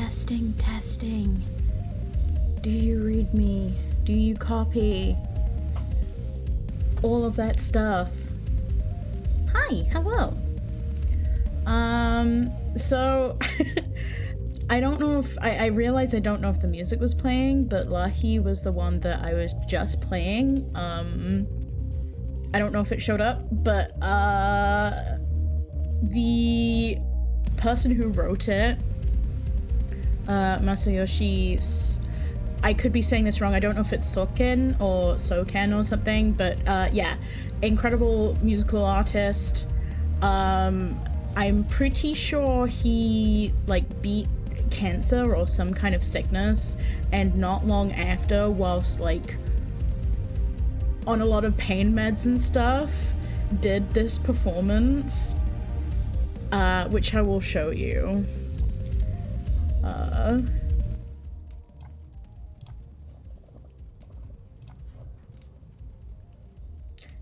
Testing, testing. Do you read me? Do you copy? All of that stuff. Hi, hello. So I don't know if I realized I don't know if the music was playing, but Lahi was the one that I was just playing. I don't know if it showed up, but the person who wrote it, Masayoshi, I could be saying this wrong, I don't know if it's Soken or Soken or something, but yeah, incredible musical artist. I'm pretty sure he like beat cancer or some kind of sickness, and not long after, whilst like on a lot of pain meds and stuff, did this performance, which I will show you.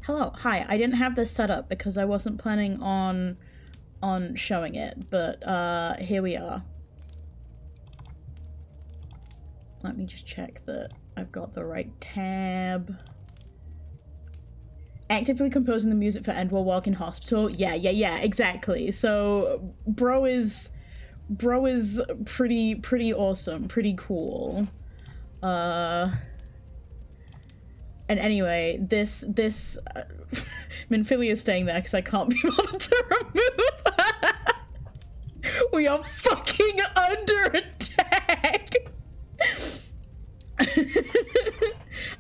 Hello, hi. I didn't have this set up because I wasn't planning on showing it, but here we are. Let me just check that I've got the right tab. Actively composing the music for End Will Walk in Hospital. Yeah, exactly. So bro is pretty awesome, pretty cool. And anyway, this Minfilia is staying there because I can't be bothered to remove that. We are fucking under attack.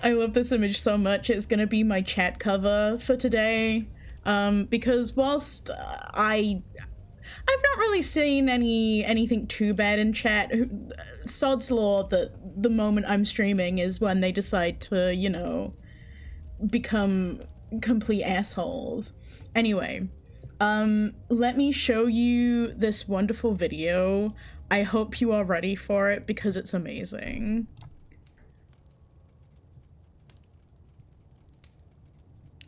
I love this image so much. It's gonna be my chat cover for today, because whilst I've not really seen anything too bad in chat, sod's law that the moment I'm streaming is when they decide to, you know, become complete assholes. Anyway, let me show you this wonderful video. I hope you are ready for it because it's amazing.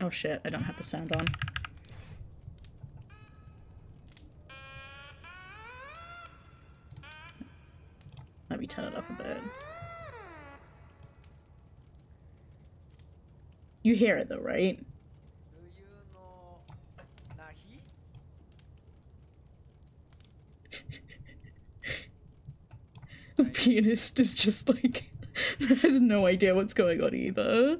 Oh shit, I don't have the sound on. Let me turn it up a bit. You hear it though, right? The pianist is just like, has no idea what's going on either.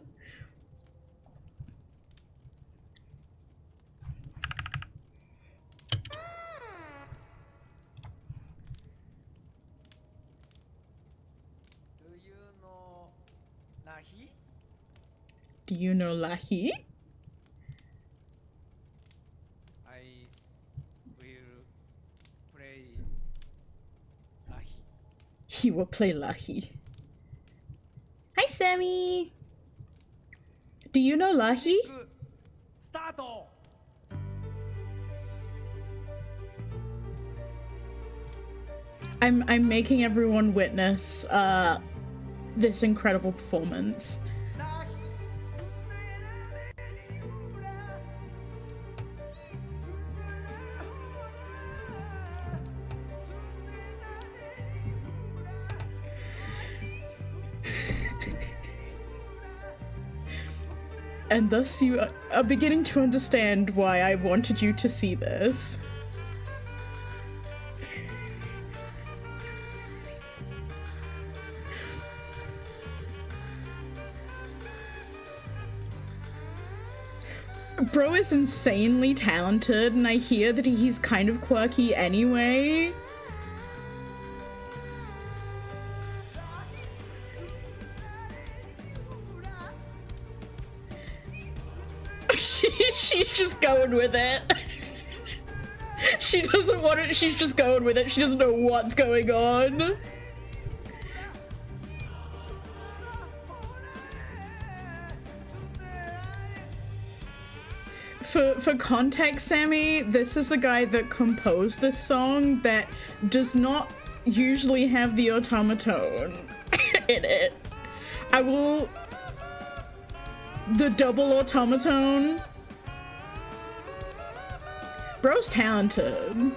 Do you know Lahi? I will play Lahi. He will play Lahi. Hi, Sammy! Do you know Lahi? Start! I'm making everyone witness this incredible performance. And thus you are beginning to understand why I wanted you to see this. Bro is insanely talented, and I hear that he's kind of quirky anyway. She's just going with it. She doesn't want it, she's just going with it. She doesn't know what's going on. For context, Sammy, this is the guy that composed this song that does not usually have the automaton in it. The double automaton. Bro's talented.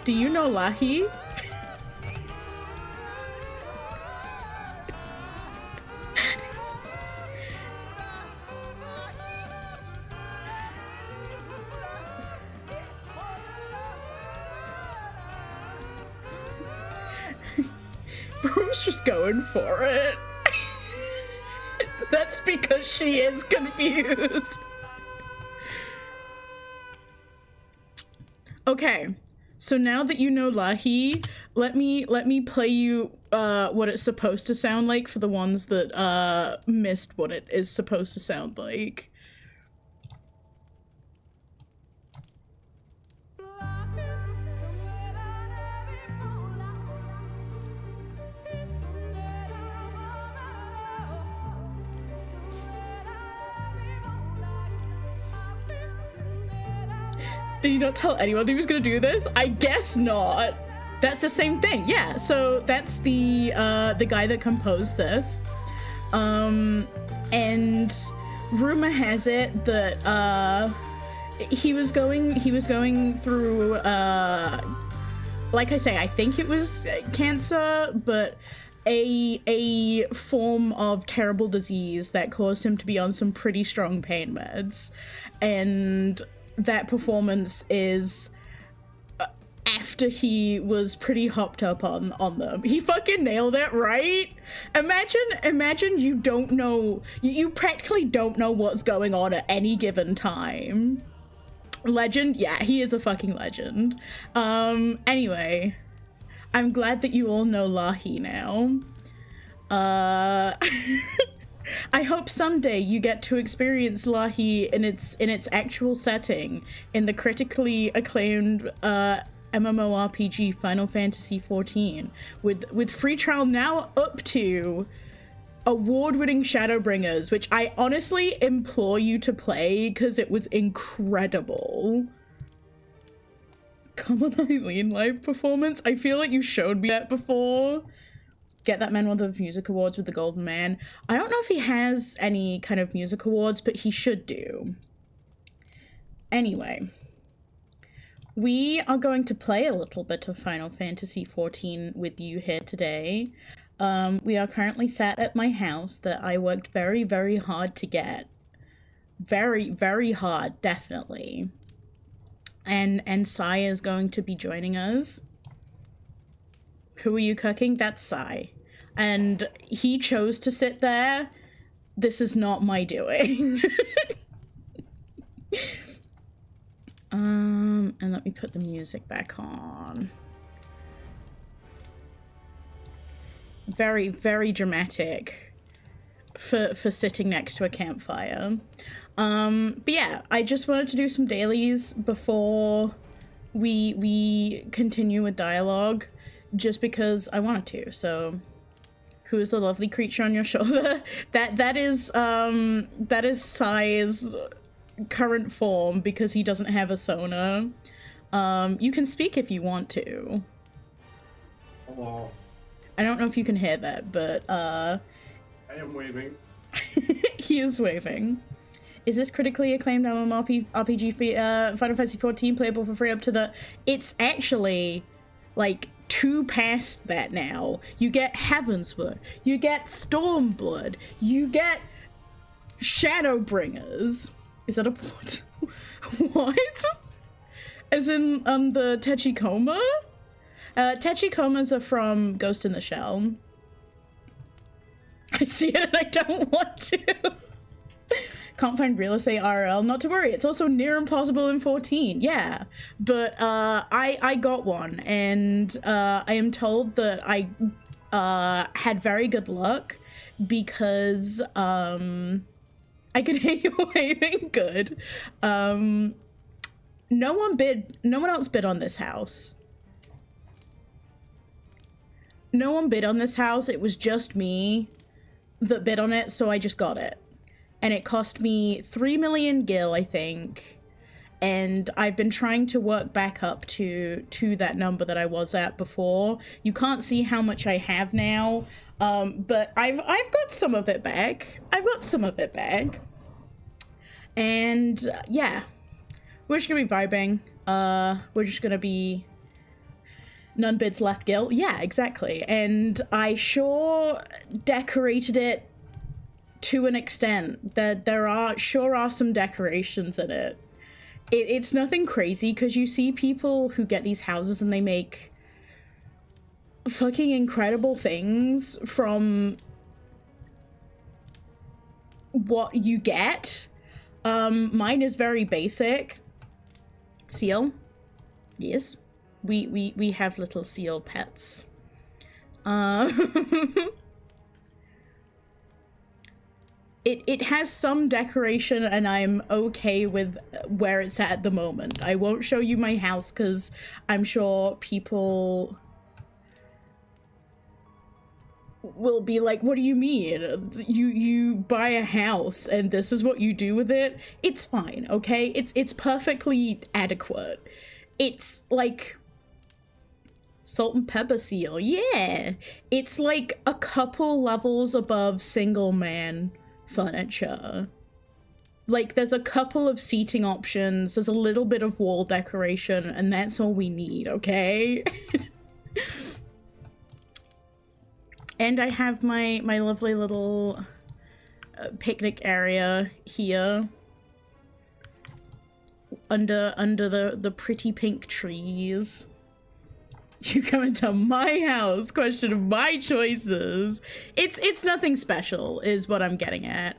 Do you know Lahi? Bro's just going for it. That's because she is confused. Okay, so now that you know Lahi, let me play you what it's supposed to sound like for the ones that missed what it is supposed to sound like. Did you not tell anyone he was gonna do this? I guess not. That's the same thing, yeah. So that's the guy that composed this. And rumor has it that he was going through like I say, I think it was cancer, but a form of terrible disease that caused him to be on some pretty strong pain meds. And that performance is after he was pretty hopped up on them. He fucking nailed it, right? Imagine you don't know, you practically don't know what's going on at any given time. Legend? Yeah, he is a fucking legend. Anyway, I'm glad that you all know Lahi now. I hope someday you get to experience Lahi in its actual setting in the critically acclaimed MMORPG Final Fantasy XIV, with free trial now up to award-winning Shadowbringers, which I honestly implore you to play because it was incredible. Come on, Eileen live performance. I feel like you showed me that before. Get that man one of the music awards with the Golden Man. I don't know if he has any kind of music awards, but he should do. Anyway, we are going to play a little bit of Final Fantasy XIV with you here today. We are currently sat at my house that I worked very, very hard to get. Very, very hard, definitely. And Sai is going to be joining us. Who are you cooking? That's Sai. And he chose to sit there. This is not my doing. And let me put the music back on. Very, very dramatic for sitting next to a campfire. But yeah, I just wanted to do some dailies before we continue with dialogue, just because I wanted to. So, who is the lovely creature on your shoulder? That is Sai's current form because he doesn't have a Sona. You can speak if you want to. Hello. I don't know if you can hear that, but I am waving. he is waving. Is this critically acclaimed MMORPG Final Fantasy XIV playable for free up to the... It's actually, like, 2 past that now. You get Heavensward, you get Stormblood, you get Shadowbringers. Is that a port? What? As in, the Techicoma? Techikomas are from Ghost in the Shell. I see it and I don't want to. Can't find real estate IRL. Not to worry, it's also near impossible in 14. Yeah, but I got one, and I am told that I had very good luck because I can hear you waving. Good. No one else bid on this house. No one bid on this house. It was just me that bid on it, so I just got it. And it cost me 3 million gil, I think. And I've been trying to work back up to that number that I was at before. You can't see how much I have now, but I've got some of it back. And yeah, we're just gonna be vibing. We're just gonna be None bids left gill. Yeah, exactly. And I sure decorated it to an extent. There are some decorations in it. It's nothing crazy, because you see people who get these houses and they make fucking incredible things from what you get. Mine is very basic. Seal. Yes. We have little seal pets. It has some decoration, and I'm okay with where it's at the moment. I won't show you my house because I'm sure people will be like, what do you mean? You buy a house and this is what you do with it? It's fine, okay? It's perfectly adequate. It's like salt and pepper seal, yeah. It's like a couple levels above single man furniture. Like, there's a couple of seating options, there's a little bit of wall decoration, and that's all we need, okay? And I have my lovely little picnic area here under the pretty pink trees. You come into my house, question my choices. It's nothing special is what I'm getting at.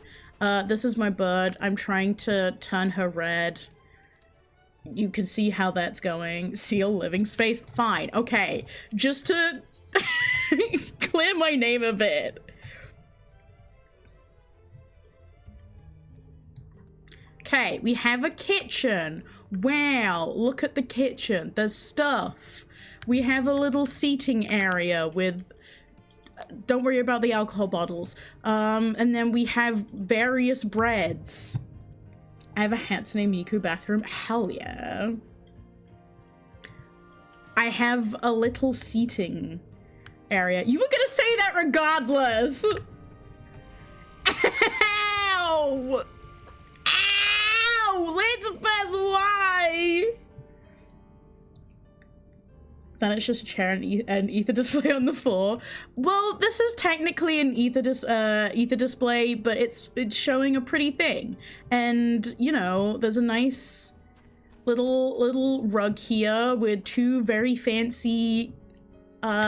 This is my bird. I'm trying to turn her red. You can see how that's going. Seal living space. Fine. Okay. Just to clear my name a bit. Okay, we have a kitchen. Wow, look at the kitchen. There's stuff. We have a little seating area with, don't worry about the alcohol bottles. And then we have various breads. I have a Hatsune Miku bathroom. Hell yeah. I have a little seating area. You were gonna say that regardless. Ow! Ow! Elizabeth, why? Then it's just a chair and an ether display on the floor. Well, this is technically an ether display, but it's showing a pretty thing. And, you know, there's a nice little rug here with two very fancy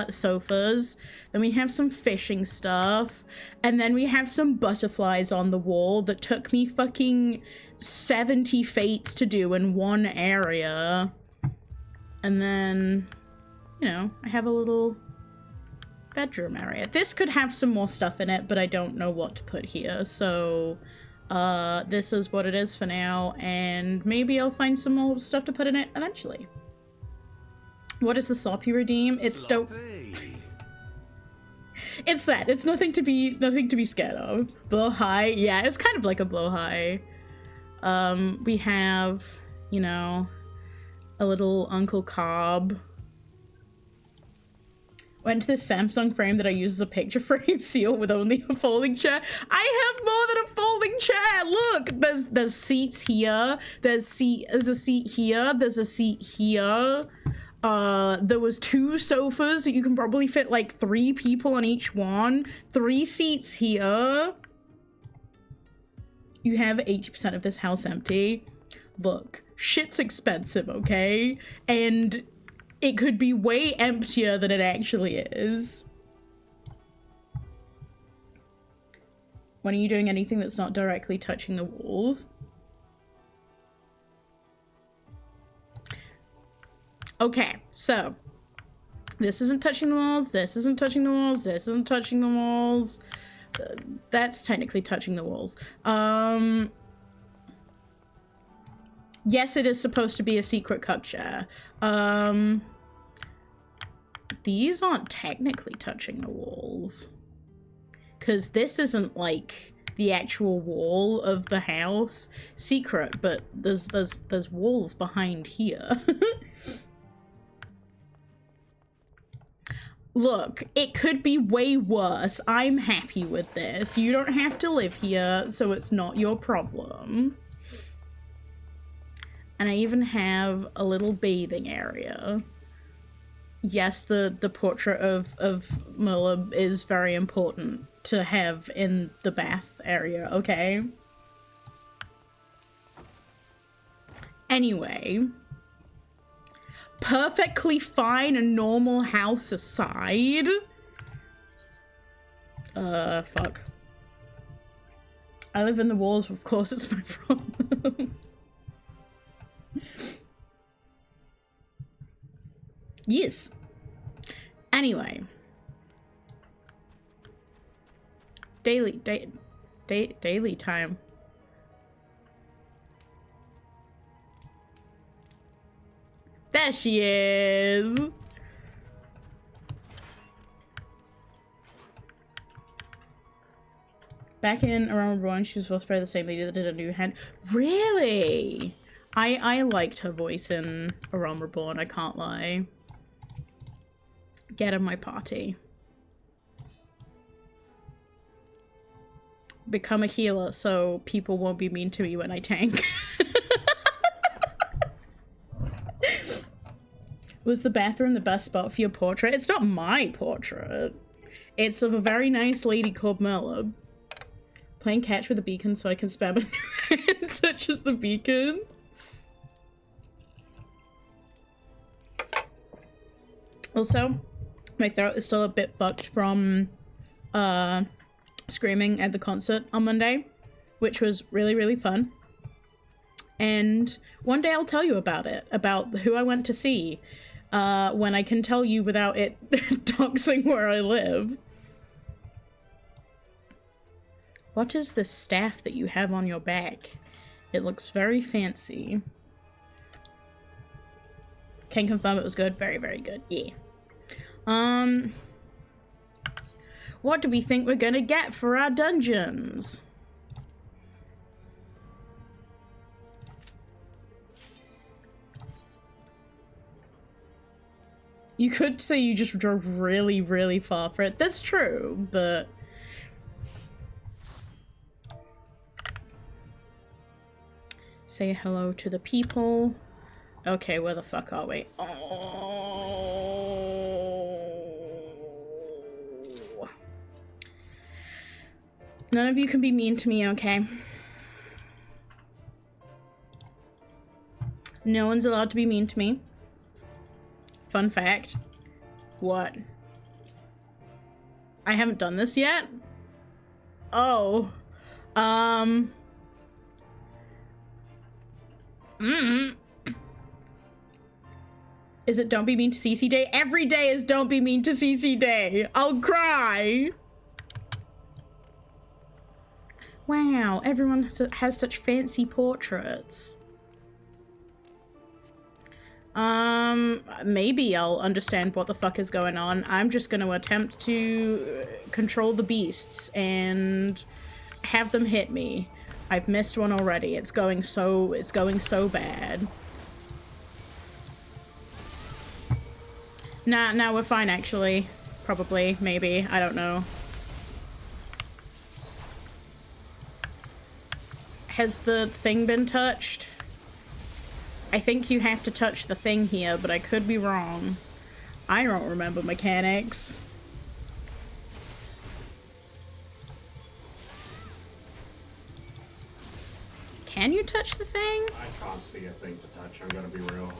sofas. Then we have some fishing stuff. And then we have some butterflies on the wall that took me fucking 70 fates to do in one area. And then, you know, I have a little bedroom area. This could have some more stuff in it, but I don't know what to put here. So this is what it is for now, and maybe I'll find some more stuff to put in it eventually. What is the sloppy redeem? It's dope. It's that. It's nothing to be scared of. Blow high. Yeah, it's kind of like a blow high. We have, you know, a little Uncle Cobb. Went to this Samsung frame that I use as a picture frame seal with only a folding chair. I have more than a folding chair. Look, there's seats here. There's a seat here. There's a seat here. There was 2 sofas that you can probably fit like 3 people on each one. 3 seats here. You have 80% of this house empty. Look, shit's expensive, okay? And it could be way emptier than it actually is. When are you doing anything that's not directly touching the walls? Okay, so this isn't touching the walls, this isn't touching the walls, this isn't touching the walls. That's technically touching the walls. Yes, it is supposed to be a secret cup chair. These aren't technically touching the walls. Because this isn't like the actual wall of the house. Secret, but there's walls behind here. Look, it could be way worse. I'm happy with this. You don't have to live here, so it's not your problem. And I even have a little bathing area. yes, the portrait of Merla is very important to have in the bath area, okay? Anyway, perfectly fine and normal house aside. Fuck. I live in the walls, of course it's my problem. Yes. Anyway. Daily time. There she is. Back in around Rowan, she was supposed to play the same lady that did a new hand. Really? I liked her voice in A Realm Reborn, I can't lie. Get in my party. Become a healer so people won't be mean to me when I tank. Was the bathroom the best spot for your portrait? It's not my portrait. It's of a very nice lady called Merla. Playing catch with a beacon so I can spam it such as the beacon. Also, my throat is still a bit fucked from screaming at the concert on Monday, which was really, really fun. And one day I'll tell you about it, about who I went to see, when I can tell you without it doxing where I live. What is this staff that you have on your back? It looks very fancy. Can confirm it was good. Very, very good. Yeah. What do we think we're gonna get for our dungeons? You could say you just drove really, really far for it. That's true, but... Say hello to the people. Okay, where the fuck are we? Oh. None of you can be mean to me, okay? No one's allowed to be mean to me. Fun fact. What? I haven't done this yet? Oh. Is it don't be mean to CC Day? Every day is don't be mean to CC Day. I'll cry. Wow, everyone has such fancy portraits. Maybe I'll understand what the fuck is going on. I'm just gonna attempt to control the beasts and have them hit me. I've missed one already. It's going so bad. Nah, we're fine actually. Probably, maybe, I don't know. Has the thing been touched? I think you have to touch the thing here, but I could be wrong. I don't remember mechanics. Can you touch the thing? I can't see a thing to touch, I'm gonna be real.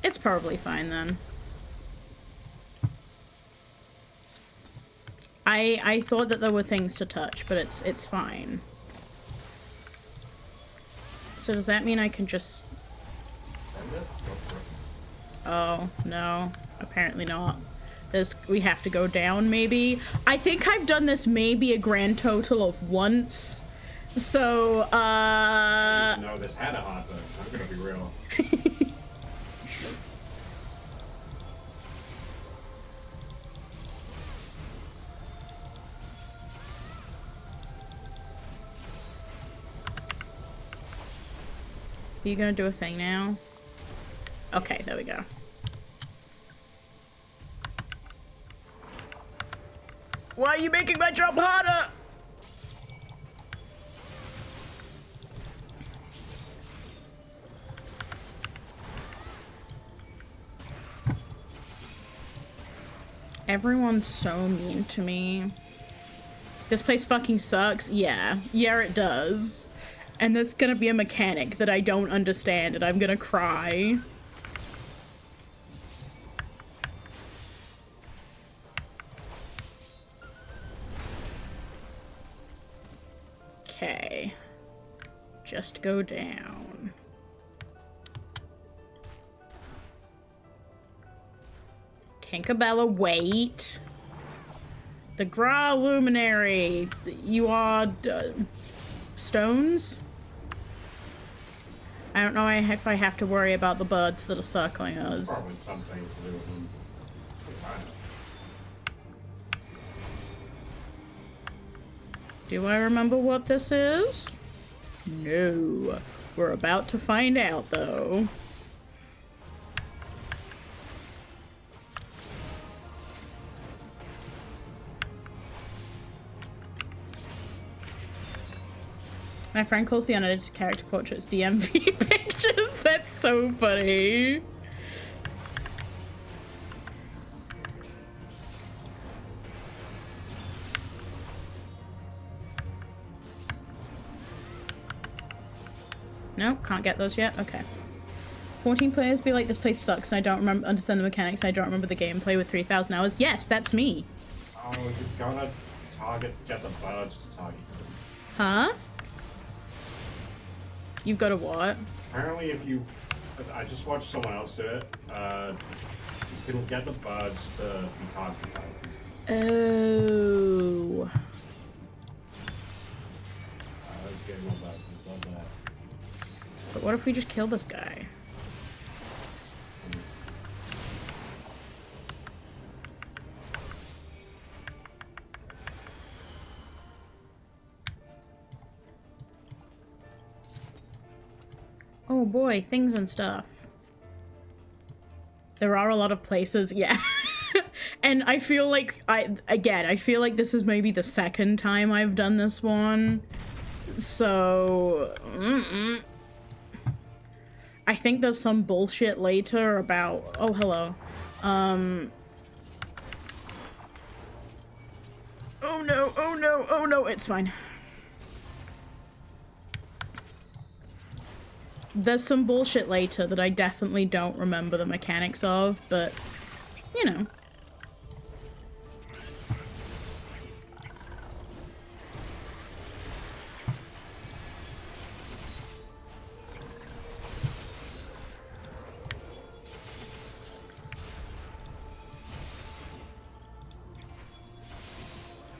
It's probably fine then. I thought that there were things to touch, but it's fine. So does that mean I can just... Send it? Go for it. Oh, no. Apparently not. We have to go down, maybe? I think I've done this maybe a grand total of once. So, I didn't know this had a hot button. I'm gonna be real. Are you gonna do a thing now? Okay, there we go. Why are you making my jump harder? Everyone's so mean to me. This place fucking sucks. Yeah. Yeah, it does. And there's gonna be a mechanic that I don't understand and I'm gonna cry. Okay. Just go down. Tinkerbella, wait. The Gra Luminary. You are stones? I don't know if I have to worry about the birds that are circling us. Probably something to do with them. Do I remember what this is? No. We're about to find out, though. My friend calls the unedited character portraits DMV pictures. That's so funny. No, can't get those yet. Okay. 14 players be like, this place sucks and I don't understand the mechanics and I don't remember the gameplay with 3,000 hours. Yes, that's me. Oh, you're gonna get the birds to target them. Huh? You've got a what? Apparently if you... I just watched someone else do it. You can get the birds to be targeted by them. Oh. Let's get more birds. Love that. But what if we just kill this guy? Oh boy, things and stuff. There are a lot of places, yeah. And I feel like, I feel like this is maybe the second time I've done this one. So... I think there's some bullshit later about... Oh, hello. Oh no, oh no, oh no, it's fine. There's some bullshit later that I definitely don't remember the mechanics of, but, you know.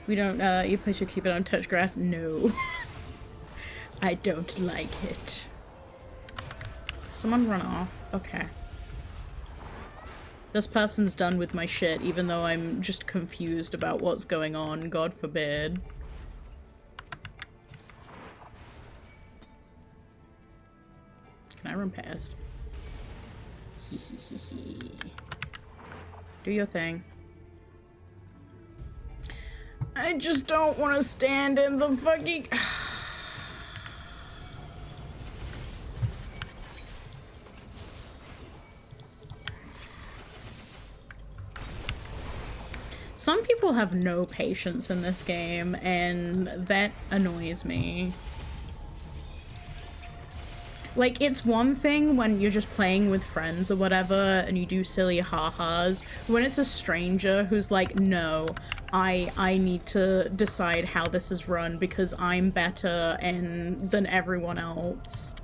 We don't, you place your keep it on touch grass? No. I don't like it. Someone run off. Okay. This person's done with my shit, even though I'm just confused about what's going on. God forbid. Can I run past? Do your thing. I just don't want to stand in the fucking... Some people have no patience in this game, and that annoys me. Like, it's one thing when you're just playing with friends or whatever, and you do silly ha-has. When it's a stranger who's like, no, I need to decide how this is run because I'm better than everyone else.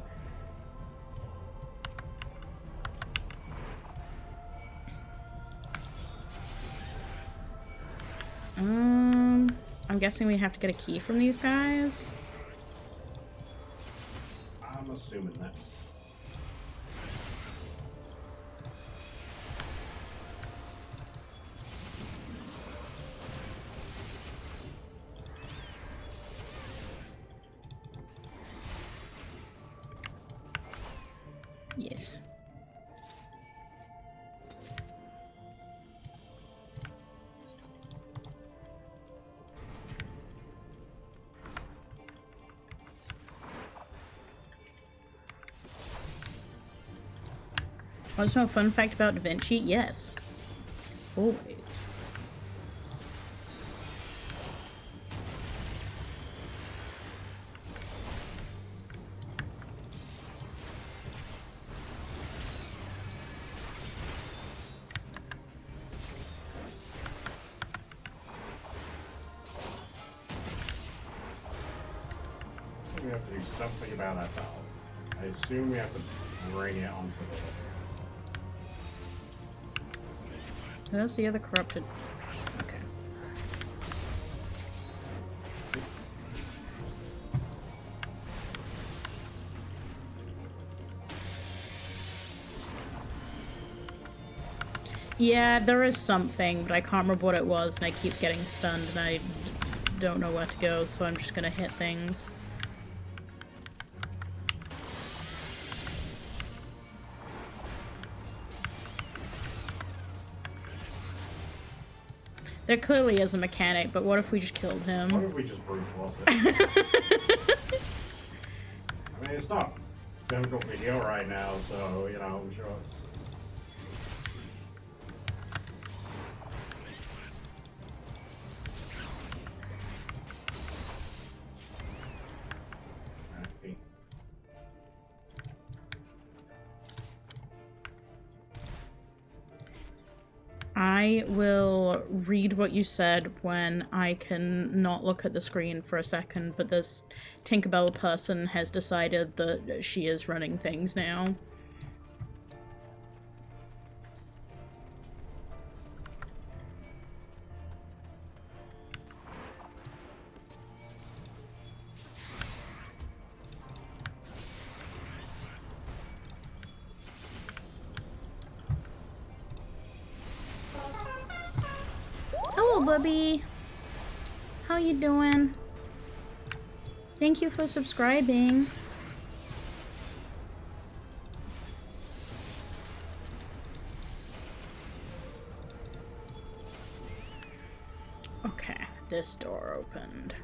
I'm guessing we have to get a key from these guys. I'm assuming that. Yes. Want to know a fun fact about Da Vinci? Yes. Always. have to do something about that valve. I assume we have to bring it onto the... Where's the other corrupted? Okay. Yeah, there is something, but I can't remember what it was, and I keep getting stunned, and I don't know where to go, so I'm just gonna hit things. There clearly is a mechanic, but what if we just killed him? What if we just brute force it? I mean, it's not difficult to heal right now, so, you know, I'm sure it's... I will read what you said when I can not look at the screen for a second, but this Tinkerbell person has decided that she is running things now. Hello, Bubby. How you doing? Thank you for subscribing. Okay, this door opened.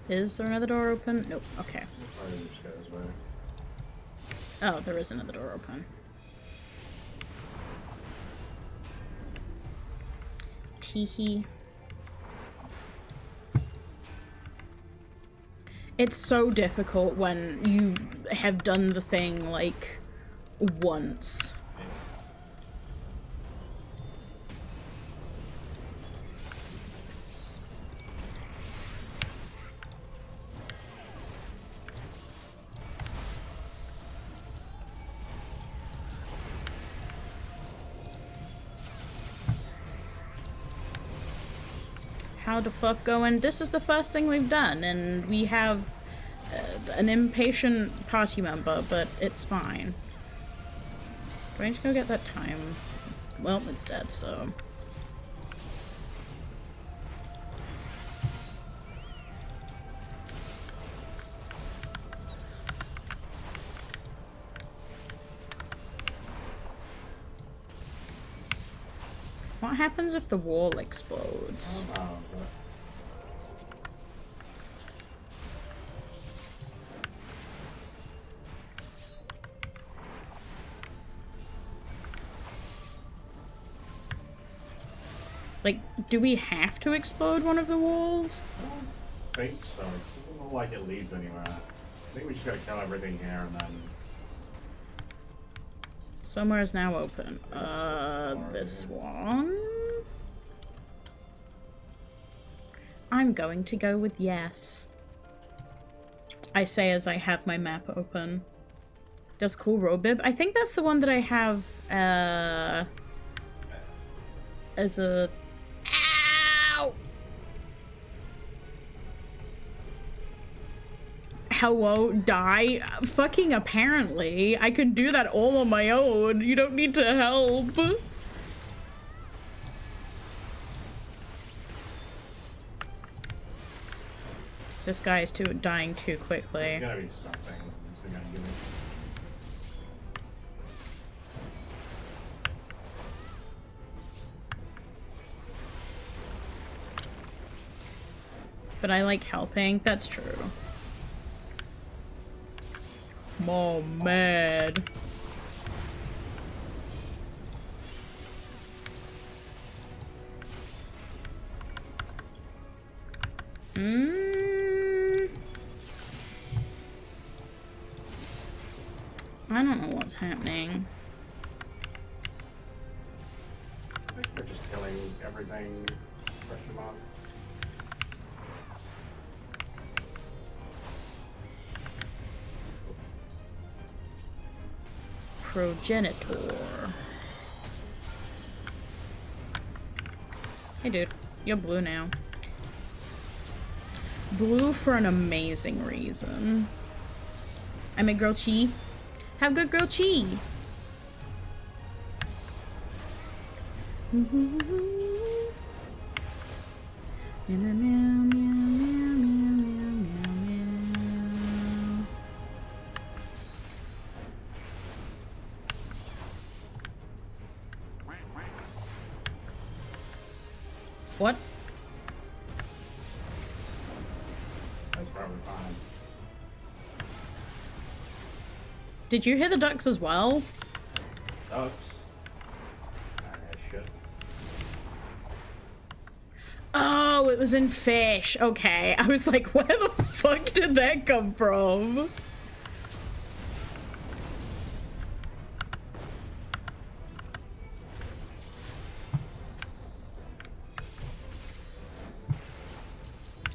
Is there another door open? Nope. Okay. Oh, there is another door open. Teehee. It's so difficult when you have done the thing, like, once. How the fuck going? This is the first thing we've done, and we have an impatient party member, but it's fine. Do I need to go get that time? Well, it's dead, so... What happens if the wall explodes? Like, do we have to explode one of the walls? I don't think so. It doesn't look like it leads anywhere. I think we just gotta kill everything here and then... Somewhere is now open. This one? I'm going to go with yes. I say as I have my map open. Does cool road bib? I think that's the one that I have, as a... Ow! Hello, die? Fucking apparently. I can do that all on my own. You don't need to help. This guy is dying too quickly. There's gotta be something. So gonna give it. But I like helping. That's true. Oh, mad. I don't know what's happening. I think we're just killing everything. Question mark. Progenitor. Hey dude, you're blue now. Blue for an amazing reason. I make grilled cheese. Have good grilled cheese. What? That's probably fine. Did you hear the ducks as well? Ducks. Ah, shit. Oh, it was in fish. Okay. I was like, where the fuck did that come from?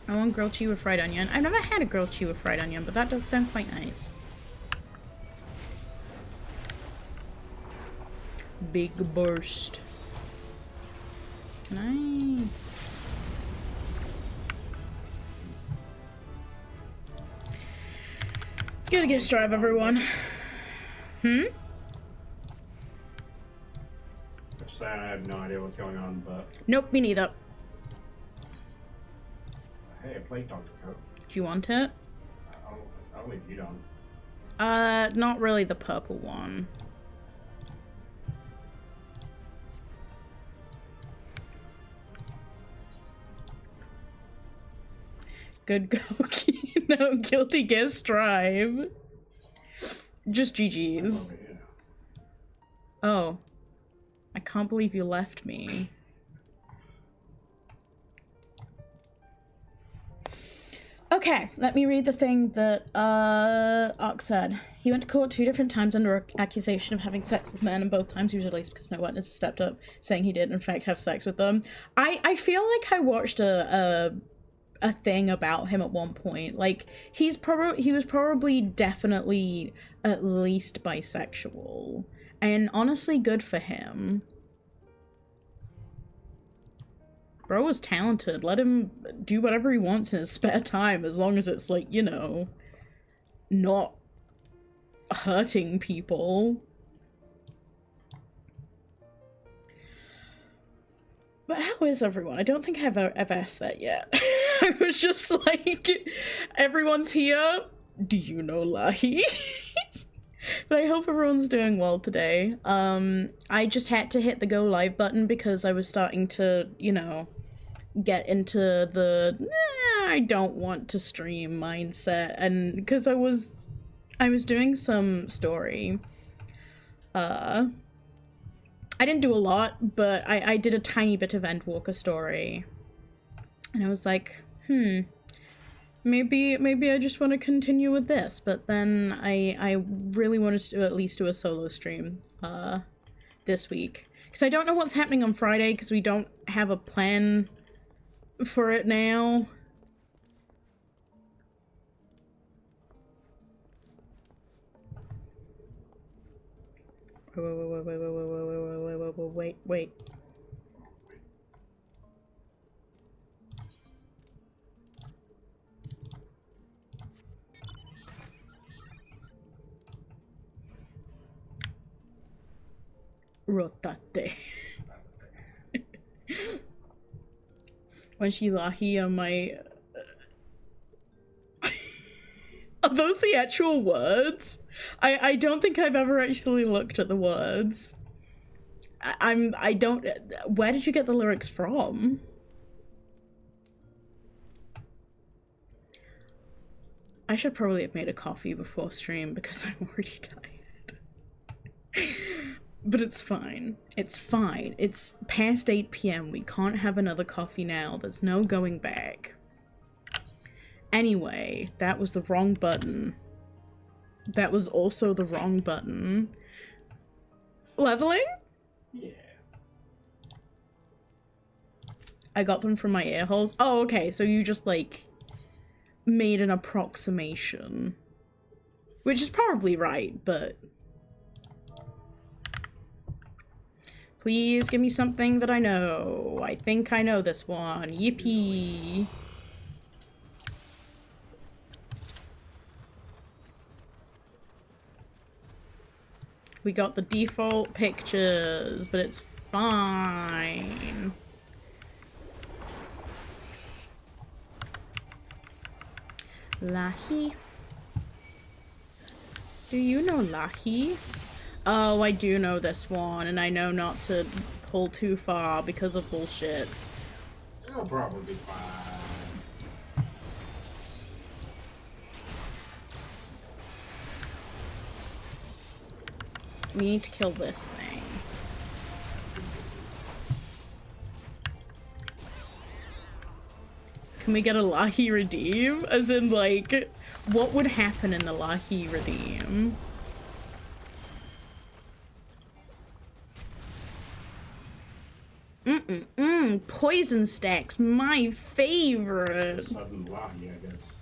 I want grilled cheese with fried onion. I've never had a grilled cheese with fried onion, but that does sound quite nice. Big burst. Can I... Gotta get a strive, everyone. Hmm? Just saying, I have no idea what's going on, but Nope, me neither. hey, a plate Dr. Coke. Do you want it? I'll leave you down. Not really the purple one. Good go. No, guilty gear strive. Just GG's. Over here. Oh. I can't believe you left me. Okay, let me read the thing that, Ark said. He went to court 2 different times under accusation of having sex with men, and both times he was released because no witnesses stepped up, saying he did in fact have sex with them. I feel like I watched a thing about him at one point. Like, he was probably definitely at least bisexual. And honestly, good for him. Bro is talented. Let him do whatever he wants in his spare time, as long as it's, like, you know, not hurting people. But how is everyone? I don't think I've ever asked that yet. I was just like, everyone's here. Do you know Lahi? But I hope everyone's doing well today. I just had to hit the go live button because I was starting to, you know, get into the I don't want to stream mindset, and because I was doing some story. I didn't do a lot, but I did a tiny bit of Endwalker story. And I was like, maybe I just want to continue with this, but then I really wanted to at least do a solo stream this week. Because I don't know what's happening on Friday, because we don't have a plan for it now. Wait. Rotate. When she lahi on my... Are those the actual words? I don't think I've ever actually looked at the words. I don't... Where did you get the lyrics from? I should probably have made a coffee before stream because I'm already tired. But it's fine. It's fine. It's past 8 PM. We can't have another coffee now. There's no going back. Anyway, that was the wrong button. That was also the wrong button. Leveling? Yeah. I got them from my ear holes. Oh, okay, so you just, like, made an approximation. Which is probably right, but... Please give me something that I know. I think I know this one. Yippee! We got the default pictures, but it's fine. Lahi? Do you know Lahi? Oh, I do know this one, and I know not to pull too far because of bullshit. It'll probably be fine. We need to kill this thing. Can we get a Lahi redeem? As in, like, what would happen in the Lahi redeem? Poison stacks, my favorite. Sudden Lahi, I guess.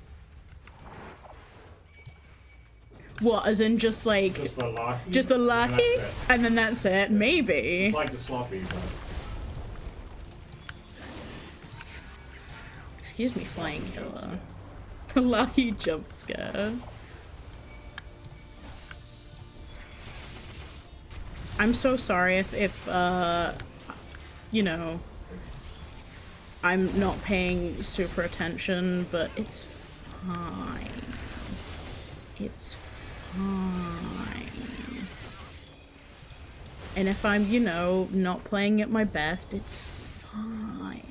What, as in just like... Just the Lahi? Just the and Lahi? that's it. And then that's it? Maybe. It's like the sloppy, but... Excuse me, flying killer. The Lahi jump scare. I'm so sorry if you know, I'm not paying super attention, but it's fine. It's fine. And if I'm, you know, not playing at my best, it's fine.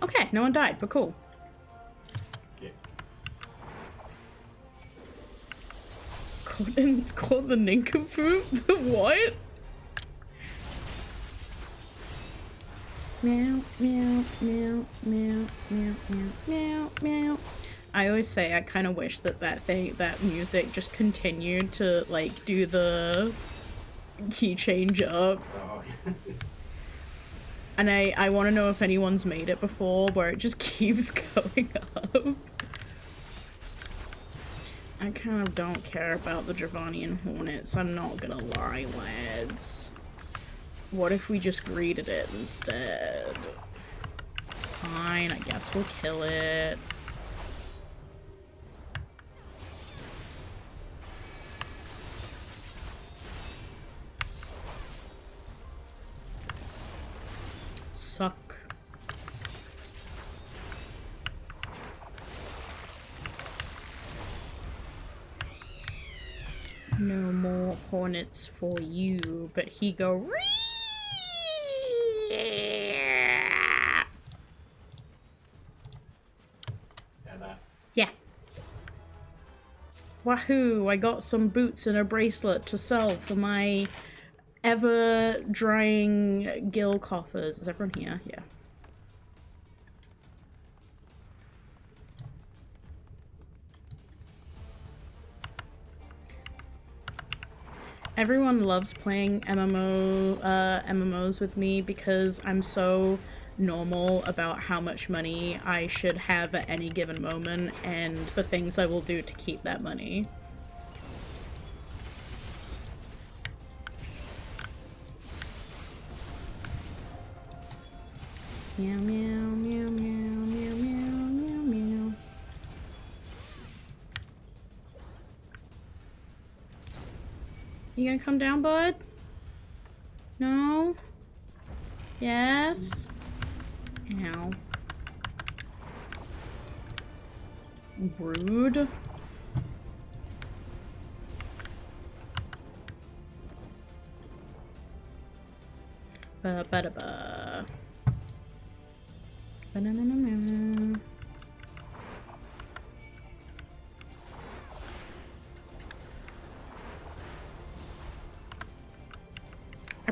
Okay, no one died, but cool. Yeah. Caught the nincompoop? The what? Meow, meow, meow, meow, meow, meow, meow, meow. I always say I kind of wish that music just continued to, like, do the key change up. Oh. And I want to know if anyone's made it before where it just keeps going up. I kind of don't care about the Dravanian Hornets, I'm not gonna lie, lads. What if we just greeted it instead? Fine, I guess we'll kill it. Suck. No more hornets for you, but he go Yeah, that. yeah. Wahoo, I got some boots and a bracelet to sell for my ever-drying gill coffers. Is everyone here? Yeah. Everyone loves playing MMOs with me because I'm so normal about how much money I should have at any given moment and the things I will do to keep that money. Meow, meow, meow, meow, meow, meow, meow, meow. You gonna come down, bud? No? Yes? Ow. Rude. Ba-ba-da-ba. Ba-na-na-na-na. I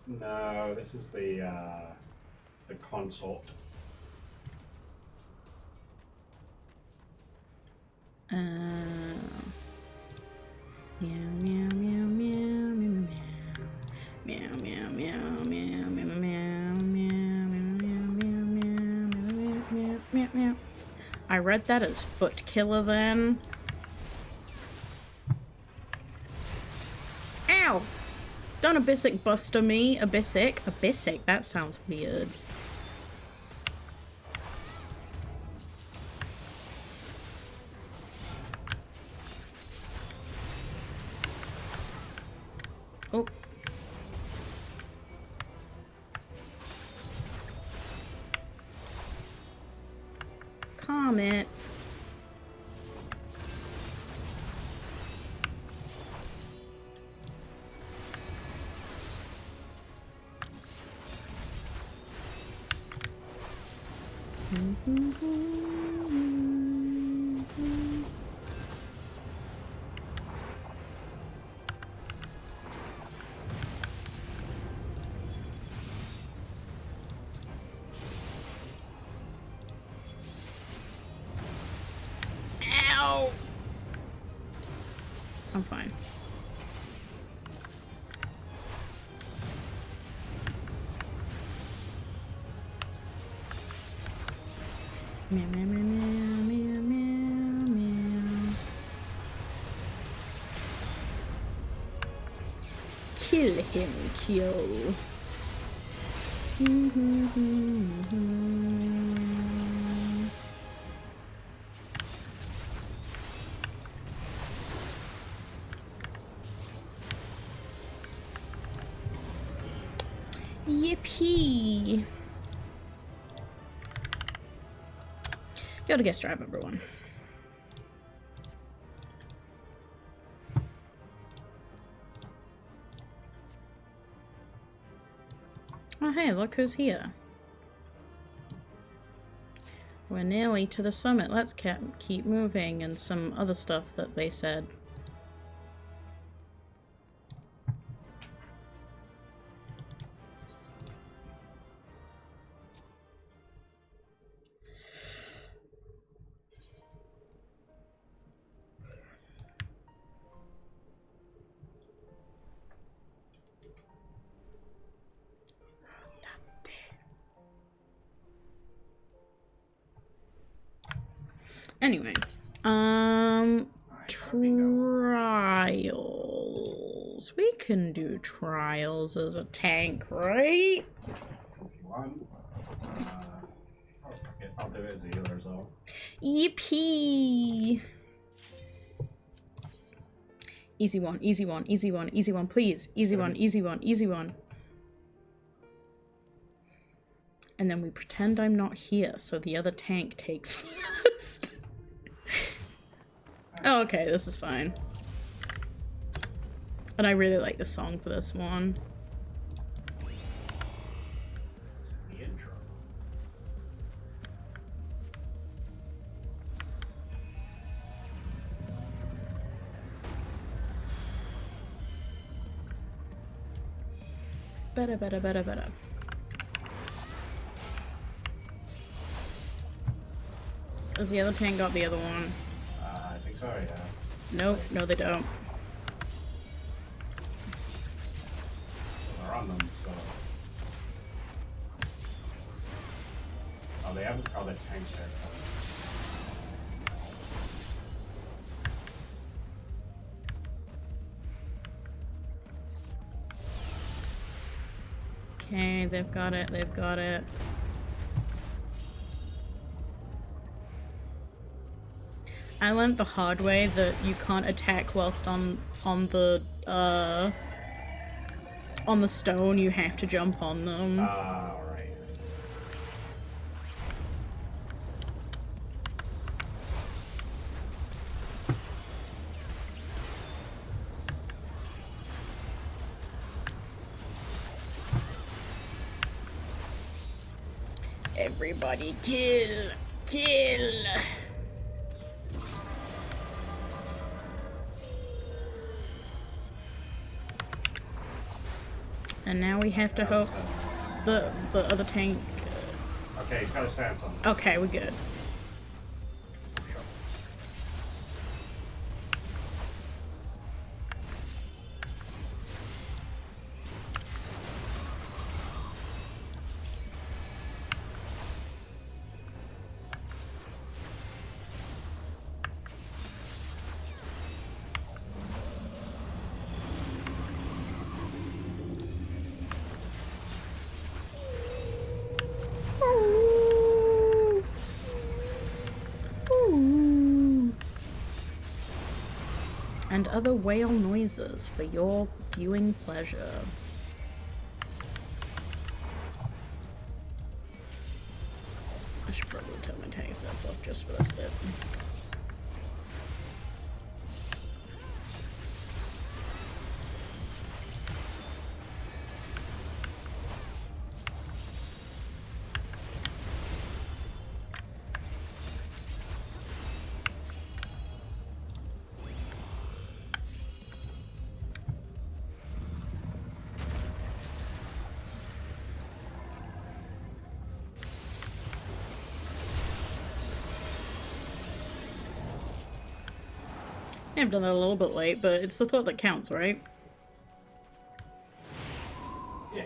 No, this is the consort. Meow, meow, meow, meow, meow, meow, meow, meow, meow, meow, meow, meow, meow. I read that as foot killer then. Ow! Don't abyssic buster me. Abyssic? Abyssic? That sounds weird. Oh. Comet. Ow! I'm fine. Meow, meow, meow, meow, meow, meow. Kill him, kill. Yippee! Go to guest drive, everyone. Oh hey, look who's here. We're nearly to the summit. Let's keep moving, and some other stuff that they said. Anyway, trials. We can do trials as a tank, right? If you want. Oh, fuck it. I'll do it as a healer as well. Yippee! Easy one, easy one, easy one, easy one, please. Easy one, easy one, easy one. And then we pretend I'm not here, so the other tank takes first. Oh, okay, this is fine. And I really like the song for this one. It's the intro. Better, better, better, better. Does the other tank got the other one? I think so, yeah. Nope, no they don't. They're on them, so. Oh, they haven't. Oh, the tank's there. Okay, they've got it, they've got it. I learned the hard way that you can't attack whilst on the stone, you have to jump on them. Alright. Everybody kill! Kill! And now we have to hope the other tank... Okay, he's got a stance on. Okay, we're good. And other whale noises for your viewing pleasure. I should probably turn my tank stats off just for this bit. I've done that a little bit late, but it's the thought that counts, right? Yeah.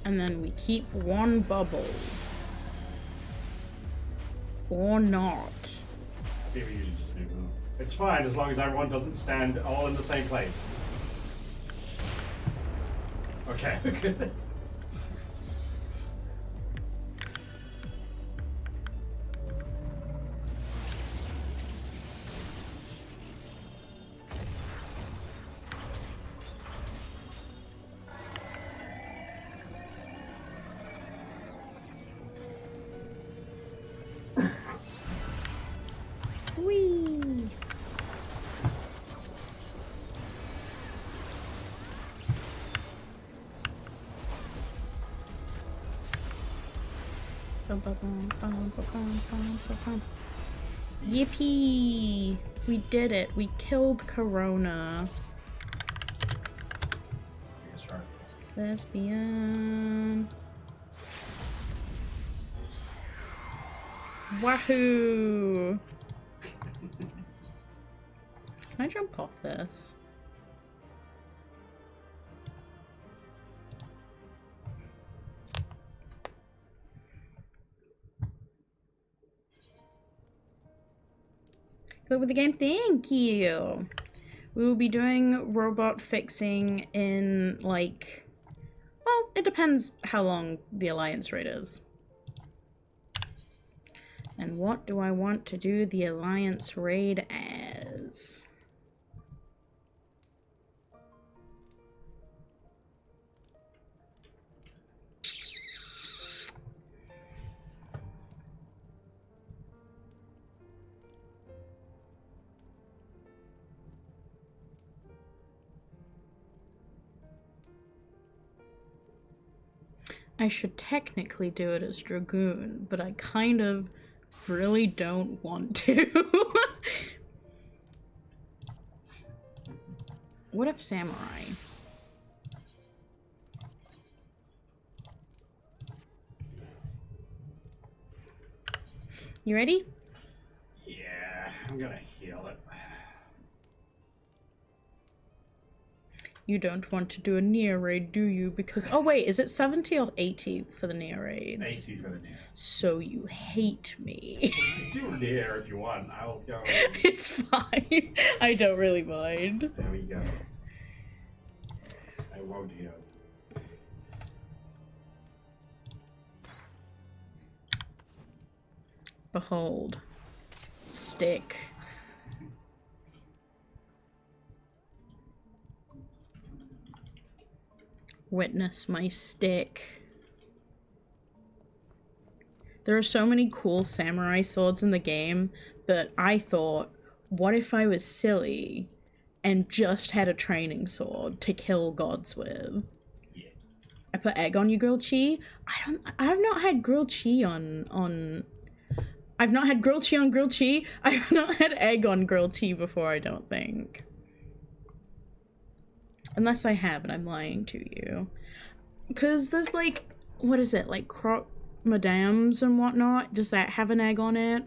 And then we keep one bubble. Or not. Maybe you should just move. It's fine as long as everyone doesn't stand all in the same place. Okay. Whee! Yippee! We did it. We killed Corona. Lesbian. Wahoo! Can I jump off this? Good with the game, thank you! We will be doing robot fixing in, like... Well, it depends how long the Alliance raid is. And what do I want to do the Alliance raid as? I should technically do it as Dragoon, but I kind of really don't want to. What if Samurai? You ready? Yeah, I'm gonna heal it. You don't want to do a Neo raid, do you? Because oh wait, is it 70th or 18th for the Neo raids? 80 for the Neo. So you hate me. Do Neo if you want. I'll go. It's fine. I don't really mind. There we go. I won't heal. Behold. Stick. Witness my stick. There are so many cool samurai swords in the game, but I thought, what if I was silly and just had a training sword to kill gods with? Yeah. I put egg on your grilled cheese. I have not had grilled cheese on I've not had grilled cheese on grilled cheese. I've not had egg on grilled cheese before, I don't think. Unless I have and I'm lying to you. Cause there's like, what is it, like croque madames and whatnot? Does that have an egg on it?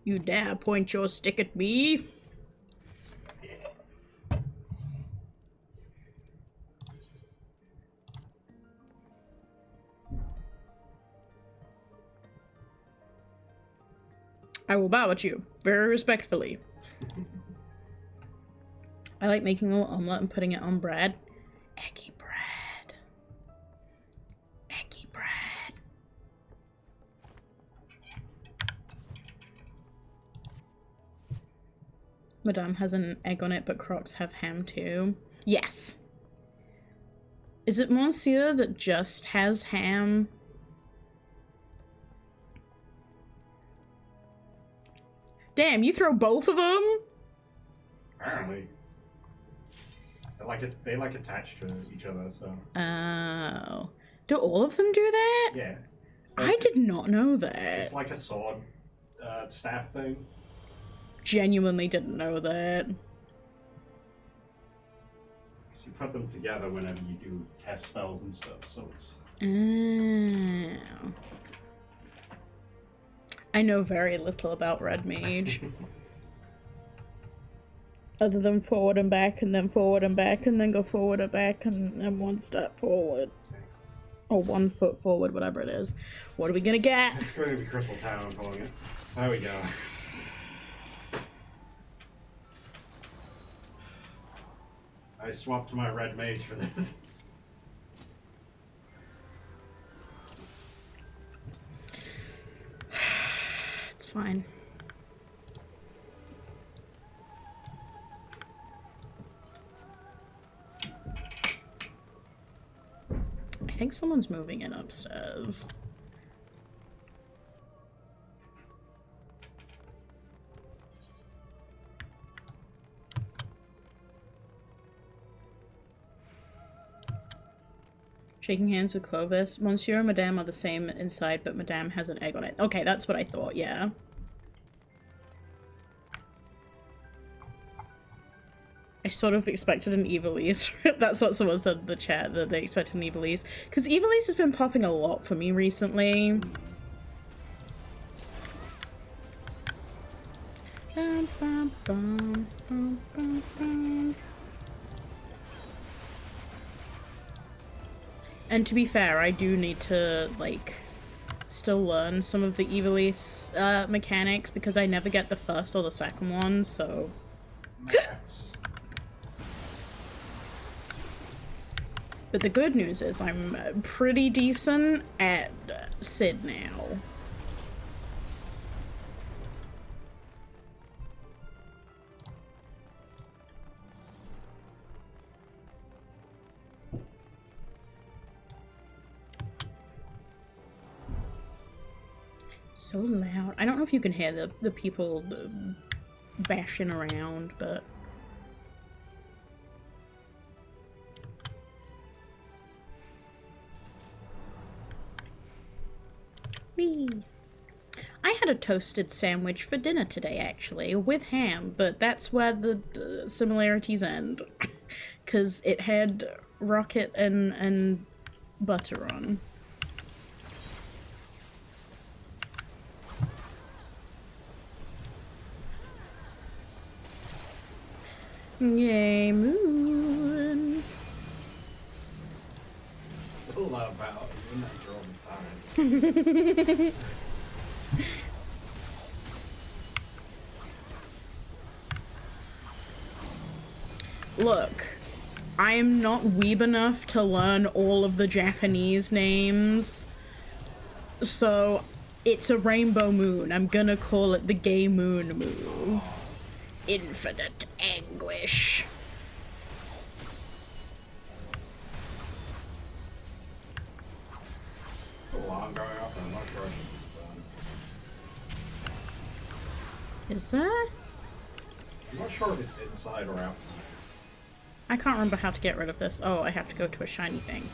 You dare point your stick at me? I will bow at you, very respectfully. I like making a little omelette and putting it on bread. Eggy bread. Eggy bread. Madame has an egg on it, but Crocs have ham too. Yes. Is it Monsieur that just has ham? Damn, you throw both of them? Apparently. They like attached to each other, so. Oh. Do all of them do that? Yeah. I did not know that. It's like a sword staff thing. Genuinely didn't know that. Because you put them together whenever you do test spells and stuff, so it's. Oh. I know very little about Red Mage. Other than forward and back, and then forward and back, and then go forward and back, and then one step forward. Or 1 foot forward, whatever it is. What are we gonna get? It's going to be Crystal Town, I'm calling it. There we go. I swapped to my Red Mage for this. It's fine. I think someone's moving in upstairs. Shaking hands with Clovis. Monsieur and Madame are the same inside, but Madame has an egg on it. Okay, that's what I thought, yeah. I sort of expected an Evilise. That's what someone said in the chat, that they expected an Evilise. Because Evilise has been popping a lot for me recently. Bum, bum, bum, bum, bum, bum. And to be fair, I do need to, like, still learn some of the Evilise mechanics, because I never get the first or the second one, so... Maths. But the good news is I'm pretty decent at Sid now. So loud. I don't know if you can hear the people bashing around, but... Whee! I had a toasted sandwich for dinner today, actually, with ham, but that's where the similarities end. Because it had rocket and butter on. Yay, moon! Still loud about even after all this time. Look, I am not weeb enough to learn all of the Japanese names, so It's a rainbow moon. I'm gonna call it the gay moon move. Infinite anguish. The alarm going off, and I'm not sure I should be done. Is there? I'm not sure if it's inside or outside. I can't remember how to get rid of this. Oh, I have to go to a shiny thing.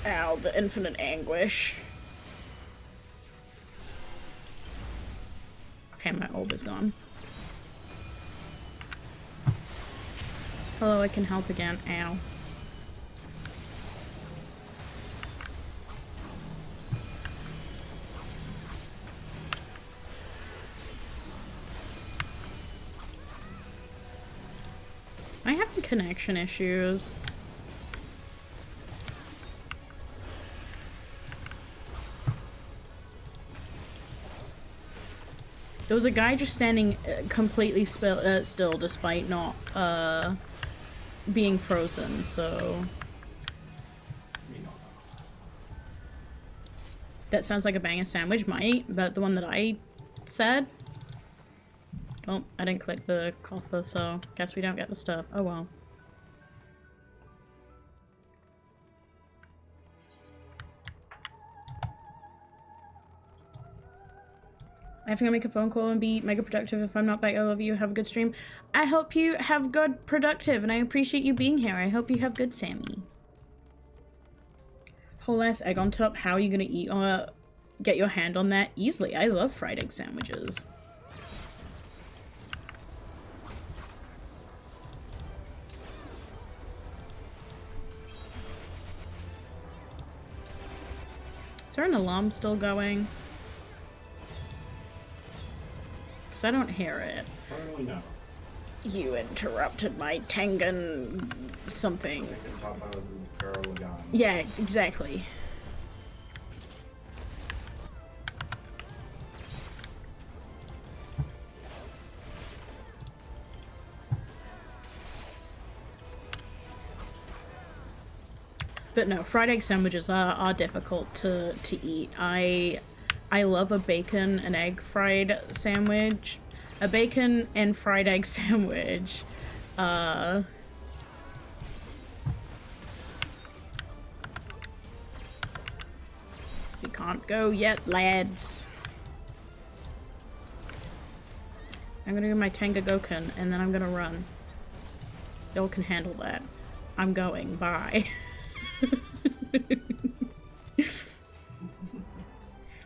Ow, the infinite anguish. Okay, my orb is gone. Hello, I can help again. Ow. I have connection issues. There was a guy just standing completely still despite not being frozen, so... That sounds like a banger sandwich, might, but the one that I said? Oh, I didn't click the coffer, so guess we don't get the stuff. Oh well. I have to go make a phone call and be mega productive. If I'm not back, I love you. Have a good stream. I hope you have good productive, and I appreciate you being here. I hope you have good, Sammy. Whole ass egg on top. How are you gonna eat or get your hand on that? Easily. I love fried egg sandwiches. Is there an alarm still going? Because I don't hear it. Apparently no. You interrupted my Tengen something. Yeah, exactly. But no, fried egg sandwiches are difficult to eat. I love a bacon and egg fried sandwich. A bacon and fried egg sandwich. We can't go yet, lads. I'm gonna do my Tenga Goken and then I'm gonna run. Y'all can handle that. I'm going. Bye.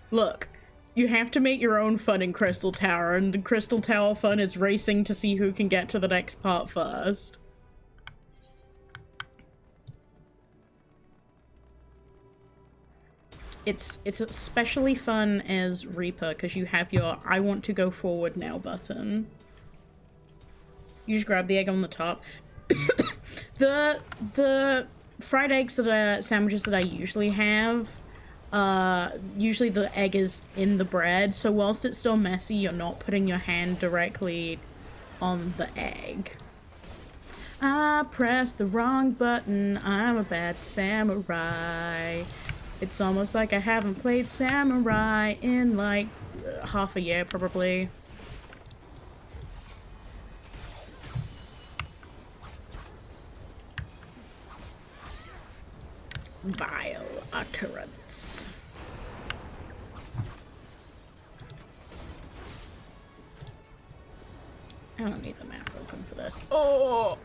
Look, you have to make your own fun in Crystal Tower, and the Crystal Tower fun is racing to see who can get to the next part first. It's especially fun as Reaper because you have your I want to go forward now button. You just grab the egg on the top. The fried eggs sandwiches that I usually have, usually the egg is in the bread, so whilst it's still messy, you're not putting your hand directly on the egg. I pressed the wrong button, I'm a bad samurai. It's almost like I haven't played Samurai in like half a year, probably. Vile utterance. I don't need the map open for this. Oh!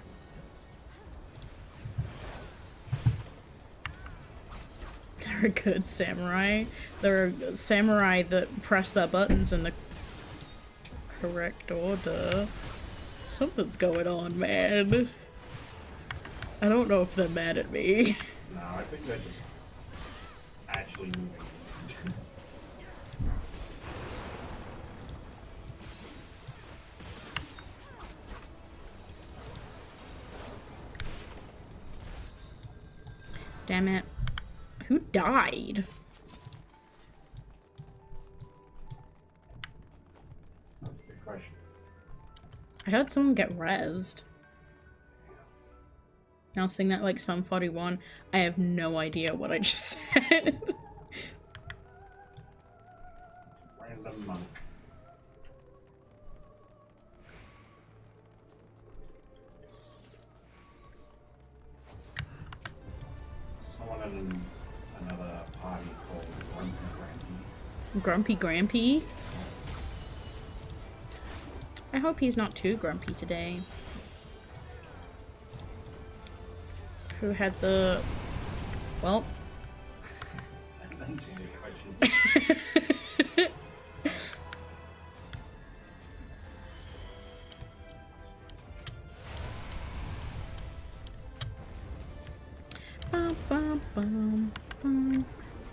They're a good samurai. They're a samurai that press their buttons in the correct order. Something's going on, man. I don't know if they're mad at me. No, I think they're just actually moving. Damn it. Who died? That's a good question. I heard someone get rezzed. I'll sing that like Sum 41. I have no idea what I just said. random monk. Someone in another party called Grumpy Grumpy Grampy. Grampy? I hope he's not too grumpy today. Who had the... Well... That's a question. Bum, bum, bum, bum,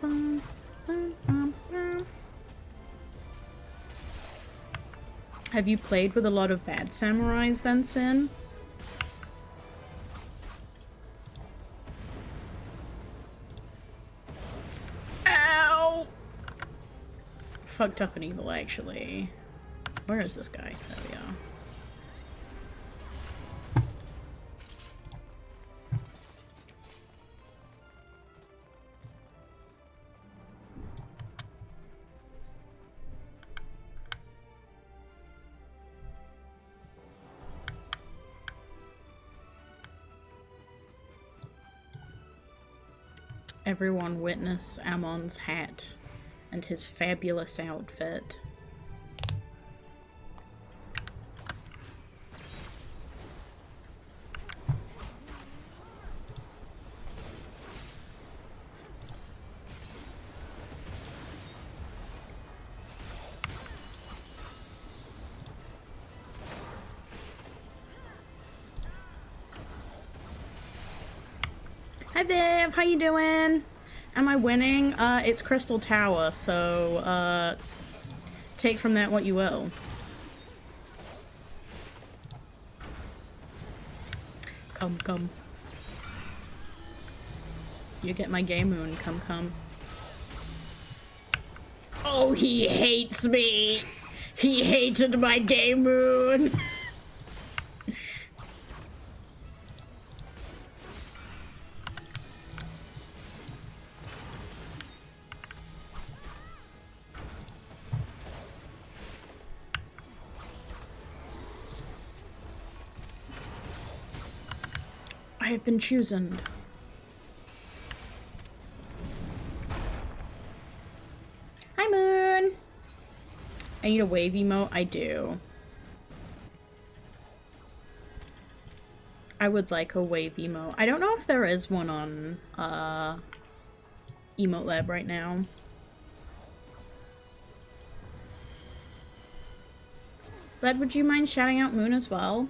bum, bum, bum, bum. Have you played with a lot of bad samurais then, Sin? Ow! Fucked up and evil, actually. Where is this guy? There we are. Everyone witness Ammon's hat and his fabulous outfit. Hi Viv, how you doing? Am I winning? It's Crystal Tower, so, take from that what you will. Come, come. You get my gay moon, come, come. Oh, he hates me! He hated my gay moon! I have been chosen. Hi, Moon! I need a wave emote? I do. I would like a wave emote. I don't know if there is one on, Emote Lab right now. Led, would you mind shouting out Moon as well?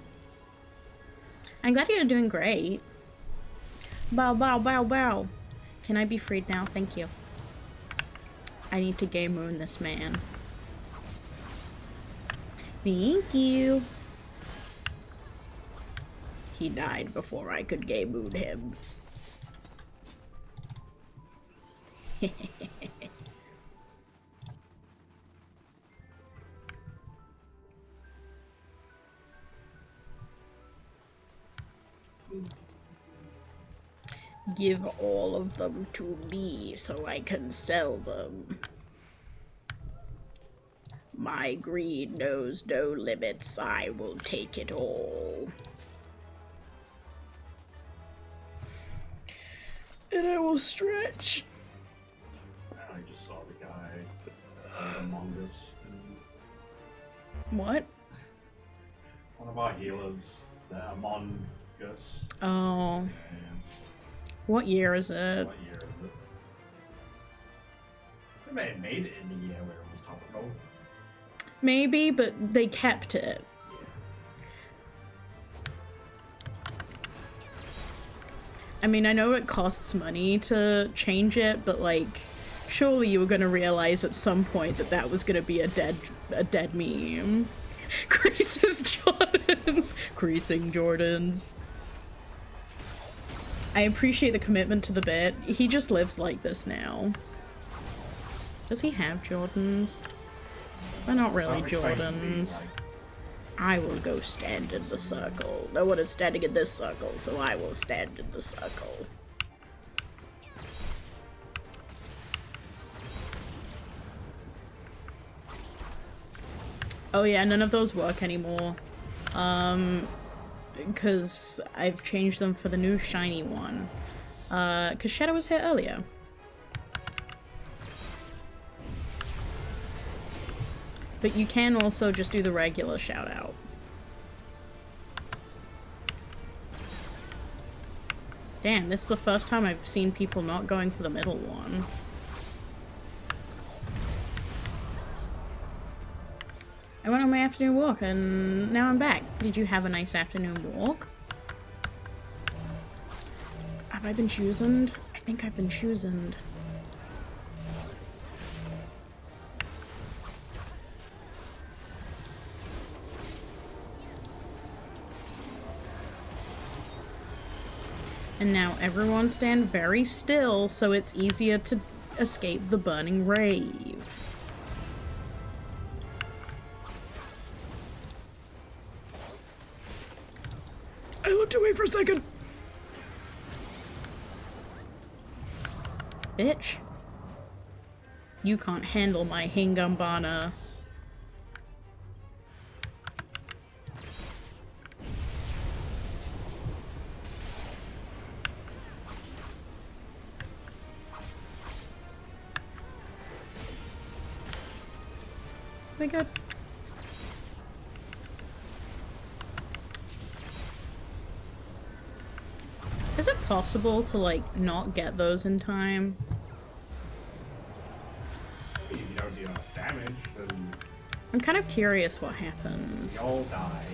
I'm glad you're doing great. Bow, bow, bow, bow. Can I be freed now? Thank you. I need to gay moon this man. Thank you. He died before I could gay moon him. Give all of them to me so I can sell them. My greed knows no limits. I will take it all. And I will stretch. I just saw the guy Among Us. What? One of our healers, Among Us. Oh. And What year is it? what year is it? They may have made it in the year where it was topical. Maybe, but they kept it. I mean, I know it costs money to change it, but like, surely you were gonna realize at some point that that was gonna be a dead meme. Creases Jordans. Creasing Jordans. I appreciate the commitment to the bit. He just lives like this now. Does he have Jordans? They're not really Jordans. I will go stand in the circle. No one is standing in this circle, so I will stand in the circle. Oh yeah, none of those work anymore. Because I've changed them for the new shiny one. Because Shadow was here earlier. But you can also just do the regular shout out. Damn, this is the first time I've seen people not going for the middle one. I went on my afternoon walk and now I'm back. Did you have a nice afternoon walk? Have I been choosing? I think I've been choosing. And now everyone stand very still so it's easier to escape the burning rave. I looked away for a second. Bitch. You can't handle my Hingambana. Oh my god. Is it possible to, like, not get those in time? If you don't do enough damage, then I'm kind of curious what happens. you all die.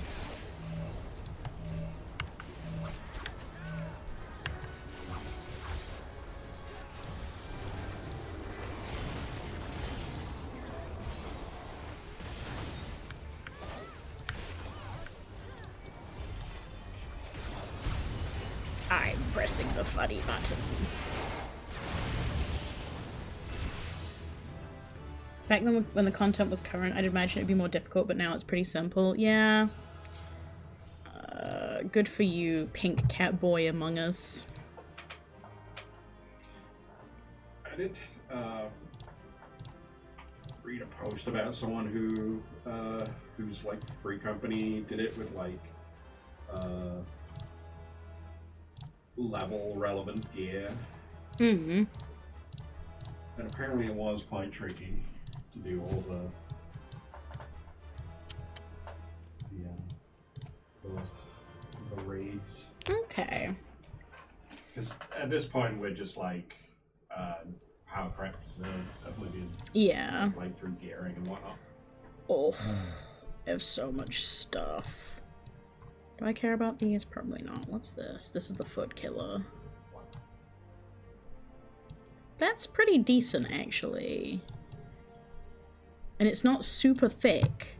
I'm pressing the funny button. Back then when the content was current, I'd imagine it'd be more difficult, but now it's pretty simple. Yeah. Good for you, pink cat boy among us. I did read a post about someone whose like free company did it with like level relevant gear. Mm-hmm. And apparently it was quite tricky to do all the raids. Okay. Because at this point we're just like power crept Oblivion. Yeah. Like through gearing and whatnot. Oh, I have so much stuff. Do I care about these? Probably not. What's this? This is the foot killer. That's pretty decent, actually. And it's not super thick.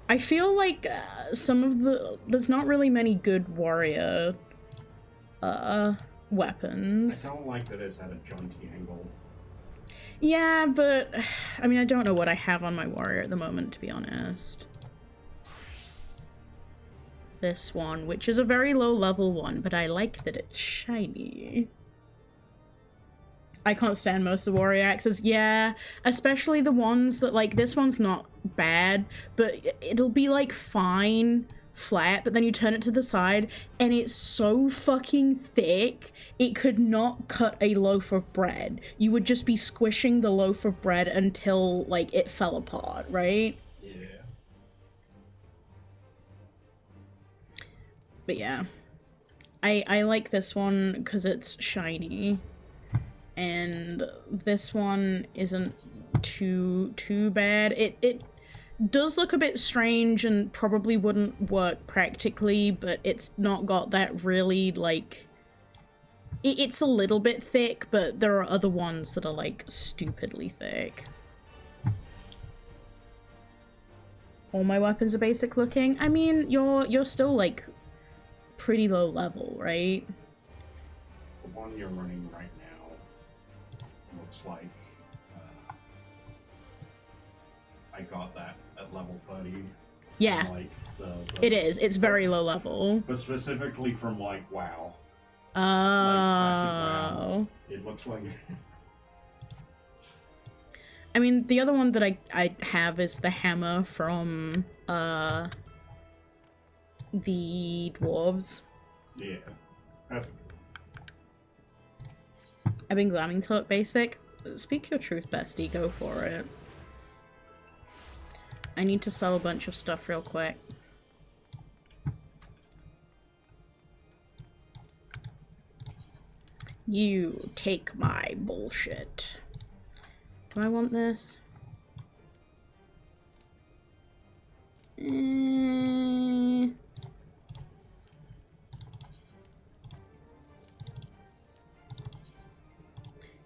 I feel like there's not really many good warrior weapons. I don't like that it's at a jaunty angle. Yeah, but I mean, I don't know what I have on my warrior at the moment, to be honest. This one, which is a very low level one, but I like that it's shiny. I can't stand most of the warrior axes. Yeah, especially the ones that, like, this one's not bad, but it'll be, like, fine, flat, but then you turn it to the side, and it's so fucking thick, it could not cut a loaf of bread. You would just be squishing the loaf of bread until, like, it fell apart, right? Yeah. But yeah, I like this one because it's shiny, and this one isn't too bad. It does look a bit strange and probably wouldn't work practically, but it's not got that really, like, it's a little bit thick, but there are other ones that are, like, stupidly thick. All my weapons are basic looking. I mean, you're still, like, pretty low level, right? The one you're running right now looks like I got that at level 30. Yeah, Like it is. It's very low level. But specifically from like WoW. Oh. Like classic WoW. It looks like I mean, the other one that I have is the hammer from, the dwarves. Yeah. That's... I've been glamming to look basic. Speak your truth, bestie. Go for it. I need to sell a bunch of stuff real quick. You take my bullshit. Do I want this?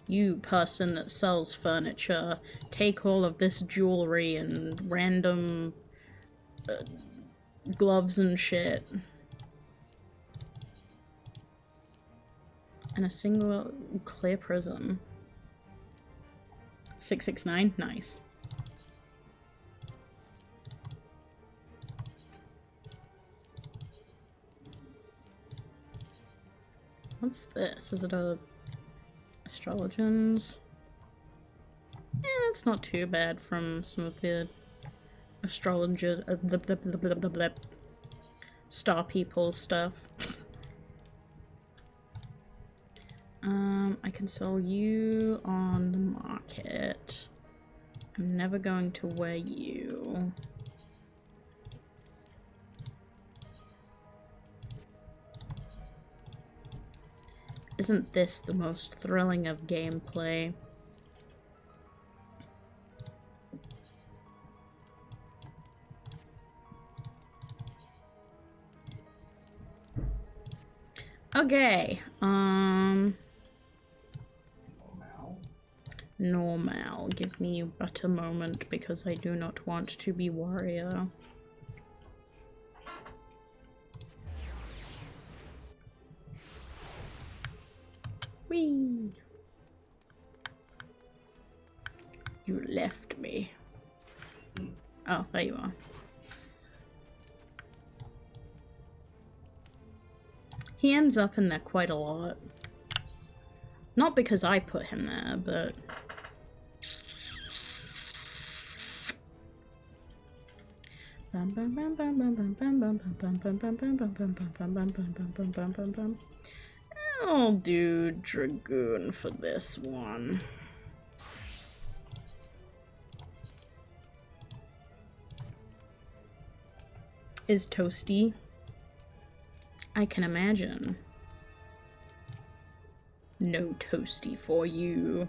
You person that sells furniture, take all of this jewelry and random gloves and shit. And a single clear prism. 669? Nice. What's this? Is it a astrologians? Yeah, it's not too bad from some of the astrologer star people stuff. I can sell you on the market. I'm never going to wear you. Isn't this the most thrilling of gameplay? Okay, normal. Give me but a moment because I do not want to be warrior. Whee! You left me. Oh, there you are. He ends up in there quite a lot. Not because I put him there, but... I'll do Dragoon for this one. Is toasty? I can imagine. No toasty for you.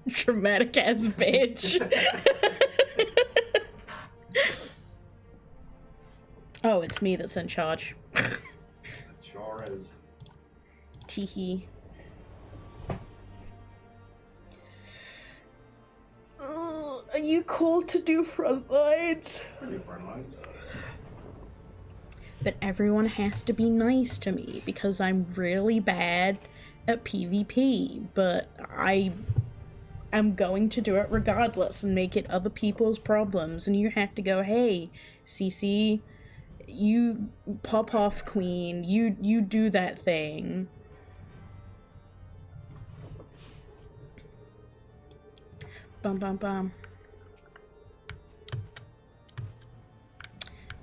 Dramatic ass bitch. Oh, it's me that's in charge. Sure is. Teehee. Are you called to do front lines? I do front lines. But everyone has to be nice to me because I'm really bad at PvP, but I'm going to do it regardless and make it other people's problems, and you have to go, hey, CC, you pop off, queen, you do that thing. Bum bum bum.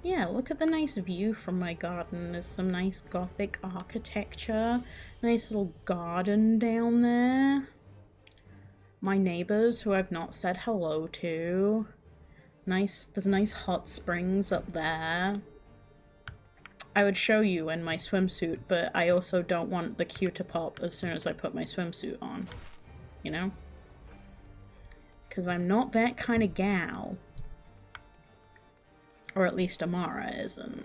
Yeah, look at the nice view from my garden. There's some nice gothic architecture. Nice little garden down there. My neighbors who I've not said hello to. Nice, there's nice hot springs up there. I would show you in my swimsuit, but I also don't want the queue to pop as soon as I put my swimsuit on. You know? Because I'm not that kind of gal. Or at least Amara isn't.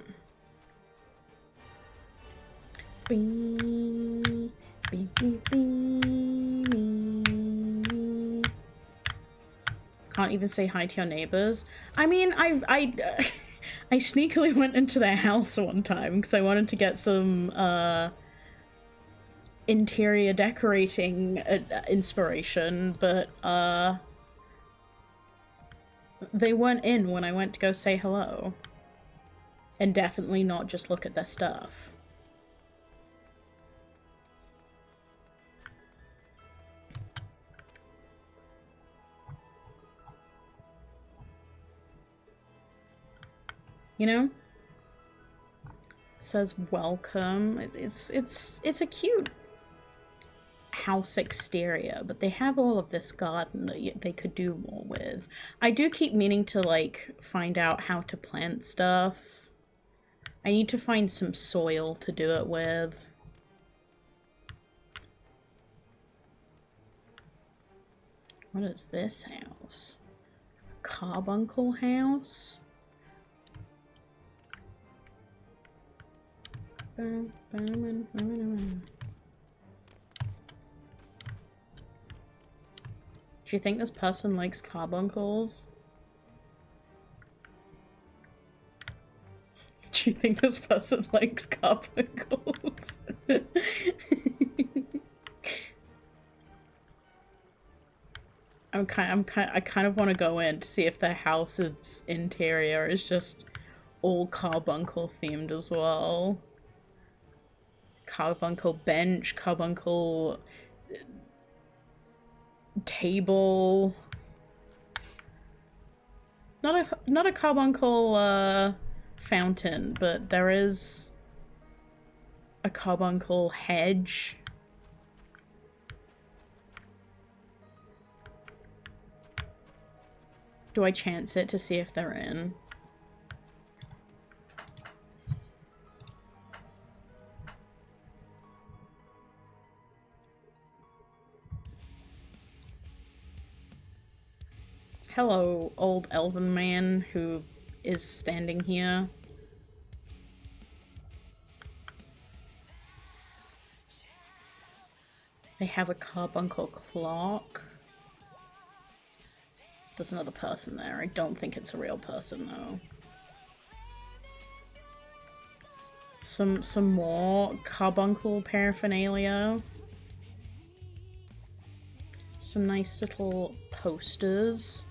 Bee, bee, bee, bee, bee. Can't even say hi to your neighbors. I mean, I sneakily went into their house one time because I wanted to get some interior decorating inspiration, but they weren't in when I went to go say hello. And definitely not just look at their stuff. You know? It says welcome. It's a cute house exterior, but they have all of this garden that they could do more with. I do keep meaning to, like, find out how to plant stuff. I need to find some soil to do it with. What is this house? Carbuncle house? Do you think this person likes carbuncles? Do you think this person likes carbuncles? I kind of want to go in to see if their house's interior is just all carbuncle themed as well. Carbuncle bench, carbuncle table. Not a carbuncle fountain, but there is a carbuncle hedge. Do I chance it to see if they're in? Hello, old elven man who is standing here. They have a carbuncle clock. There's another person there. I don't think it's a real person though. Some more carbuncle paraphernalia. Some nice little posters.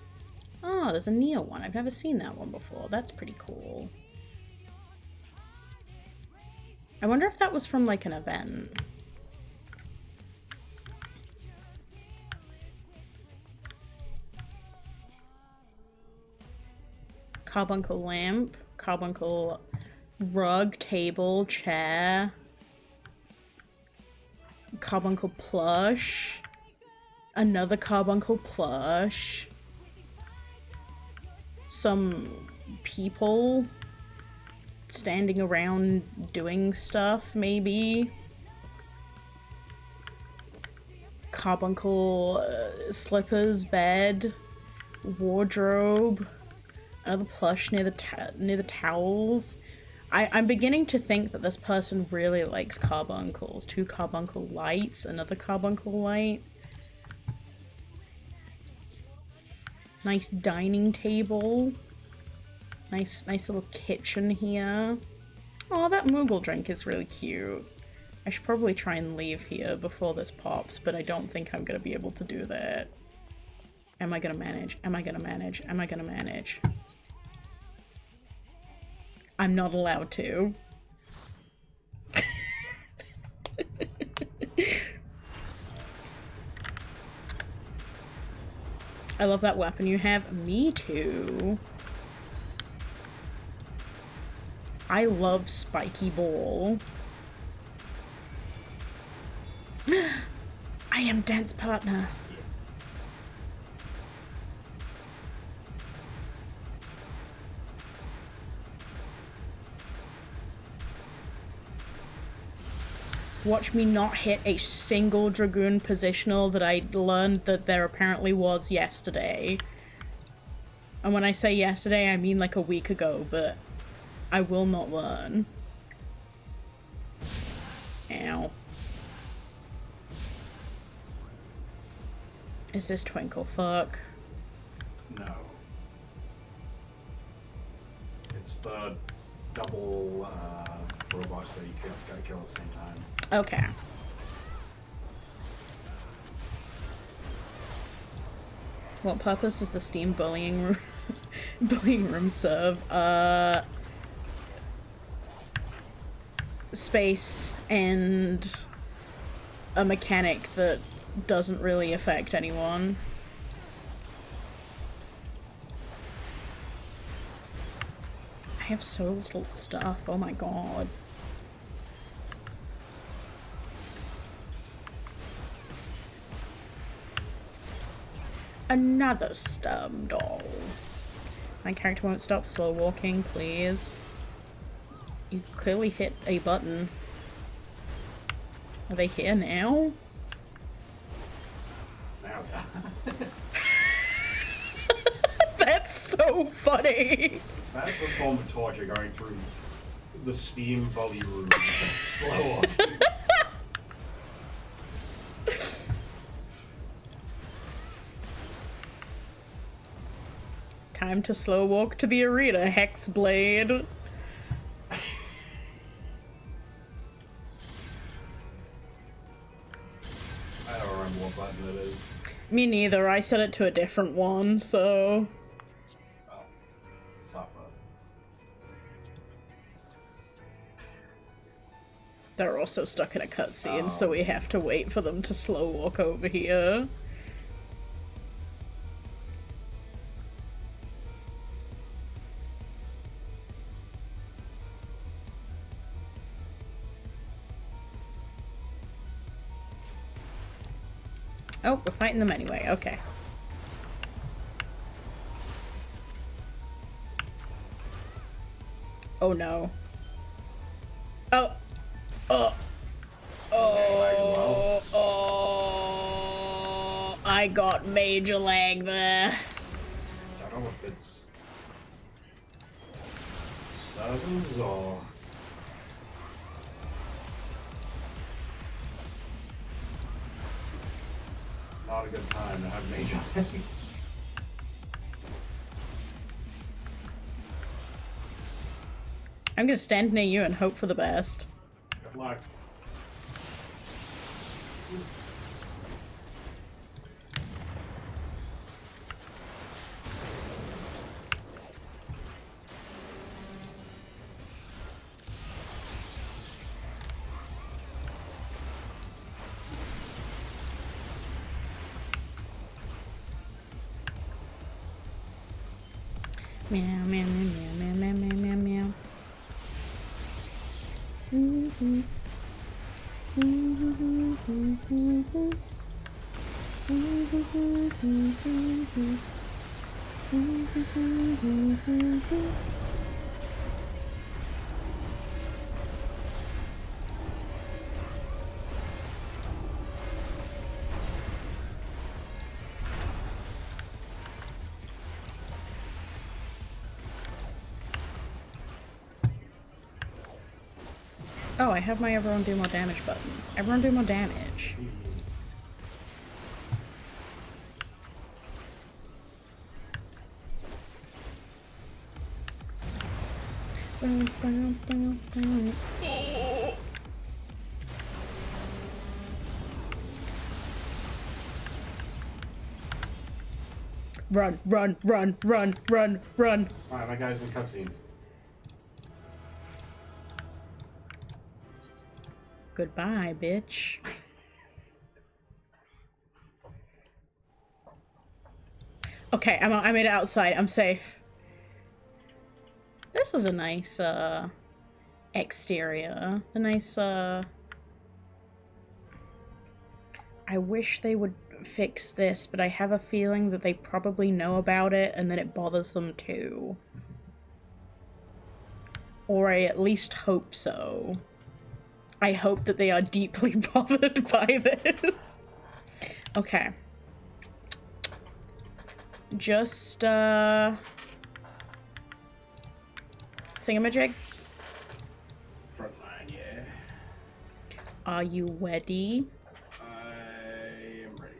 Oh, there's a Neo one. I've never seen that one before. That's pretty cool. I wonder if that was from like an event. Carbuncle lamp, carbuncle rug, table, chair, carbuncle plush, another carbuncle plush, some people standing around doing stuff, maybe. Carbuncle slippers, bed, wardrobe. Another plush near the towels. I'm beginning to think that this person really likes carbuncles. 2 carbuncle lights, another carbuncle light. Nice dining table. Nice little kitchen here. Oh, that Moogle drink is really cute. I should probably try and leave here before this pops, but I don't think I'm gonna be able to do that. Am I gonna manage? Am I gonna manage? Am I gonna manage? I'm not allowed to. I love that weapon you have. Me too. I love spiky ball. I am dance partner. Watch me not hit a single Dragoon positional that I learned that there apparently was yesterday. And when I say yesterday, I mean like a week ago, but I will not learn. Ow. Is this Twinkle Fuck? No. It's the double robots that you gotta kill at the same time. Okay. What purpose does the Steam bullying room serve? Space and a mechanic that doesn't really affect anyone. have so little stuff. Oh my god. Another stub doll. My character won't stop slow walking, please. You clearly hit a button. Are they here now? Now, yeah. That's so funny. That's a form of torture going through the steam bully room. Slow on. Time to slow walk to the arena, Hexblade. I don't remember what button it is. Me neither, I set it to a different one, so... Oh, suffer. They're also stuck in a cutscene, so Oh. we have to wait for them to slow walk over here. Oh, we're fighting them anyway, okay. Oh no. Oh! Oh! Oh! Oh! I got major lag there. I don't know if it's servers or not a good time to have major. I'm gonna stand near you and hope for the best. Good luck. Meow, meow, meow, meow, meow, meow, meow, meow. Mm-hmm. Oh, I have my everyone do more damage button. Everyone do more damage. Run, run, run, run, run, run. Alright, my guy's in cutscene. Goodbye, bitch. Okay, I made it outside. I'm safe. This is a nice, exterior. A nice, I wish they would fix this, but I have a feeling that they probably know about it and that it bothers them too. Or I at least hope so. I hope that they are deeply bothered by this. Okay. Just, thingamajig? Frontline, yeah. Are you ready? I am ready.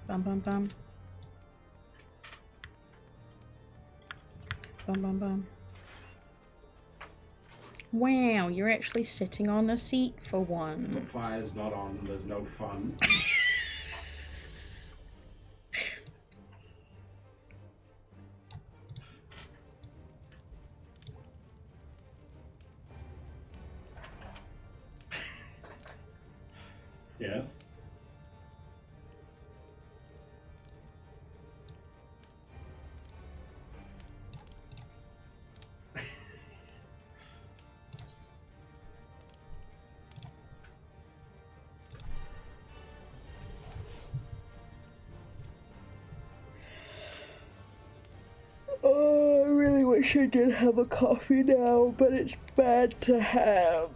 Bum bum bum. Bum bum bum. Wow, you're actually sitting on a seat for The once. fire's not on, there's no fun. Yes. wish I did have a coffee now, but it's bad to have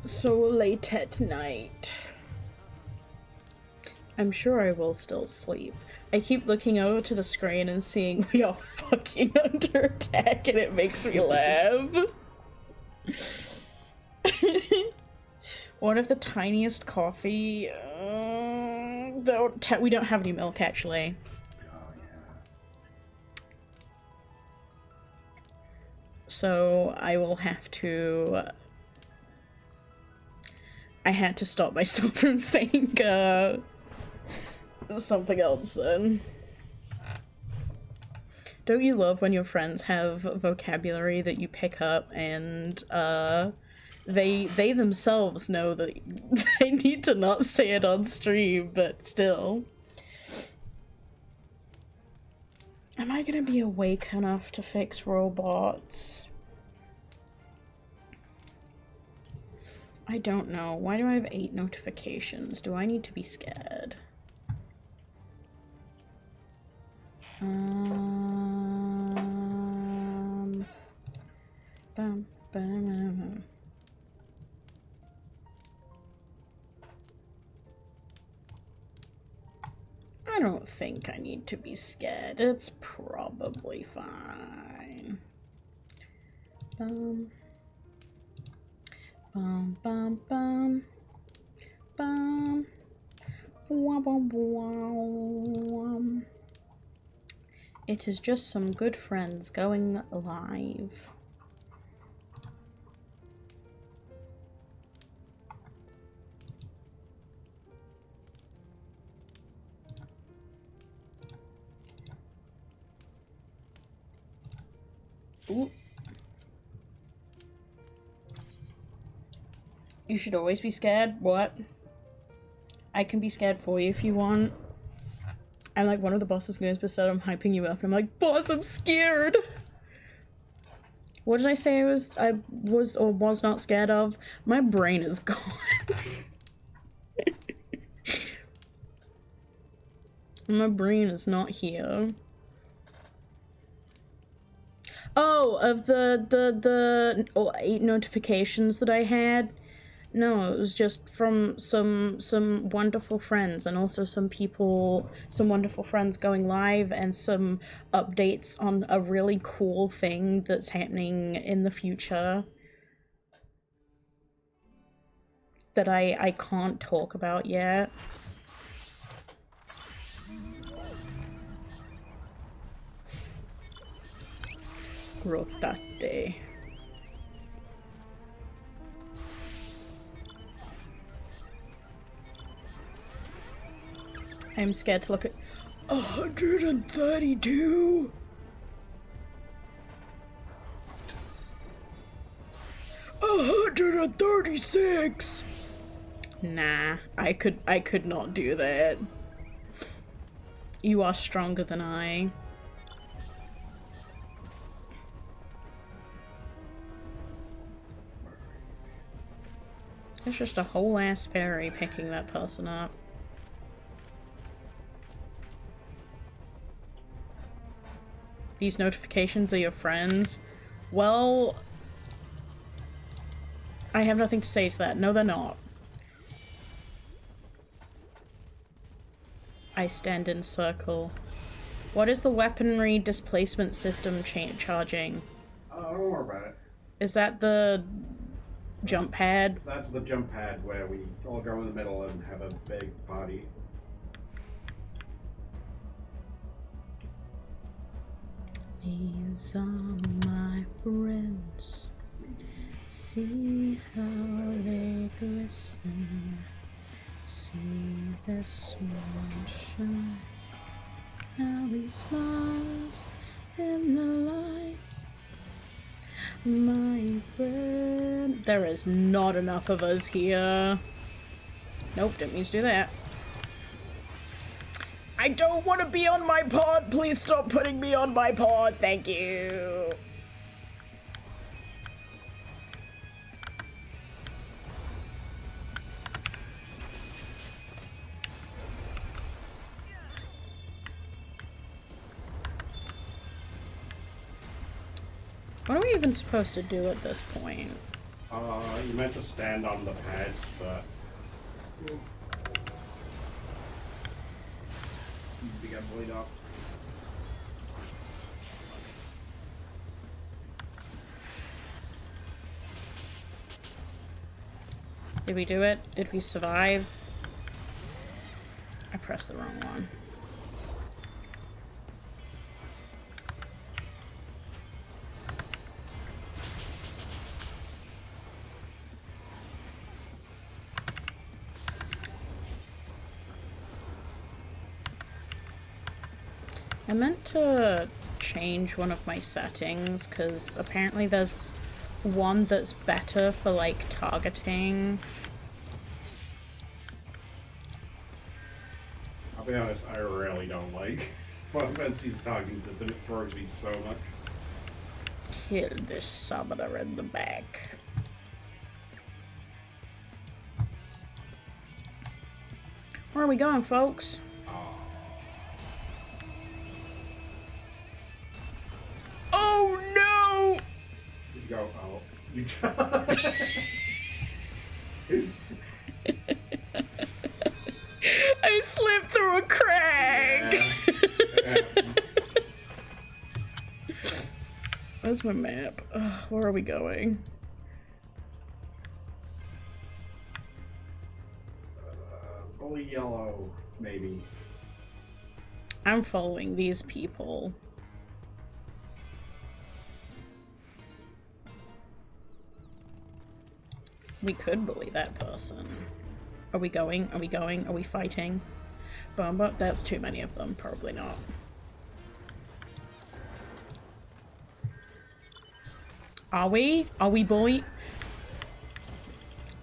so late at night. I'm sure I will still sleep. I keep looking over to the screen and seeing we are fucking under attack, and it makes me laugh. One of the tiniest coffee. We don't have any milk, actually. Oh, yeah. So I will have to. I had to stop myself from saying something else then. Don't you love when your friends have vocabulary that you pick up and they themselves know that they need to not say it on stream, but still. Am I gonna be awake enough to fix robots? I don't know. Why do I have 8 notifications? Do I need to be scared? Bum, bum. I don't think I need to be scared. It's probably fine. Bum. Bum, bum, bum. Bum. Wah, wah, wah. It is just some good friends going live. Ooh. You should always be scared? What? I can be scared for you if you want. I'm like one of the boss's games, but said I'm hyping you up. I'm like, boss, I'm scared! What did I say I was or was not scared of? My brain is gone. My brain is not here. Oh, of the 8 notifications that I had? No, it was just from some wonderful friends, and also some wonderful friends going live, and some updates on a really cool thing that's happening in the future that I can't talk about yet. Rotate. I'm scared to look at 132. 136. Nah, I could not do that. You are stronger than I. It's just a whole ass fairy picking that person up. These notifications are your friends. Well, I have nothing to say to that. No, they're not. I stand in circle. What is the weaponry displacement system charging? Don't worry about it. Is that the jump pad? That's the jump pad where we all go in the middle and have a big party. These are my friends. See how they glisten. See the sunshine. How he smiles in the light. My friend. There is not enough of us here. Nope, didn't mean to do that. I don't want to be on my pod. Please stop putting me on my pod. Thank you. What are we even supposed to do at this point? You meant to stand on the pads, but... You got bullied off. Did we do it? Did we survive? I pressed the wrong one. I meant to change one of my settings because apparently there's one that's better for like targeting. I'll be honest, I really don't like Final Fantasy's targeting system. It throws me so much. Kill this summoner in the back. Where are we going, folks? Oh no! You go, oh, you I slipped through a crack! Yeah. Where's my map? Ugh, where are we going? Bully yellow, maybe. I'm following these people. We could bully that person. Are we going? Are we going? Are we fighting? But that's too many of them. Probably not. Are we? Are we bully?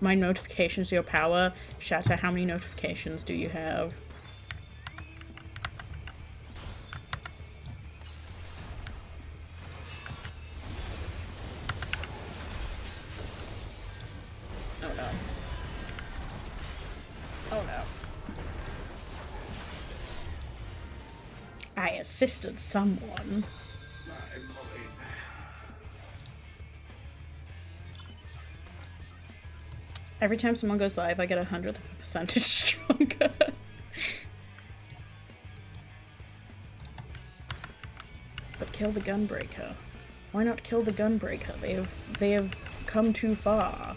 My notifications to your power. Shatter, how many notifications do you have? Oh no. Oh no. I assisted someone. Every time someone goes live, I get 100th of a percentage stronger. But kill the Gunbreaker. Why not kill the Gunbreaker? They have come too far.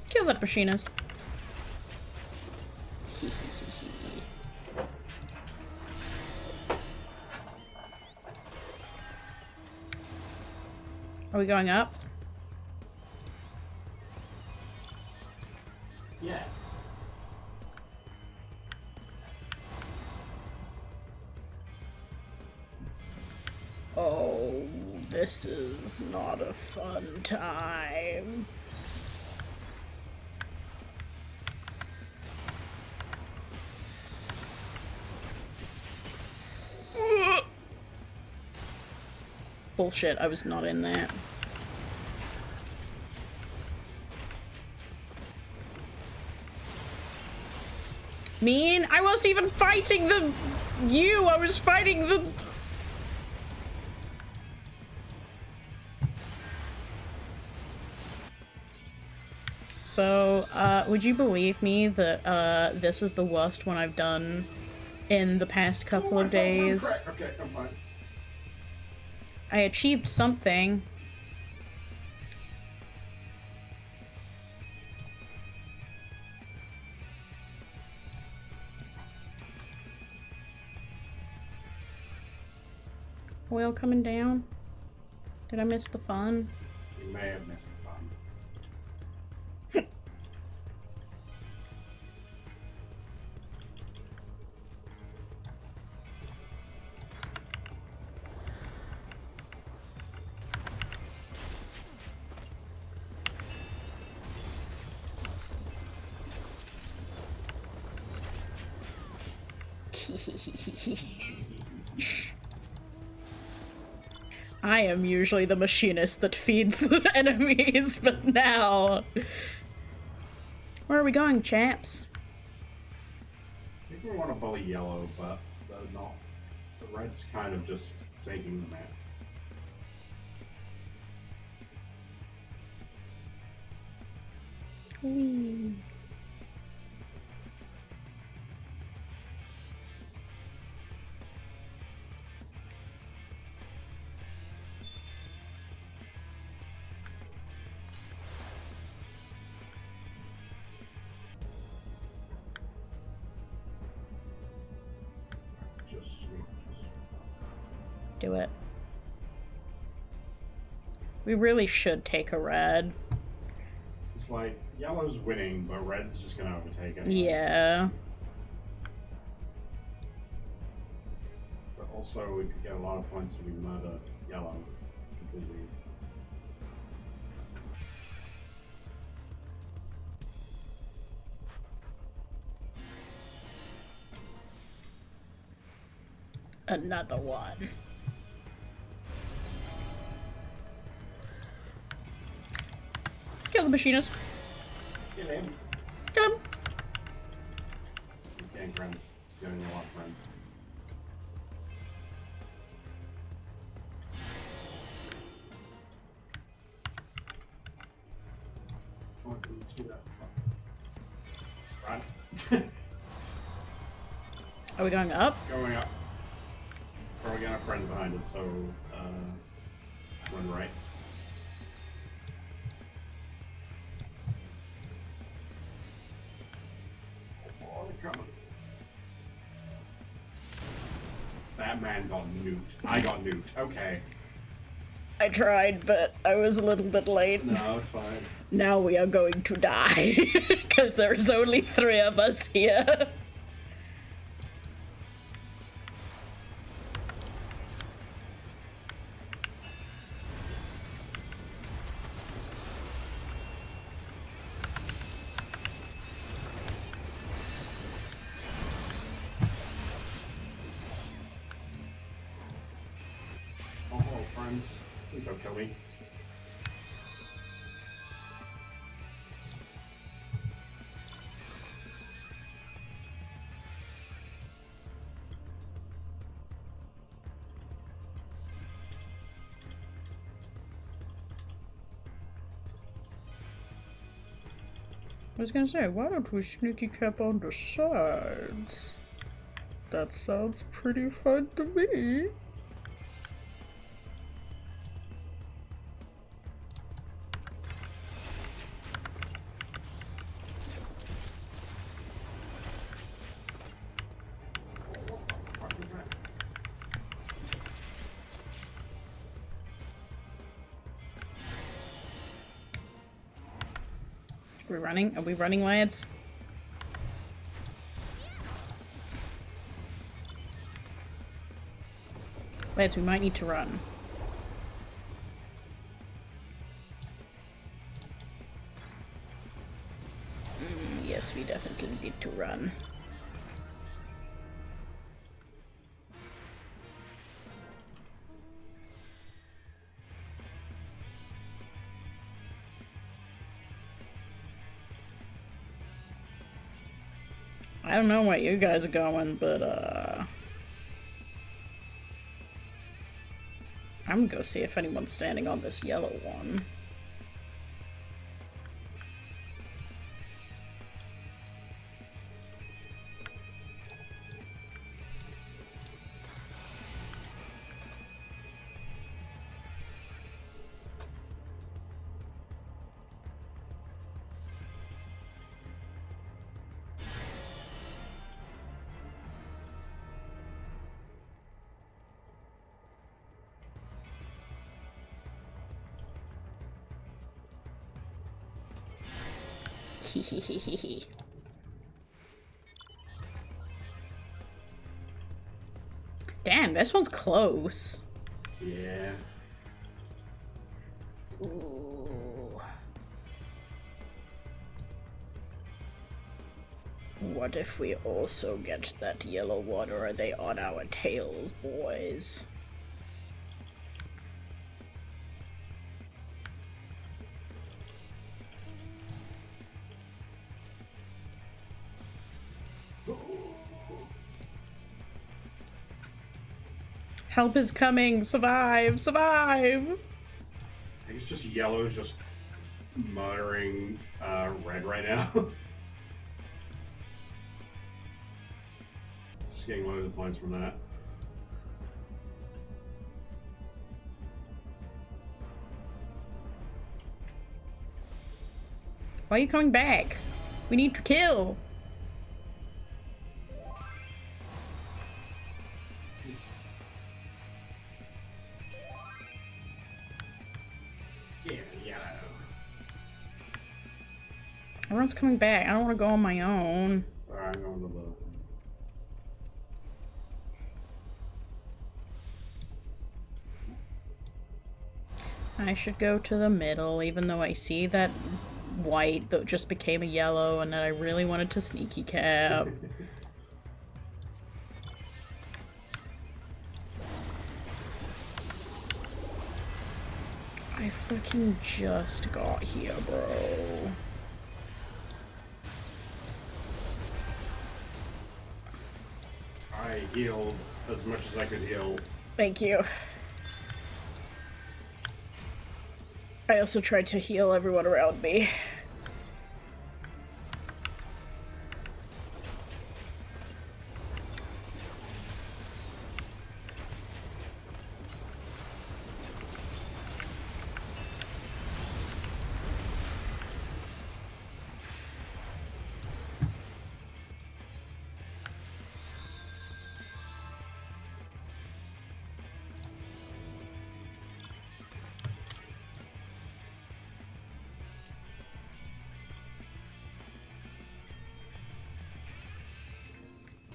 Kill that machinist. Are we going up? Yeah. Oh, this is not a fun time. Bullshit, I was not in that. Mean? I wasn't even fighting I was fighting the... So, would you believe me that, this is the worst one I've done in the past couple of days? Okay, I'm fine. I achieved something. Are we all coming down? Did I miss the fun? You may have missed the fun. I am usually the machinist that feeds the enemies, but now... Where are we going, chaps? I think we want to bully yellow, but they're not. The red's kind of just taking them out. Whee. Just sweet. Do it. We really should take a red. It's like, yellow's winning, but red's just gonna overtake it. Yeah. But also, we could get a lot of points if we murder yellow completely. Another one. Kill the machinist. Kill him. Kill him. He's getting friends. He's getting a lot of friends. Oh, I couldn't see that. Fuck. Run. Are we going up? Going up. Probably got a friend behind us, so run right. Oh, they're coming. That man got nuked. I got nuked. Okay. I tried, but I was a little bit late. No, it's fine. Now we are going to die. Because there's only 3 of us here. Oh, friends. Please don't kill me. I was gonna say, why don't we sneaky cap on the sides? That sounds pretty fun to me. What is that? Are we running? Are we running, lads? Lads, we might need to run. Yes, we definitely need to run. I don't know where you guys are going, but I'm gonna go see if anyone's standing on this yellow one. Hehehehe. Damn, this one's close. Yeah. Ooh. what if we also get that yellow one, or are they on our tails, boys? Help is coming! Survive! Survive! I think it's just yellow's just muttering red right now. Just getting loads of points from that. Why are you coming back? We need to kill! Yeah, yellow. Everyone's coming back. I don't want to go on my own. Alright, I'm going to the... I should go to the middle, even though I see that white that just became a yellow and that I really wanted to sneaky cap. I fucking just got here, bro. I healed as much as I could heal. Thank you. I also tried to heal everyone around me.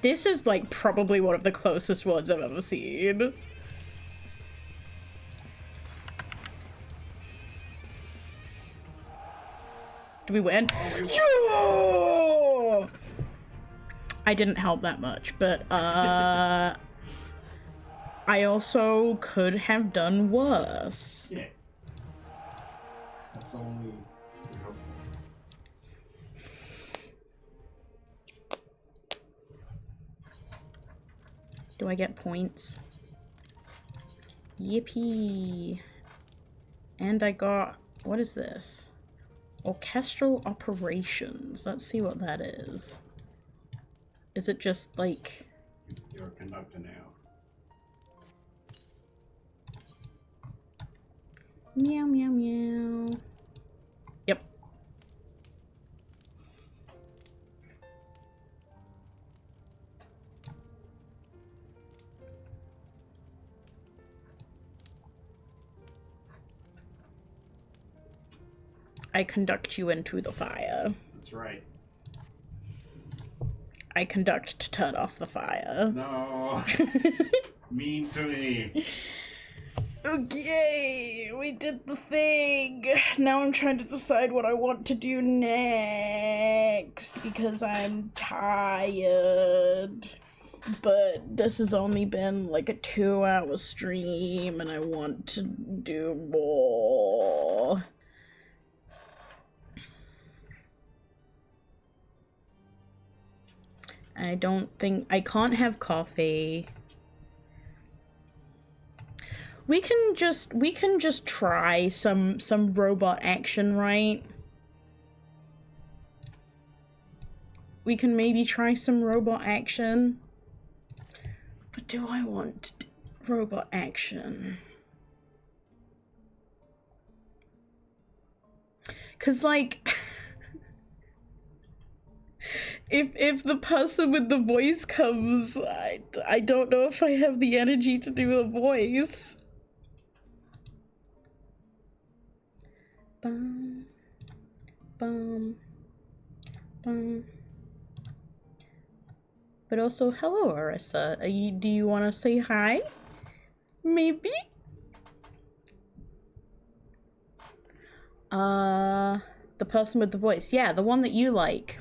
This is like probably one of the closest ones I've ever seen. Do we win? Oh, Yeah! I didn't help that much, but I also could have done worse. yeah. That's only... Do I get points? Yippee! And I got... what is this? Orchestral operations. Let's see what that is. Is it just like... You're a conductor now. Meow meow meow. Yep. I conduct you into the fire. That's right. I conduct to turn off the fire. No. Mean to me. Okay, we did the thing. Now I'm trying to decide what I want to do next because I'm tired. But this has only been like a 2-hour stream and I want to do more. I don't think I can't have coffee. We can just try some robot action, right? We can maybe try some robot action. But do I want robot action? 'Cause like if the person with the voice comes, I don't know if I have the energy to do the voice. Bum, bum, bum. But also, hello, Arissa. Do you want to say hi? Maybe? The person with the voice. Yeah, the one that you like.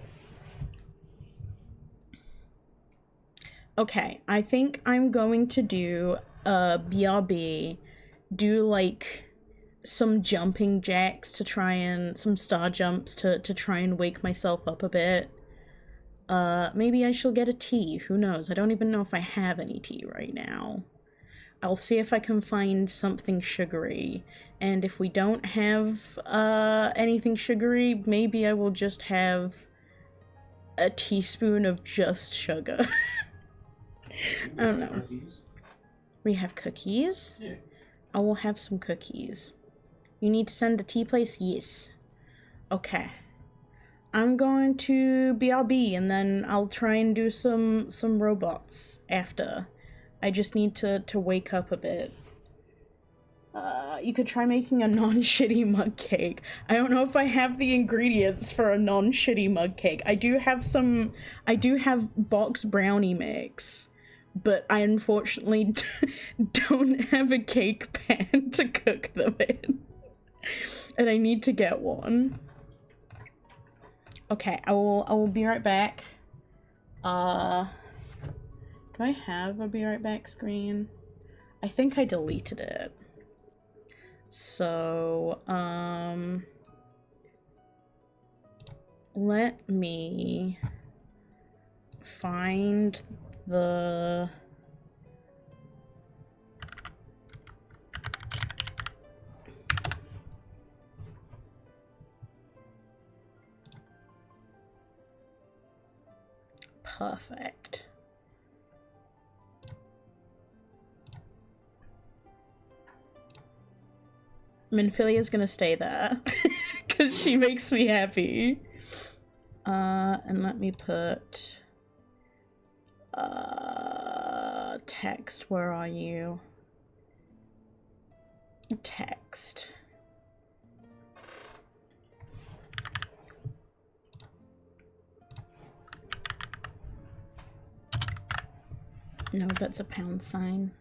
Okay, I think I'm going to do a BRB, do like some jumping jacks to try and some star jumps to try and wake myself up a bit. Maybe I shall get a tea, who knows? I don't even know if I have any tea right now. I'll see if I can find something sugary, and if we don't have anything sugary, maybe I will just have a teaspoon of just sugar. I don't know. Cookies? We have cookies? Yeah. I will have some cookies. You need to send the tea place? Yes. Okay. I'm going to BRB and then I'll try and do some robots after. I just need to wake up a bit. You could try making a non-shitty mug cake. I don't know if I have the ingredients for a non-shitty mug cake. I do have box brownie mix, but I unfortunately don't have a cake pan to cook them in. And I need to get one. Okay, I will be right back. Do I have a be right back screen? I think I deleted it. So, let me find the perfect. Minfilia's gonna stay there because she makes me happy. And let me put text. Where are you? Text. No, that's a pound sign.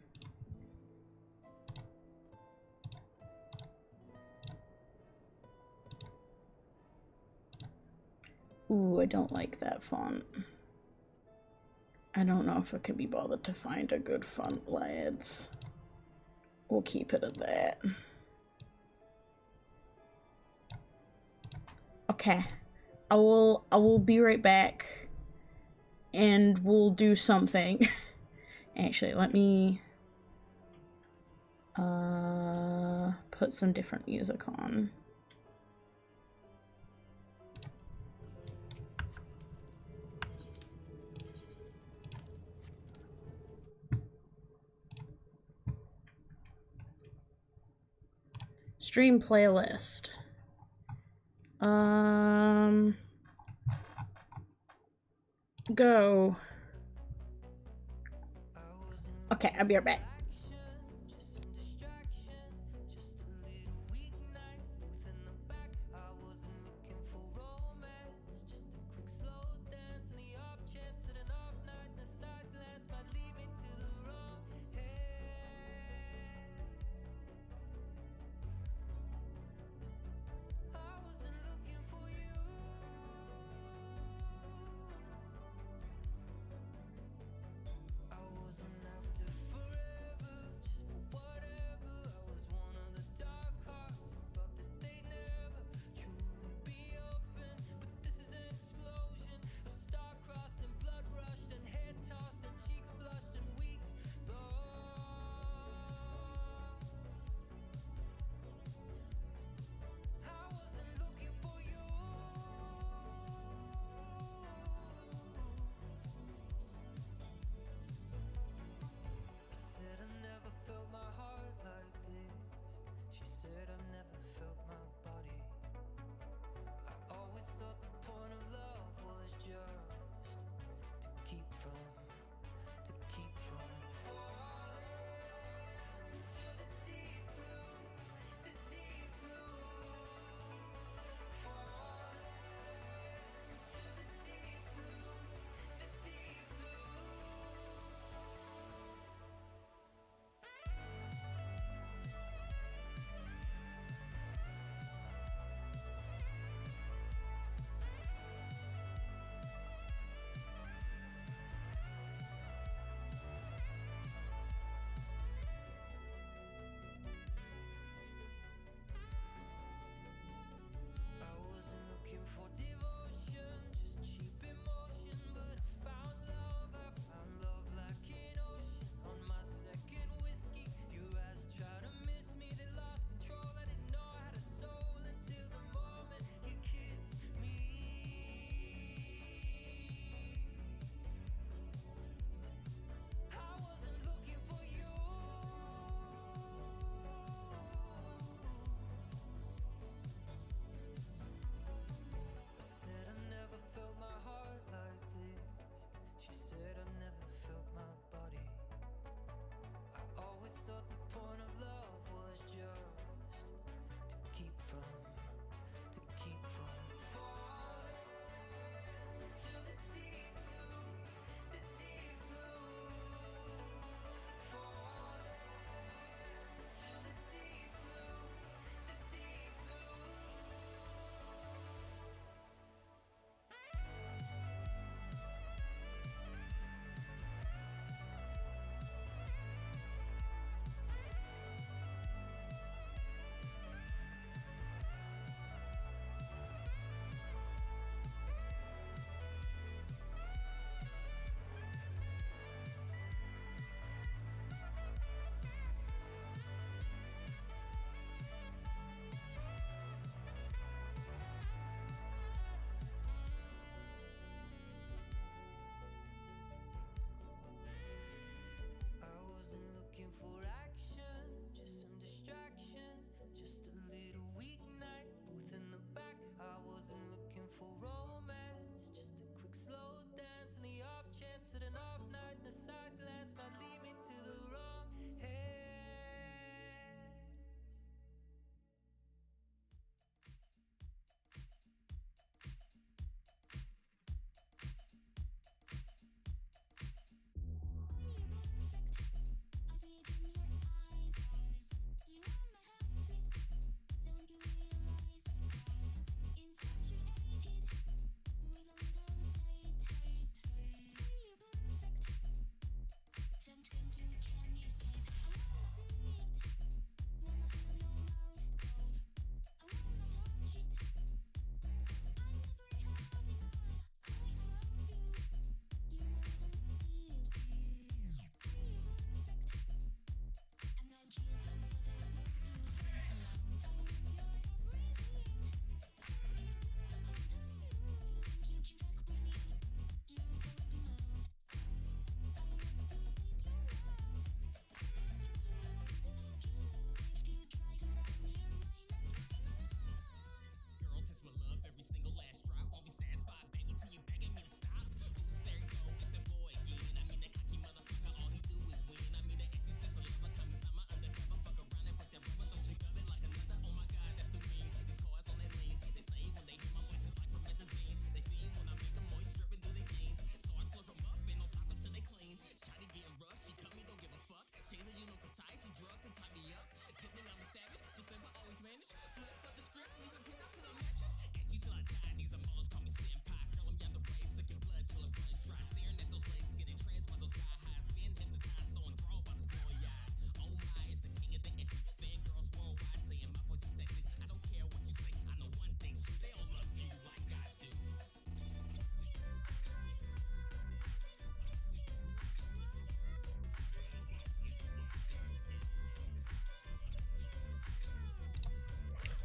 Ooh, I don't like that font. I don't know if I can be bothered to find a good font, lads. We'll keep it at that. Okay. I will be right back. And we'll do something. Actually, let me put some different music on. Stream playlist. Go. Okay, I'll be right back.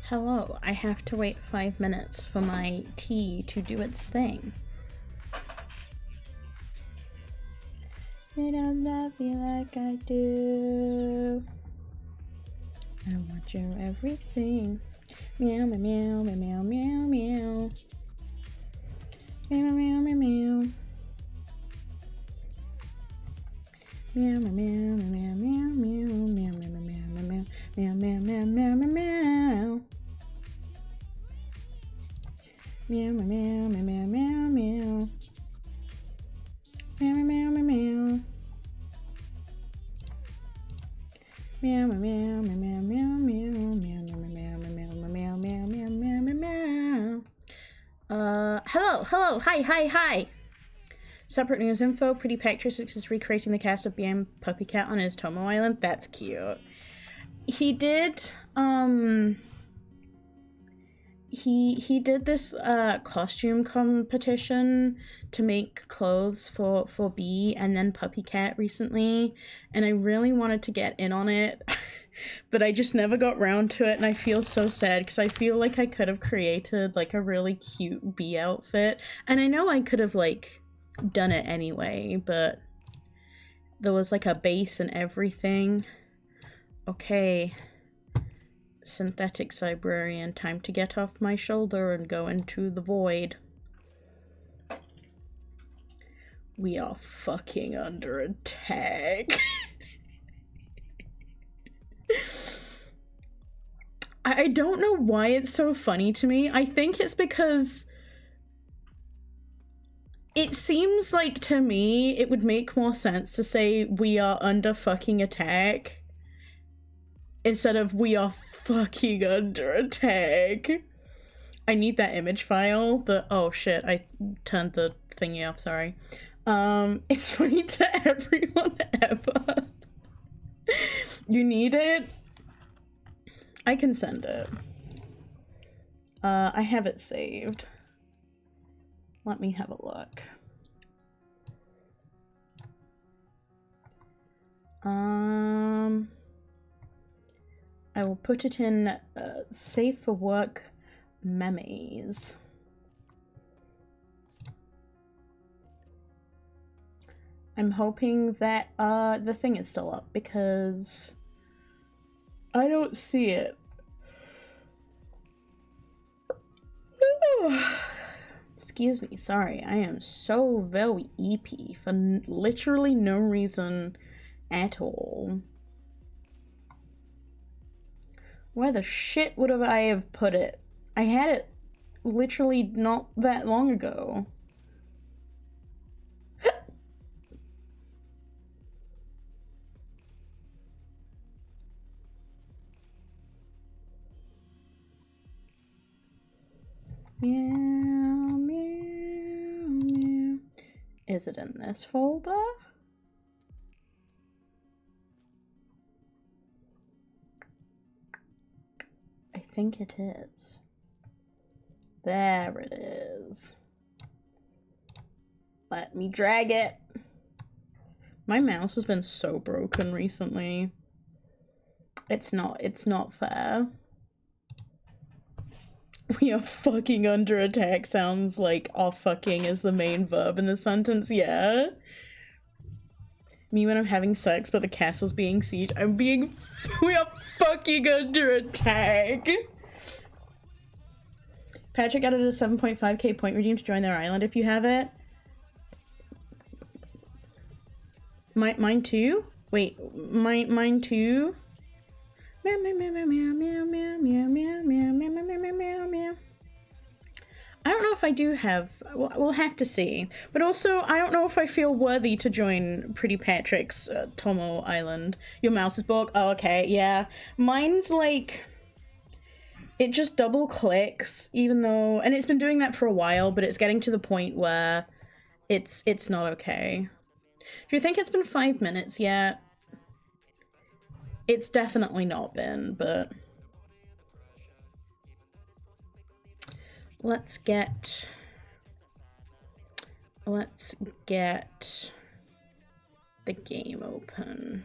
Hello, I have to wait 5 minutes for my tea to do its thing. They don't love you like I do. I want your everything. Meow, meow, meow, meow, meow, meow. Meow, meow, meow, meow. Meow, meow, meow, meow, meow, meow, meow, meow, meow, meow, meow, meow, meow, meow, meow. Meow, meow, meow, meow, meow, meow. Meow, meow, meow, meow. Meow, meow, meow, meow, meow, meow, meow, meow, meow, meow, meow, meow, meow, meow, meow, meow. Hello, hi. Separate news info. Pretty Pactrix is recreating the cast of BM Puppy Cat on his Tomo Island. That's cute. He did, he did this costume competition to make clothes for B and then Puppy Cat recently, and I really wanted to get in on it, but I just never got round to it, and I feel so sad because I feel like I could have created like a really cute B outfit, and I know I could have like done it anyway, but there was like a base and everything. Okay. Synthetic Cybrarian, time to get off my shoulder and go into the void. We are fucking under attack. I don't know why it's so funny to me. I think it's because it seems like to me it would make more sense to say we are under fucking attack instead of we are fucking under attack. I need that image file. Oh shit, I turned the thingy off, sorry. It's funny to everyone ever. You need it? I can send it. I have it saved. Let me have a look. I will put it in safe for work memes. I'm hoping that the thing is still up because I don't see it. Excuse me, sorry, I am so very EP for literally no reason at all. Where the shit would I have put it? I had it literally not that long ago. Meow, meow, meow. Is it in this folder? I think it is. There it is. Let me drag it. My mouse has been so broken recently. It's not fair. We are fucking under attack sounds like "oh fucking" is the main verb in the sentence, yeah? Me when I'm having sex but the castle's being sieged, we are fucking under attack! Patrick added a 7.5k point redeem to join their island if you have it. Mine too? Wait, mine too? Meow meow meow meow meow meow meow meow meow meow meow meow meow meow. I don't know if I do have. We'll have to see. But also, I don't know if I feel worthy to join Pretty Patrick's Tomo Island. Your mouse is broke. Oh, okay, yeah. Mine's like it just double clicks, even though, and it's been doing that for a while. But it's getting to the point where it's not okay. Do you think it's been 5 minutes yet? It's definitely not been, but let's get the game open.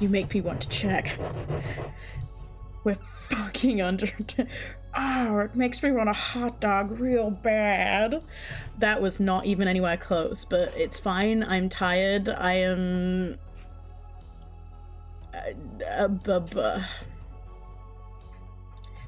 You make me want to check. We're fucking under. Oh, it makes me want a hot dog real bad. That was not even anywhere close, but it's fine. I'm tired. I am.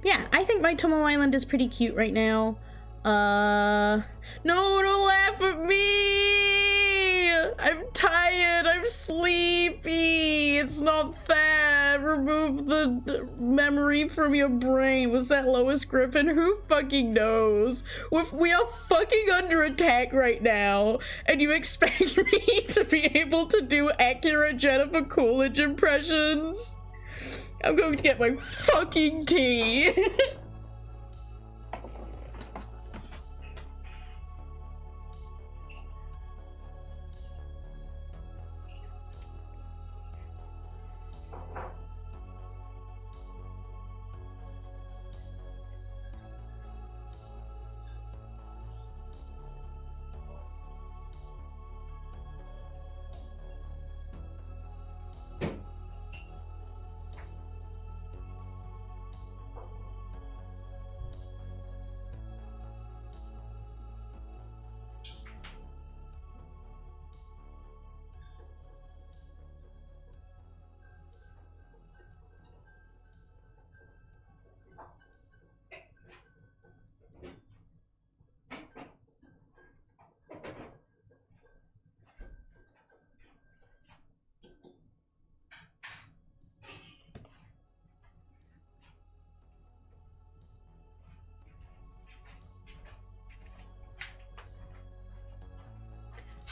Yeah, I think my Tomo Island is pretty cute right now. No, don't laugh at me! I'm tired, I'm sleepy, it's not fair. Remove the memory from your brain. Was that Lois Griffin? Who fucking knows? We are fucking under attack right now, and you expect me to be able to do accurate Jennifer Coolidge impressions? I'm going to get my fucking tea.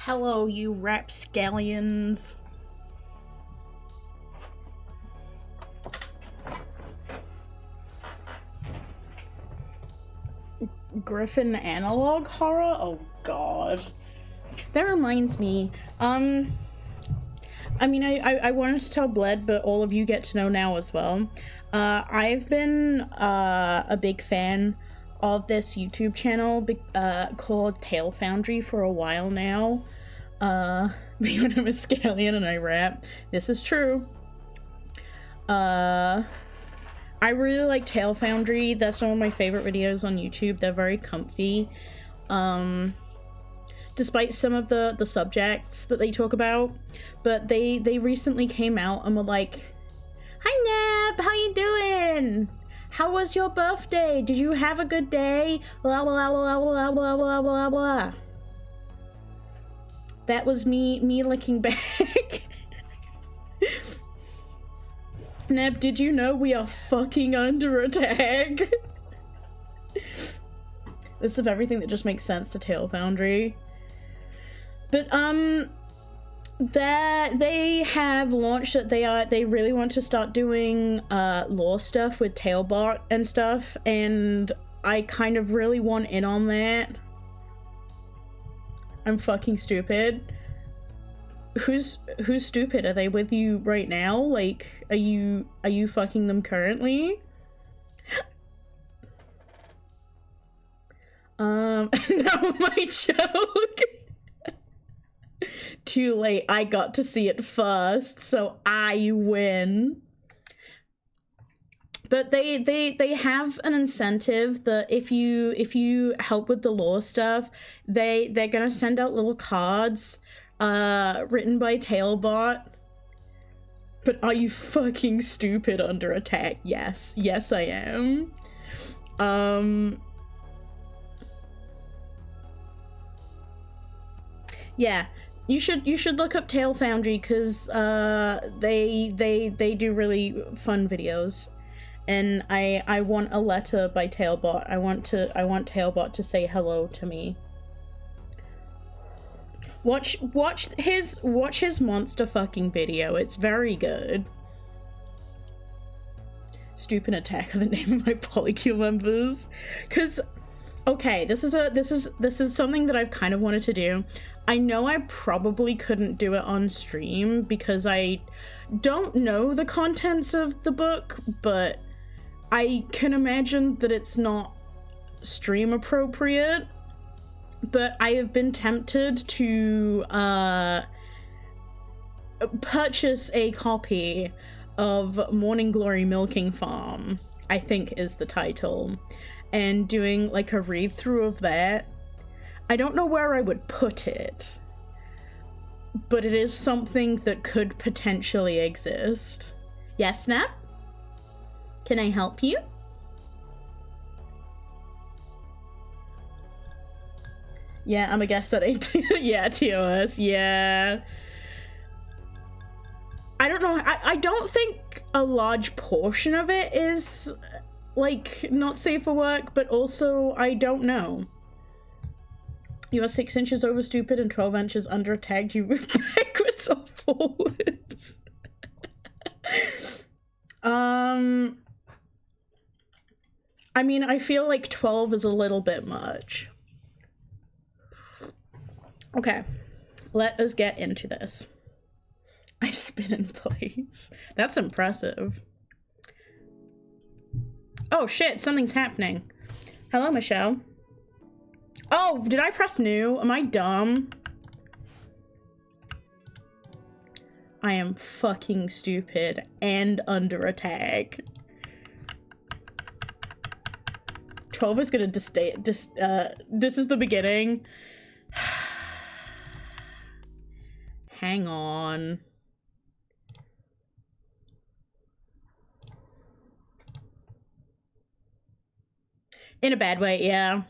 Hello, you rapscallions. Griffin analog horror? Oh god. That reminds me, I mean, I wanted to tell Bled, but all of you get to know now as well. I've been a big fan of this YouTube channel called Tale Foundry for a while now. Being I'm a scallion and I rap, this is true. I really like Tale Foundry. That's some of my favorite videos on YouTube. They're very comfy. Despite some of the subjects that they talk about, but they recently came out and were like, "Hi Neb, how you doing? How was your birthday? Did you have a good day? Blah blah blah blah blah blah blah blah." That was me licking back. Neb, did you know we are fucking under attack? This is everything that just makes sense to Tale Foundry. But that they have launched that they really want to start doing lore stuff with Talebot and stuff, and I kind of really want in on that. I'm fucking stupid. Who's stupid? Are they with you right now? Like, are you fucking them currently? No, my joke. Too late. I got to see it first, so I win. But they have an incentive that if you help with the lore stuff, they're gonna send out little cards written by Talebot. But are you fucking stupid under attack? Yes. Yes, I am. Yeah. You should look up Tale Foundry because they do really fun videos. And I want a letter by Talebot. I want Talebot to say hello to me. Watch his monster fucking video. It's very good. Stupid attack are the name of my polycule members. Cause okay, this is something that I've kind of wanted to do. I know I probably couldn't do it on stream because I don't know the contents of the book, but I can imagine that it's not stream appropriate. But I have been tempted to purchase a copy of Morning Glory Milking Farm, I think is the title, and doing like a read through of that. I don't know where I would put it, but it is something that could potentially exist. Yes, Snap? Can I help you? Yeah, I'm a guest at 18. Yeah, TOS, yeah. I don't know, I don't think a large portion of it is, like, not safe for work, but also, I don't know. You are 6 inches over stupid and 12 inches under tagged. You move backwards or forwards. I mean, I feel like 12 is a little bit much. Okay, let us get into this. I spin in place. That's impressive. Oh shit, something's happening. Hello, Michelle. Oh, did I press new? Am I dumb? I am fucking stupid and under attack. 12 is gonna this is the beginning. Hang on. In a bad way, yeah.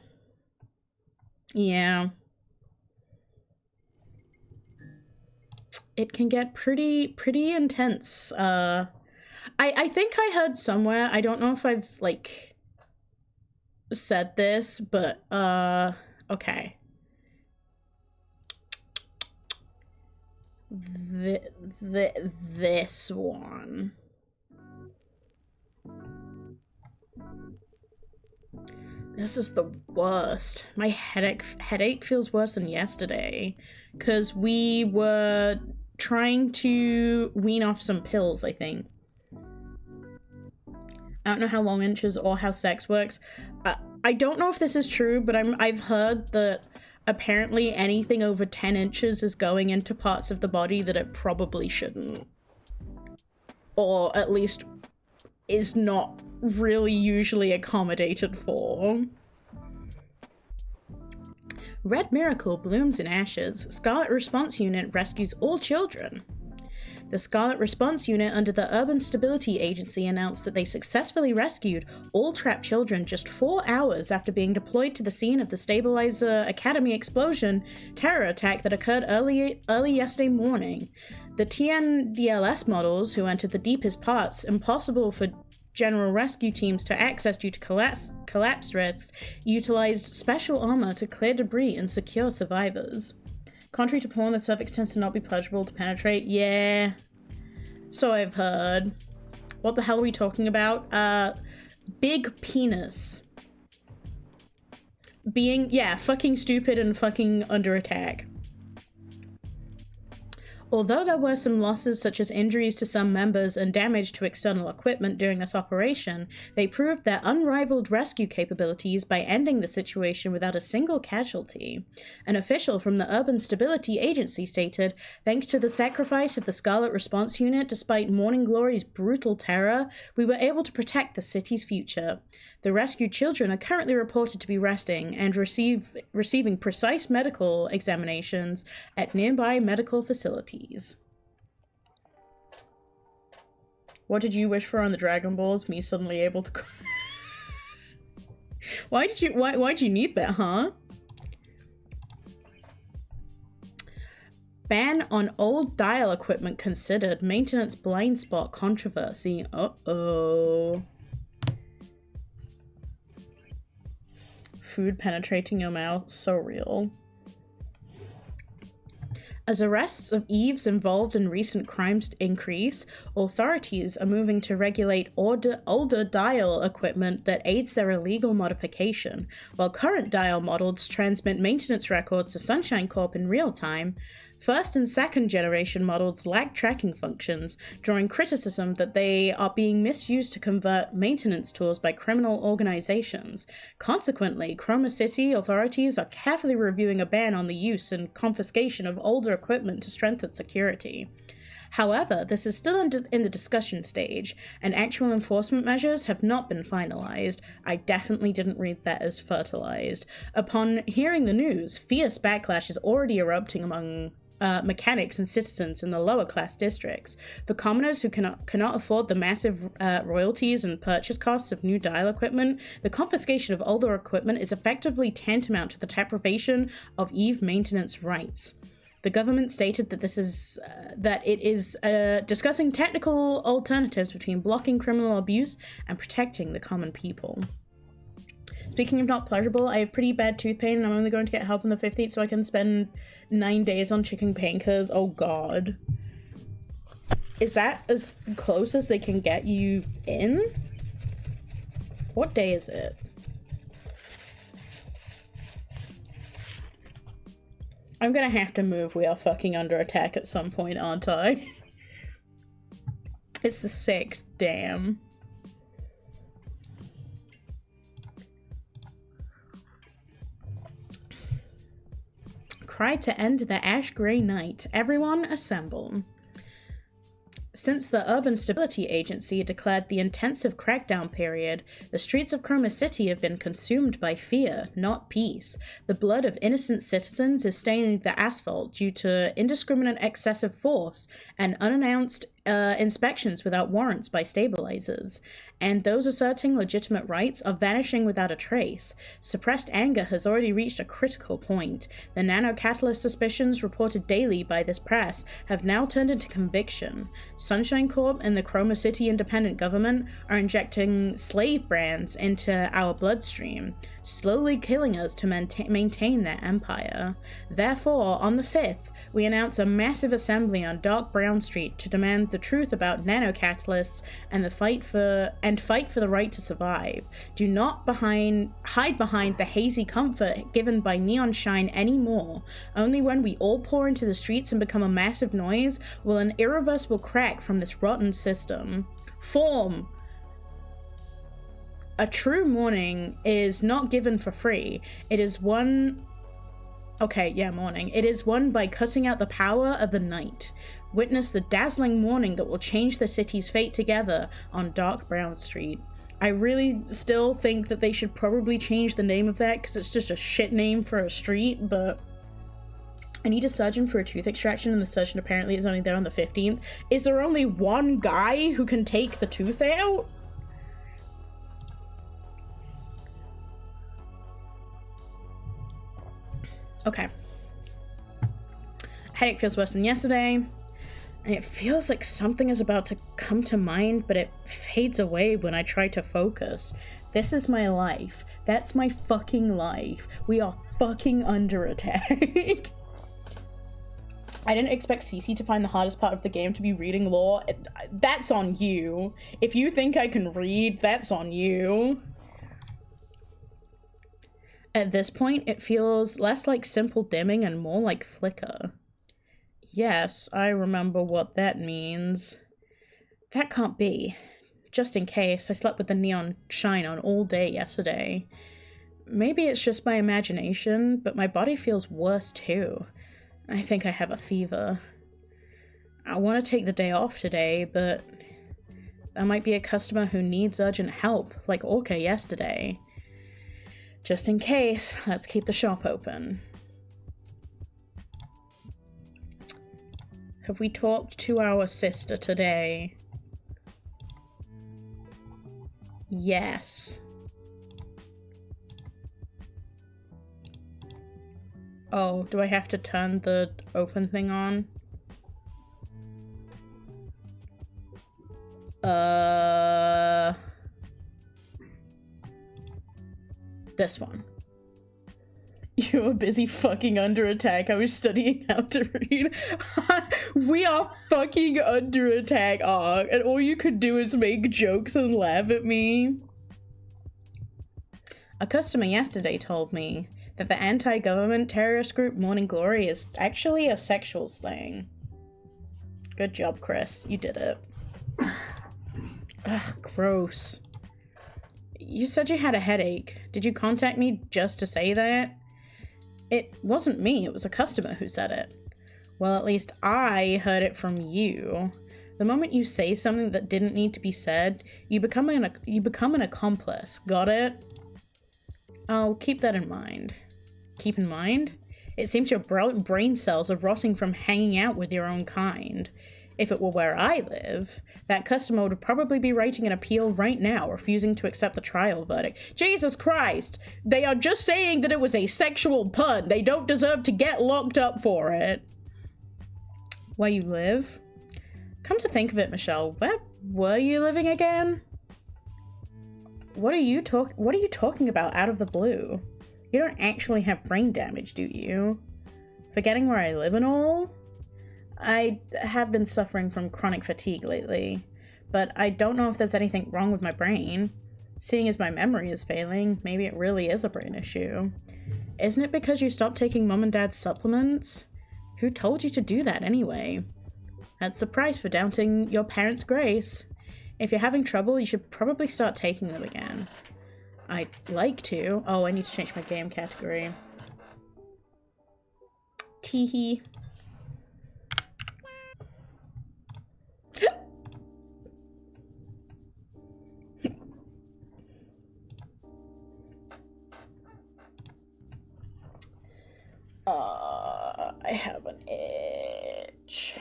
Yeah. It can get pretty intense. I think I heard somewhere, I don't know if I've, like, said this, but, okay. This one. This is the worst. My headache feels worse than yesterday, because we were trying to wean off some pills, I think. I don't know how long inches or how sex works. I don't know if this is true, but I've heard that apparently anything over 10 inches is going into parts of the body that it probably shouldn't. Or at least is not really usually accommodated for. Red Miracle blooms in ashes. Scarlet Response Unit rescues all children. The Scarlet Response Unit under the Urban Stability Agency announced that they successfully rescued all trapped children just 4 hours after being deployed to the scene of the Stabilizer Academy explosion terror attack that occurred early yesterday morning. The TNDLS models, who entered the deepest parts, impossible for general rescue teams to access due to collapse risks, utilized special armor to clear debris and secure survivors. Contrary to porn, the cervix tends to not be pleasurable to penetrate. Yeah, so I've heard. What the hell are we talking about? Big penis. Being, yeah, fucking stupid and fucking under attack. Although there were some losses such as injuries to some members and damage to external equipment during this operation, they proved their unrivaled rescue capabilities by ending the situation without a single casualty. An official from the Urban Stability Agency stated, "Thanks to the sacrifice of the Scarlet Response Unit, despite Morning Glory's brutal terror, we were able to protect the city's future. The rescued children are currently reported to be resting and receiving precise medical examinations at nearby medical facilities." What did you wish for on the Dragon Balls? Me suddenly able to... Why'd you need that, huh? Ban on old dial equipment considered. Maintenance blind spot controversy. Uh-oh. Food penetrating your mouth. So real. As arrests of Eves involved in recent crimes increase, authorities are moving to regulate older dial equipment that aids their illegal modification, while current dial models transmit maintenance records to Sunshine Corp in real time. First and second generation models lack tracking functions, drawing criticism that they are being misused to convert maintenance tools by criminal organizations. Consequently, Chroma City authorities are carefully reviewing a ban on the use and confiscation of older equipment to strengthen security. However, this is still in the discussion stage, and actual enforcement measures have not been finalized. I definitely didn't read that as fertilized. Upon hearing the news, fierce backlash is already erupting among mechanics and citizens in the lower class districts. For commoners who cannot afford the massive royalties and purchase costs of new dial equipment, the confiscation of older equipment is effectively tantamount to the deprivation of EVE maintenance rights. The government stated that it is discussing technical alternatives between blocking criminal abuse and protecting the common people. Speaking of not pleasurable, I have pretty bad tooth pain and I'm only going to get help on the 15th so I can spend 9 days on chicken painkillers. Oh god. Is that as close as they can get you in? What day is it? I'm gonna have to move. We are fucking under attack at some point, aren't I? It's the 6th, damn. Cry to end the ash grey night. Everyone assemble. Since the Urban Stability Agency declared the intensive crackdown period, the streets of Chroma City have been consumed by fear, not peace. The blood of innocent citizens is staining the asphalt due to indiscriminate excessive force and unannounced inspections without warrants by stabilizers, and those asserting legitimate rights are vanishing without a trace. Suppressed anger has already reached a critical point. The nanocatalyst suspicions reported daily by this press have now turned into conviction. Sunshine Corp and the Chroma City independent government are injecting slave brands into our bloodstream, slowly killing us to maintain their empire. Therefore, on the 5th, we announce a massive assembly on Dark Brown Street to demand the truth about nanocatalysts and fight for the right to survive. Do not hide behind the hazy comfort given by neon shine anymore. Only when we all pour into the streets and become a massive noise will an irreversible crack from this rotten system form. A true mourning is not given for free. It is won... mourning. It is won by cutting out the power of the night. Witness the dazzling morning that will change the city's fate together on Dark Brown Street. I really still think that they should probably change the name of that because it's just a shit name for a street, but... I need a surgeon for a tooth extraction and the surgeon apparently is only there on the 15th. Is there only one guy who can take the tooth out? Okay. Headache feels worse than yesterday. And it feels like something is about to come to mind, but it fades away when I try to focus. This is my life. That's my fucking life. We are fucking under attack. I didn't expect Cece to find the hardest part of the game to be reading lore. That's on you. If you think I can read, that's on you. At this point, it feels less like simple dimming and more like flicker. Yes, I remember what that means. That can't be. Just in case, I slept with the neon shine on all day yesterday. Maybe it's just my imagination, but my body feels worse too. I think I have a fever. I want to take the day off today, but there might be a customer who needs urgent help, like Orca yesterday. Just in case, let's keep the shop open. Have we talked to our sister today? Yes. Oh, do I have to turn the open thing on? This one. You were busy fucking under attack. I was studying how to read. We are fucking under attack, and all you could do is make jokes and laugh at me. A customer yesterday told me that the anti-government terrorist group Morning Glory is actually a sexual slang. Good job, Chris. You did it. Ugh, gross. You said you had a headache. Did you contact me just to say that? It wasn't me, it was a customer who said it. Well, at least I heard it from you. The moment you say something that didn't need to be said, you become an accomplice. Got it? I'll keep that in mind. Keep in mind? It seems your brain cells are rotting from hanging out with your own kind. If it were where I live, that customer would probably be writing an appeal right now, refusing to accept the trial verdict. Jesus Christ! They are just saying that it was a sexual pun. They don't deserve to get locked up for it. Where you live? Come to think of it, Michelle, where were you living again? What are you talking about out of the blue? You don't actually have brain damage, do you? Forgetting where I live and all? I have been suffering from chronic fatigue lately, but I don't know if there's anything wrong with my brain. Seeing as my memory is failing, maybe it really is a brain issue. Isn't it because you stopped taking Mom and Dad's supplements? Who told you to do that anyway? That's the price for doubting your parents' grace. If you're having trouble, you should probably start taking them again. I'd like to. Oh, I need to change my game category. Teehee. I have an itch.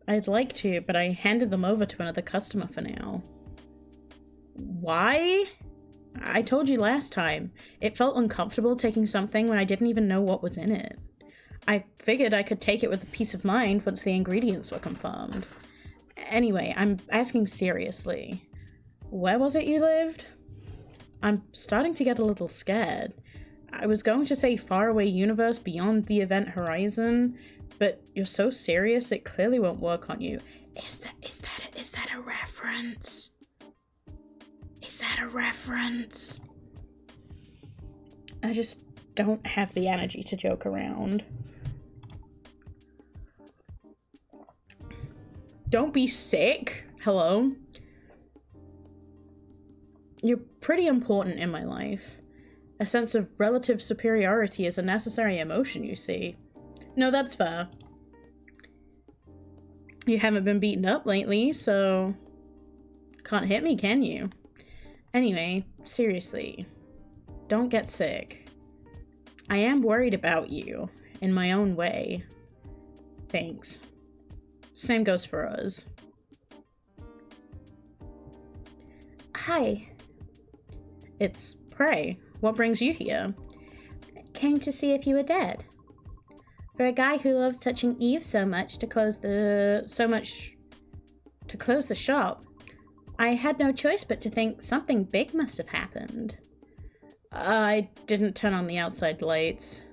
I'd like to, but I handed them over to another customer for now. Why? I told you last time. It felt uncomfortable taking something when I didn't even know what was in it. I figured I could take it with peace of mind once the ingredients were confirmed. Anyway, I'm asking seriously. Where was it you lived? I'm starting to get a little scared. I was going to say faraway universe beyond the event horizon, but you're so serious it clearly won't work on you. Is that a reference? Is that a reference? I just don't have the energy to joke around. Don't be sick. Hello? You're pretty important in my life. A sense of relative superiority is a necessary emotion, you see. No, that's fair. You haven't been beaten up lately, so can't hit me, can you? Anyway, seriously, don't get sick. I am worried about you, in my own way. Thanks. Same goes for us. Hi. It's Prey. What brings you here? Came to see if you were dead. For a guy who loves touching Eve so much to close the shop, I had no choice but to think something big must have happened. I didn't turn on the outside lights.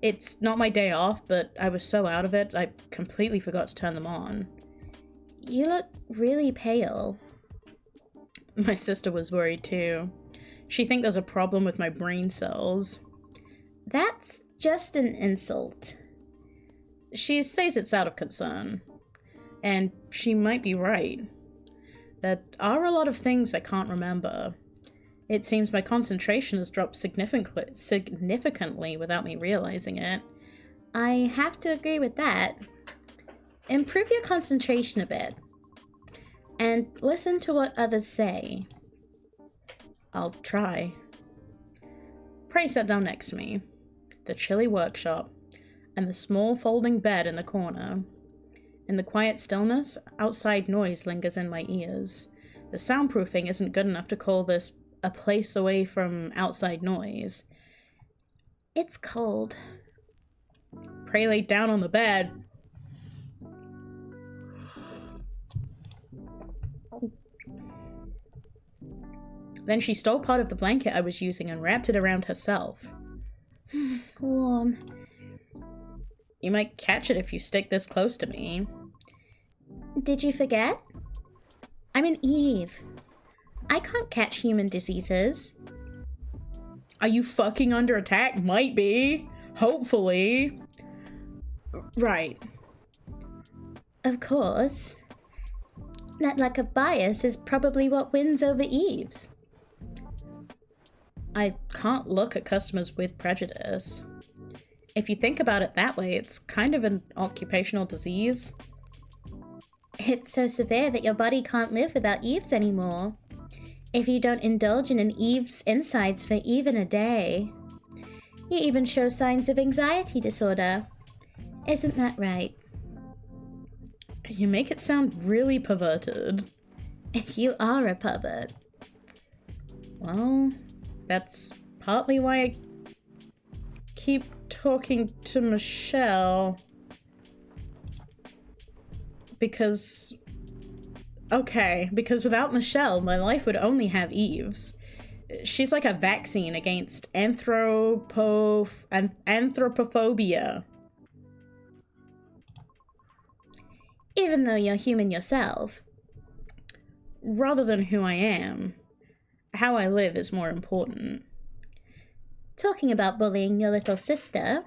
It's not my day off, but I was so out of it, I completely forgot to turn them on. You look really pale. My sister was worried too. She thinks there's a problem with my brain cells. That's just an insult. She says it's out of concern. And she might be right. There are a lot of things I can't remember. It seems my concentration has dropped significantly without me realizing it. I have to agree with that. Improve your concentration a bit. And listen to what others say. I'll try. Prey sat down next to me. The chilly workshop, and the small folding bed in the corner. In the quiet stillness, outside noise lingers in my ears. The soundproofing isn't good enough to call this a place away from outside noise. It's cold. Prey laid down on the bed. Then she stole part of the blanket I was using and wrapped it around herself. Warm. You might catch it if you stick this close to me. Did you forget? I'm an Eve. I can't catch human diseases. Are you fucking under attack? Might be. Hopefully. Right. Of course. That lack of bias is probably what wins over Eve's. I can't look at customers with prejudice. If you think about it that way, it's kind of an occupational disease. It's so severe that your body can't live without Eves anymore. If you don't indulge in an Eve's insides for even a day. You even show signs of anxiety disorder. Isn't that right? You make it sound really perverted. You are a pervert. Well, that's partly why I keep talking to Michelle. Because without Michelle, my life would only have Eves. She's like a vaccine against anthropophobia. Even though you're human yourself. Rather than who I am, how I live is more important. Talking about bullying your little sister,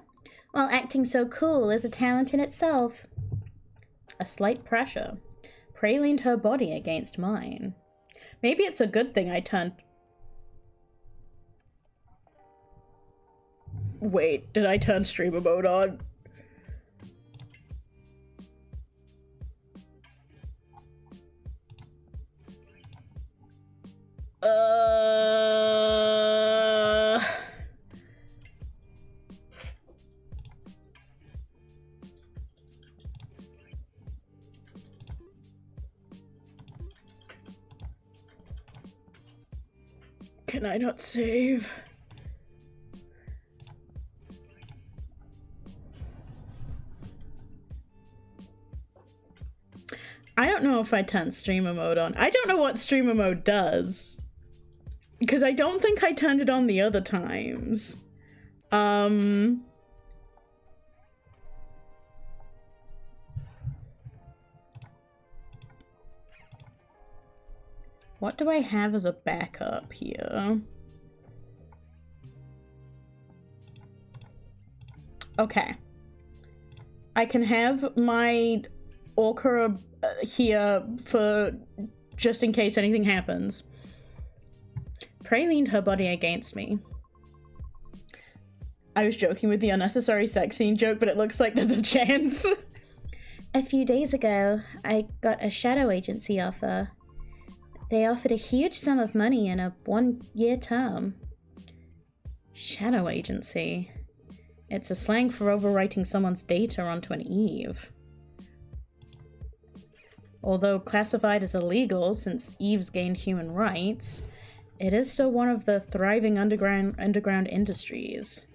while acting so cool is a talent in itself. A slight pressure. Prey leaned her body against mine. Maybe it's a good thing I turned... Wait, did I turn streamer mode on? Can I not save? I don't know if I turned streamer mode on. I don't know what streamer mode does. Because I don't think I turned it on the other times. What do I have as a backup here? Okay. I can have my Orca here for just in case anything happens. Prey leaned her body against me. I was joking with the unnecessary sex scene joke, but it looks like there's a chance. A few days ago, I got a shadow agency offer. They offered a huge sum of money in a 1-year term. Shadow agency. It's a slang for overwriting someone's data onto an Eve. Although classified as illegal since Eves gained human rights, it is still one of the thriving underground industries.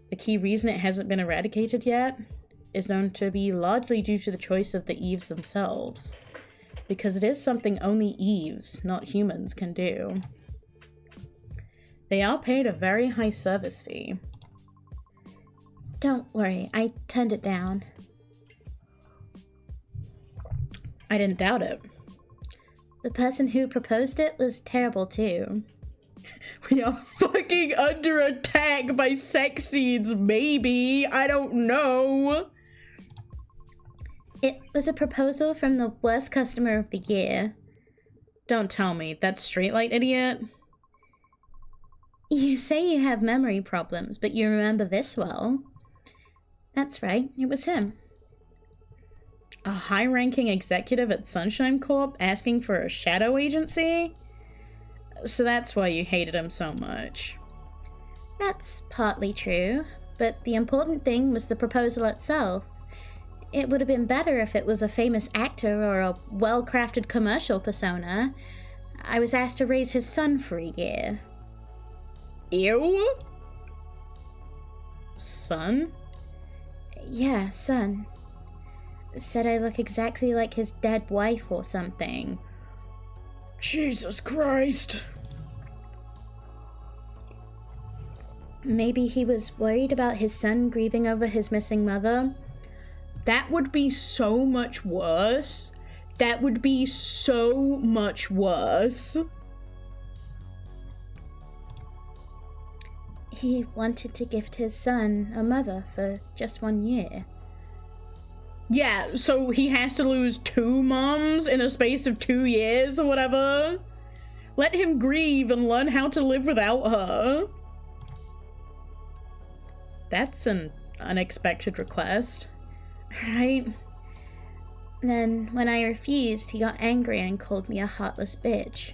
The key reason it hasn't been eradicated yet is known to be largely due to the choice of the Eves themselves, because it is something only Eves, not humans, can do. They are paid a very high service fee. Don't worry, I turned it down. I didn't doubt it. The person who proposed it was terrible too. We are fucking under attack by sex scenes, maybe. I don't know. It was a proposal from the worst customer of the year. Don't tell me. That's Streetlight Idiot? You say you have memory problems, but you remember this well. That's right, it was him. A high-ranking executive at Sunshine Corp asking for a shadow agency? So that's why you hated him so much. That's partly true, but the important thing was the proposal itself. It would have been better if it was a famous actor or a well-crafted commercial persona. I was asked to raise his son for a year. Ew? Son? Yeah, son. Said I look exactly like his dead wife or something. Jesus Christ. Maybe he was worried about his son grieving over his missing mother. That would be so much worse. That would be so much worse. He wanted to gift his son a mother for just 1 year. Yeah, so he has to lose 2 moms in the space of 2 years or whatever? Let him grieve and learn how to live without her. That's an unexpected request. Right? Then, when I refused, he got angry and called me a heartless bitch.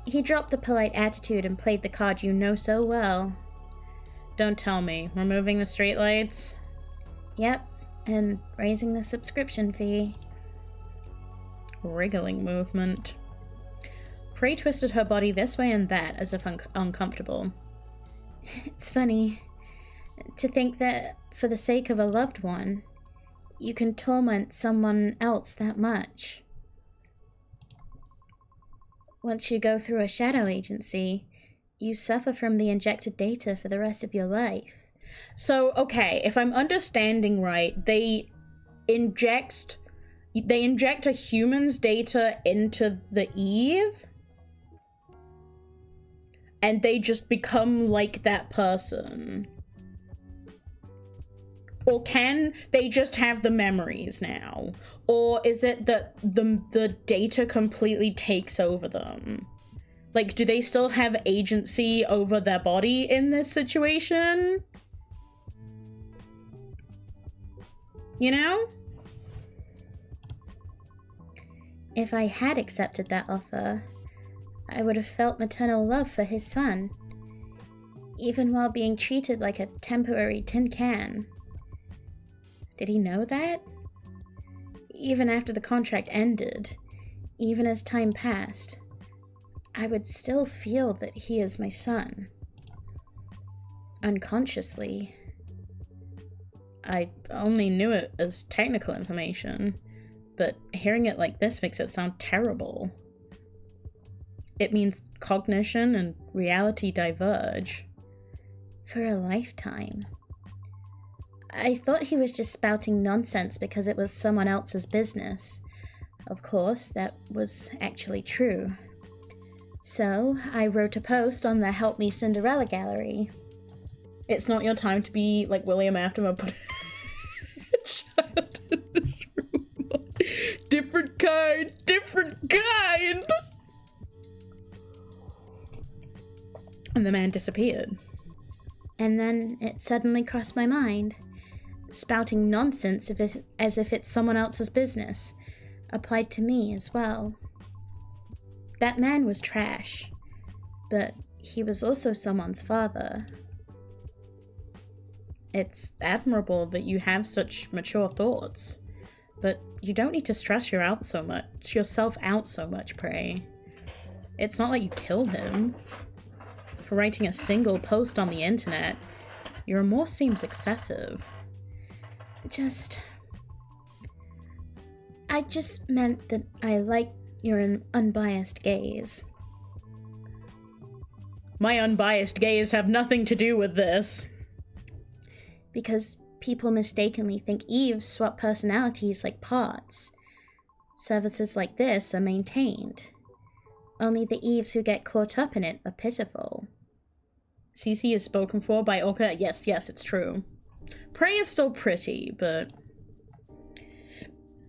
He dropped the polite attitude and played the card you know so well. Don't tell me. Removing the streetlights? Yep, and raising the subscription fee. Wriggling movement. Prey twisted her body this way and that, as if uncomfortable. It's funny to think that, for the sake of a loved one, you can torment someone else that much. Once you go through a shadow agency, you suffer from the injected data for the rest of your life. So, okay, if I'm understanding right, they inject a human's data into the Eve, and they just become like that person. Or can they just have the memories now? Or is it that the data completely takes over them? Like, do they still have agency over their body in this situation? You know? If I had accepted that offer, I would have felt maternal love for his son, even while being treated like a temporary tin can. Did he know that? Even after the contract ended, even as time passed, I would still feel that he is my son. Unconsciously. I only knew it as technical information, but hearing it like this makes it sound terrible. It means cognition and reality diverge. For a lifetime. I thought he was just spouting nonsense because it was someone else's business. Of course, that was actually true. So, I wrote a post on the Help Me Cinderella gallery. It's not your time to be like William Afton, put a child in this room. Different kind, different kind! And the man disappeared. And then it suddenly crossed my mind. Spouting nonsense as if it's someone else's business applied to me as well. That man was trash, but he was also someone's father. It's admirable that you have such mature thoughts, but you don't need to stress yourself out so much, Prey. It's not like you killed him. For writing a single post on the internet, your remorse seems excessive. I just meant that I like your unbiased gaze. My unbiased gaze have nothing to do with this. Because people mistakenly think Eves swap personalities like parts. Services like this are maintained. Only the Eves who get caught up in it are pitiful. Cece is spoken for by Orca. Yes, it's true. Prey is still pretty, but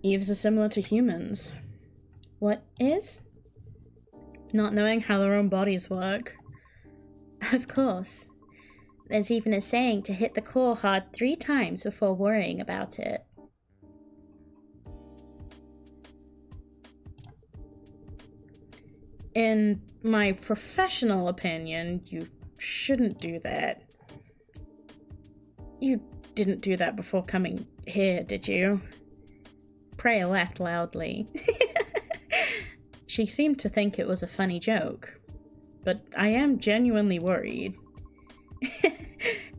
Eves are similar to humans. What is? Not knowing how their own bodies work. Of course. There's even a saying to hit the core hard 3 times before worrying about it. In my professional opinion, you shouldn't do that. You didn't do that before coming here, did you? Prey laughed loudly. She seemed to think it was a funny joke, but I am genuinely worried.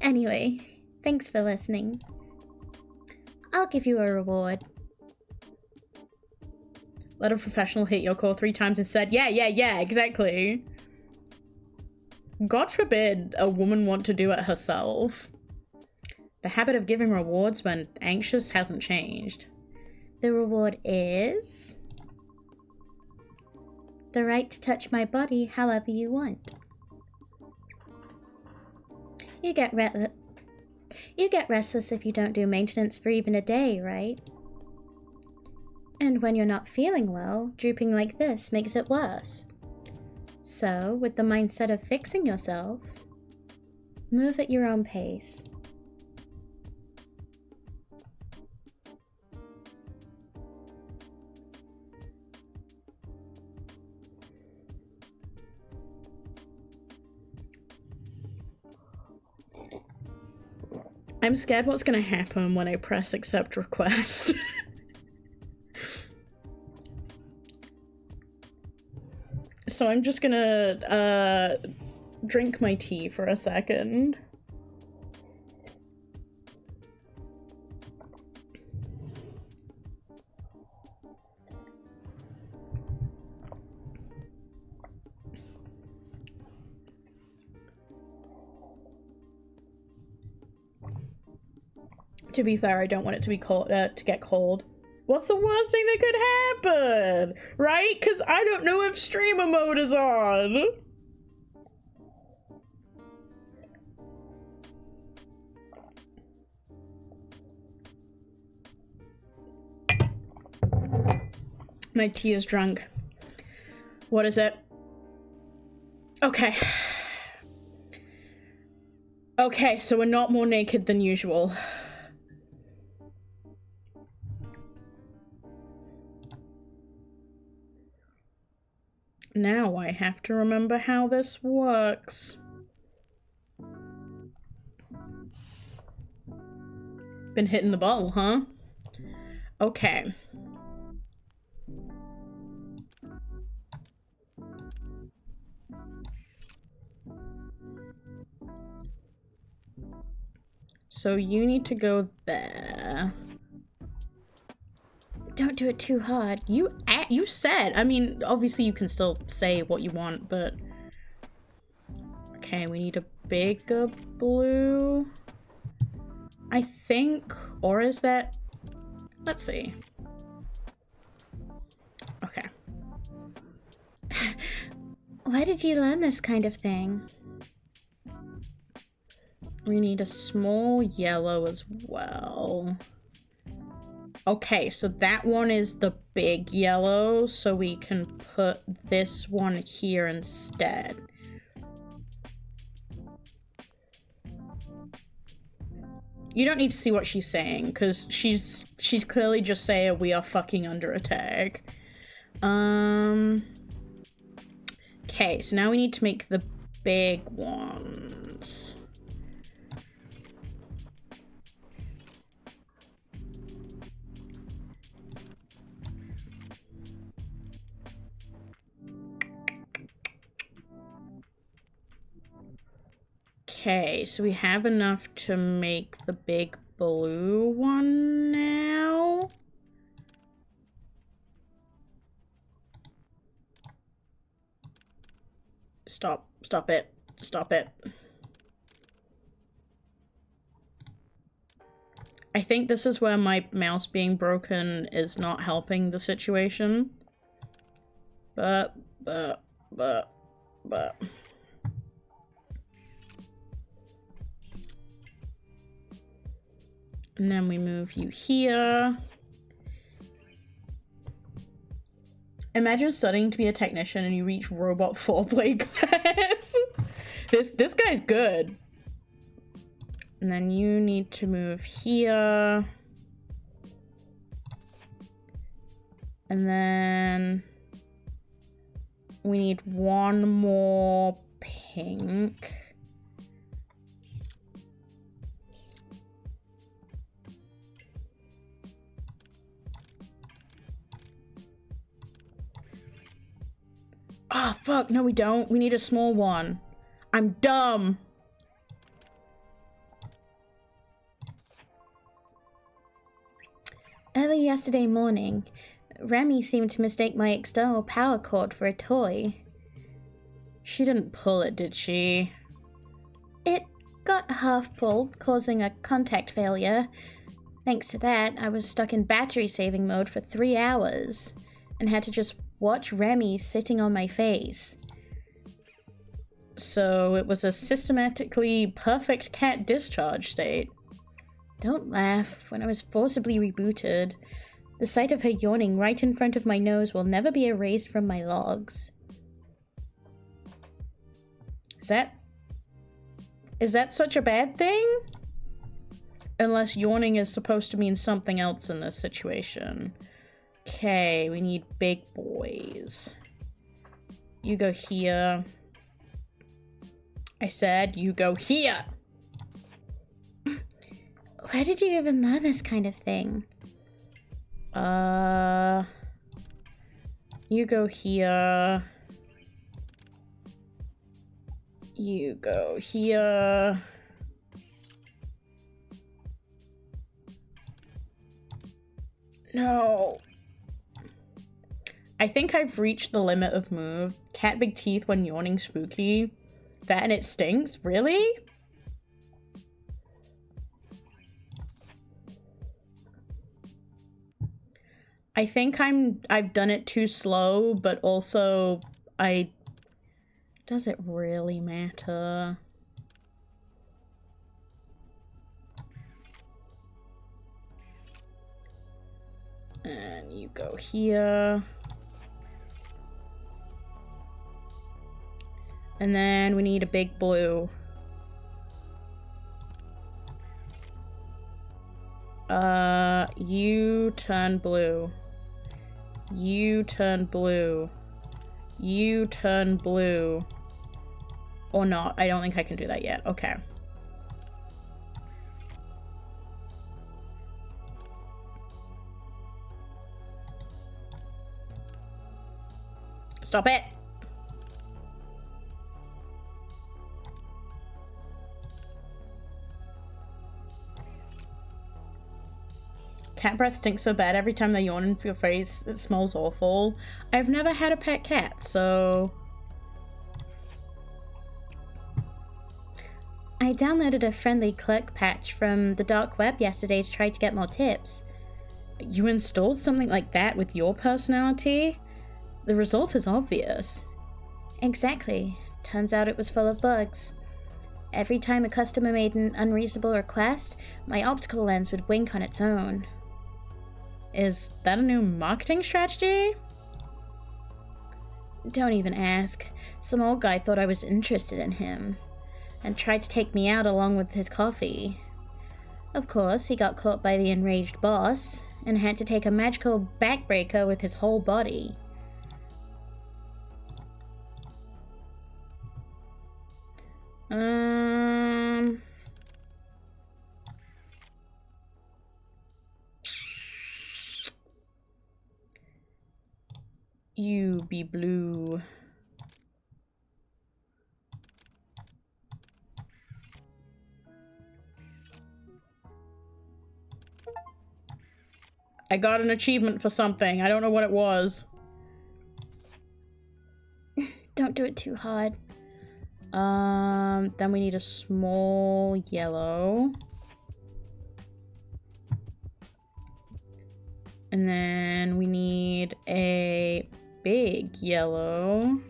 Anyway, thanks for listening. I'll give you a reward. Let a professional hit your core 3 times and said, yeah, exactly. God forbid a woman want to do it herself. The habit of giving rewards when anxious hasn't changed. The reward is the right to touch my body however you want. You get restless if you don't do maintenance for even a day, right? And when you're not feeling well, drooping like this makes it worse. So, with the mindset of fixing yourself, move at your own pace. I'm scared what's gonna happen when I press accept request. So I'm just gonna drink my tea for a second. To be fair, I don't want it to be cold, to get cold. What's the worst thing that could happen? Right? Because I don't know if streamer mode is on. My tea is drunk. What is it? Okay. Okay, so we're not more naked than usual. Now I have to remember how this works. Been hitting the bottle, huh? Okay. So you need to go there. Don't do it too hard. You said, I mean, obviously you can still say what you want, but... Okay, we need a bigger blue, I think, or is that... Let's see. Okay. Why did you learn this kind of thing? We need a small yellow as well. Okay, so that one is the big yellow, so we can put this one here instead. You don't need to see what she's saying, because she's clearly just saying we are fucking under attack. Okay, so now we need to make the big ones. Okay, so we have enough to make the big blue one now. Stop it, stop it. I think this is where my mouse being broken is not helping the situation. But. And then we move you here. Imagine studying to be a technician and you reach robot foreplay class. This guy's good. And then you need to move here. And then we need one more pink. Ah, fuck, no we don't. We need a small one. I'm dumb. Early yesterday morning, Remy seemed to mistake my external power cord for a toy. She didn't pull it, did she? It got half pulled, causing a contact failure. Thanks to that, I was stuck in battery saving mode for 3 hours, and had to just watch Remy sitting on my face. So it was a systematically perfect cat discharge state. Don't laugh. When I was forcibly rebooted, the sight of her yawning right in front of my nose will never be erased from my logs. Is that such a bad thing? Unless yawning is supposed to mean something else in this situation. Okay, we need big boys. You go here. I said you go here! Where did you even learn this kind of thing? You go here. You go here. No. I think I've reached the limit of move. Cat big teeth when yawning spooky. That and it stinks? Really? I think I've done it too slow, but also does it really matter? And you go here. And then we need a big blue. You turn blue. You turn blue. You turn blue. Or not. I don't think I can do that yet. Okay. Stop it! Cat breath stinks so bad every time they yawn into your face. It smells awful. I've never had a pet cat, so... I downloaded a friendly clerk patch from the dark web yesterday to try to get more tips. You installed something like that with your personality? The result is obvious. Exactly. Turns out it was full of bugs. Every time a customer made an unreasonable request, my optical lens would wink on its own. Is that a new marketing strategy? Don't even ask. Some old guy thought I was interested in him, and tried to take me out along with his coffee. Of course, he got caught by the enraged boss, and had to take a magical backbreaker with his whole body. You be blue. I got an achievement for something. I don't know what it was. Don't do it too hard. Then we need a small yellow. And then we need a big yellow.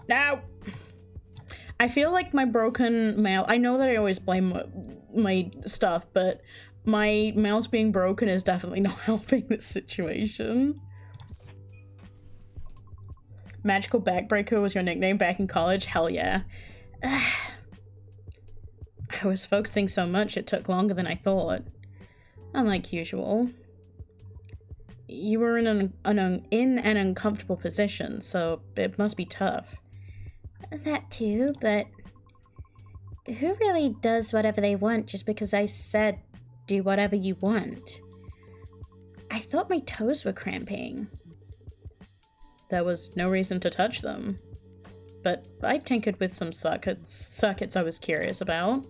Now, I feel like my broken mouse, I know that I always blame my stuff, but my mouse being broken is definitely not helping this situation. Magical Backbreaker was your nickname back in college? Hell yeah. I was focusing so much it took longer than I thought. Unlike usual. You were in an uncomfortable position, so it must be tough. That too, but who really does whatever they want just because I said do whatever you want? I thought my toes were cramping. There was no reason to touch them. But I tinkered with some circuits I was curious about.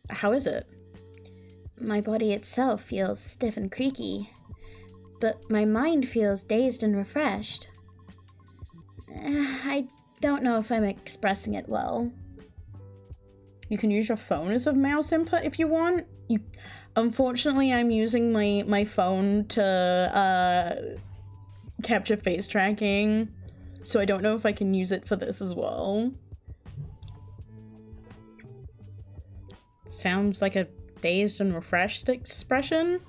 How is it? My body itself feels stiff and creaky, but my mind feels dazed and refreshed. I don't know if I'm expressing it well. You can use your phone as a mouse input if you want. Unfortunately, I'm using my phone to capture face tracking. So I don't know if I can use it for this as well. Sounds like a dazed and refreshed expression.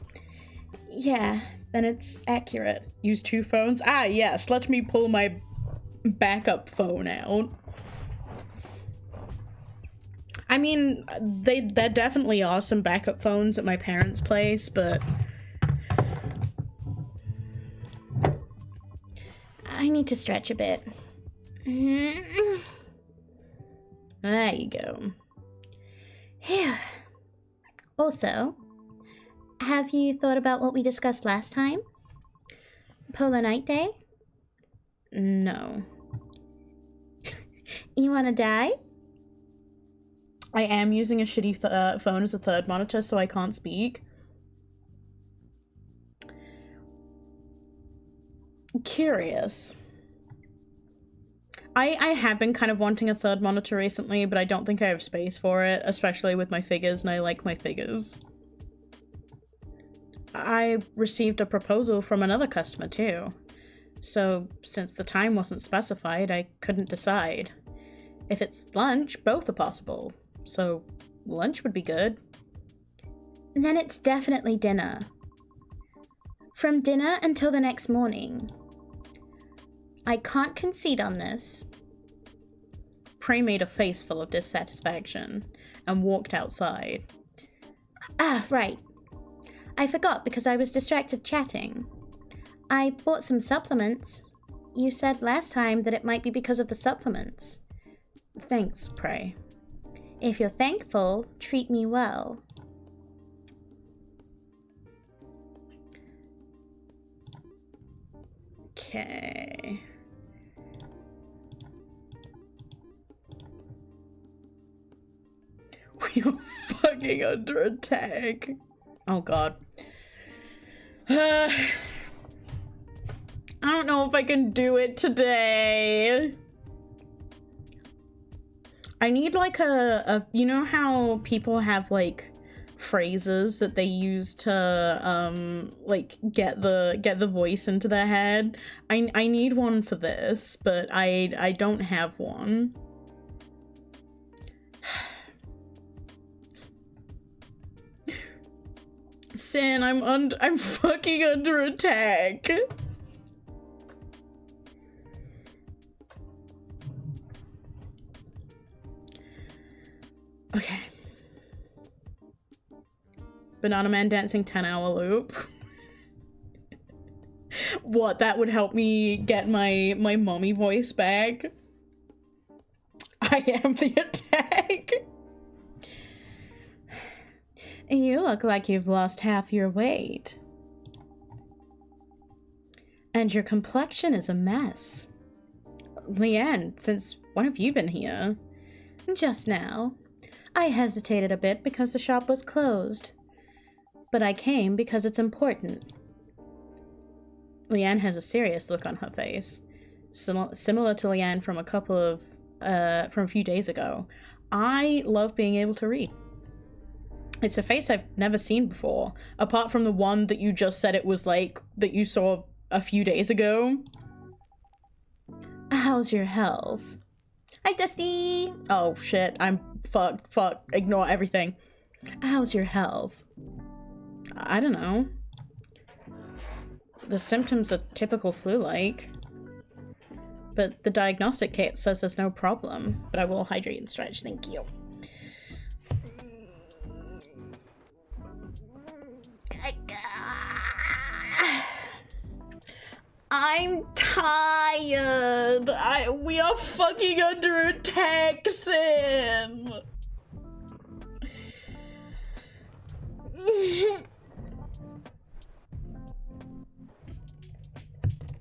Yeah, then it's accurate. Use 2 phones? Ah, yes, let me pull my backup phone out. I mean, there definitely are some backup phones at my parents' place, but I need to stretch a bit. there you go. Phew. Also, have you thought about what we discussed last time? Polar Night Day? No. You wanna die? I am using a shitty phone as a third monitor, so I can't speak. Curious. I have been kind of wanting a third monitor recently, but I don't think I have space for it, especially with my figures, and I like my figures. I received a proposal from another customer too, so since the time wasn't specified, I couldn't decide. If it's lunch, both are possible, so lunch would be good. Then it's definitely dinner. From dinner until the next morning. I can't concede on this. Prey made a face full of dissatisfaction and walked outside. Ah, right. I forgot because I was distracted chatting. I bought some supplements. You said last time that it might be because of the supplements. Thanks, Prey. If you're thankful, treat me well. Okay. We are fucking under attack. Oh god. I don't know if I can do it today. I need like you know how people have like phrases that they use to like get the voice into their head. I need one for this, but I don't have one. Sin, I'm fucking under attack. Okay. Banana Man dancing 10-hour loop. What, that would help me get my mommy voice back? I am the attack. You look like you've lost half your weight. And your complexion is a mess. Leanne, since when have you been here? Just now. I hesitated a bit because the shop was closed. But I came because it's important. Leanne has a serious look on her face. Similar to Leanne from from a few days ago. I love being able to read. It's a face I've never seen before, apart from the one that you just said it was like, that you saw a few days ago. How's your health? Hi, Dusty! Oh, shit, I'm fucked, ignore everything. How's your health? I don't know. The symptoms are typical flu-like. But the diagnostic kit says there's no problem, but I will hydrate and stretch, thank you. I'm tired. We are fucking under attack, Sin.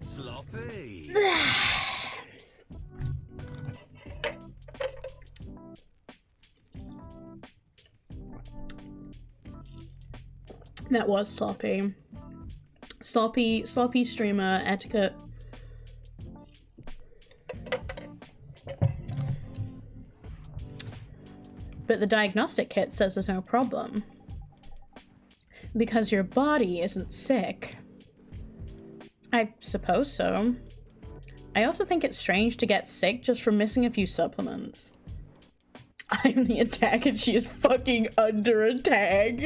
Sloppy. That was sloppy. Sloppy streamer etiquette. But the diagnostic kit says there's no problem. Because your body isn't sick. I suppose so. I also think it's strange to get sick just from missing a few supplements. I'm the attack and she is fucking under attack.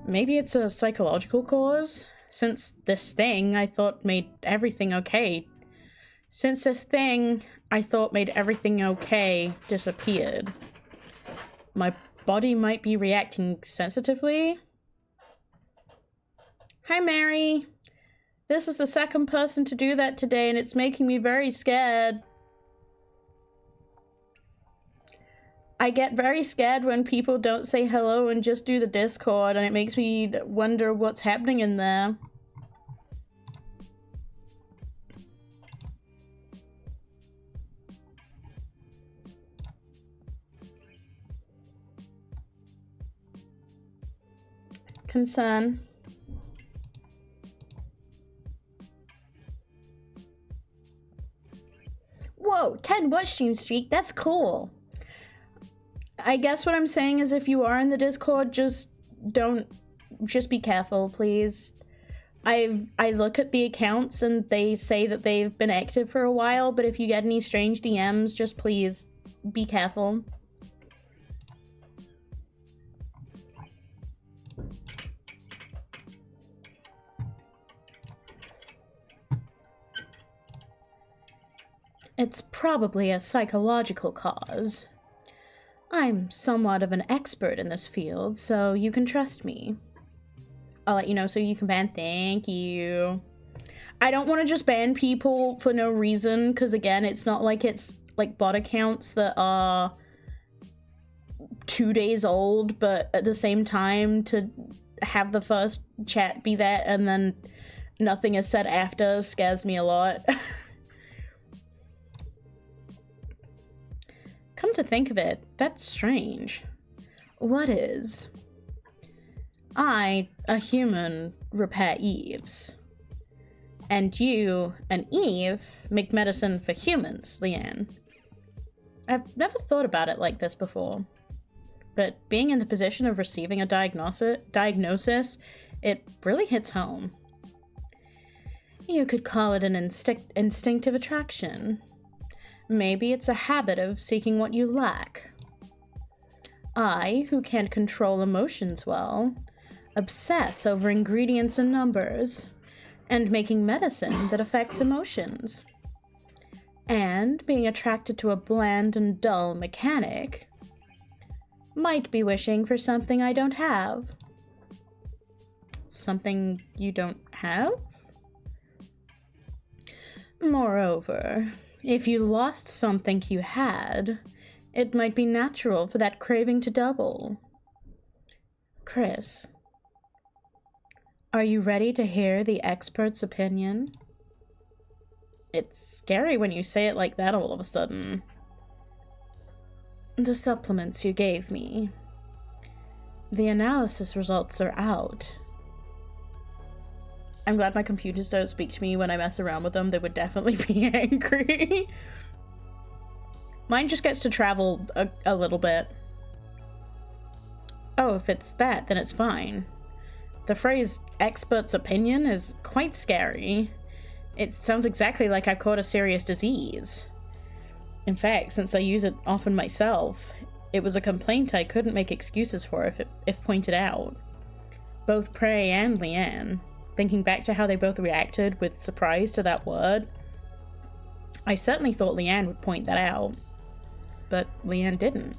Maybe it's a psychological cause? Since this thing I thought made everything okay. Since this thing I thought made everything okay disappeared. My body might be reacting sensitively. Hi, Mary. This is the second person to do that today and it's making me very scared. I get very scared when people don't say hello and just do the Discord, and it makes me wonder what's happening in there. Concern. Whoa, 10 watch stream streak, that's cool. I guess what I'm saying is if you are in the Discord, just be careful, please. I look at the accounts and they say that they've been active for a while, but if you get any strange DMs, just please be careful. It's probably a psychological cause. I'm somewhat of an expert in this field, so you can trust me. I'll let you know so you can ban. Thank you. I don't want to just ban people for no reason, because again, it's not like it's like bot accounts that are 2 days old, but at the same time to have the first chat be that and then nothing is said after scares me a lot. Come to think of it, that's strange. What is? I, a human, repair Eves. And you, an Eve, make medicine for humans, Leanne. I've never thought about it like this before. But being in the position of receiving a diagnosis, it really hits home. You could call it an instinctive attraction. Maybe it's a habit of seeking what you lack. I, who can't control emotions well, obsess over ingredients and numbers, and making medicine that affects emotions. And being attracted to a bland and dull mechanic, might be wishing for something I don't have. Something you don't have? Moreover, if you lost something you had, it might be natural for that craving to double. Chris, are you ready to hear the expert's opinion? It's scary when you say it like that all of a sudden. The supplements you gave me. The analysis results are out. I'm glad my computers don't speak to me when I mess around with them. They would definitely be angry. Mine just gets to travel a little bit. Oh, if it's that, then it's fine. The phrase expert's opinion is quite scary. It sounds exactly like I've caught a serious disease. In fact, since I use it often myself, it was a complaint I couldn't make excuses for if pointed out. Both Prey and Leanne. Thinking back to how they both reacted with surprise to that word, I certainly thought Leanne would point that out, but Leanne didn't.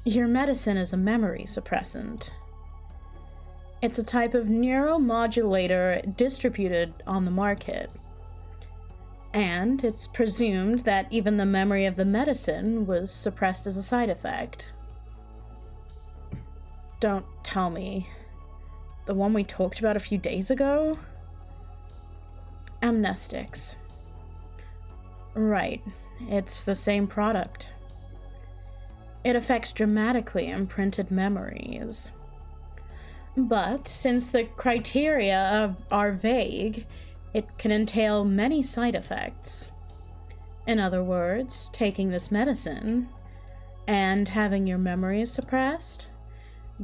Your medicine is a memory suppressant. It's a type of neuromodulator distributed on the market, and it's presumed that even the memory of the medicine was suppressed as a side effect. Don't tell me. The one we talked about a few days ago? Amnestics. Right, it's the same product. It affects dramatically imprinted memories. But since the criteria are vague, it can entail many side effects. In other words, taking this medicine and having your memories suppressed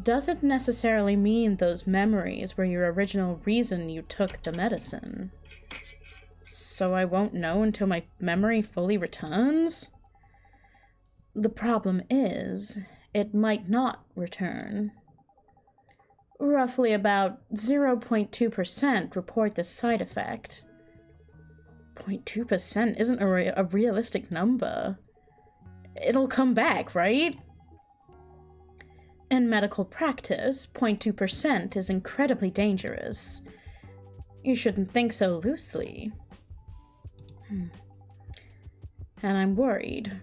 doesn't necessarily mean those memories were your original reason you took the medicine. So I won't know until my memory fully returns? The problem is, it might not return. Roughly about 0.2% report this side effect. 0.2% isn't a realistic number. It'll come back, right? In medical practice, 0.2% is incredibly dangerous. You shouldn't think so loosely. And I'm worried.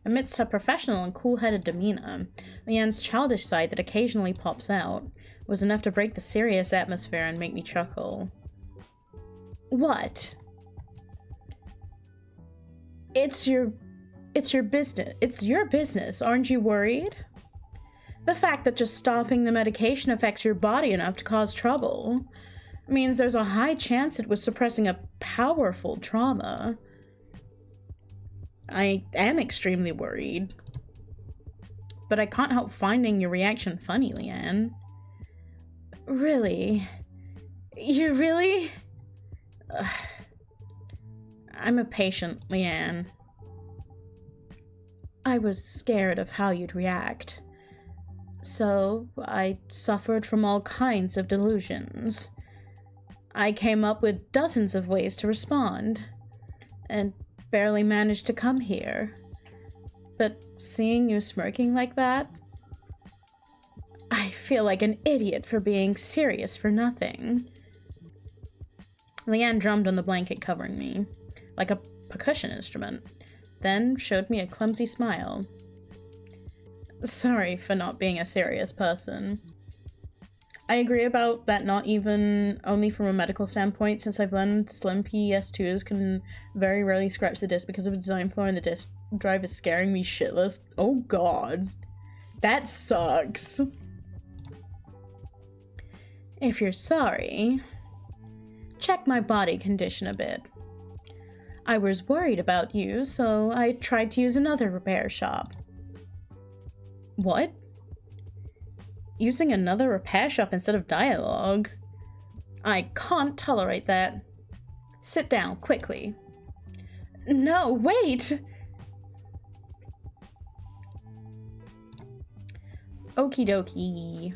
Amidst her professional and cool-headed demeanor, Leanne's childish side that occasionally pops out was enough to break the serious atmosphere and make me chuckle. What? It's your business. It's your business. Aren't you worried? The fact that just stopping the medication affects your body enough to cause trouble means there's a high chance it was suppressing a powerful trauma. I am extremely worried. But I can't help finding your reaction funny, Leanne. Really? You really? Ugh. I'm a patient, Leanne. I was scared of how you'd react. So I suffered from all kinds of delusions. I came up with dozens of ways to respond, and barely managed to come here. But seeing you smirking like that, I feel like an idiot for being serious for nothing. Leanne drummed on the blanket covering me, like a percussion instrument, then showed me a clumsy smile. Sorry for not being a serious person. I agree about that, not even only from a medical standpoint, since I've learned slim PS2s can very rarely scratch the disc because of a design flaw in the disc drive is scaring me shitless. Oh god. That sucks. If you're sorry, check my body condition a bit. I was worried about you, so I tried to use another repair shop. What? Using another repair shop instead of dialogue? I can't tolerate that. Sit down, quickly. No, wait! Okie dokie.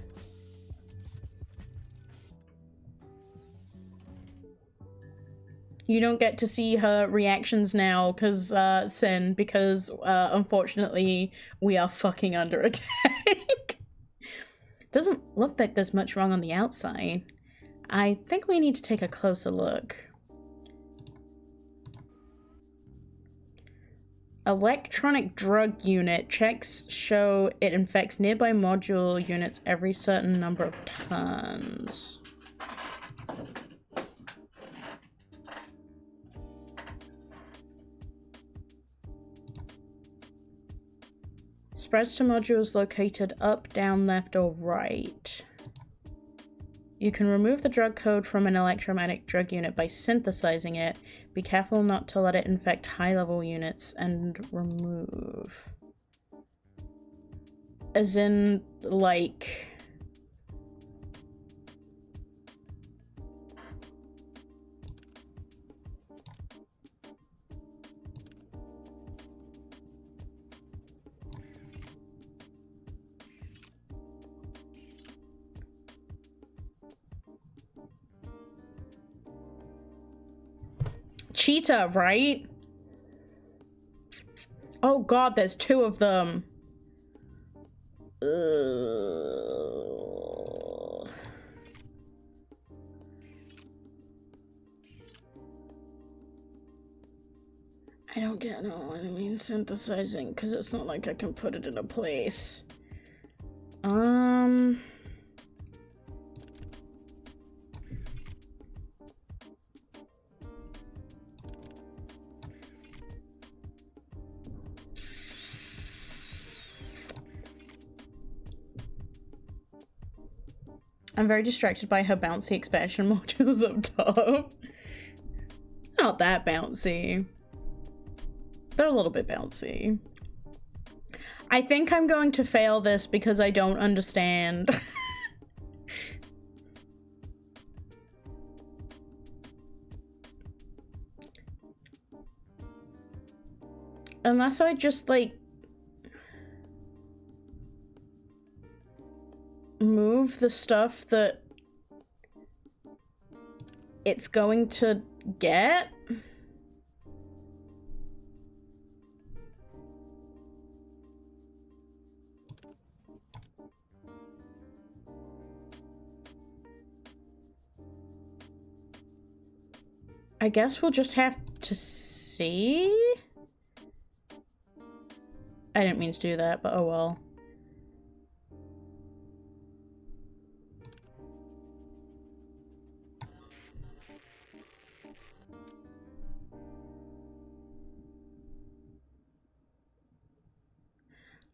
You don't get to see her reactions now, because, Sin, because, unfortunately, we are fucking under attack. Doesn't look like there's much wrong on the outside. I think we need to take a closer look. Electronic drug unit. Checks show it infects nearby module units every certain number of turns. Spreads to modules located up, down, left, or right. You can remove the drug code from an electromagnetic drug unit by synthesizing it. Be careful not to let it infect high-level units and remove. As in, like... Cheetah, right? Oh god, there's two of them. I don't get what I mean synthesizing, because it's not like I can put it in a place. I'm very distracted by her bouncy expansion modules up top. Not that bouncy. They're a little bit bouncy. I think I'm going to fail this because I don't understand. Unless I just, like, move the stuff that it's going to get. I guess we'll just have to see. I didn't mean to do that, but oh well.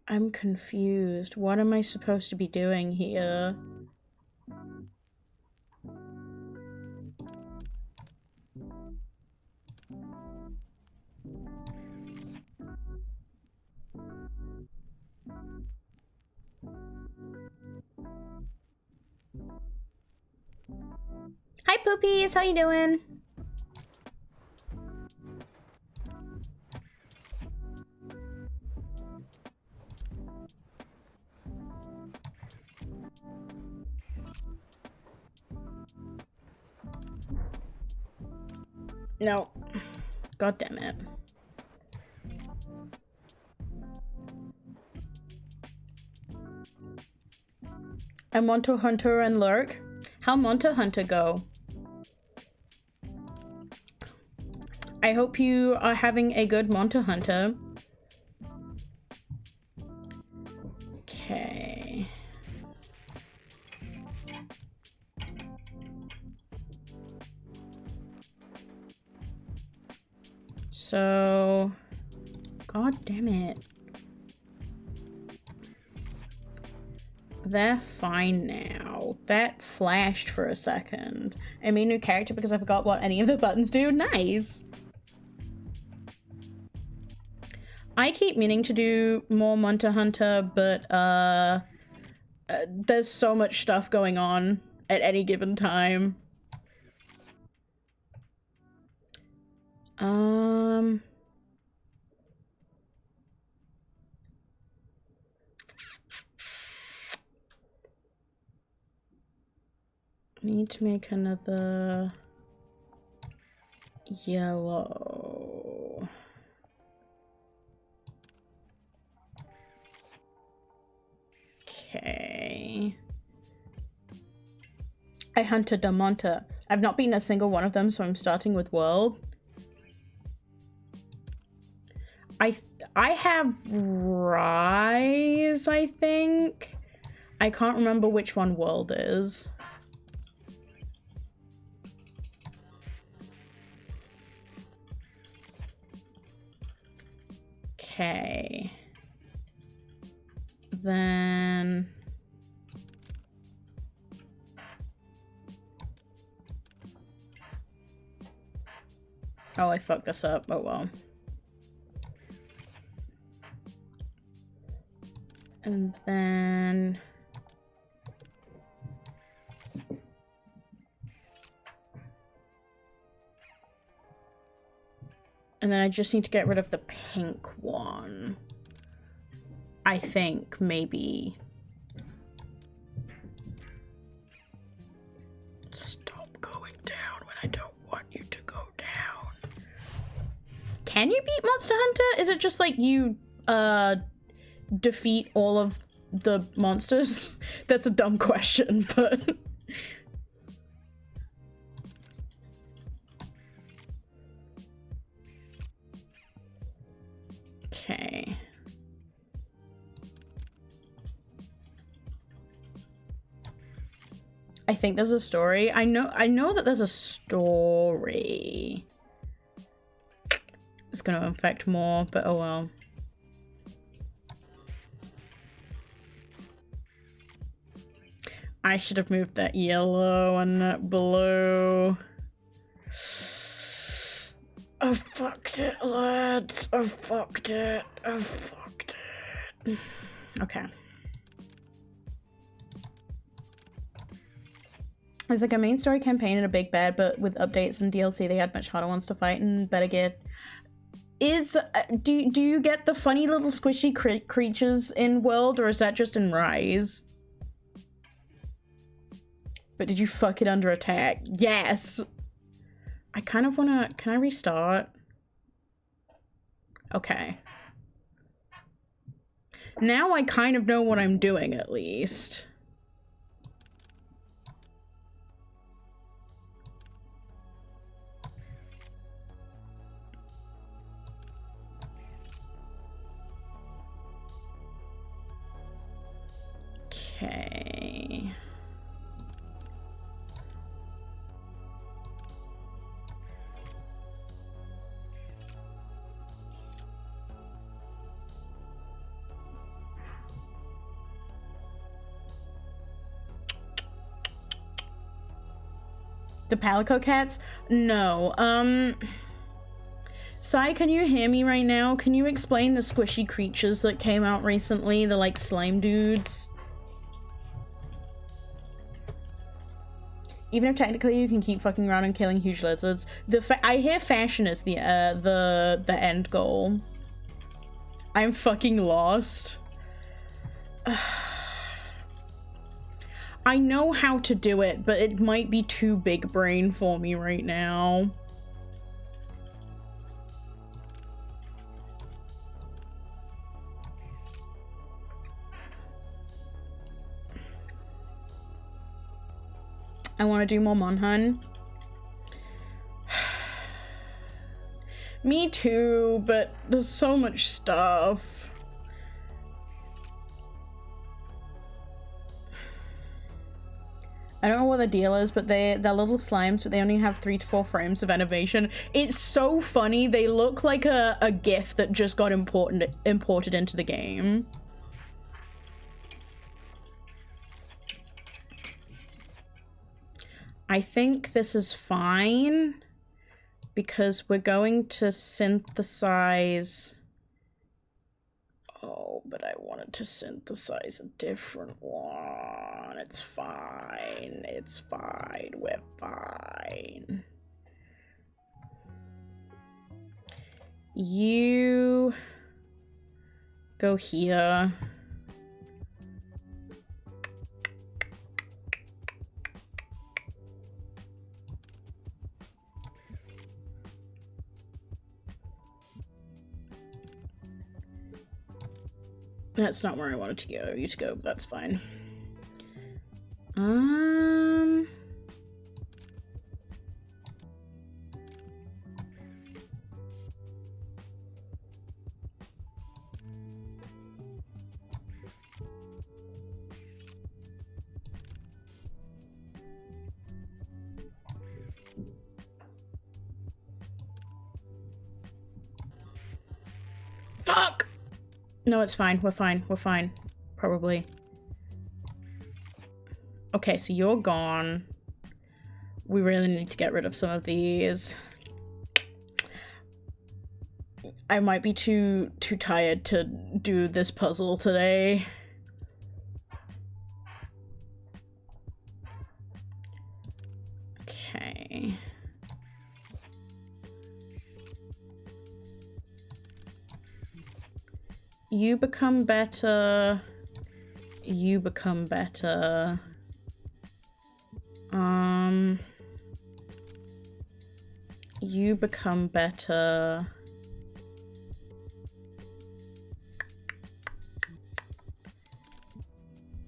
I'm confused. What am I supposed to be doing here? Hi, Poopies. How you doing? No. God damn it. I want to hunter and lurk. How Monster Hunter go? I hope you are having a good Monster Hunter. Okay. So, god damn it. They're fine now. That flashed for a second. I made a new character because I forgot what any of the buttons do. Nice! I keep meaning to do more Monster Hunter, but there's so much stuff going on at any given time. I need to make another yellow. Okay. I hunted a Monster. I've not beaten a single one of them, so I'm starting with World. I have Rise, I think. I can't remember which one World is. Okay. Then... oh, I fucked this up. Oh well. And then... and then I just need to get rid of the pink one. I think, maybe. Stop going down when I don't want you to go down. Can you beat Monster Hunter? Is it just like you, defeat all of the monsters? That's a dumb question, but... okay. I think there's a story. I know that there's a story. It's gonna affect more, but oh well. I should have moved that yellow and that blue. I fucked it, lads. I fucked it. I fucked it. Okay. There's like a main story campaign and a big bad, but with updates and DLC, they had much harder ones to fight and better gear. Do you get the funny little squishy creatures in World, or is that just in Rise? But did you fuck it under attack? Yes! I kind of wanna... Can I restart? Okay. Now I kind of know what I'm doing, at least. Okay. The Palico Cats? No. Sai, can you hear me right now? Can you explain the squishy creatures that came out recently? The, like, slime dudes? Even if technically you can keep fucking around and killing huge lizards. I hear fashion is the end goal. I'm fucking lost. I know how to do it, but it might be too big brain for me right now. I want to do more Monhun. Me too, but there's so much stuff. I don't know what the deal is, but they're little slimes, but they only have 3 to 4 frames of animation. It's so funny. They look like a GIF that just got imported into the game. I think this is fine because we're going to synthesize... Oh, but I wanted to synthesize a different one. It's fine. It's fine. We're fine. You go here. That's not where I wanted you to go, but that's fine. Fuck! No, it's fine. We're fine. We're fine. Probably. Okay, so you're gone. We really need to get rid of some of these. I might be too tired to do this puzzle today. Okay. You become better. You become better. You become better.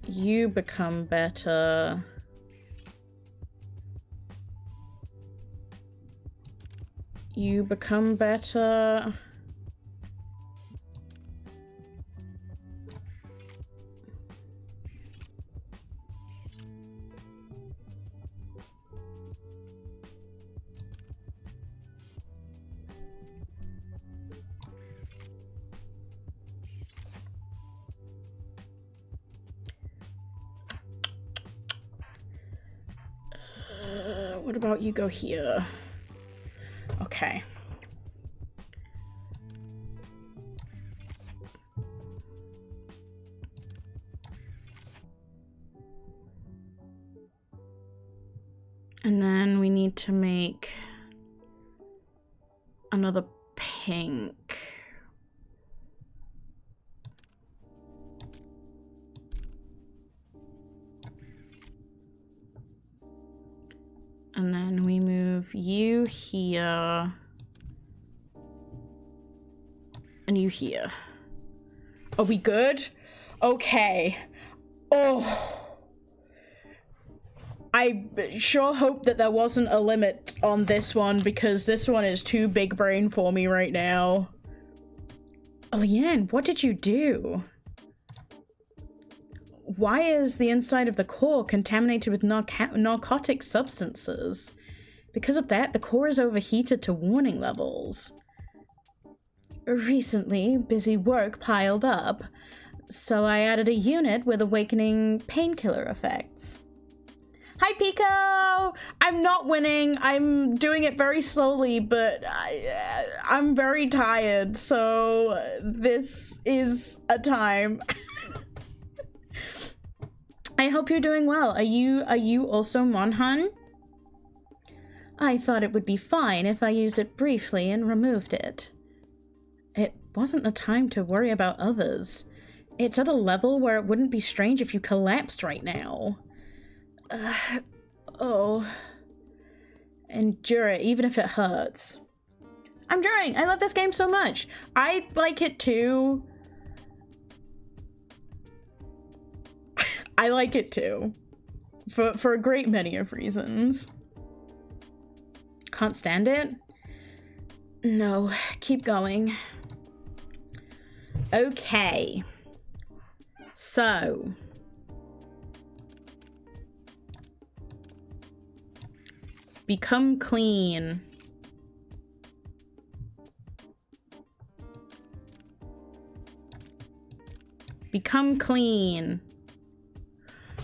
You become better. You become better. What about you go here? Okay. need to make another pink. And then we move you here. And you here. Are we good? Okay. Oh. I sure hope that there wasn't a limit on this one, because this one is too big brain for me right now. Leanne, what did you do? Why is the inside of the core contaminated with narcotic substances? Because of that, the core is overheated to warning levels. Recently, busy work piled up, so I added a unit with awakening painkiller effects. Hi, Pico! I'm not winning. I'm doing it very slowly, but I'm very tired, so this is a time. I hope you're doing well. Are you also Monhan? I thought it would be fine if I used it briefly and removed it. It wasn't the time to worry about others. It's at a level where it wouldn't be strange if you collapsed right now. Oh. Endure it, even if it hurts. I'm enduring. I love this game so much. I like it too. I like it too. For a great many of reasons. Can't stand it? No, keep going. Okay. So. Become clean. Become clean.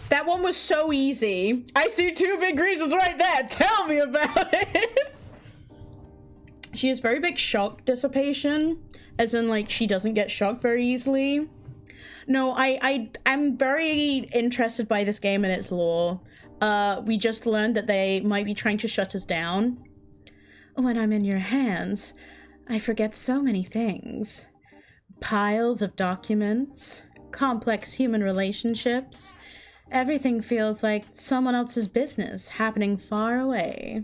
That one was so easy. I see 2 big reasons right there. Tell me about it. She has very big shock dissipation, as in, like, she doesn't get shocked very easily. No, I'm very interested by this game and its lore. We just learned that they might be trying to shut us down. When I'm in your hands, I forget so many things. Piles of documents, complex human relationships. Everything feels like someone else's business happening far away.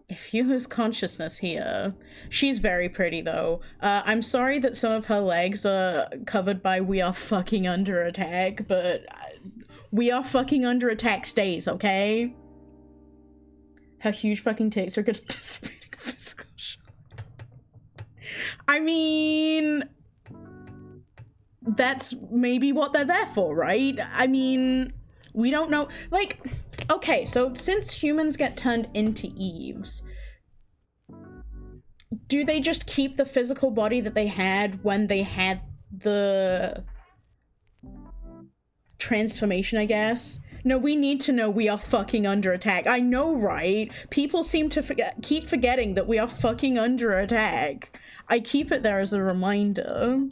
If you lose consciousness here. She's very pretty, though. I'm sorry that some of her legs are covered by "we are fucking under attack," but "we are fucking under attack" stays, okay? Her huge fucking tits are good at dissipating physical shock. I mean, that's maybe what they're there for, right? I mean, we don't know. Like, okay, so since humans get turned into Eves, do they just keep the physical body that they had when they had the transformation, I guess? No, we need to know we are fucking under attack. I know, right? People seem to keep forgetting that we are fucking under attack. I keep it there as a reminder.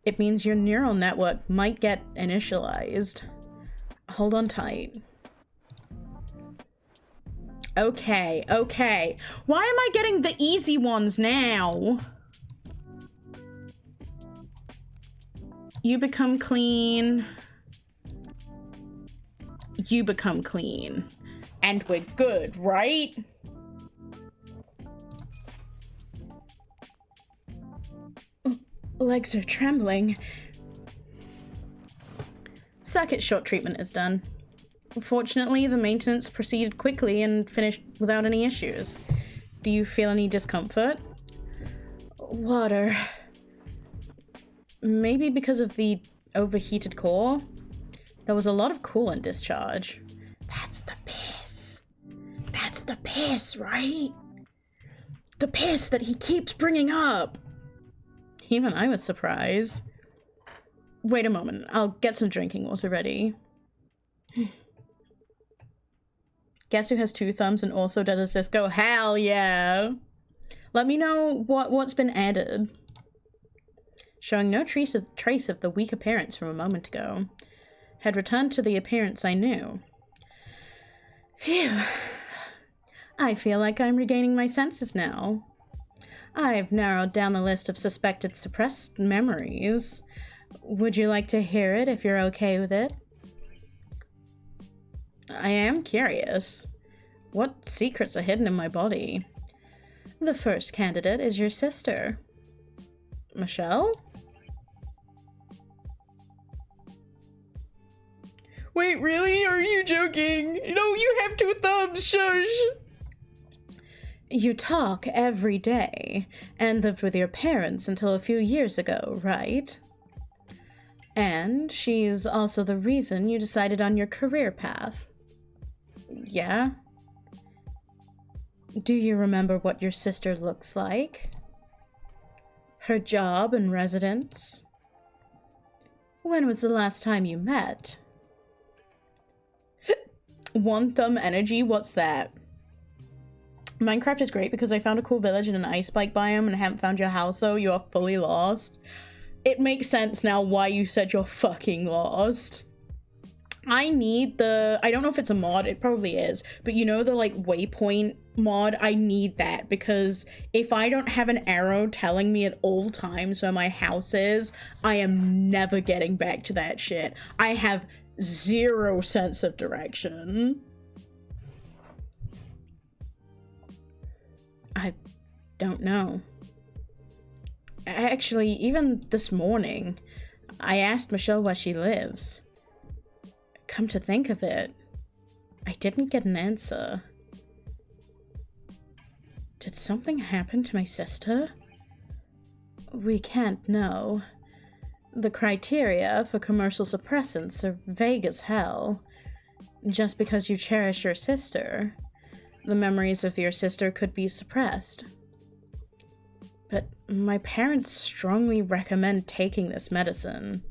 It means your neural network might get initialized. Hold on tight. Okay, okay. Why am I getting the easy ones now? You become clean. You become clean. And we're good, right? Legs are trembling. Circuit short treatment is done. Fortunately, the maintenance proceeded quickly and finished without any issues. Do you feel any discomfort? Water. Maybe because of the overheated core? There was a lot of coolant discharge. That's the piss. That's the piss, right? The piss that he keeps bringing up. Even I was surprised. Wait a moment, I'll get some drinking water ready. Guess who has 2 thumbs and also does a Cisco? Hell yeah! Let me know what's been added. Showing no trace of the weak appearance from a moment ago. had returned to the appearance I knew. Phew. I feel like I'm regaining my senses now. I've narrowed down the list of suspected suppressed memories. Would you like to hear it if you're okay with it? I am curious. What secrets are hidden in my body? The first candidate is your sister. Michelle? Wait, really? Are you joking? No, you have 2 thumbs, shush! You talk every day, and lived with your parents until a few years ago, right? And she's also the reason you decided on your career path. Yeah? Do you remember what your sister looks like? Her job and residence? When was the last time you met? 1 thumb energy? What's that? Minecraft is great because I found a cool village in an ice spike biome and haven't found your house, so you are fully lost. It makes sense now why you said you're fucking lost. I need the... I don't know if it's a mod, it probably is, but you know the, like, waypoint mod? I need that, because if I don't have an arrow telling me at all times where my house is, I am never getting back to that shit. I have 0 sense of direction. I don't know. Actually, even this morning, I asked Michelle where she lives. Come to think of it, I didn't get an answer. Did something happen to my sister? We can't know. The criteria for commercial suppressants are vague as hell. Just because you cherish your sister, the memories of your sister could be suppressed. But my parents strongly recommend taking this medicine.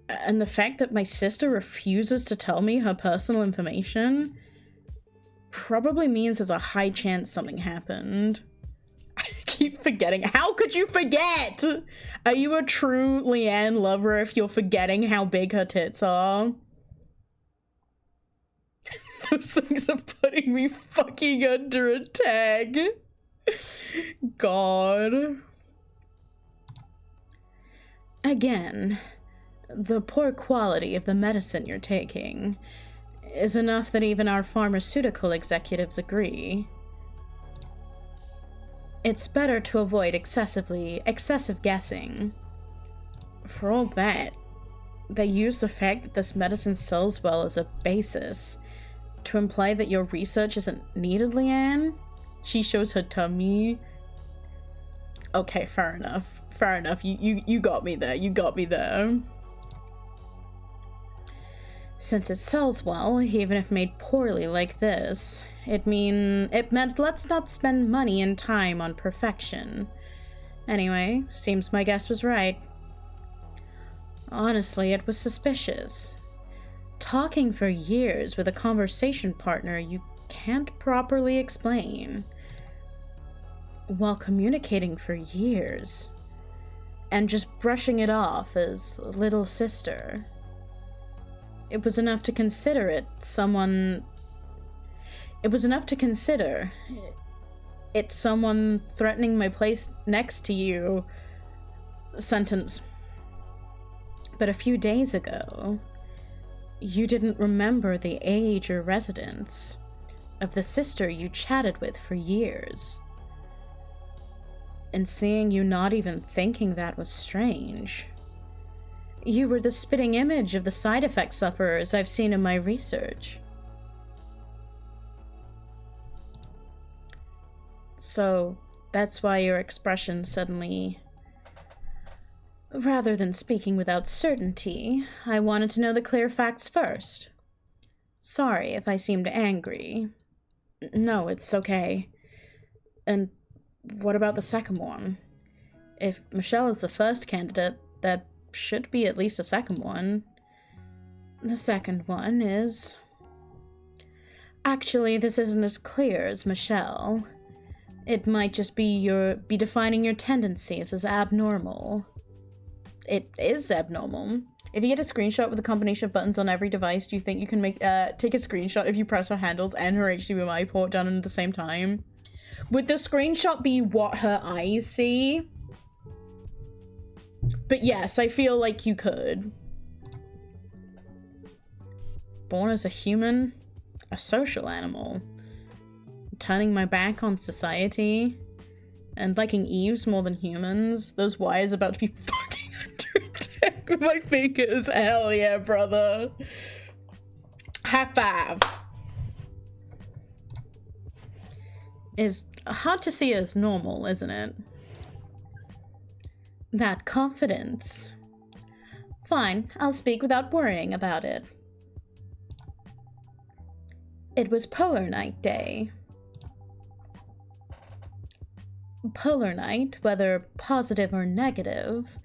And the fact that my sister refuses to tell me her personal information probably means there's a high chance something happened. I keep forgetting. How could you forget? Are you a true Leanne lover if you're forgetting how big her tits are? Those things are putting me fucking under attack. God. Again, the poor quality of the medicine you're taking is enough that even our pharmaceutical executives agree. It's better to avoid excessive guessing. For all that, they use the fact that this medicine sells well as a basis to imply that your research isn't needed, Leanne. She shows her tummy. Okay, fair enough. Fair enough. You got me there. You got me there. Since it sells well, even if made poorly like this, it meant let's not spend money and time on perfection. Anyway, seems my guess was right. Honestly, it was suspicious. Talking for years with a conversation partner you can't properly explain, while communicating for years, and just brushing it off as little sister. It was enough to consider it someone threatening my place next to you sentence. But a few days ago, you didn't remember the age or residence of the sister you chatted with for years. And seeing you not even thinking that was strange. You were the spitting image of the side effect sufferers I've seen in my research. So, that's why your expression suddenly... Rather than speaking without certainty, I wanted to know the clear facts first. Sorry if I seemed angry. No, it's okay. And what about the second one? If Michelle is the first candidate, that should be at least a second one. The second one is... Actually, this isn't as clear as Michelle. It might just be defining your tendencies as abnormal. It is abnormal. If you get a screenshot with a combination of buttons on every device, do you think you can make take a screenshot if you press her handles and her HDMI port down at the same time? Would the screenshot be what her eyes see? But yes, I feel like you could. Born as a human, a social animal, turning my back on society, and liking Eves more than humans. Those wires about to be fucking under attack with my fingers. Hell yeah, brother. High five. Is hard to see as normal, isn't it? That confidence. Fine, I'll speak without worrying about it. It was Polar Night Day. Polar Night, whether positive or negative,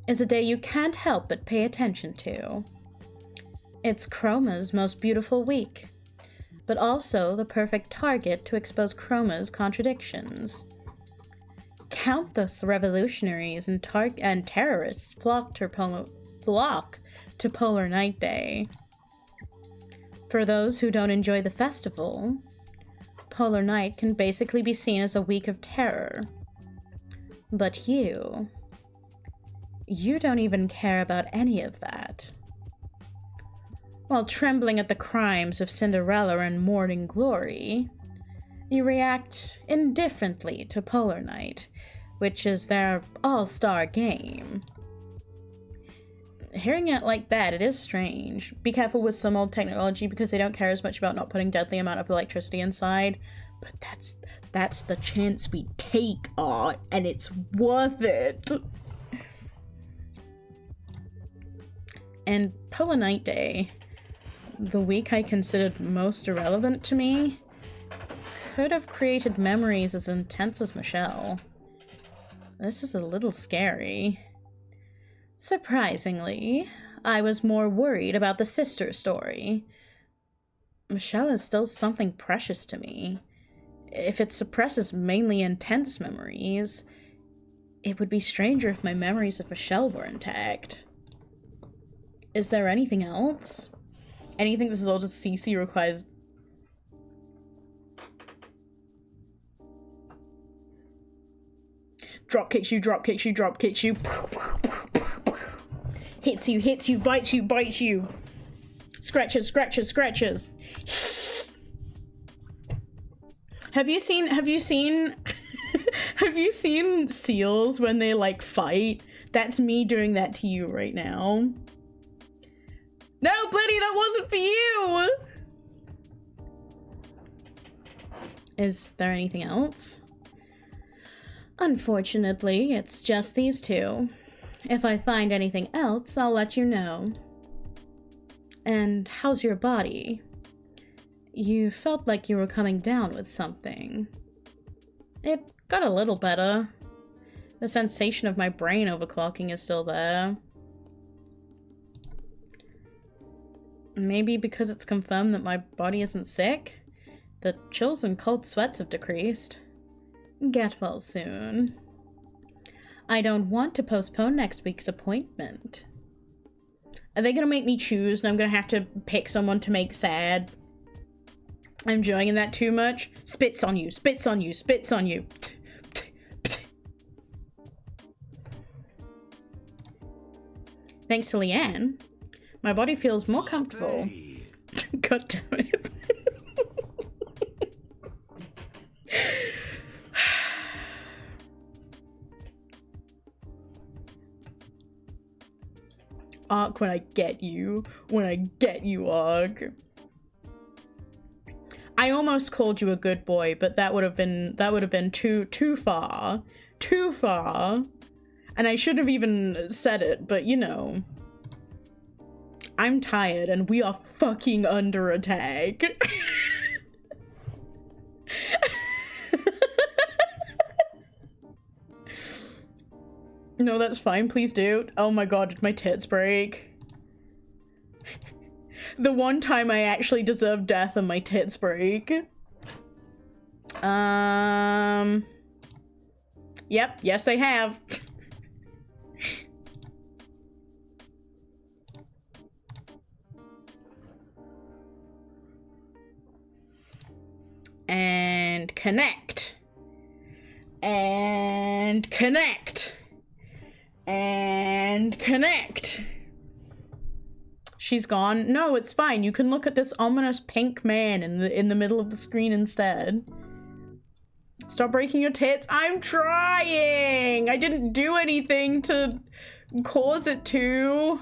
is a day you can't help but pay attention to. It's Chroma's most beautiful week, but also the perfect target to expose Chroma's contradictions. Countless revolutionaries and terrorists flock to Polar Night Day. For those who don't enjoy the festival, Polar Night can basically be seen as a week of terror. But you don't even care about any of that. While trembling at the crimes of Cinderella and Morning Glory, you react indifferently to Polar Night, which is their all-star game. Hearing it like that, it is strange. Be careful with some old technology because they don't care as much about not putting deadly amount of electricity inside. But that's the chance we take, and it's worth it. And Polar Night Day, the week I considered most irrelevant to me, could have created memories as intense as Michelle. This is a little scary. Surprisingly, I was more worried about the sister story. Michelle is still something precious to me. If it suppresses mainly intense memories, it would be stranger if my memories of Michelle were intact. Is there anything else? Anything this is all just CC requires... Drop kicks you, drop kicks you, drop kicks you. Hits you, bites you, bites you. Scratches, scratches, scratches. Have you seen have you seen seals when they like fight? That's me doing that to you right now. No, buddy, that wasn't for you. Is there anything else? Unfortunately, it's just these two. If I find anything else, I'll let you know. And how's your body? You felt like you were coming down with something. It got a little better. The sensation of my brain overclocking is still there. Maybe because it's confirmed that my body isn't sick? The chills and cold sweats have decreased. Get well soon. I don't want to postpone next week's appointment. Are they gonna make me choose and I'm gonna have to pick someone to make sad? I'm enjoying that too much. Spits on you, spits on you, spits on you. Thanks to Leanne, my body feels more comfortable. God damn it. Arc, when I get you, Arc. I almost called you a good boy, but that would have been too far. And I shouldn't have even said it, but you know. I'm tired and we are fucking under attack. No, that's fine. Please do. Oh my god, did my tits break? The one time I actually deserved death and my tits break. Yep, yes they have. connect. And connect. And connect. She's gone. No, it's fine. You can look at this ominous pink man in the middle of the screen instead. Stop breaking your tits. I'm trying. I didn't do anything to cause it to.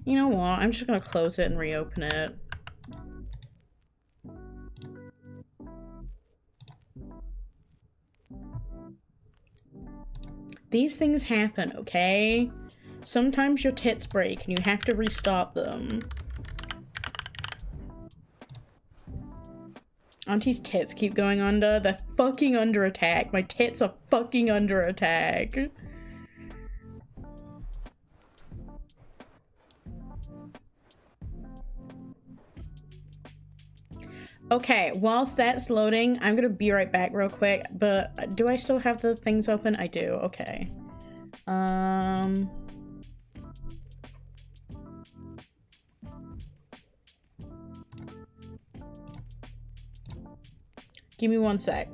You know what? I'm just gonna close it and reopen it. These things happen, okay? Sometimes your tits break and you have to restart them. Auntie's tits keep going under. They're fucking under attack. My tits are fucking under attack. Okay, whilst that's loading, I'm gonna be right back real quick, but do I still have the things open? I do, okay. Give me 1 sec.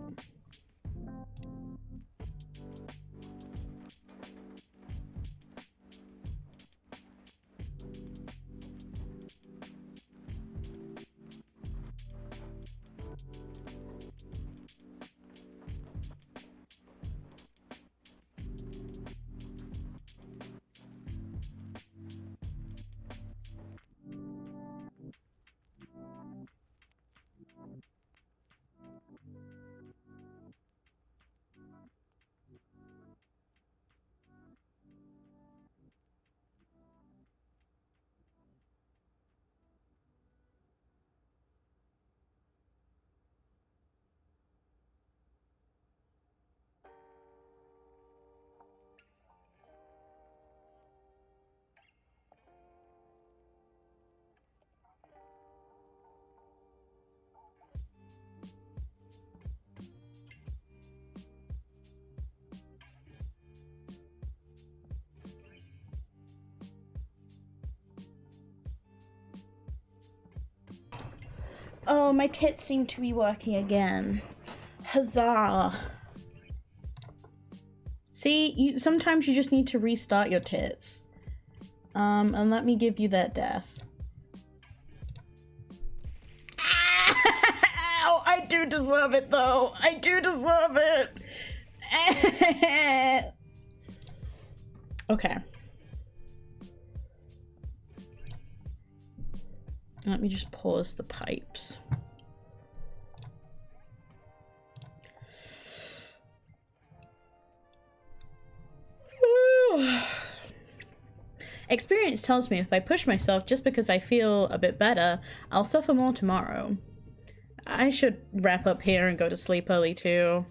Oh, my tits seem to be working again. Huzzah. See, sometimes you just need to restart your tits. And let me give you that death. Ow! I do deserve it, though. I do deserve it. Okay. Let me just pause the pipes. Experience tells me if I push myself just because I feel a bit better, I'll suffer more tomorrow. I should wrap up here and go to sleep early too.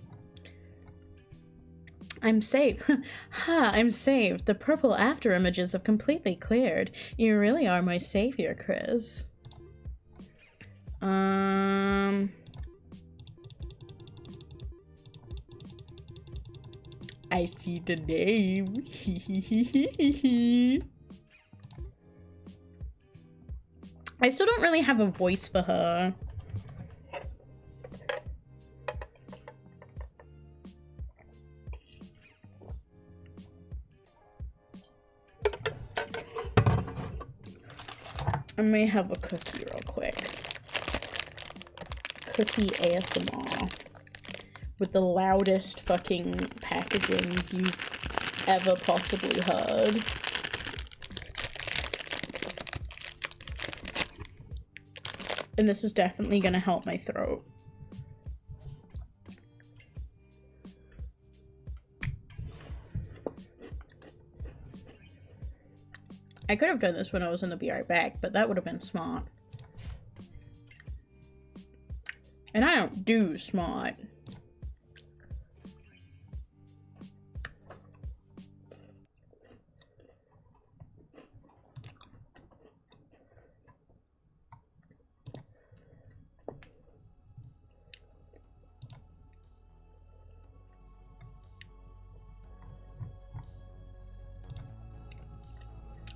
I'm safe. Ha, I'm saved. The purple after images have completely cleared. You really are my savior, Chris. I see the name. I still don't really have a voice for her. I may have a cookie real quick. Cookie ASMR. With the loudest fucking packaging you've ever possibly heard. And this is definitely gonna help my throat. I could have done this when I was in the Be Right Back, but that would have been smart. And I don't do smart.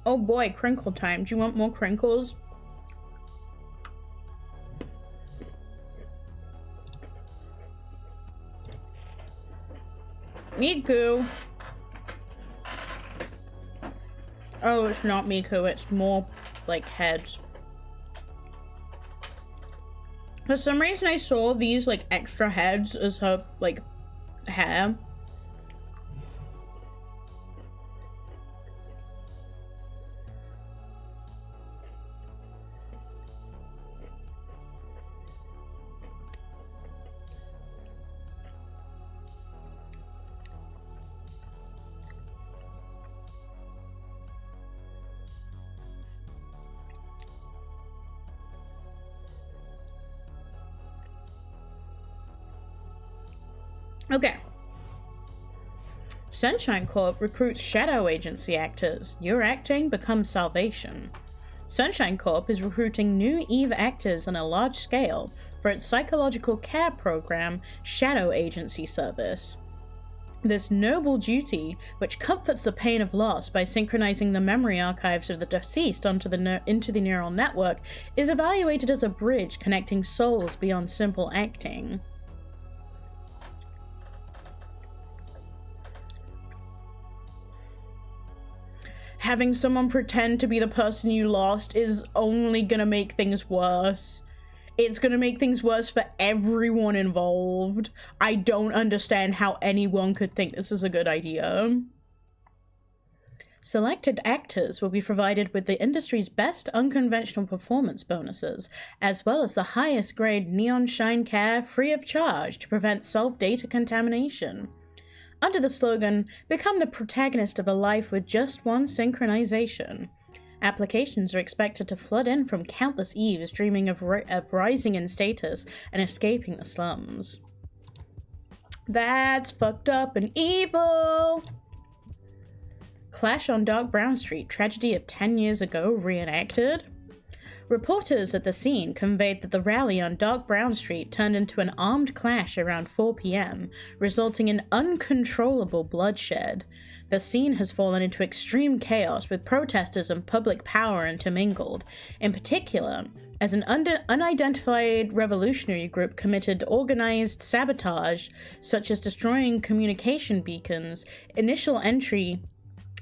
Oh boy, crinkle time. Do you want more crinkles? Miku. Oh, it's not Miku, it's more like heads. For some reason I saw these like extra heads as her like hair. Okay. Sunshine Corp recruits Shadow Agency actors. Your acting becomes salvation. Sunshine Corp is recruiting new EVE actors on a large scale for its psychological care program, Shadow Agency Service. This noble duty, which comforts the pain of loss by synchronizing the memory archives of the deceased into the neural network, is evaluated as a bridge connecting souls beyond simple acting. Having someone pretend to be the person you lost is only gonna make things worse. It's gonna make things worse for everyone involved. I don't understand how anyone could think this is a good idea. Selected actors will be provided with the industry's best unconventional performance bonuses, as well as the highest grade neon shine care free of charge to prevent self-data contamination. Under the slogan, become the protagonist of a life with just one synchronization. Applications are expected to flood in from countless Eves dreaming of rising in status and escaping the slums. That's fucked up and evil! Clash on Dark Brown Street, tragedy of 10 years ago reenacted? Reporters at the scene conveyed that the rally on Dark Brown Street turned into an armed clash around 4 p.m., resulting in uncontrollable bloodshed. The scene has fallen into extreme chaos, with protesters and public power intermingled. In particular, as an unidentified revolutionary group committed organized sabotage, such as destroying communication beacons, initial entry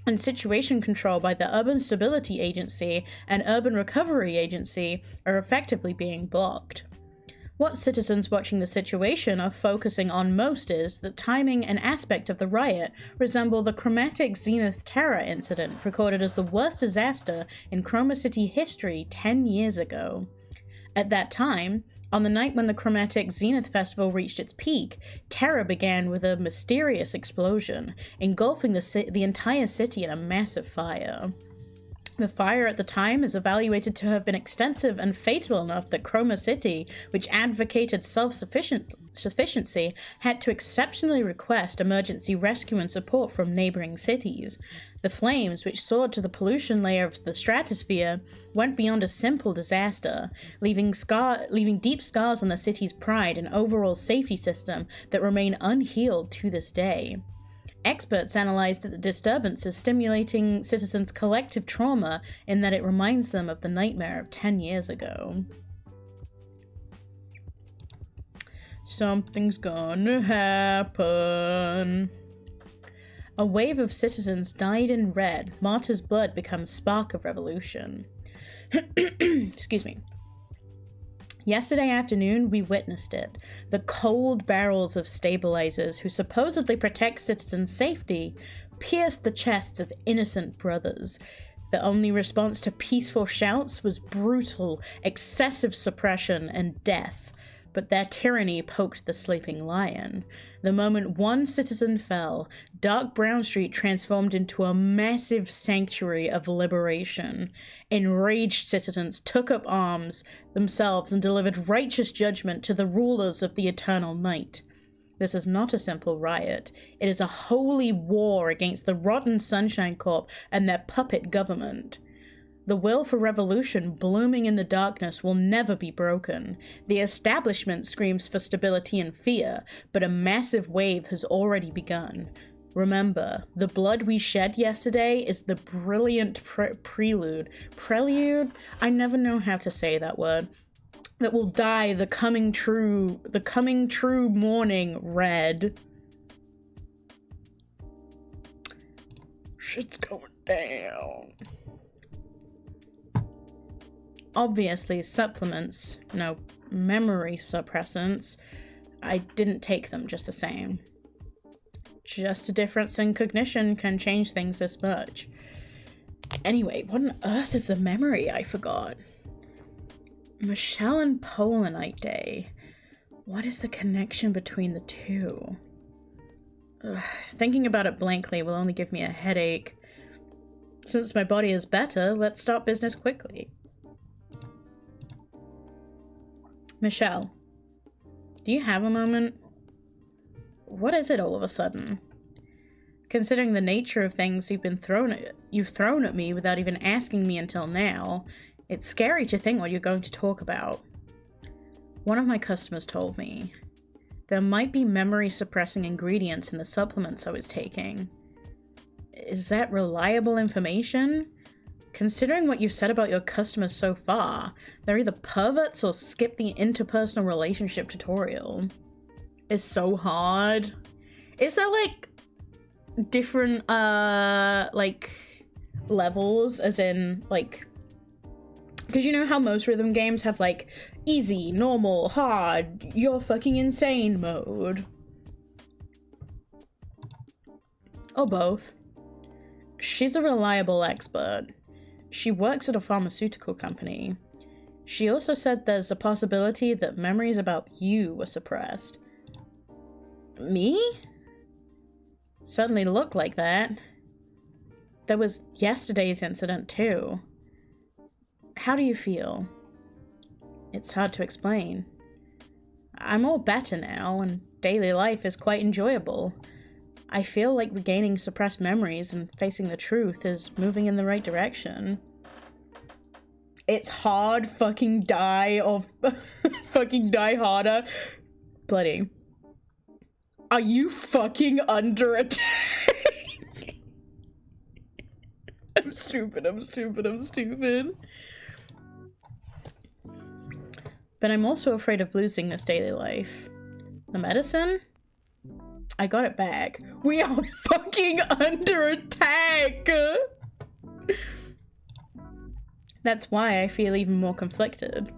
and situation control by the Urban Stability Agency and Urban Recovery Agency are effectively being blocked. What citizens watching the situation are focusing on most is that timing and aspect of the riot resemble the Chromatic Zenith Terror incident recorded as the worst disaster in Chroma City history 10 years ago. At that time, on the night when the Chromatic Zenith Festival reached its peak, terror began with a mysterious explosion, engulfing the entire city in a massive fire. The fire at the time is evaluated to have been extensive and fatal enough that Chroma City, which advocated self-sufficiency, had to exceptionally request emergency rescue and support from neighboring cities. The flames, which soared to the pollution layer of the stratosphere, went beyond a simple disaster, leaving deep scars on the city's pride and overall safety system that remain unhealed to this day. Experts analyzed that the disturbance is stimulating citizens' collective trauma in that it reminds them of the nightmare of 10 years ago. Something's gonna happen. A wave of citizens dyed in red. Martyrs' blood becomes spark of revolution. Excuse me. Yesterday afternoon, we witnessed it. The cold barrels of stabilizers who supposedly protect citizens' safety pierced the chests of innocent brothers. The only response to peaceful shouts was brutal, excessive suppression and death. But their tyranny poked the sleeping lion. The moment one citizen fell, Dark Brown Street transformed into a massive sanctuary of liberation. Enraged citizens took up arms themselves and delivered righteous judgment to the rulers of the eternal night. This is not a simple riot. It is a holy war against the rotten Sunshine Corp and their puppet government. The will for revolution blooming in the darkness will never be broken. The establishment screams for stability and fear, but a massive wave has already begun. Remember, the blood we shed yesterday is the brilliant prelude? I never know how to say that word. That will dye the coming true morning red. Shit's going down. Obviously, supplements, no, memory suppressants, I didn't take them just the same. Just a difference in cognition can change things this much. Anyway, what on earth is the memory I forgot? Michelle and Polanite Day. What is the connection between the two? Ugh, thinking about it blankly will only give me a headache. Since my body is better, let's start business quickly. Michelle, do you have a moment? What is it all of a sudden? Considering the nature of things you've thrown at me without even asking me until now, it's scary to think what you're going to talk about. One of my customers told me there might be memory-suppressing ingredients in the supplements I was taking. Is that reliable information? Considering what you've said about your customers so far, they're either perverts or skip the interpersonal relationship tutorial. It's so hard. Is there, like, different, like, levels, as in, like... Because you know how most rhythm games have, like, easy, normal, hard, you're fucking insane mode? Or both. She's a reliable expert. She works at a pharmaceutical company. She also said there's a possibility that memories about you were suppressed. Me? Certainly looked like that. There was yesterday's incident too. How do you feel? It's hard to explain. I'm all better now, and daily life is quite enjoyable. I feel like regaining suppressed memories and facing the truth is moving in the right direction. It's hard, fucking die, or fucking die harder. Bloody. Are you fucking under attack? I'm stupid. But I'm also afraid of losing this daily life. The medicine? I got it back. We are fucking under attack! That's why I feel even more conflicted.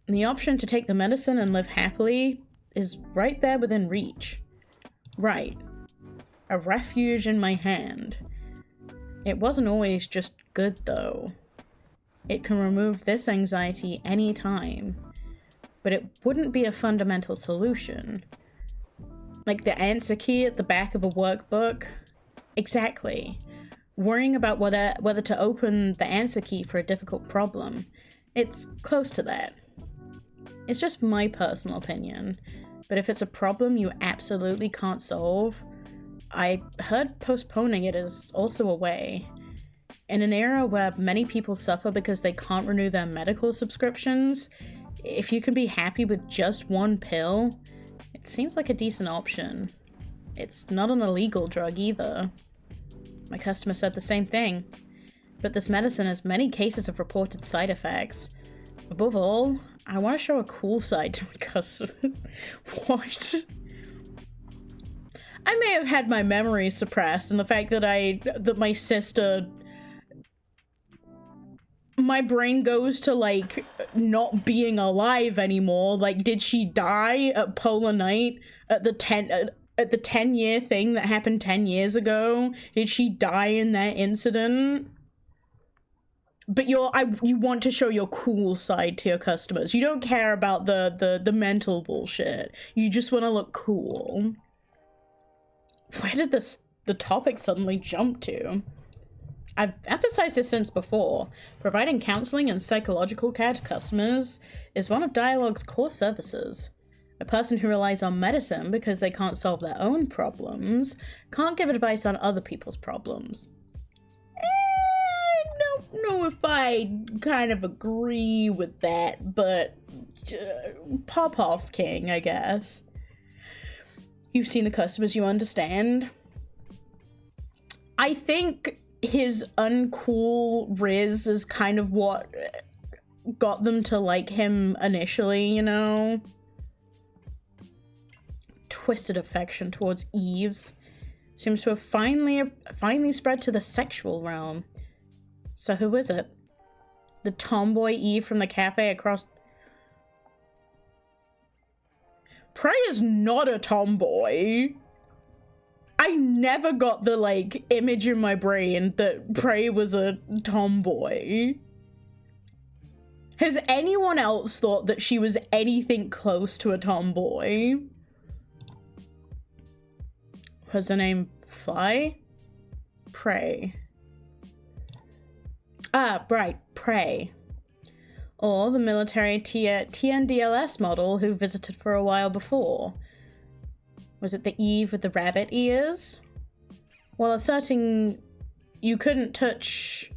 The option to take the medicine and live happily is right there within reach. Right. A refuge in my hand. It wasn't always just good, though. It can remove this anxiety any time, but it wouldn't be a fundamental solution. Like the answer key at the back of a workbook? Exactly. Worrying about whether to open the answer key for a difficult problem. It's close to that. It's just my personal opinion, but if it's a problem you absolutely can't solve, I heard postponing it is also a way. In an era where many people suffer because they can't renew their medical subscriptions, if you can be happy with just one pill, it seems like a decent option. It's not an illegal drug either. My customer said the same thing. But this medicine has many cases of reported side effects. Above all, I want to show a cool side to my customers. What? I may have had my memory suppressed, and the fact that my sister... My brain goes to, like, not being alive anymore. Like, did she die at Polar Night at the 10-year thing that happened 10 years ago? Did she die in that incident? But you want to show your cool side to your customers. You don't care about the mental bullshit. You just want to look cool. Where did the topic suddenly jump to? I've emphasized this since before. Providing counseling and psychological care to customers is one of Dialogue's core services. A person who relies on medicine because they can't solve their own problems can't give advice on other people's problems. I don't know if I kind of agree with that, but pop off, King, I guess. You've seen the customers, you understand. I think his uncool riz is kind of what got them to like him initially, you know? Twisted affection towards Eves. Seems to have finally spread to the sexual realm. So who is it? The tomboy Eve from the cafe across... Prey is not a tomboy. I never got the, like, image in my brain that Prey was a tomboy. Has anyone else thought that she was anything close to a tomboy? Was her name Fly? Prey. Ah, right, Prey. Or the military TNDLS model who visited for a while before. Was it the Eve with the rabbit ears? While asserting you couldn't touch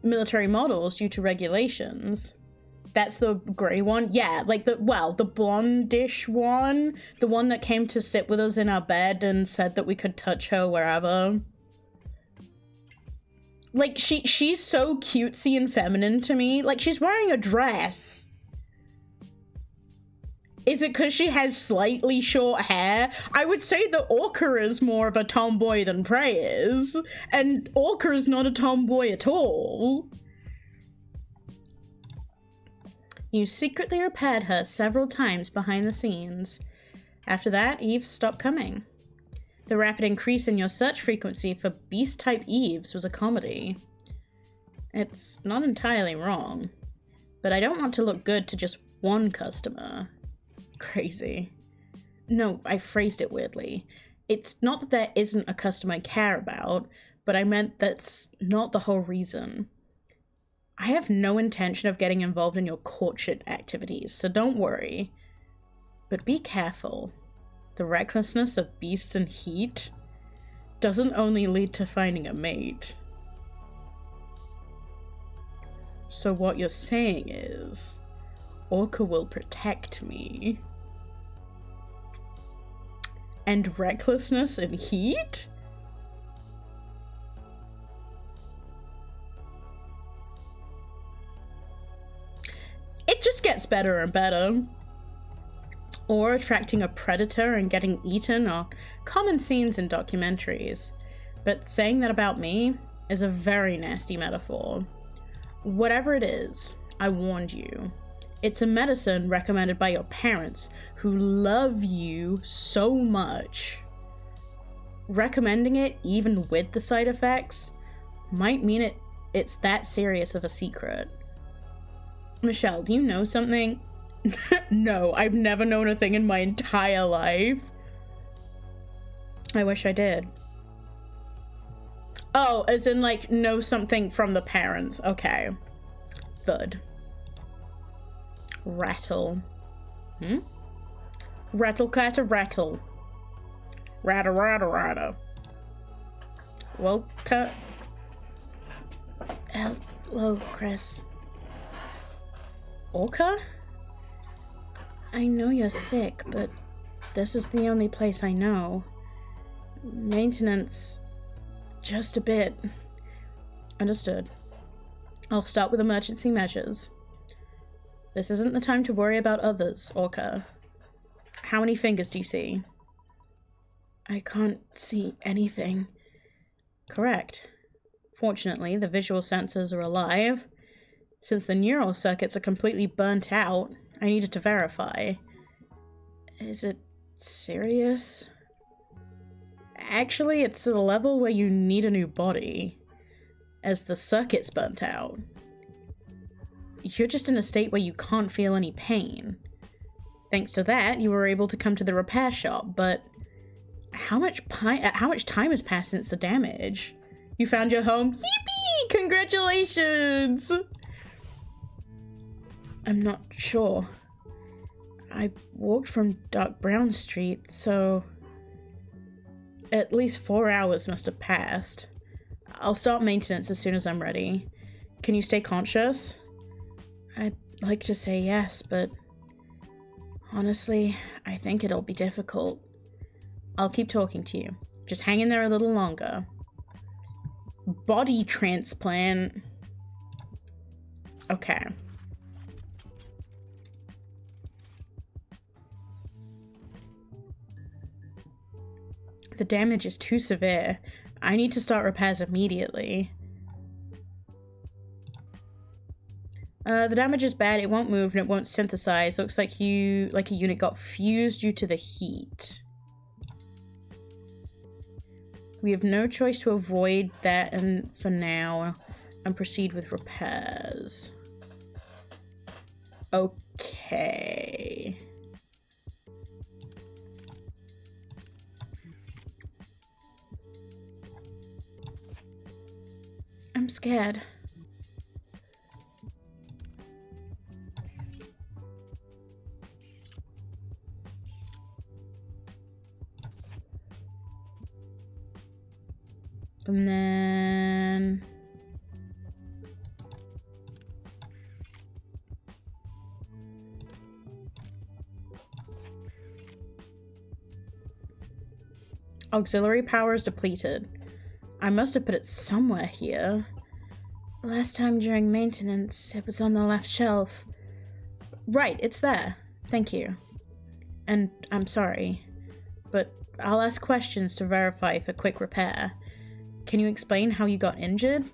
military models due to regulations. That's the grey one? Yeah, like the blondish one. The one that came to sit with us in our bed and said that we could touch her wherever. Like, she's so cutesy and feminine to me. Like, she's wearing a dress. Is it because she has slightly short hair? I would say that Orca is more of a tomboy than Prey is. And Orca is not a tomboy at all. You secretly repaired her several times behind the scenes. After that, Eve stopped coming. The rapid increase in your search frequency for beast-type Eves was a comedy. It's not entirely wrong, but I don't want to look good to just one customer. Crazy. No, I phrased it weirdly. It's not that there isn't a customer I care about, but I meant that's not the whole reason. I have no intention of getting involved in your courtship activities, so don't worry. But be careful. The recklessness of beasts in heat doesn't only lead to finding a mate. So what you're saying is, Orca will protect me. And recklessness in heat? It just gets better and better. Or attracting a predator and getting eaten are common scenes in documentaries. But saying that about me is a very nasty metaphor. Whatever it is, I warned you. It's a medicine recommended by your parents who love you so much. Recommending it, even with the side effects, might mean it's that serious of a secret. Michelle, do you know something? No, I've never known a thing in my entire life. I wish I did. Oh, as in, like, know something from the parents. Okay. Thud. Rattle. Rattle, clatter, rattle. Ratta, ratta, ratta. Well, cut. Hello, Chris. Orca? I know you're sick, but this is the only place I know. Maintenance... just a bit. Understood. I'll start with emergency measures. This isn't the time to worry about others, Orca. How many fingers do you see? I can't see anything. Correct. Fortunately, the visual sensors are alive. Since the neural circuits are completely burnt out, I needed to verify. Is it serious? Actually, it's at a level where you need a new body, as the circuit's burnt out. You're just in a state where you can't feel any pain. Thanks to that, you were able to come to the repair shop, but how much time has passed since the damage? You found your home? Yippee! Congratulations! I'm not sure. I walked from Dark Brown Street, so at least 4 hours must have passed. I'll start maintenance as soon as I'm ready. Can you stay conscious? I'd like to say yes, but honestly, I think it'll be difficult. I'll keep talking to you. Just hang in there a little longer. Body transplant. Okay. The damage is too severe. I need to start repairs immediately. The damage is bad, it won't move and it won't synthesize. Looks like a unit got fused due to the heat. We have no choice to avoid that and for now and proceed with repairs. Okay. I'm scared. And then... auxiliary power is depleted. I must have put it somewhere here. Last time during maintenance, it was on the left shelf. Right, it's there. Thank you. And I'm sorry, but I'll ask questions to verify for quick repair. Can you explain how you got injured?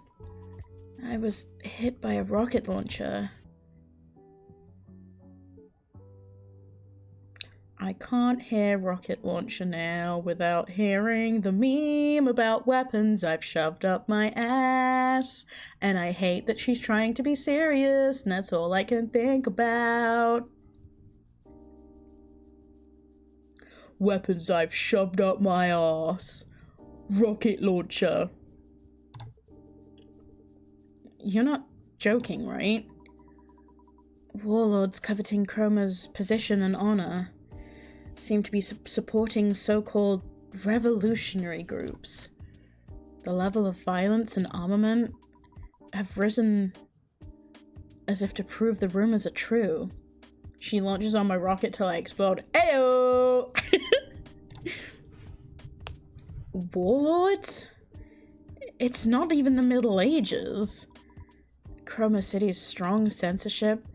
I was hit by a rocket launcher. I can't hear rocket launcher now without hearing the meme about weapons I've shoved up my ass. And I hate that she's trying to be serious, and that's all I can think about. Weapons I've shoved up my ass. Rocket launcher. You're not joking, right? Warlords coveting Chroma's position and honor seem to be supporting so-called revolutionary groups. The level of violence and armament have risen as if to prove the rumors are true. She launches on my rocket till I explode. Ayo! Warlords? It's not even the Middle Ages. Chroma City's strong censorship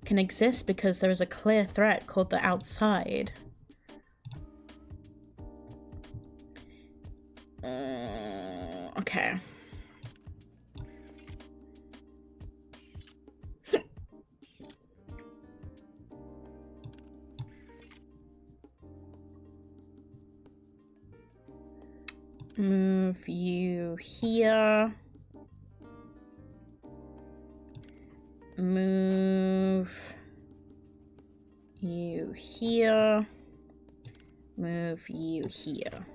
can exist because there is a clear threat called the outside. Okay. Move you here. Move you here. Move you here.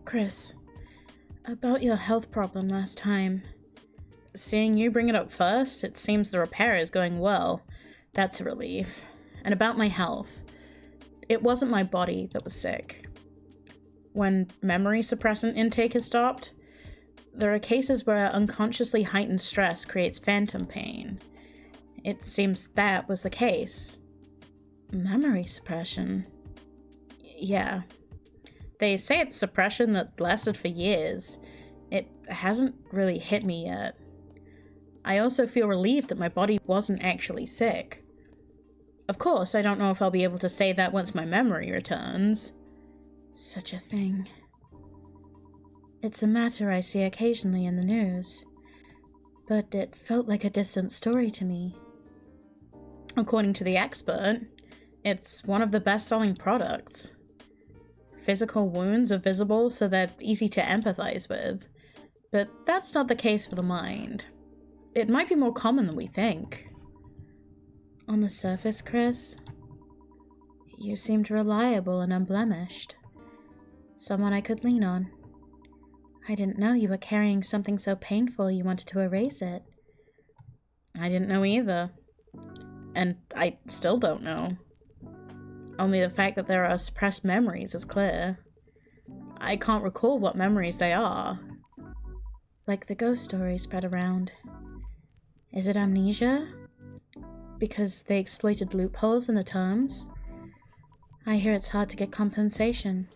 Chris, about your health problem last time. Seeing you bring it up first, it seems the repair is going well. That's a relief. And about my health. It wasn't my body that was sick. When memory suppressant intake is stopped, there are cases where unconsciously heightened stress creates phantom pain. It seems that was the case. Memory suppression? Yeah. They say it's suppression that lasted for years. It hasn't really hit me yet. I also feel relieved that my body wasn't actually sick. Of course, I don't know if I'll be able to say that once my memory returns. Such a thing. It's a matter I see occasionally in the news, but it felt like a distant story to me. According to the expert, it's one of the best-selling products. Physical wounds are visible, so they're easy to empathize with. But that's not the case for the mind. It might be more common than we think. On the surface, Chris, you seemed reliable and unblemished. Someone I could lean on. I didn't know you were carrying something so painful you wanted to erase it. I didn't know either. And I still don't know. Only the fact that there are suppressed memories is clear. I can't recall what memories they are. Like the ghost stories spread around. Is it amnesia? Because they exploited loopholes in the terms? I hear it's hard to get compensation.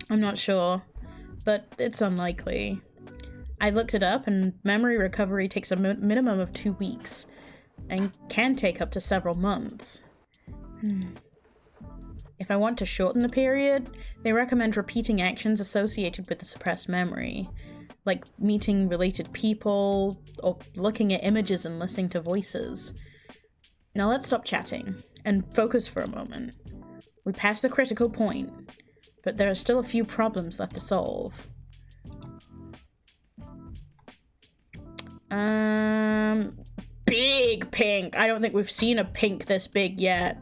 I'm not sure, but it's unlikely. I looked it up, and memory recovery takes a minimum of 2 weeks, and can take up to several months. If I want to shorten the period, they recommend repeating actions associated with the suppressed memory, like meeting related people, or looking at images and listening to voices. Now let's stop chatting, and focus for a moment. We passed the critical point, but there are still a few problems left to solve. Big pink! I don't think we've seen a pink this big yet.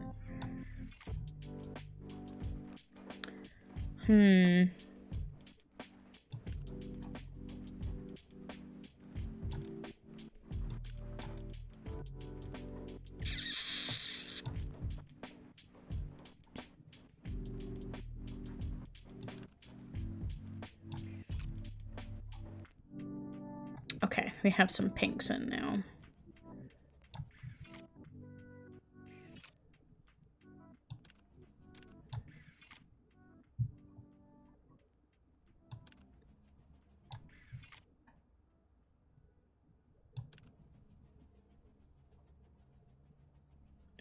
Okay, we have some pinks in now.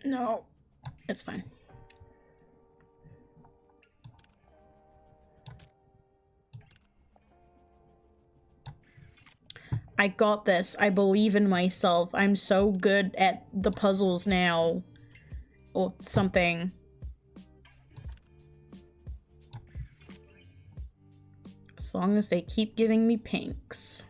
No, it's fine. I got this. I believe in myself. I'm so good at the puzzles now. Or something. As long as they keep giving me pinks.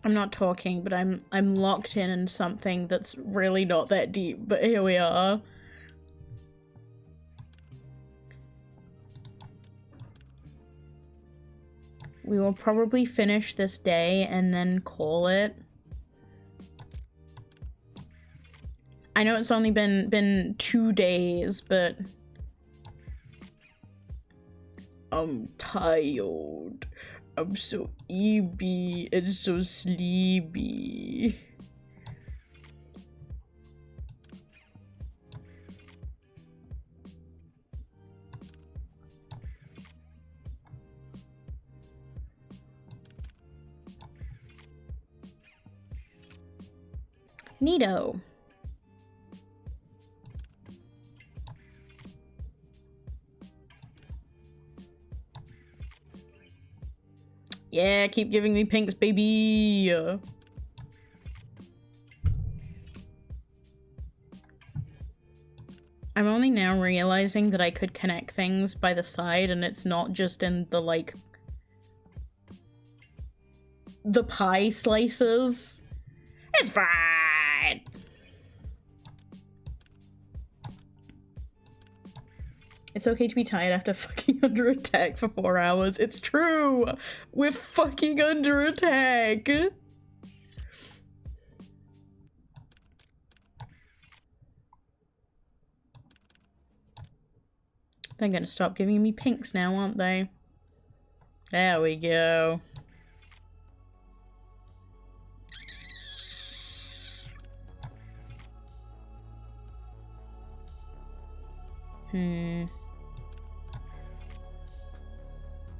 I'm not talking, but I'm locked in something that's really not that deep, but here we are. We will probably finish this day and then call it. I know it's only been 2 days, but I'm tired. I'm so eepy and so sleepy. Neato. Yeah, keep giving me pinks, baby. I'm only now realizing that I could connect things by the side and it's not just in the, like, the pie slices. It's fine. It's okay to be tired after fucking under attack for 4 hours. It's true! We're fucking under attack! They're gonna stop giving me pinks now, aren't they? There we go.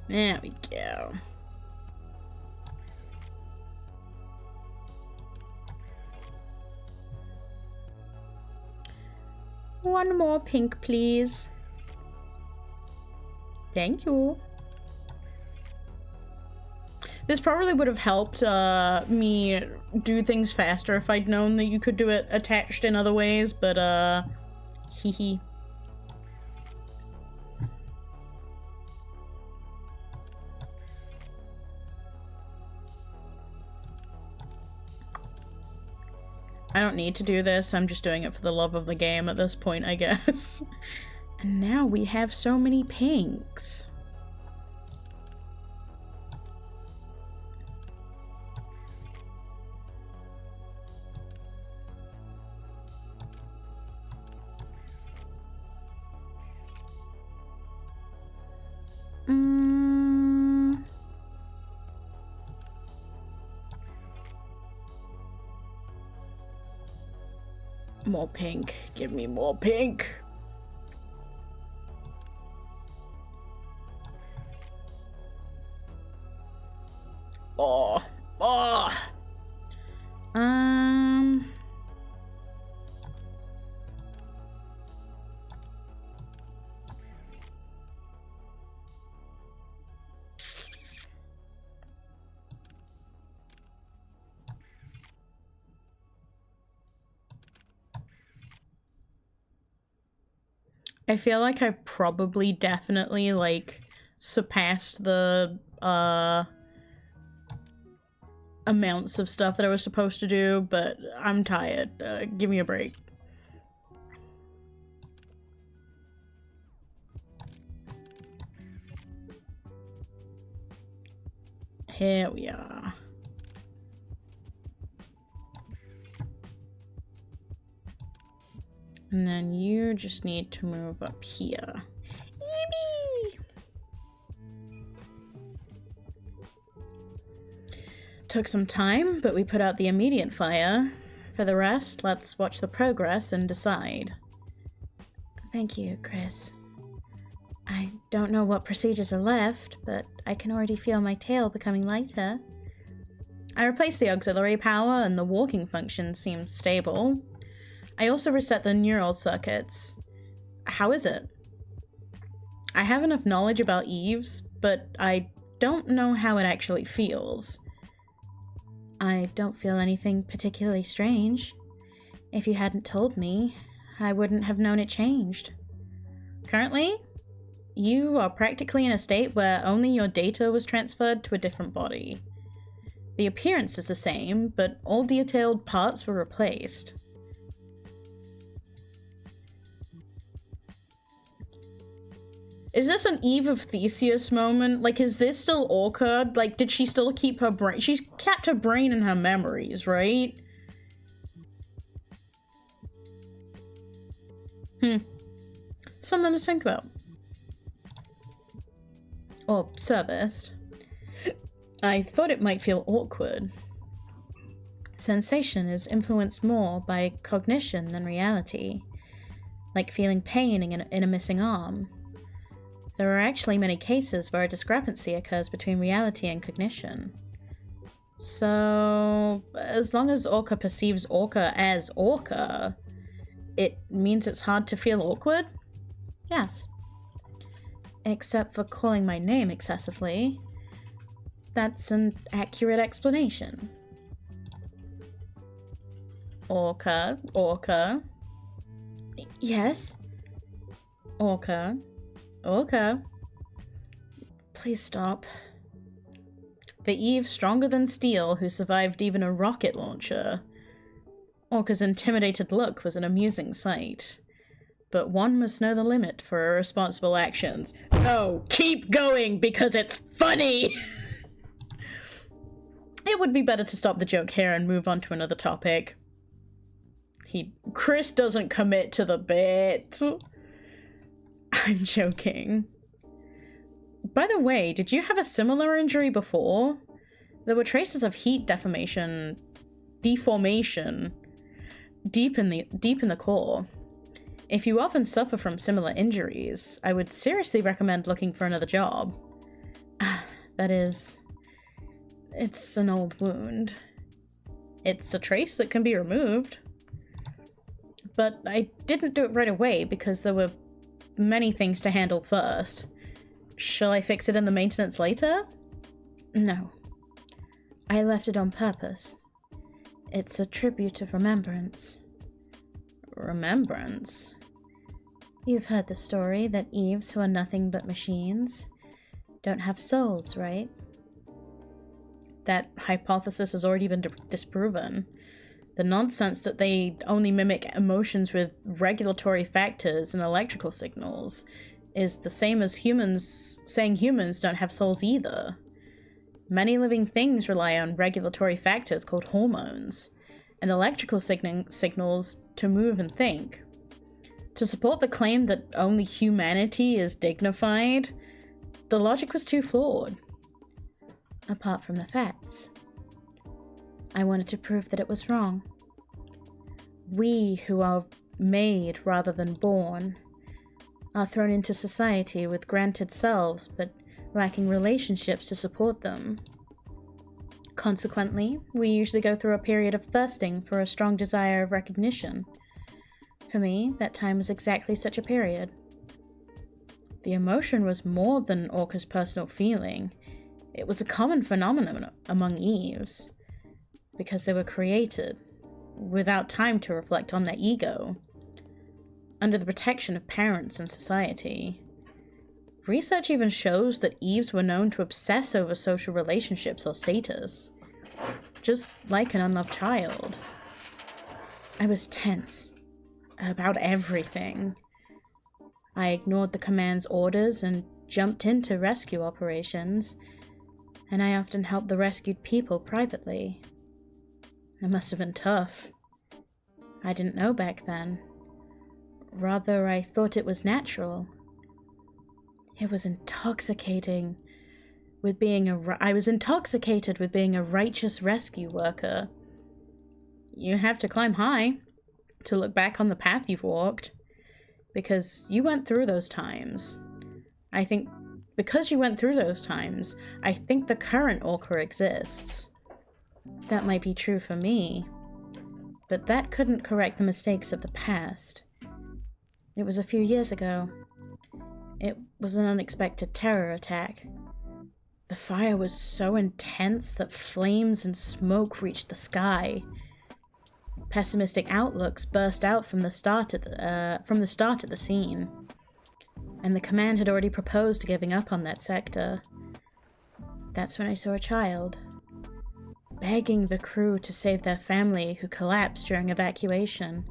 There we go. One more pink, please. Thank you. This probably would have helped me do things faster if I'd known that you could do it attached in other ways, but hee hee. I don't need to do this, I'm just doing it for the love of the game at this point, I guess. And now we have so many pinks. More pink. Give me more pink. Oh. Oh. I feel like I probably definitely, like, surpassed the, amounts of stuff that I was supposed to do, but I'm tired. Give me a break. Here we are. And then you just need to move up here. Yippee! Took some time, but we put out the immediate fire. For the rest, let's watch the progress and decide. Thank you, Chris. I don't know what procedures are left, but I can already feel my tail becoming lighter. I replaced the auxiliary power and the walking function seems stable. I also reset the neural circuits. How is it? I have enough knowledge about Eves, but I don't know how it actually feels. I don't feel anything particularly strange. If you hadn't told me, I wouldn't have known it changed. Currently, you are practically in a state where only your data was transferred to a different body. The appearance is the same, but all detailed parts were replaced. Is this an Eve of Theseus moment? Like, is this still Orca? Like, did she still keep her brain? She's kept her brain and her memories, right? Something to think about. Or serviced. I thought it might feel awkward. Sensation is influenced more by cognition than reality. Like feeling pain in a missing arm. There are actually many cases where a discrepancy occurs between reality and cognition. So, as long as Orca perceives Orca as Orca, it means it's hard to feel awkward? Yes. Except for calling my name excessively. That's an accurate explanation. Orca, Orca. Yes? Orca. Orca. Please stop. The Eve stronger than steel who survived even a rocket launcher. Orca's intimidated look was an amusing sight. But one must know the limit for irresponsible actions. No, keep going because it's funny! It would be better to stop the joke here and move on to another topic. Chris doesn't commit to the bit. I'm joking. By the way, did you have a similar injury before? There were traces of heat deformation deep in the core. If you often suffer from similar injuries, I would seriously recommend looking for another job. That is, it's an old wound. It's a trace that can be removed. But I didn't do it right away because there were many things to handle first. Shall I fix it in the maintenance later? No. I left it on purpose. It's a tribute of remembrance. Remembrance? You've heard the story that Eves, who are nothing but machines, don't have souls, right? That hypothesis has already been disproven. The nonsense that they only mimic emotions with regulatory factors and electrical signals is the same as humans saying humans don't have souls either. Many living things rely on regulatory factors called hormones and electrical signals to move and think. To support the claim that only humanity is dignified, the logic was too flawed. Apart from the facts. I wanted to prove that it was wrong. We, who are made rather than born, are thrown into society with granted selves but lacking relationships to support them. Consequently, we usually go through a period of thirsting for a strong desire of recognition. For me, that time was exactly such a period. The emotion was more than Orca's personal feeling. It was a common phenomenon among Eves, because they were created, without time to reflect on their ego, under the protection of parents and society. Research even shows that Eves were known to obsess over social relationships or status, just like an unloved child. I was tense about everything. I ignored the command's orders and jumped into rescue operations, and I often helped the rescued people privately. It must have been tough. I didn't know back then. Rather, I thought it was natural. It was intoxicating with being I was intoxicated with being a righteous rescue worker. You have to climb high to look back on the path you've walked, because you went through those times. I think because you went through those times, I think the current Orca exists. That might be true for me, but that couldn't correct the mistakes of the past. It was a few years ago. It was an unexpected terror attack. The fire was so intense that flames and smoke reached the sky. Pessimistic outlooks burst out from the start at the scene, and the command had already proposed giving up on that sector. That's when I saw a child, begging the crew to save their family who collapsed during evacuation.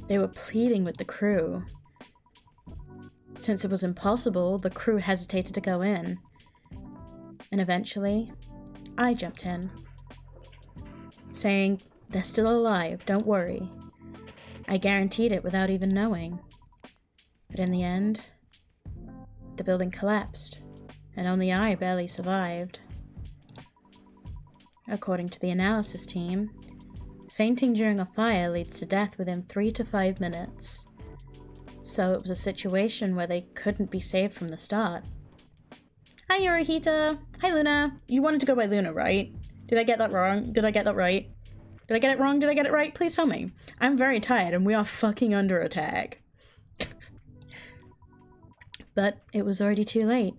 They were pleading with the crew. Since it was impossible, the crew hesitated to go in. And eventually, I jumped in, saying, "They're still alive, don't worry." I guaranteed it without even knowing. But in the end, the building collapsed, and only I barely survived. According to the analysis team, fainting during a fire leads to death within 3 to 5 minutes. So it was a situation where they couldn't be saved from the start. Hi, Yorihita. Hi, Luna. You wanted to go by Luna, right? Did I get that wrong? Did I get that right? Did I get it wrong? Did I get it right? Please tell me. I'm very tired and we are fucking under attack. But it was already too late.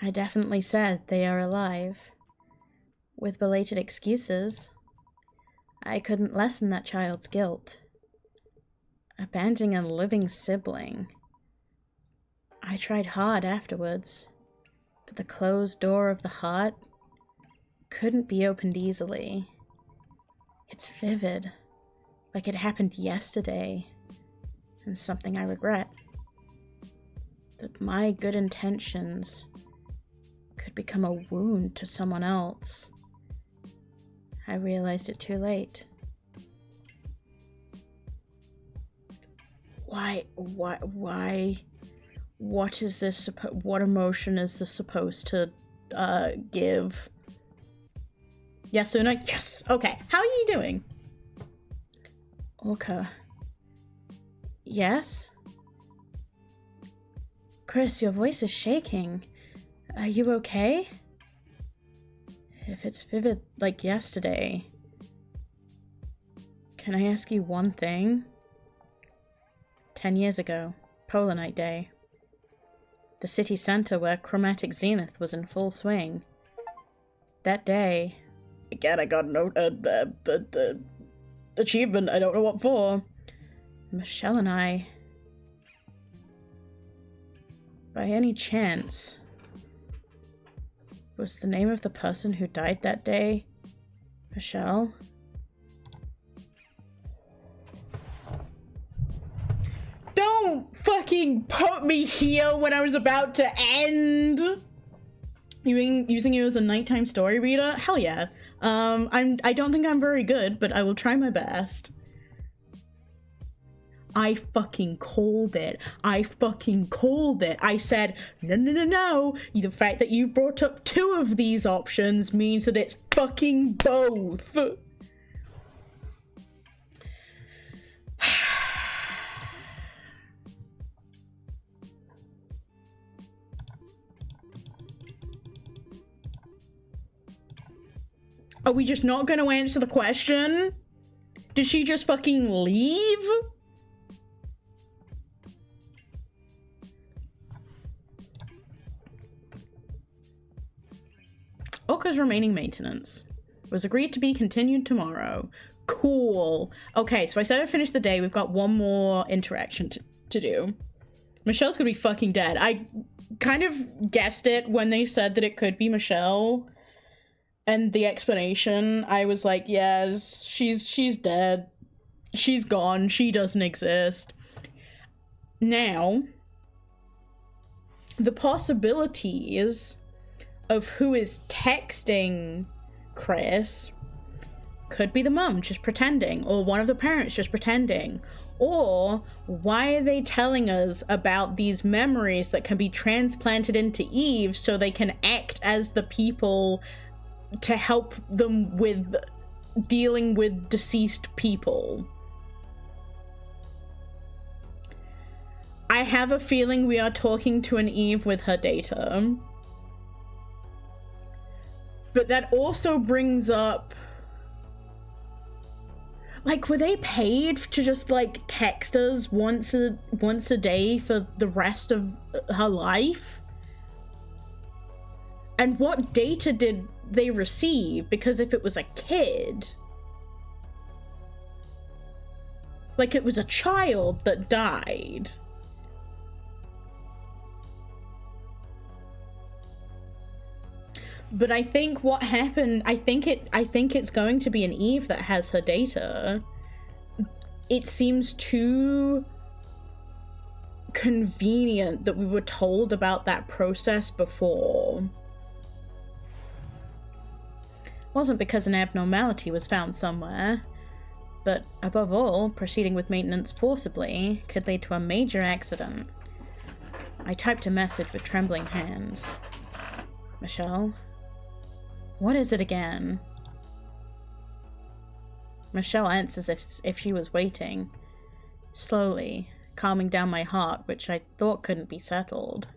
I definitely said they are alive. With belated excuses, I couldn't lessen that child's guilt. Abandoning a living sibling. I tried hard afterwards, but the closed door of the heart couldn't be opened easily. It's vivid, like it happened yesterday, and something I regret. That my good intentions could become a wound to someone else. I realized it too late. Why, what is this, what emotion is this supposed to, give? Yes, Una? Yes! Okay, how are you doing? Orca. Yes? Chris, your voice is shaking. Are you okay? If it's vivid like yesterday, can I ask you one thing? 10 years ago, Polar Night Day. The city center where Chromatic Zenith was in full swing. That day, again I got an achievement, I don't know what for. Michelle and I, by any chance, Was the name of the person who died that day Michelle? Don't fucking put me here when I was about to end! Using you as a nighttime story reader? Hell yeah. I don't think I'm very good, but I will try my best. I fucking called it. I fucking called it. I said, no, no, no, no. The fact that you brought up 2 of these options means that it's fucking both. Are we just not going to answer the question? Did she just fucking leave? Orca's remaining maintenance was agreed to be continued tomorrow. Cool. Okay, so I said I'd finish the day. We've got one more interaction to do. Michelle's gonna be fucking dead. I kind of guessed it when they said that it could be Michelle. And the explanation, I was like, yes, she's dead. She's gone. She doesn't exist. Now, the possibilities of who is texting Chris could be the mum just pretending, or one of the parents just pretending, or why are they telling us about these memories that can be transplanted into Eve so they can act as the people to help them with dealing with deceased people? I have a feeling we are talking to an Eve with her data. But that also brings up, like, were they paid to just, like, text us once a day for the rest of her life? And what data did they receive? Because if it was a kid, like, it was a child that died. But I think what happened, I think it's going to be an Eve that has her data. It seems too convenient that we were told about that process before. Wasn't because an abnormality was found somewhere, but above all, proceeding with maintenance forcibly could lead to a major accident. I typed a message with trembling hands. Michelle? What is it again? Michelle answers if she was waiting, slowly, calming down my heart, which I thought couldn't be settled.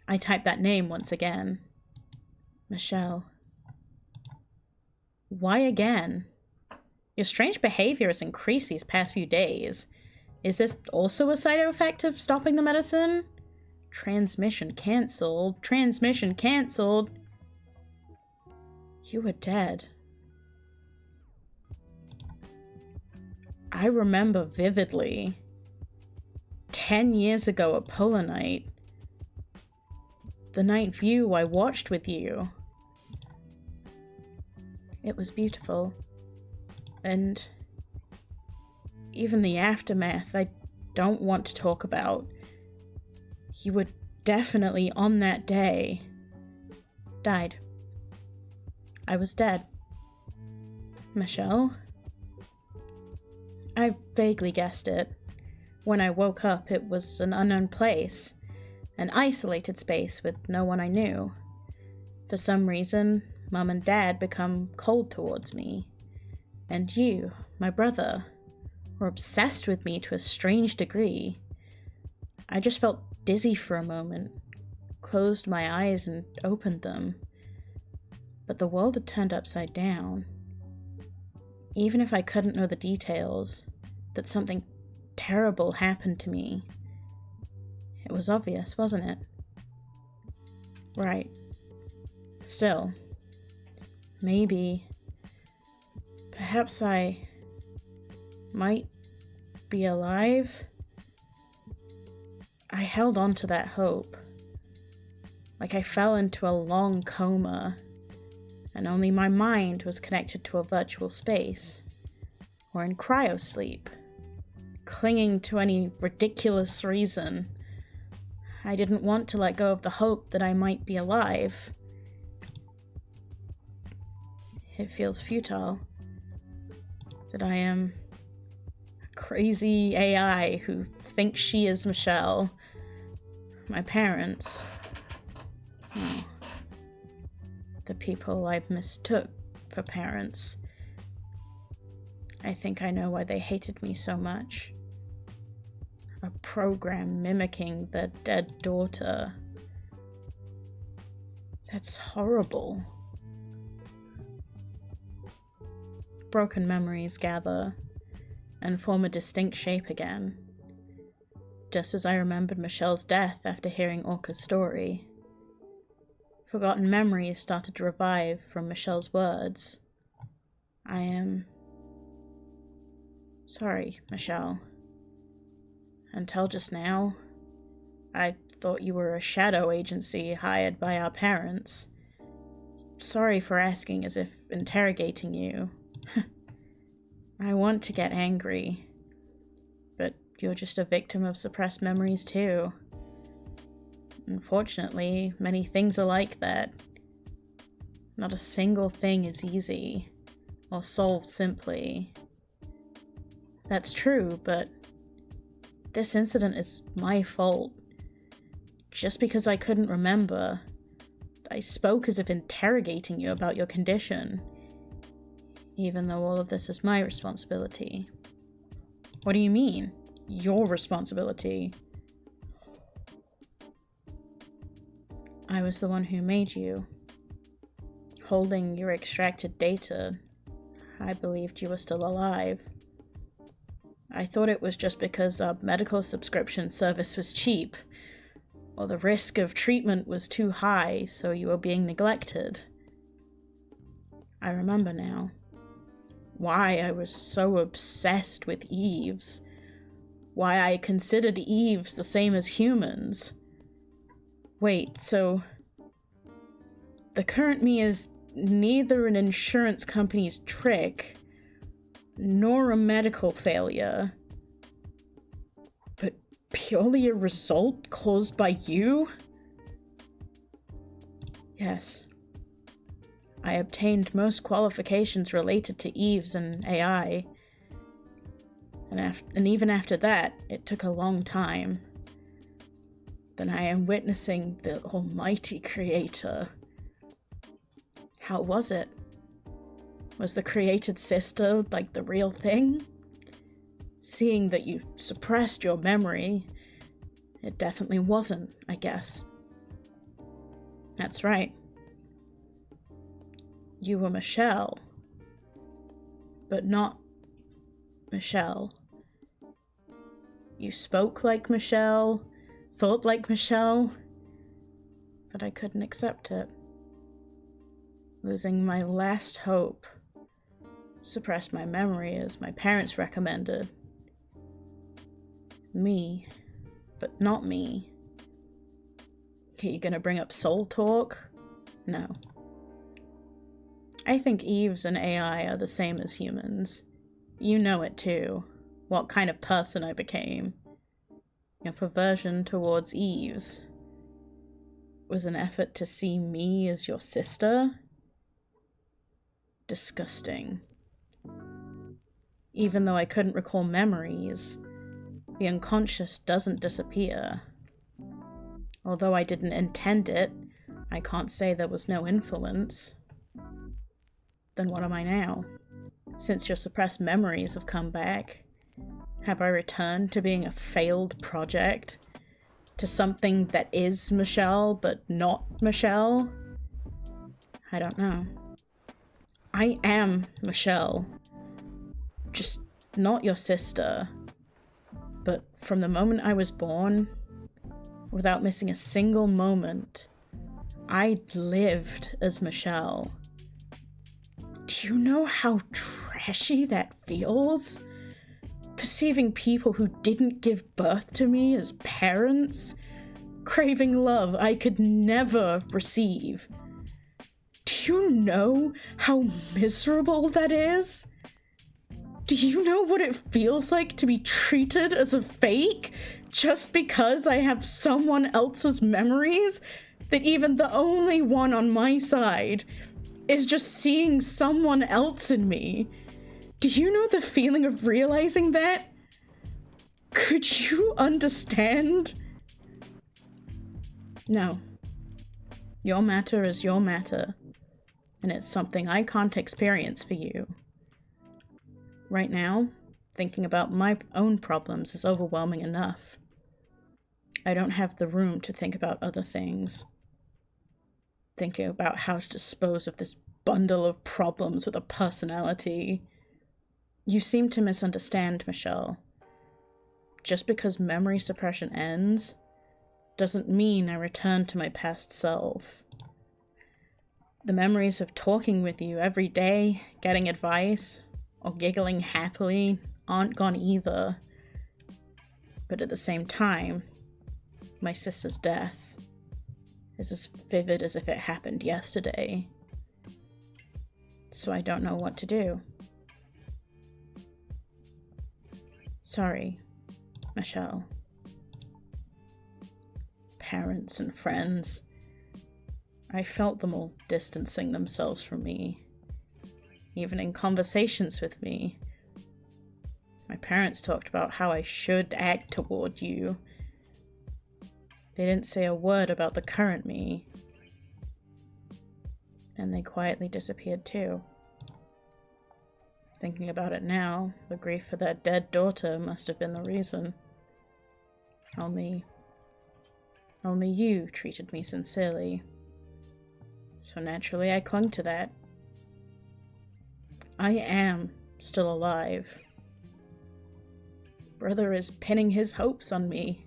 I typed that name once again. Michelle. Why again? Your strange behavior has increased these past few days. Is this also a side effect of stopping the medicine? Transmission cancelled. Transmission cancelled. You were dead. I remember vividly 10 years ago at Polar Night, the night view I watched with you. It was beautiful. And even the aftermath I don't want to talk about. You were definitely on that day. Died. I was dead. Michelle? I vaguely guessed it. When I woke up, it was an unknown place, an isolated space with no one I knew. For some reason, Mum and Dad become cold towards me. And you, my brother, were obsessed with me to a strange degree. I just felt dizzy for a moment, closed my eyes and opened them. But the world had turned upside down. Even if I couldn't know the details, that something terrible happened to me. It was obvious, wasn't it? Right. Still, maybe, perhaps I might be alive. I held on to that hope. Like I fell into a long coma, and only my mind was connected to a virtual space, or in cryosleep, clinging to any ridiculous reason. I didn't want to let go of the hope that I might be alive. It feels futile. That I am a crazy AI who thinks she is Michelle. My parents. Oh. The people I mistook for parents. I think I know why they hated me so much. A program mimicking their dead daughter. That's horrible. Broken memories gather and form a distinct shape again. Just as I remembered Michelle's death after hearing Orca's story. Forgotten memories started to revive from Michelle's words. I am sorry, Michelle. Until just now, I thought you were a shadow agency hired by our parents. Sorry for asking as if interrogating you. I want to get angry, but you're just a victim of suppressed memories too. Unfortunately, many things are like that. Not a single thing is easy, or solved simply. That's true, but this incident is my fault. Just because I couldn't remember, I spoke as if interrogating you about your condition, even though all of this is my responsibility. What do you mean? Your responsibility? I was the one who made you. Holding your extracted data, I believed you were still alive. I thought it was just because our medical subscription service was cheap, or the risk of treatment was too high, so you were being neglected. I remember now. Why I was so obsessed with Eves. Why I considered Eves the same as humans. Wait, so the current me is neither an insurance company's trick, nor a medical failure, but purely a result caused by you? Yes. I obtained most qualifications related to Eves and AI, and even after that, it took a long time. Then I am witnessing the almighty creator. How was it? Was the created sister like the real thing? Seeing that you suppressed your memory, it definitely wasn't, I guess. That's right. You were Michelle, but not Michelle. You spoke like Michelle, thought like Michelle, but I couldn't accept it. Losing my last hope, suppressed my memory as my parents recommended. Me, but not me. Are you gonna bring up soul talk? No. I think Eves and AI are the same as humans. You know it too. What kind of person I became. Your perversion towards Eves was an effort to see me as your sister? Disgusting. Even though I couldn't recall memories, the unconscious doesn't disappear. Although I didn't intend it, I can't say there was no influence. Then what am I now? Since your suppressed memories have come back, have I returned to being a failed project? To something that is Michelle, but not Michelle? I don't know. I am Michelle. Just not your sister. But from the moment I was born, without missing a single moment, I lived as Michelle. Do you know how trashy that feels? Perceiving people who didn't give birth to me as parents, craving love I could never receive. Do you know how miserable that is? Do you know what it feels like to be treated as a fake just because I have someone else's memories? That even the only one on my side is just seeing someone else in me. Do you know the feeling of realizing that? Could you understand? No. Your matter is your matter, and it's something I can't experience for you. Right now, thinking about my own problems is overwhelming enough. I don't have the room to think about other things. Thinking about how to dispose of this bundle of problems with a personality. You seem to misunderstand, Michelle. Just because memory suppression ends, doesn't mean I return to my past self. The memories of talking with you every day, getting advice, or giggling happily aren't gone either. But at the same time, my sister's death is as vivid as if it happened yesterday. So I don't know what to do. Sorry, Michelle. Parents and friends. I felt them all distancing themselves from me. Even in conversations with me. My parents talked about how I should act toward you. They didn't say a word about the current me. And they quietly disappeared too. Thinking about it now, the grief for that dead daughter must have been the reason. Only you treated me sincerely. So naturally I clung to that. I am still alive. Brother is pinning his hopes on me.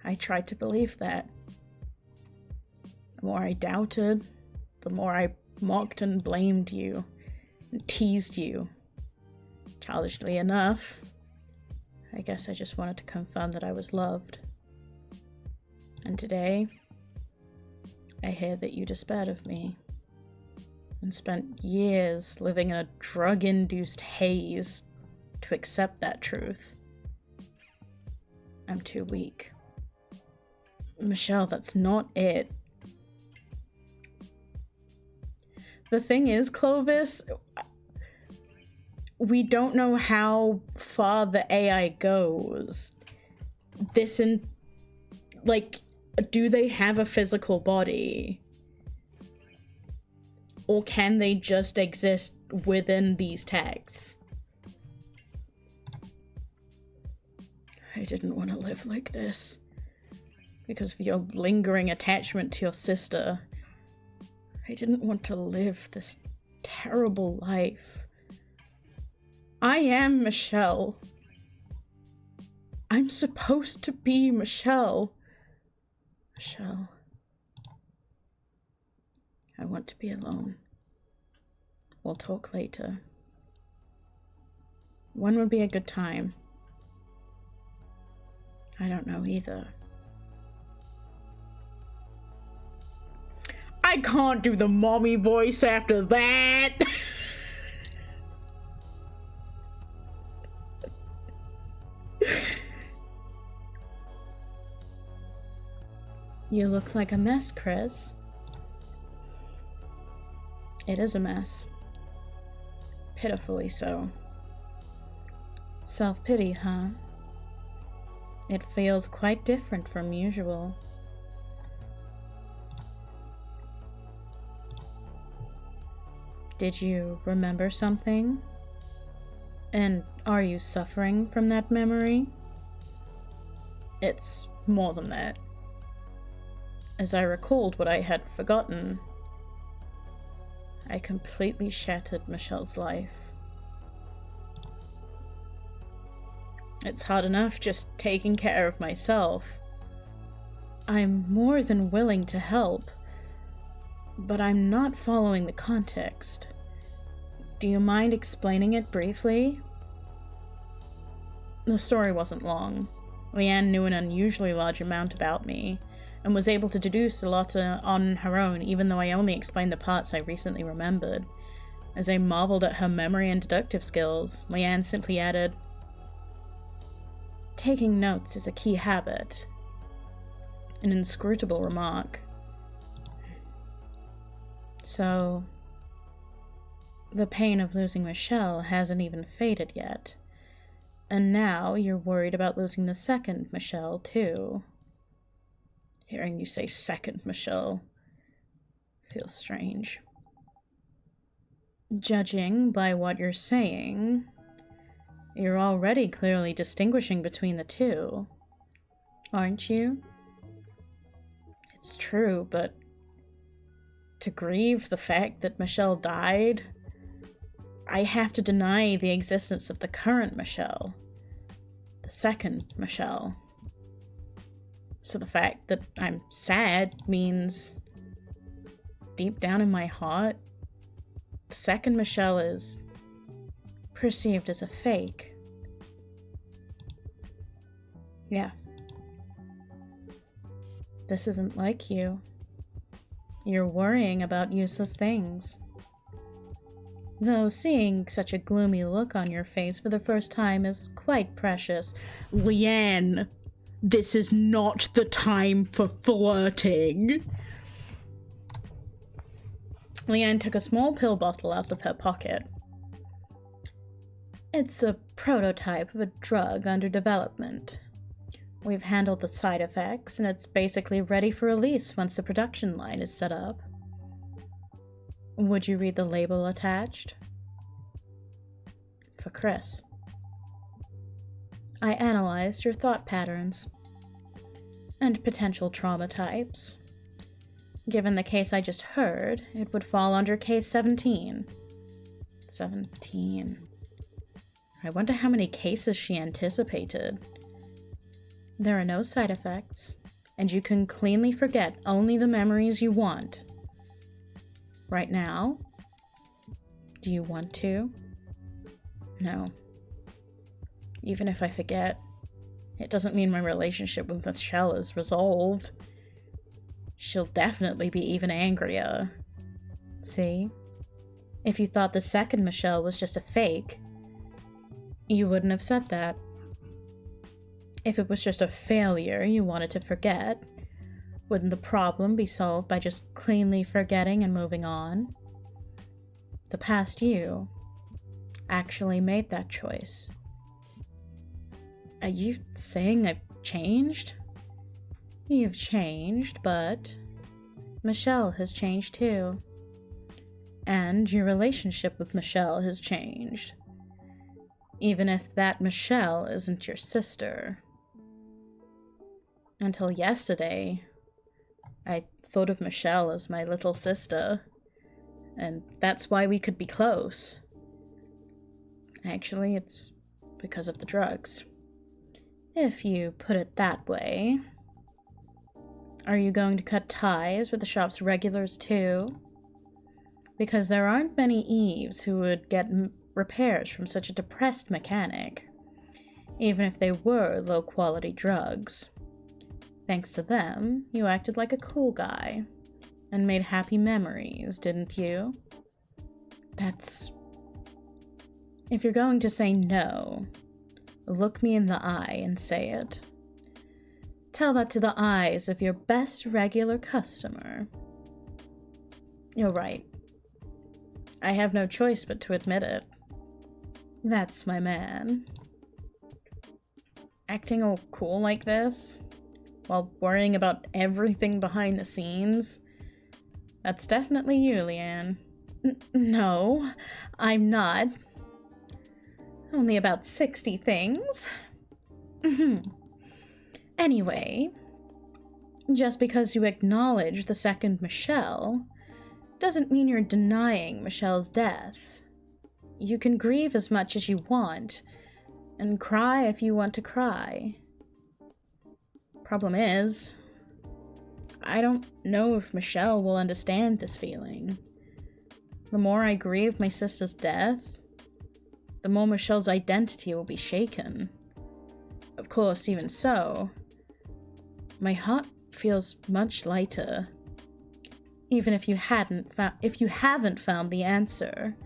I tried to believe that. The more I doubted, the more I mocked and blamed you, and teased you. Childishly enough, I guess I just wanted to confirm that I was loved. And today, I hear that you despaired of me, and spent years living in a drug-induced haze to accept that truth. I'm too weak. Michelle, that's not it. The thing is, Clovis, we don't know how far the AI goes. Do they have a physical body? Or can they just exist within these texts? I didn't want to live like this. Because of your lingering attachment to your sister. I didn't want to live this terrible life. I am Michelle. I'm supposed to be Michelle. Michelle. I want to be alone. We'll talk later. When would be a good time? I don't know either. I can't do the mommy voice after that. You look like a mess, Chris. It is a mess. Pitifully so. Self-pity, huh? It feels quite different from usual. Did you remember something? And are you suffering from that memory? It's more than that. As I recalled what I had forgotten, I completely shattered Michelle's life. It's hard enough just taking care of myself. I'm more than willing to help, but I'm not following the context. Do you mind explaining it briefly? The story wasn't long. Leanne knew an unusually large amount about me, and was able to deduce a lot on her own, even though I only explained the parts I recently remembered. As I marveled at her memory and deductive skills, Leanne simply added, "Taking notes is a key habit." An inscrutable remark. So, the pain of losing Michelle hasn't even faded yet. And now you're worried about losing the second Michelle, too. Hearing you say second Michelle feels strange. Judging by what you're saying, you're already clearly distinguishing between the two, aren't you? It's true, but to grieve the fact that Michelle died, I have to deny the existence of the current Michelle, the second Michelle. So the fact that I'm sad means, deep down in my heart, the second Michelle is perceived as a fake. Yeah. This isn't like you. You're worrying about useless things. Though seeing such a gloomy look on your face for the first time is quite precious. Leanne, this is not the time for flirting. Leanne took a small pill bottle out of her pocket. It's a prototype of a drug under development. We've handled the side effects, and it's basically ready for release once the production line is set up. Would you read the label attached? For Chris. I analyzed your thought patterns and potential trauma types. Given the case I just heard, it would fall under case 17. 17. I wonder how many cases she anticipated. There are no side effects, and you can cleanly forget only the memories you want. Right now? Do you want to? No. Even if I forget, it doesn't mean my relationship with Michelle is resolved. She'll definitely be even angrier. See? If you thought the second Michelle was just a fake, you wouldn't have said that. If it was just a failure you wanted to forget, wouldn't the problem be solved by just cleanly forgetting and moving on? The past you actually made that choice. Are you saying I've changed? You've changed, but Michelle has changed too. And your relationship with Michelle has changed. Even if that Michelle isn't your sister. Until yesterday, I thought of Michelle as my little sister, and that's why we could be close. Actually, it's because of the drugs. If you put it that way. Are you going to cut ties with the shop's regulars too? Because there aren't many Eves who would get repairs from such a depressed mechanic, even if they were low-quality drugs. Thanks to them, you acted like a cool guy, and made happy memories, didn't you? That's... If you're going to say no, look me in the eye and say it. Tell that to the eyes of your best regular customer. You're right. I have no choice but to admit it. That's my man. Acting all cool like this, while worrying about everything behind the scenes, that's definitely you, Leanne. No, I'm not. Only about 60 things. Anyway, just because you acknowledge the second Michelle doesn't mean you're denying Michelle's death. You can grieve as much as you want, and cry if you want to cry. Problem is, I don't know if Michelle will understand this feeling. The more I grieve my sister's death, the more Michelle's identity will be shaken. Of course, even so, my heart feels much lighter. Even if you haven't found the answer,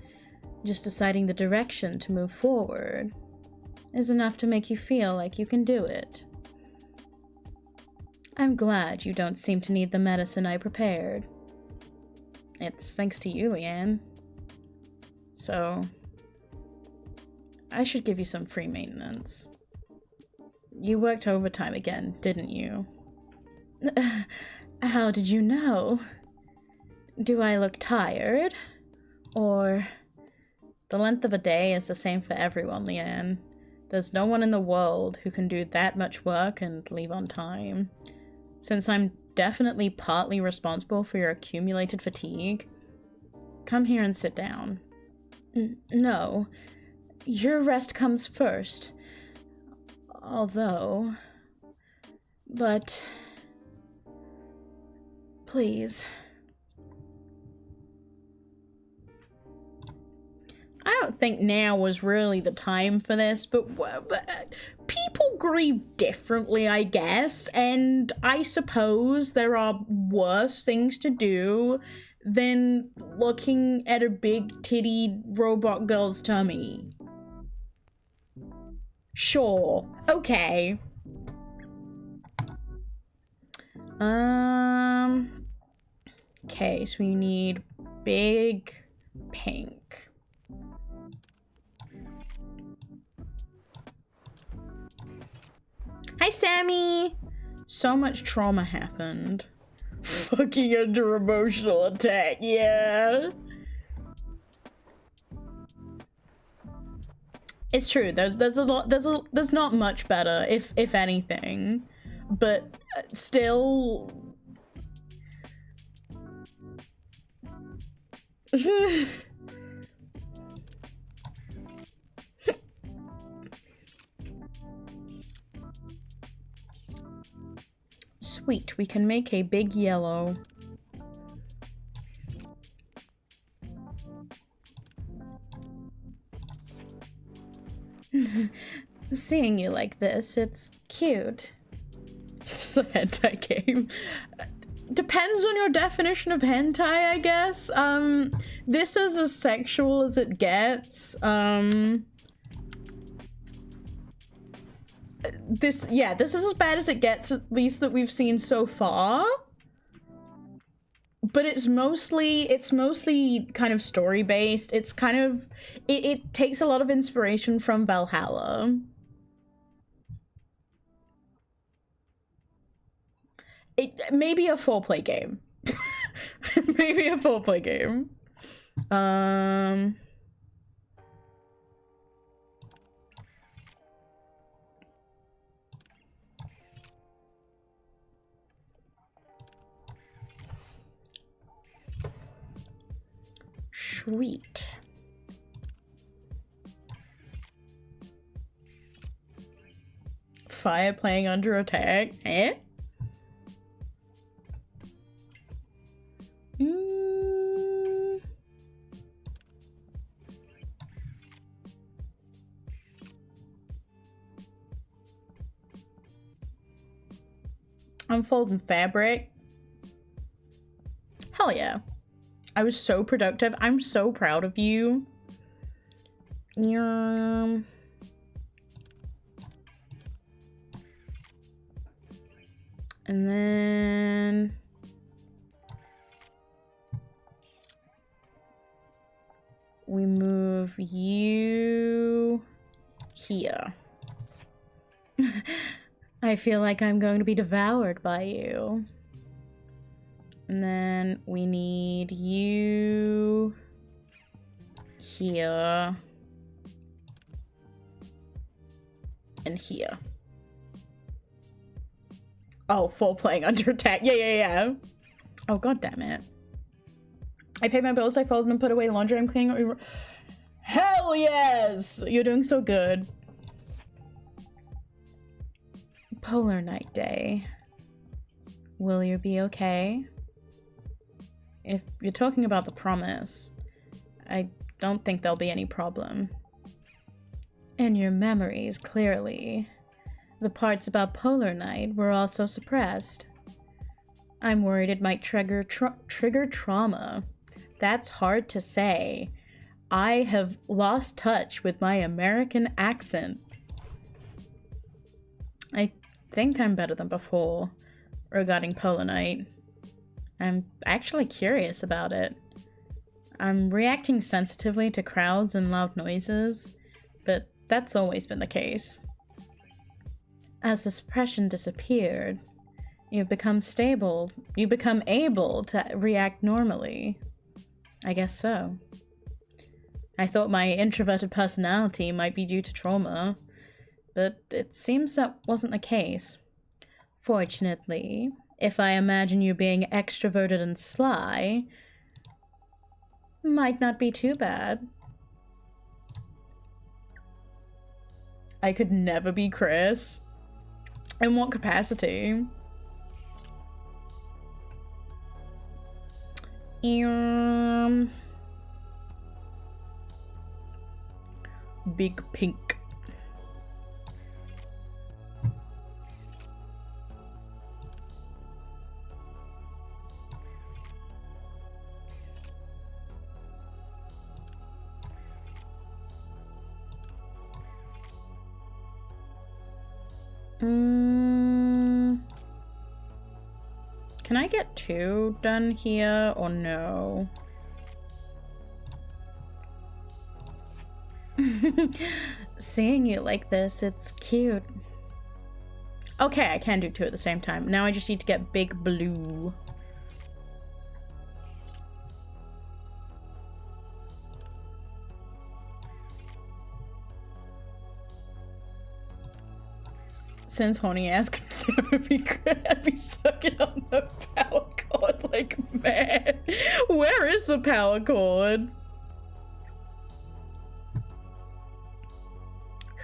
just deciding the direction to move forward is enough to make you feel like you can do it. I'm glad you don't seem to need the medicine I prepared. It's thanks to you, Leanne. So, I should give you some free maintenance. You worked overtime again, didn't you? How did you know? Do I look tired? Or... The length of a day is the same for everyone, Leanne. There's no one in the world who can do that much work and leave on time. Since I'm definitely partly responsible for your accumulated fatigue, come here and sit down. No, your rest comes first. Although... But... Please... I don't think now was really the time for this, but people grieve differently, I guess, and I suppose there are worse things to do than looking at a big-tittied robot girl's tummy. Sure, okay. Okay, so we need big pink. Hi, Sammy! So much trauma happened. Fucking under emotional attack, yeah. It's true. There's not much better, if anything, but still. Sweet, we can make a big yellow. Seeing you like this, it's cute. It's a hentai game. Depends on your definition of hentai, I guess. This is as sexual as it gets. This is as bad as it gets, at least that we've seen so far. But it's mostly kind of story-based. It's kind of, it takes a lot of inspiration from Valhalla. Maybe a foreplay game. Maybe a foreplay game. Sweet. Fire playing under attack. Eh? Unfolding fabric. Hell yeah. I was so productive. I'm so proud of you. And then we move you here. I feel like I'm going to be devoured by you. And then we need you here and here. Oh, full playing under attack. Yeah. Oh, god damn it. I paid my bills, I folded and put away laundry, I'm cleaning. Hell yes! You're doing so good. Polar night day. Will you be okay? If you're talking about the promise, I don't think there'll be any problem. In your memories, clearly. The parts about Polar Night were also suppressed. I'm worried it might trigger trauma. That's hard to say. I have lost touch with my American accent. I think I'm better than before regarding Polar Night. I'm actually curious about it. I'm reacting sensitively to crowds and loud noises, but that's always been the case. As the suppression disappeared, you become able to react normally. I guess so. I thought my introverted personality might be due to trauma, but it seems that wasn't the case. Fortunately, if I imagine you being extroverted and sly, might not be too bad. I could never be Chris. In what capacity? Big pink. Can I get 2 done here or no? Seeing you like this, it's cute. Okay, I can do 2 at the same time. Now I just need to get Big Blue. Since horny ass could never be good, I'd be sucking on the power cord like mad. Where is the power cord?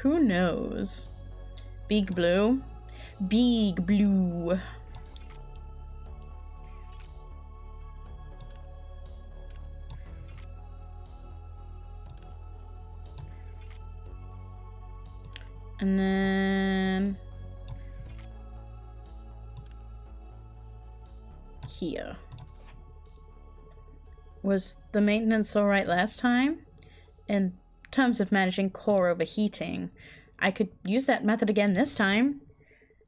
Who knows? Big Blue? Big Blue. And then here. Was the maintenance alright last time? In terms of managing core overheating, I could use that method again this time,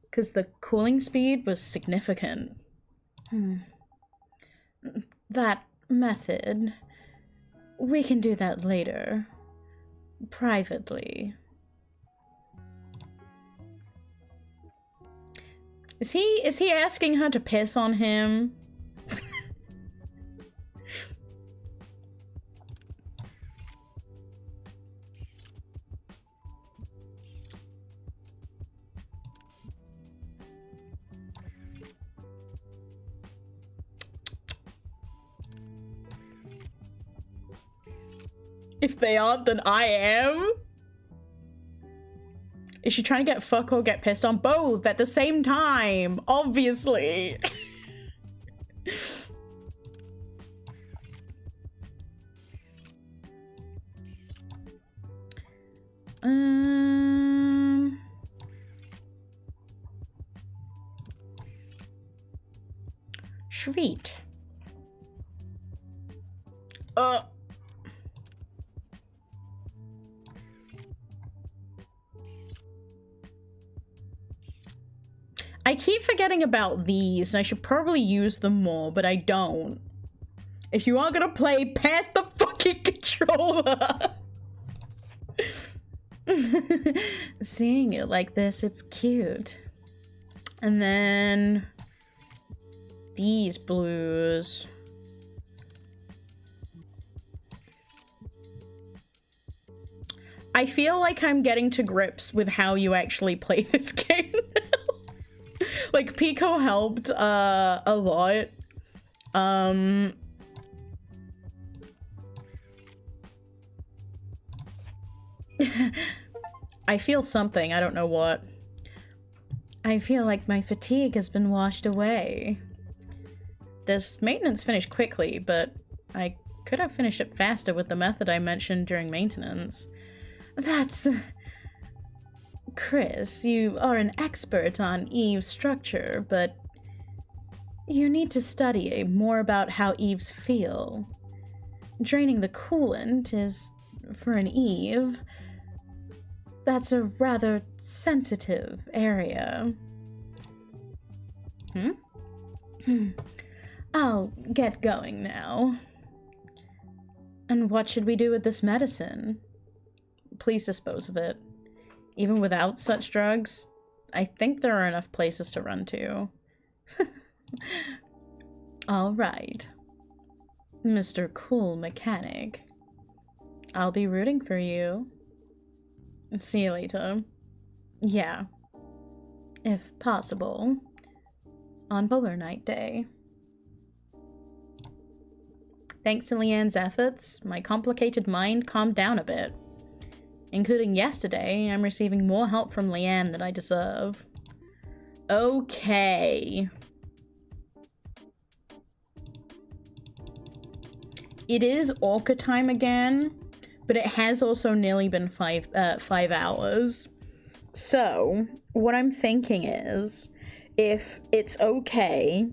because the cooling speed was significant. That method, we can do that later, privately. Is he asking her to piss on him? If they aren't, then I am? Is she trying to get fuck or get pissed on? Both at the same time, obviously. Sweet. I keep forgetting about these, and I should probably use them more, but I don't. If you are gonna play, pass the fucking controller! Seeing it like this, it's cute. And then these blues. I feel like I'm getting to grips with how you actually play this game now. Like, Pico helped a lot. I feel something, I don't know what. I feel like my fatigue has been washed away. This maintenance finished quickly, but I could have finished it faster with the method I mentioned during maintenance. That's Chris, you are an expert on Eve's structure, but you need to study more about how Eves feel. Draining the coolant is, for an Eve, that's a rather sensitive area. I'll get going now. And what should we do with this medicine? Please dispose of it. Even without such drugs, I think there are enough places to run to. All right. Mr. Cool Mechanic. I'll be rooting for you. See you later. Yeah. If possible. On Bowler Night Day. Thanks to Leanne's efforts, my complicated mind calmed down a bit. Including yesterday, I'm receiving more help from Leanne than I deserve. Okay. It is Orca time again, but it has also nearly been 5 hours. So, what I'm thinking is, if it's okay,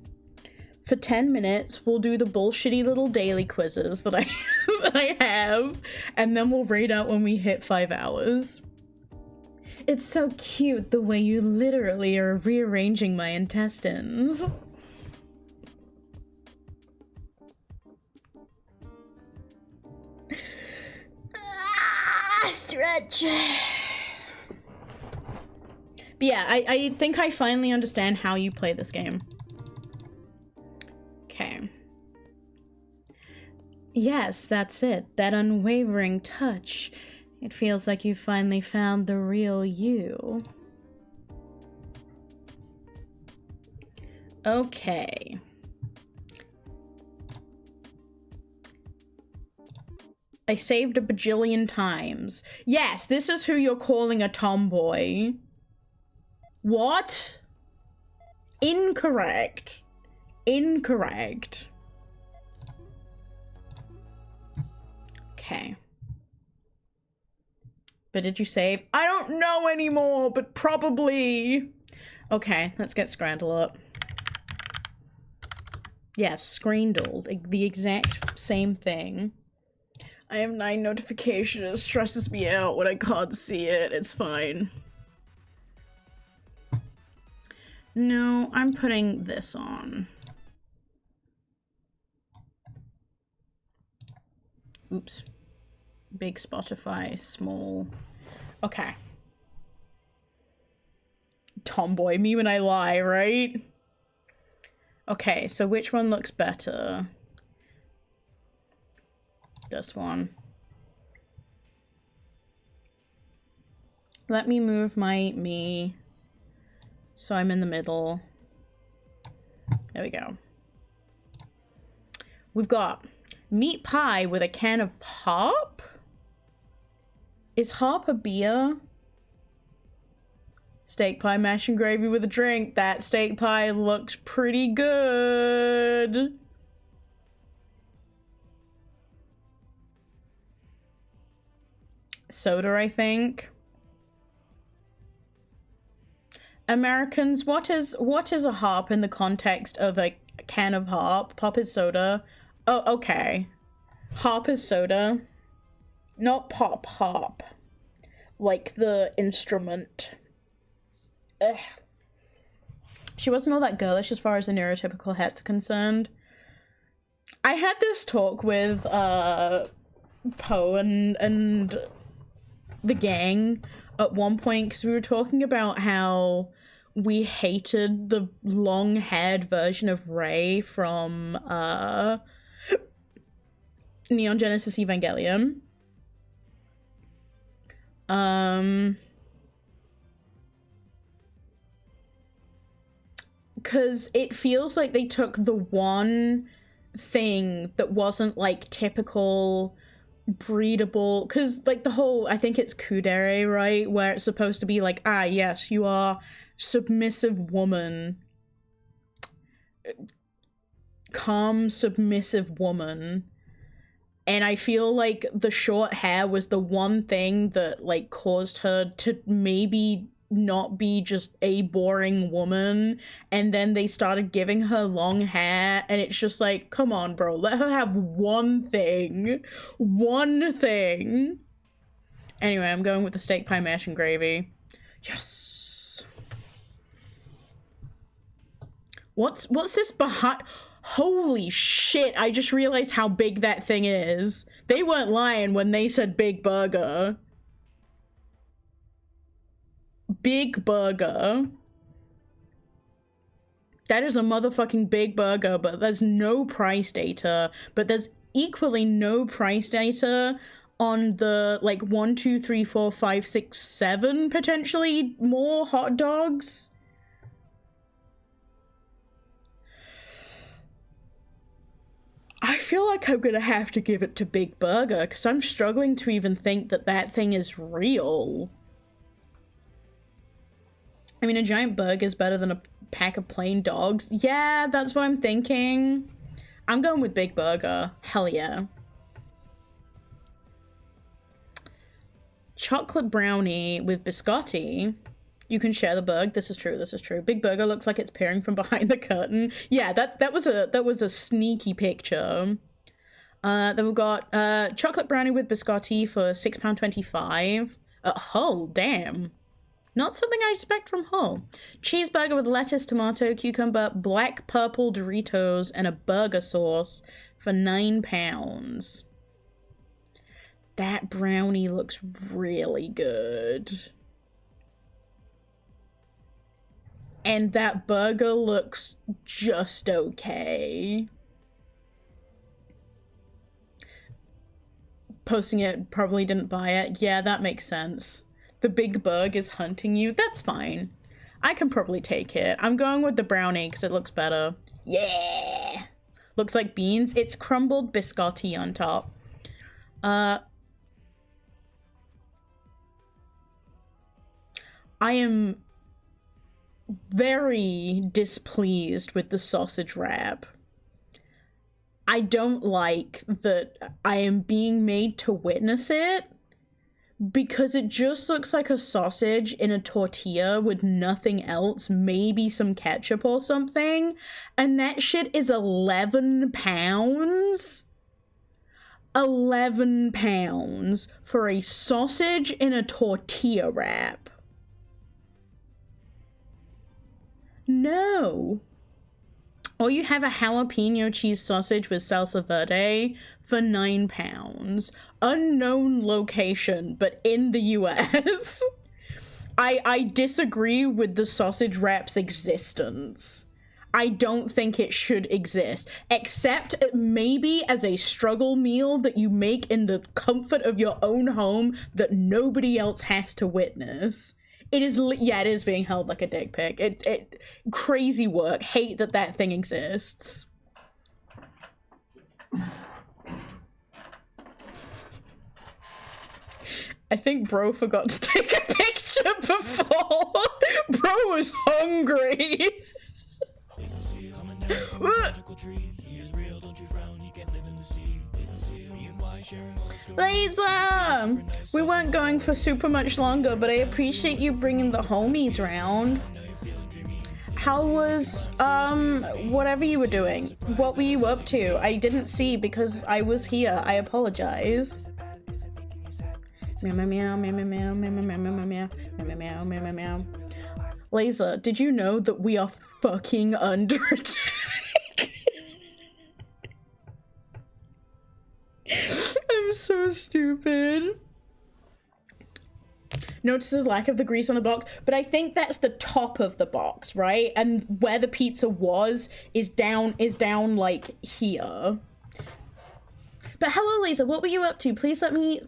for 10 minutes, we'll do the bullshitty little daily quizzes that I have, and then we'll read out when we hit 5 hours. It's so cute the way you literally are rearranging my intestines. Stretch. But yeah, I think I finally understand how you play this game. Okay. Yes, that's it. That unwavering touch. It feels like you finally found the real you. Okay. I saved a bajillion times. Yes, this is who you're calling a tomboy. What? Incorrect. Incorrect. Okay. But did you save? I don't know anymore, but probably. Okay, let's get Scrandle up. Yes, Screendle. The exact same thing. I have 9 notifications. It stresses me out when I can't see it. It's fine. No, I'm putting this on. Oops. Big Spotify, small. Okay. Tomboy, me when I lie, right? Okay, so which one looks better? This one. Let me move my me so I'm in the middle. There we go. We've got meat pie with a can of hop? Is hop a beer? Steak pie, mash and gravy with a drink. That steak pie looks pretty good. Soda, I think. Americans, what is a hop in the context of a can of hop? Pop is soda. Oh, okay. Hop is soda. Not pop, hop. Like the instrument. Ugh. She wasn't all that girlish as far as the neurotypical hets are concerned. I had this talk with Poe and the gang at one point because we were talking about how we hated the long-haired version of Rey from Neon Genesis Evangelion. Because it feels like they took the one thing that wasn't like typical breedable, because like the whole, I think it's kudere, right, where it's supposed to be like, ah yes, you are submissive woman, calm submissive woman, and I feel like the short hair was the one thing that like caused her to maybe not be just a boring woman, and then they started giving her long hair, and it's just like, come on, bro, let her have one thing. Anyway, I'm going with the steak pie mash and gravy. Yes. What's this behind? Holy shit, I just realized how big that thing is. They weren't lying when they said big burger. Big burger. That is a motherfucking big burger, but there's no price data. But there's equally no price data on the, like, 1, 2, 3, 4, 5, 6, 7 potentially more hot dogs. I feel like I'm gonna have to give it to Big Burger, because I'm struggling to even think that that thing is real. I mean, a giant burger is better than a pack of plain dogs. Yeah, that's what I'm thinking. I'm going with Big Burger. Hell yeah. Chocolate brownie with biscotti. You can share the burg. This is true. This is true. Big Burger looks like it's peering from behind the curtain. Yeah, that was a sneaky picture. Then we've got chocolate brownie with biscotti for £6.25 at Hull. Damn. Not something I expect from Hull. Cheeseburger with lettuce, tomato, cucumber, black purple Doritos, and a burger sauce for £9. That brownie looks really good. And that burger looks just okay. Posting it, probably didn't buy it. Yeah, that makes sense. The big bug is hunting you. That's fine. I can probably take it. I'm going with the brownie because it looks better. Yeah! Looks like beans. It's crumbled biscotti on top. I am very displeased with the sausage wrap. I don't like that I am being made to witness it, because it just looks like a sausage in a tortilla with nothing else, maybe some ketchup or something, and that shit is £11? £11 for a sausage in a tortilla wrap. No. Or you have a jalapeno cheese sausage with salsa verde for £9. Unknown location, but in the US. I disagree with the sausage wrap's existence. I don't think it should exist, except maybe as a struggle meal that you make in the comfort of your own home that nobody else has to witness. It is, yeah, it is being held like a dick pic. It crazy work. Hate that that thing exists. I think bro forgot to take a picture before. Bro was hungry. Laser! We weren't going for super much longer, but I appreciate you bringing the homies round. How was, whatever you were doing? What were you up to? I didn't see because I was here. I apologize. Meow, meow, meow, meow, meow, meow, meow, meow, meow, meow, meow, meow, meow, meow, meow. Laser, did you know that we are fucking under attack? I'm so stupid. Notice the lack of the grease on the box, but I think that's the top of the box, right? And where the pizza was is down like here. But hello, Lisa, what were you up to? Please let me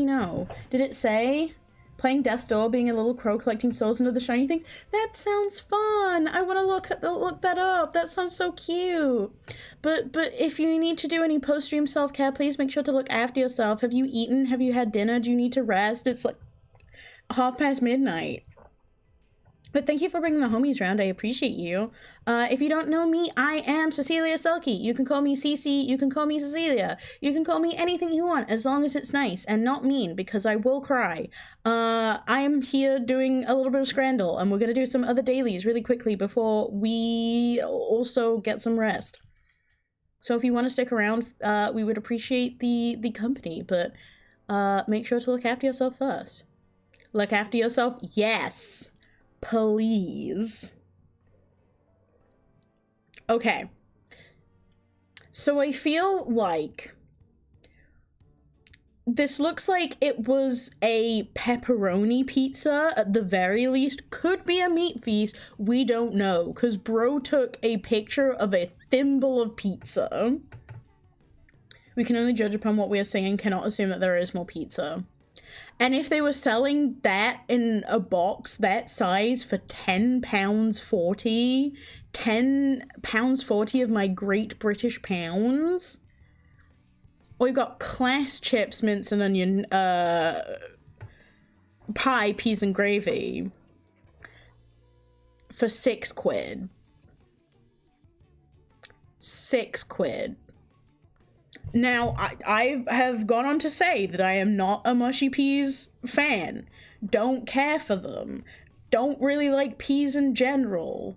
know. Did it say? Playing Death's Door, being a little crow, collecting souls into the shiny things? That sounds fun. I want to look that up. That sounds so cute. But if you need to do any post-stream self-care, please make sure to look after yourself. Have you eaten? Have you had dinner? Do you need to rest? It's like midnight. But thank you for bringing the homies around. I appreciate you. If you don't know me, I am Cecilia Selkie. You can call me Cece. You can call me Cecilia. You can call me anything you want, as long as it's nice and not mean, because I will cry. I am here doing a little bit of Scrandle, and we're going to do some other dailies really quickly before we also get some rest. So if you want to stick around, we would appreciate the company, but make sure to look after yourself first. Look after yourself? Yes! Please. Okay. So I feel like this looks like it was a pepperoni pizza at the very least. Could be a meat feast. We don't know, because bro took a picture of a thimble of pizza. We can only judge upon what we are saying, cannot assume that there is more pizza. And if they were selling that in a box that size for £10.40, £10.40 of my great British pounds, we've got class chips, mince and onion, pie, peas and gravy for £6. £6. Now, I have gone on to say that I am not a mushy peas fan. Don't care for them. Don't really like peas in general.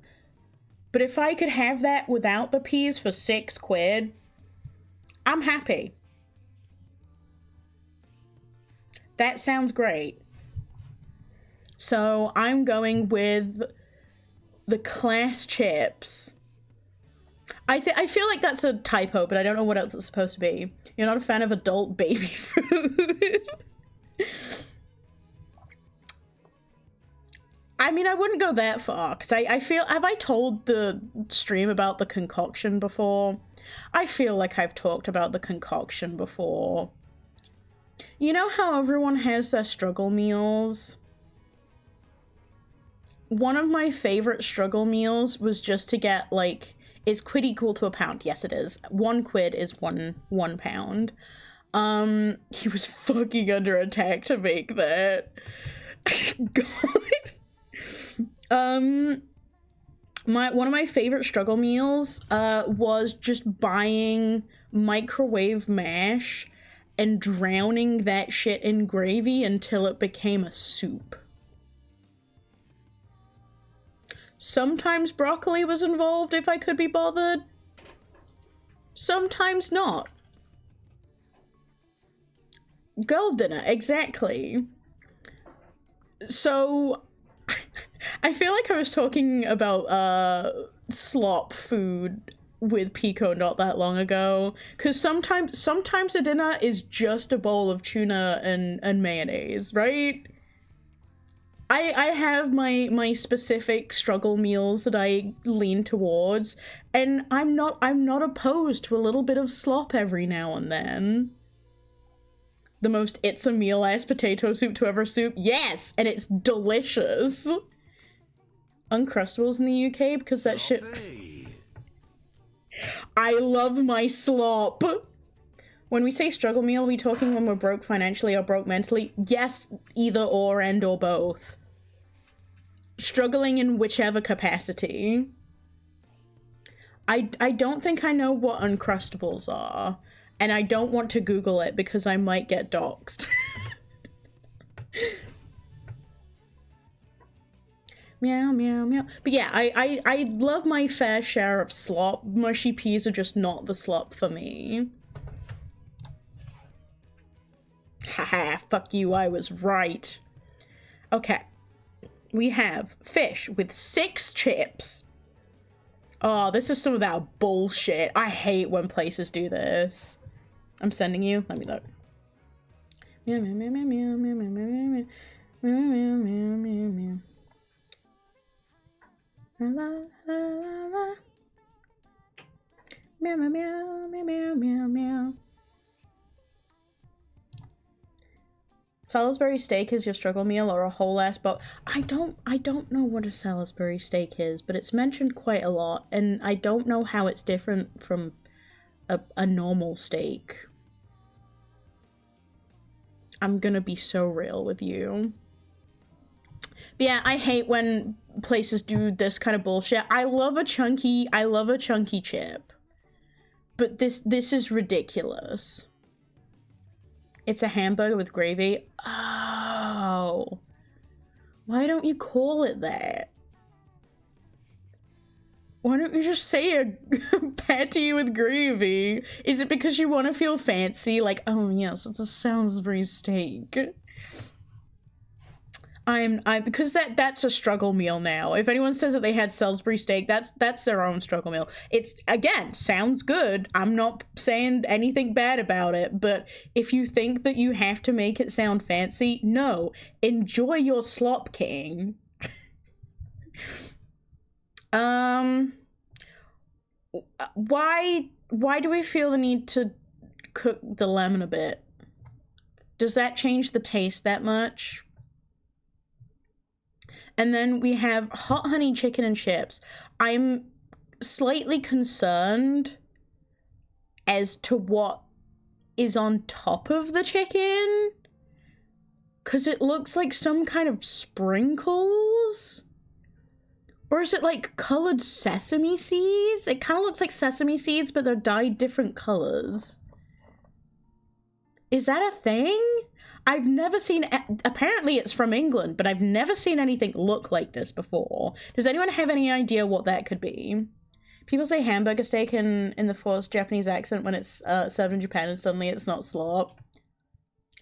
But if I could have that without the peas for £6, I'm happy. That sounds great. So I'm going with the class chips. I feel like that's a typo, but I don't know what else it's supposed to be. You're not a fan of adult baby food. I mean, I wouldn't go that far, because I feel... Have I told the stream about the concoction before? I feel like I've talked about the concoction before. You know how everyone has their struggle meals? One of my favorite struggle meals was just to get, like... Is quid equal to a pound? Yes, it is. 1 quid is one pound. He was fucking under attack to make that. God. One of my favorite struggle meals was just buying microwave mash and drowning that shit in gravy until it became a soup. Sometimes broccoli was involved if I could be bothered. Sometimes not. Girl dinner, exactly. So, I feel like I was talking about slop food with Pico not that long ago. Because sometimes a dinner is just a bowl of tuna and mayonnaise, right? I have my specific struggle meals that I lean towards, and I'm not opposed to a little bit of slop every now and then. The most it's a meal ass potato soup to ever soup. Yes, and it's delicious. Uncrustables in the UK because that shit. I love my slop. When we say struggle meal, are we talking when we're broke financially or broke mentally? Yes, either or and or both. Struggling in whichever capacity. I don't think I know what Uncrustables are, and I don't want to Google it because I might get doxxed. Meow, meow, meow. But yeah, I love my fair share of slop. Mushy peas are just not the slop for me. Haha, fuck you, I was right. Okay. We have fish with 6 chips. Oh, this is some of that bullshit. I hate when places do this. I'm sending you. Let me look. Meow, meow, meow, meow, meow, meow, meow, meow, meow, meow, meow, meow, meow. La la la la. Meow, meow, meow, meow, meow, meow, meow. Salisbury steak is your struggle meal or a whole ass box? I don't know what a Salisbury steak is, but it's mentioned quite a lot, and I don't know how it's different from a normal steak. I'm gonna be so real with you. But yeah, I hate when places do this kind of bullshit. I love a chunky chip. But this is ridiculous. It's a hamburger with gravy. Oh. Why don't you call it that? Why don't you just say a patty with gravy? Is it because you want to feel fancy? Like, oh yes, it's a Salisbury steak. Because that's a struggle meal now. If anyone says that they had Salisbury steak, that's their own struggle meal. It's, again, sounds good. I'm not saying anything bad about it, but if you think that you have to make it sound fancy, no. Enjoy your slop king. Why do we feel the need to cook the lemon a bit? Does that change the taste that much? And then we have hot honey chicken and chips. I'm slightly concerned as to what is on top of the chicken, because it looks like some kind of sprinkles. Or is it like colored sesame seeds? It kind of looks like sesame seeds, but they're dyed different colors. Is that a thing? I've never seen, apparently it's from England, but I've never seen anything look like this before. Does anyone have any idea what that could be? People say hamburger steak in the forced Japanese accent when it's served in Japan, and suddenly it's not slop.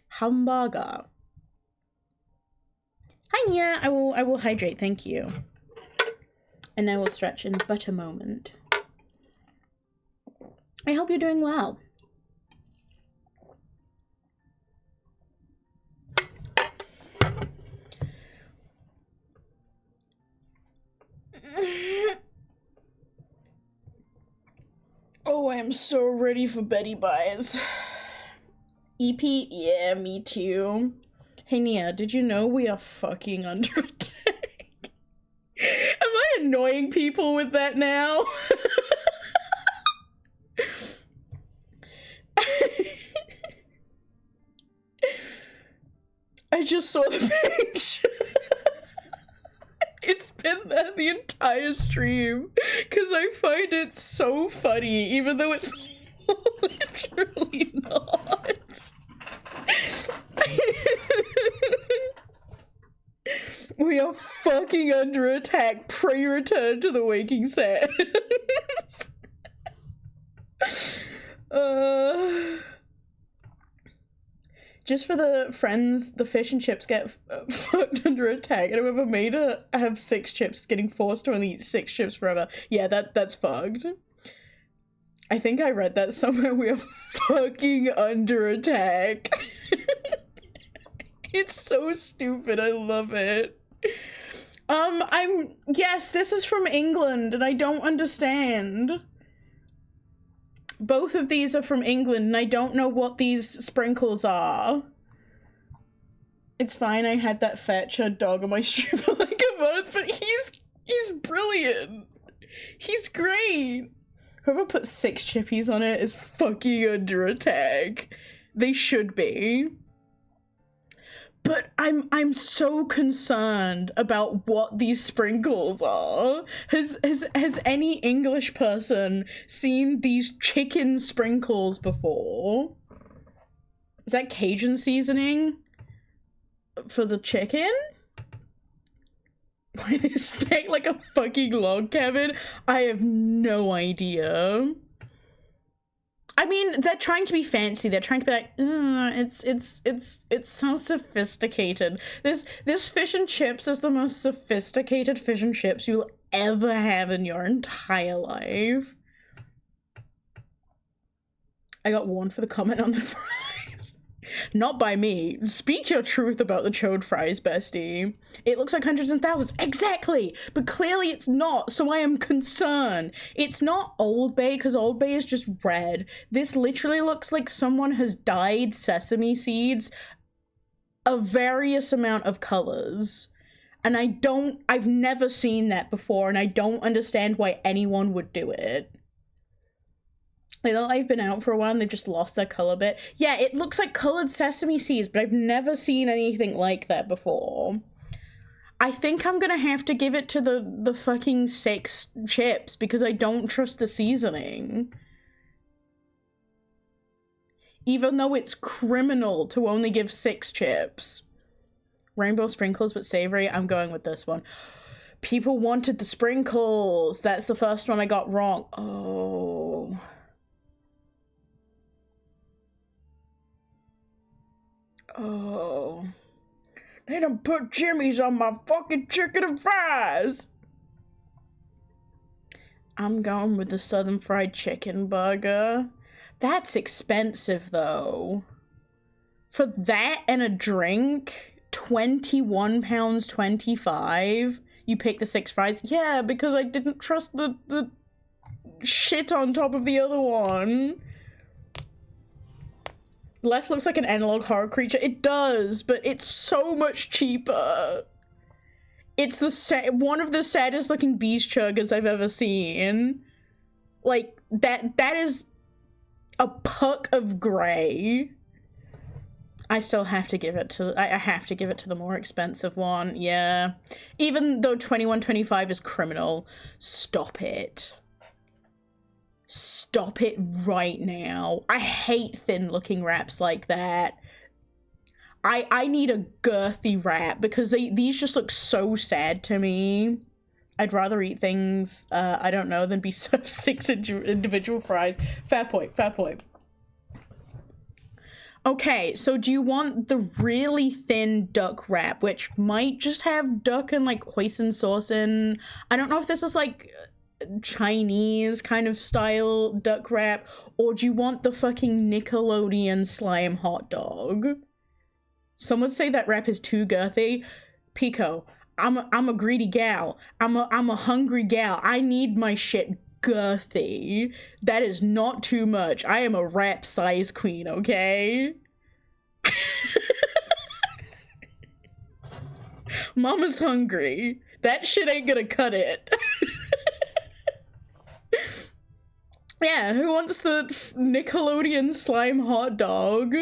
Hamburger. Hi Nia, I will hydrate, thank you. And I will stretch in but a moment. I hope you're doing well. Oh, I am so ready for Betty Buys. EP, yeah, me too. Hey Nia, did you know we are fucking under attack? Am I annoying people with that now? I just saw the page. It's been there the entire stream because I find it so funny, even though it's literally not. We are fucking under attack. Pray return to the waking sands. Just for the friends, the fish and chips get fucked under attack, and whoever made it have 6 chips, getting forced to only eat 6 chips forever. Yeah, that's fucked. I think I read that somewhere. We are fucking under attack. It's so stupid. I love it. Yes, this is from England, and I don't understand. Both of these are from England, and I don't know what these sprinkles are. It's fine, I had that fat chud dog on my stream for like a month, but he's brilliant. He's great. Whoever put 6 chippies on it is fucking under attack. They should be. But I'm so concerned about what these sprinkles are. Has any English person seen these chicken sprinkles before? Is that Cajun seasoning for the chicken? Why they stay like a fucking log cabin? I have no idea. I mean, they're trying to be fancy. They're trying to be like, it's so sophisticated. This fish and chips is the most sophisticated fish and chips you'll ever have in your entire life. I got warned for the comment on the fries. Not by me. Speak your truth about the chode fries, bestie. It looks like hundreds and thousands. Exactly! But clearly it's not, so I am concerned. It's not Old Bay, because Old Bay is just red. This literally looks like someone has dyed sesame seeds a various amount of colors. And I've never seen that before, and I don't understand why anyone would do it. Like, they've been out for a while and they've just lost their color bit. Yeah, it looks like colored sesame seeds, but I've never seen anything like that before. I think I'm gonna have to give it to the fucking 6 chips because I don't trust the seasoning. Even though it's criminal to only give 6 chips. Rainbow sprinkles but savory. I'm going with this one. People wanted the sprinkles. That's the first one I got wrong. Oh. Oh. They done put Jimmy's on my fucking chicken and fries. I'm going with the Southern Fried Chicken burger. That's expensive, though. For that and a drink, £21.25. You pick the 6 fries? Yeah, because I didn't trust the shit on top of the other one. Left looks like an analog horror creature. It does, but it's so much cheaper. It's one of the saddest looking beast chuggers I've ever seen. Like, that is a puck of gray. I still have to give it to, I have to give it to the more expensive one, yeah. Even though $21.25 is criminal, stop it. Stop it right now. I hate thin-looking wraps like that. I need a girthy wrap because these just look so sad to me. I'd rather eat things, I don't know, than be served 6 individual fries. Fair point, fair point. Okay, so do you want the really thin duck wrap, which might just have duck and, like, hoisin sauce in? I don't know if this is, like, Chinese kind of style duck wrap, or do you want the fucking Nickelodeon slime hot dog? Some would say that wrap is too girthy. Pico, I'm a greedy gal. I'm a hungry gal. I need my shit girthy. That is not too much. I am a wrap size queen, okay? Mama's hungry. That shit ain't gonna cut it. Yeah, who wants the Nickelodeon slime hot dog?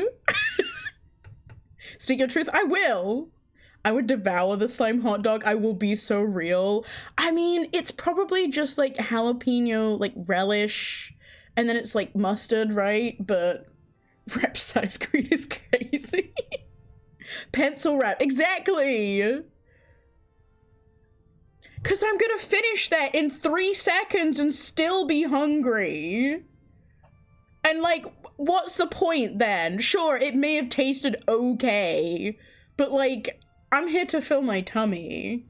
Speak your truth, I will. I would devour the slime hot dog. I will be so real. I mean, it's probably just like jalapeno, like relish, and then it's like mustard, right? But wrap size green is crazy. Pencil wrap, exactly. Cause I'm gonna finish that in 3 seconds and still be hungry. And like, what's the point then? Sure, it may have tasted okay, but like, I'm here to fill my tummy.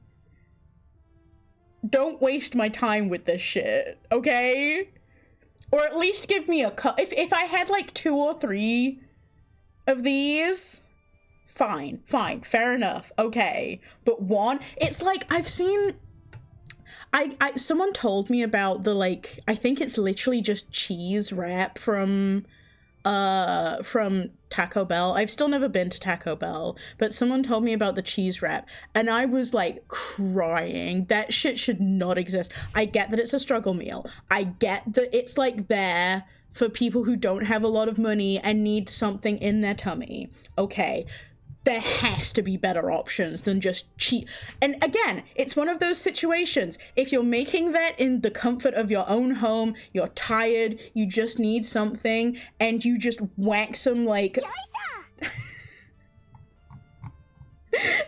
Don't waste my time with this shit, okay? Or at least give me a cup. If I had like 2 or 3 of these, fine, fair enough, okay. But one, it's like, I've seen, someone told me about the, like, I think it's literally just cheese wrap from Taco Bell. I've still never been to Taco Bell, but someone told me about the cheese wrap, and I was, like, crying. That shit should not exist. I get that it's a struggle meal. I get that it's, like, there for people who don't have a lot of money and need something in their tummy. Okay. There has to be better options than just cheap. And again, it's one of those situations. If you're making that in the comfort of your own home, you're tired, you just need something, and you just whack some, like...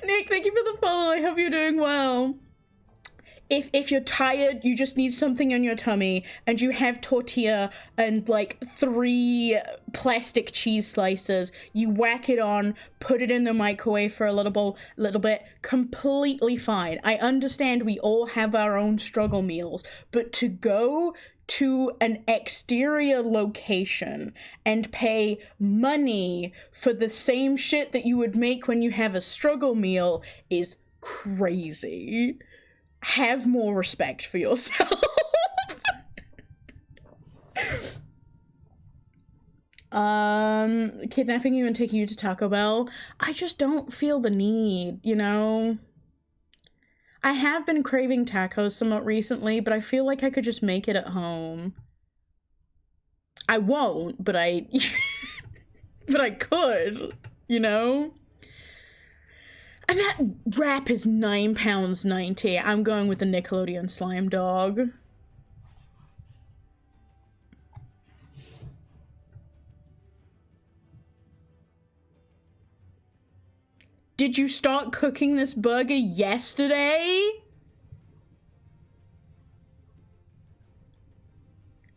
Nick, thank you for the follow. I hope you're doing well. If you're tired, you just need something in your tummy, and you have tortilla and like 3 plastic cheese slices, you whack it on, put it in the microwave for a little bit, completely fine. I understand we all have our own struggle meals, but to go to an exterior location and pay money for the same shit that you would make when you have a struggle meal is crazy. Have more respect for yourself. Kidnapping you and taking you to Taco Bell. I just don't feel the need, you know? I have been craving tacos somewhat recently, but I feel like I could just make it at home. I won't, but but I could, you know? And that wrap is £9.90. I'm going with the Nickelodeon slime dog. Did you start cooking this burger yesterday?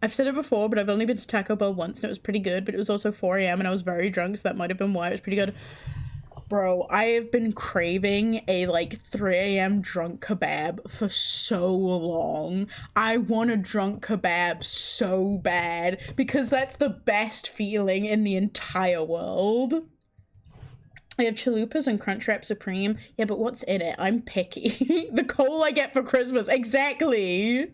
I've said it before, but I've only been to Taco Bell once and it was pretty good, but it was also 4 a.m. and I was very drunk, so that might have been why it was pretty good. Bro, I have been craving a, like, 3 a.m. drunk kebab for so long. I want a drunk kebab so bad, because that's the best feeling in the entire world. I have chalupas and Crunchwrap Supreme. Yeah, but what's in it? I'm picky. The coal I get for Christmas. Exactly.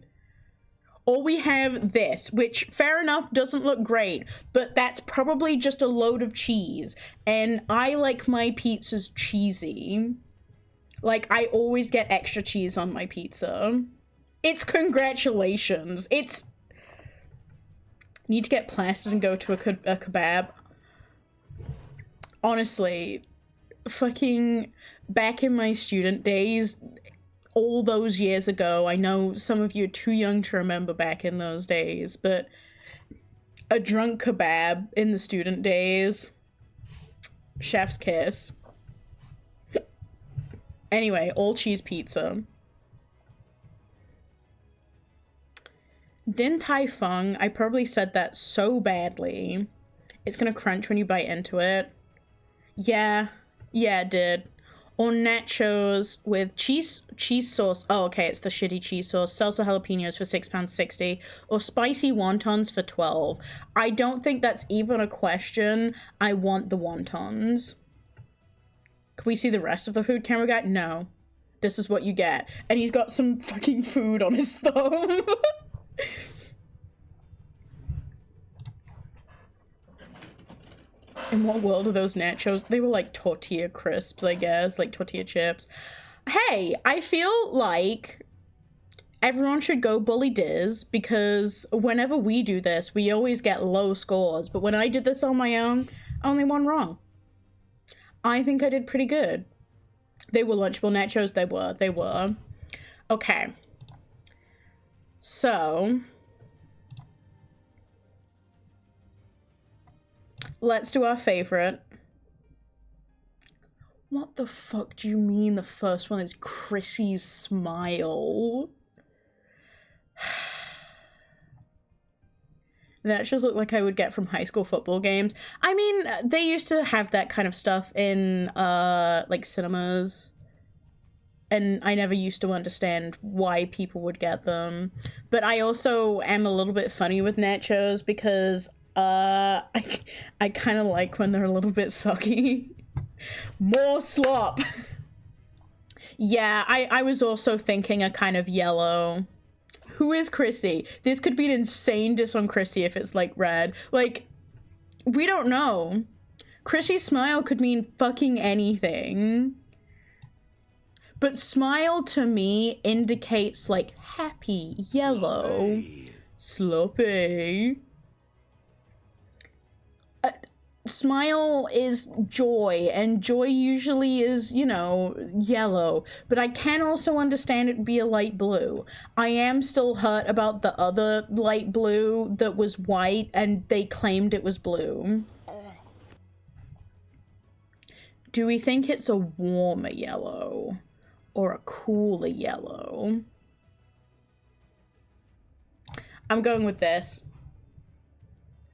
Or we have this, which, fair enough, doesn't look great, but that's probably just a load of cheese. And I like my pizzas cheesy. Like, I always get extra cheese on my pizza. It's congratulations. It's... Need to get plastered and go to a kebab. Honestly, fucking back in my student days, all those years ago, I know some of you are too young to remember back in those days, but a drunk kebab in the student days, chef's kiss. Anyway, all cheese pizza. Din Tai Fung, I probably said that so badly. It's gonna crunch when you bite into it. Yeah, it did. Or nachos with cheese sauce. Oh, okay, it's the shitty cheese sauce. Salsa jalapenos for £6.60. Or spicy wontons for $12. I don't think that's even a question. I want the wontons. Can we see the rest of the food camera guy? No. This is what you get. And he's got some fucking food on his thumb. In what world are those nachos? They were like tortilla crisps, I guess, like tortilla chips. Hey, I feel like everyone should go bully Diz, because whenever we do this, we always get low scores. But when I did this on my own, I only one wrong. I think I did pretty good. They were Lunchable nachos. They were. Okay. So... let's do our favorite. What the fuck do you mean the first one is Chrissy's smile? That just looked like I would get from high school football games. I mean, they used to have that kind of stuff in, like, cinemas. And I never used to understand why people would get them. But I also am a little bit funny with nachos because... I kind of like when they're a little bit soggy. More slop. Yeah, I was also thinking a kind of yellow. Who is Chrissy? This could be an insane diss on Chrissy if it's, like, red. Like, we don't know. Chrissy's smile could mean fucking anything. But smile to me indicates, like, happy, yellow, sloppy. Smile is joy, and joy usually is, you know, yellow, but I can also understand it be a light blue. I am still hurt about the other light blue that was white, and they claimed it was blue. Do we think it's a warmer yellow or a cooler yellow? I'm going with this.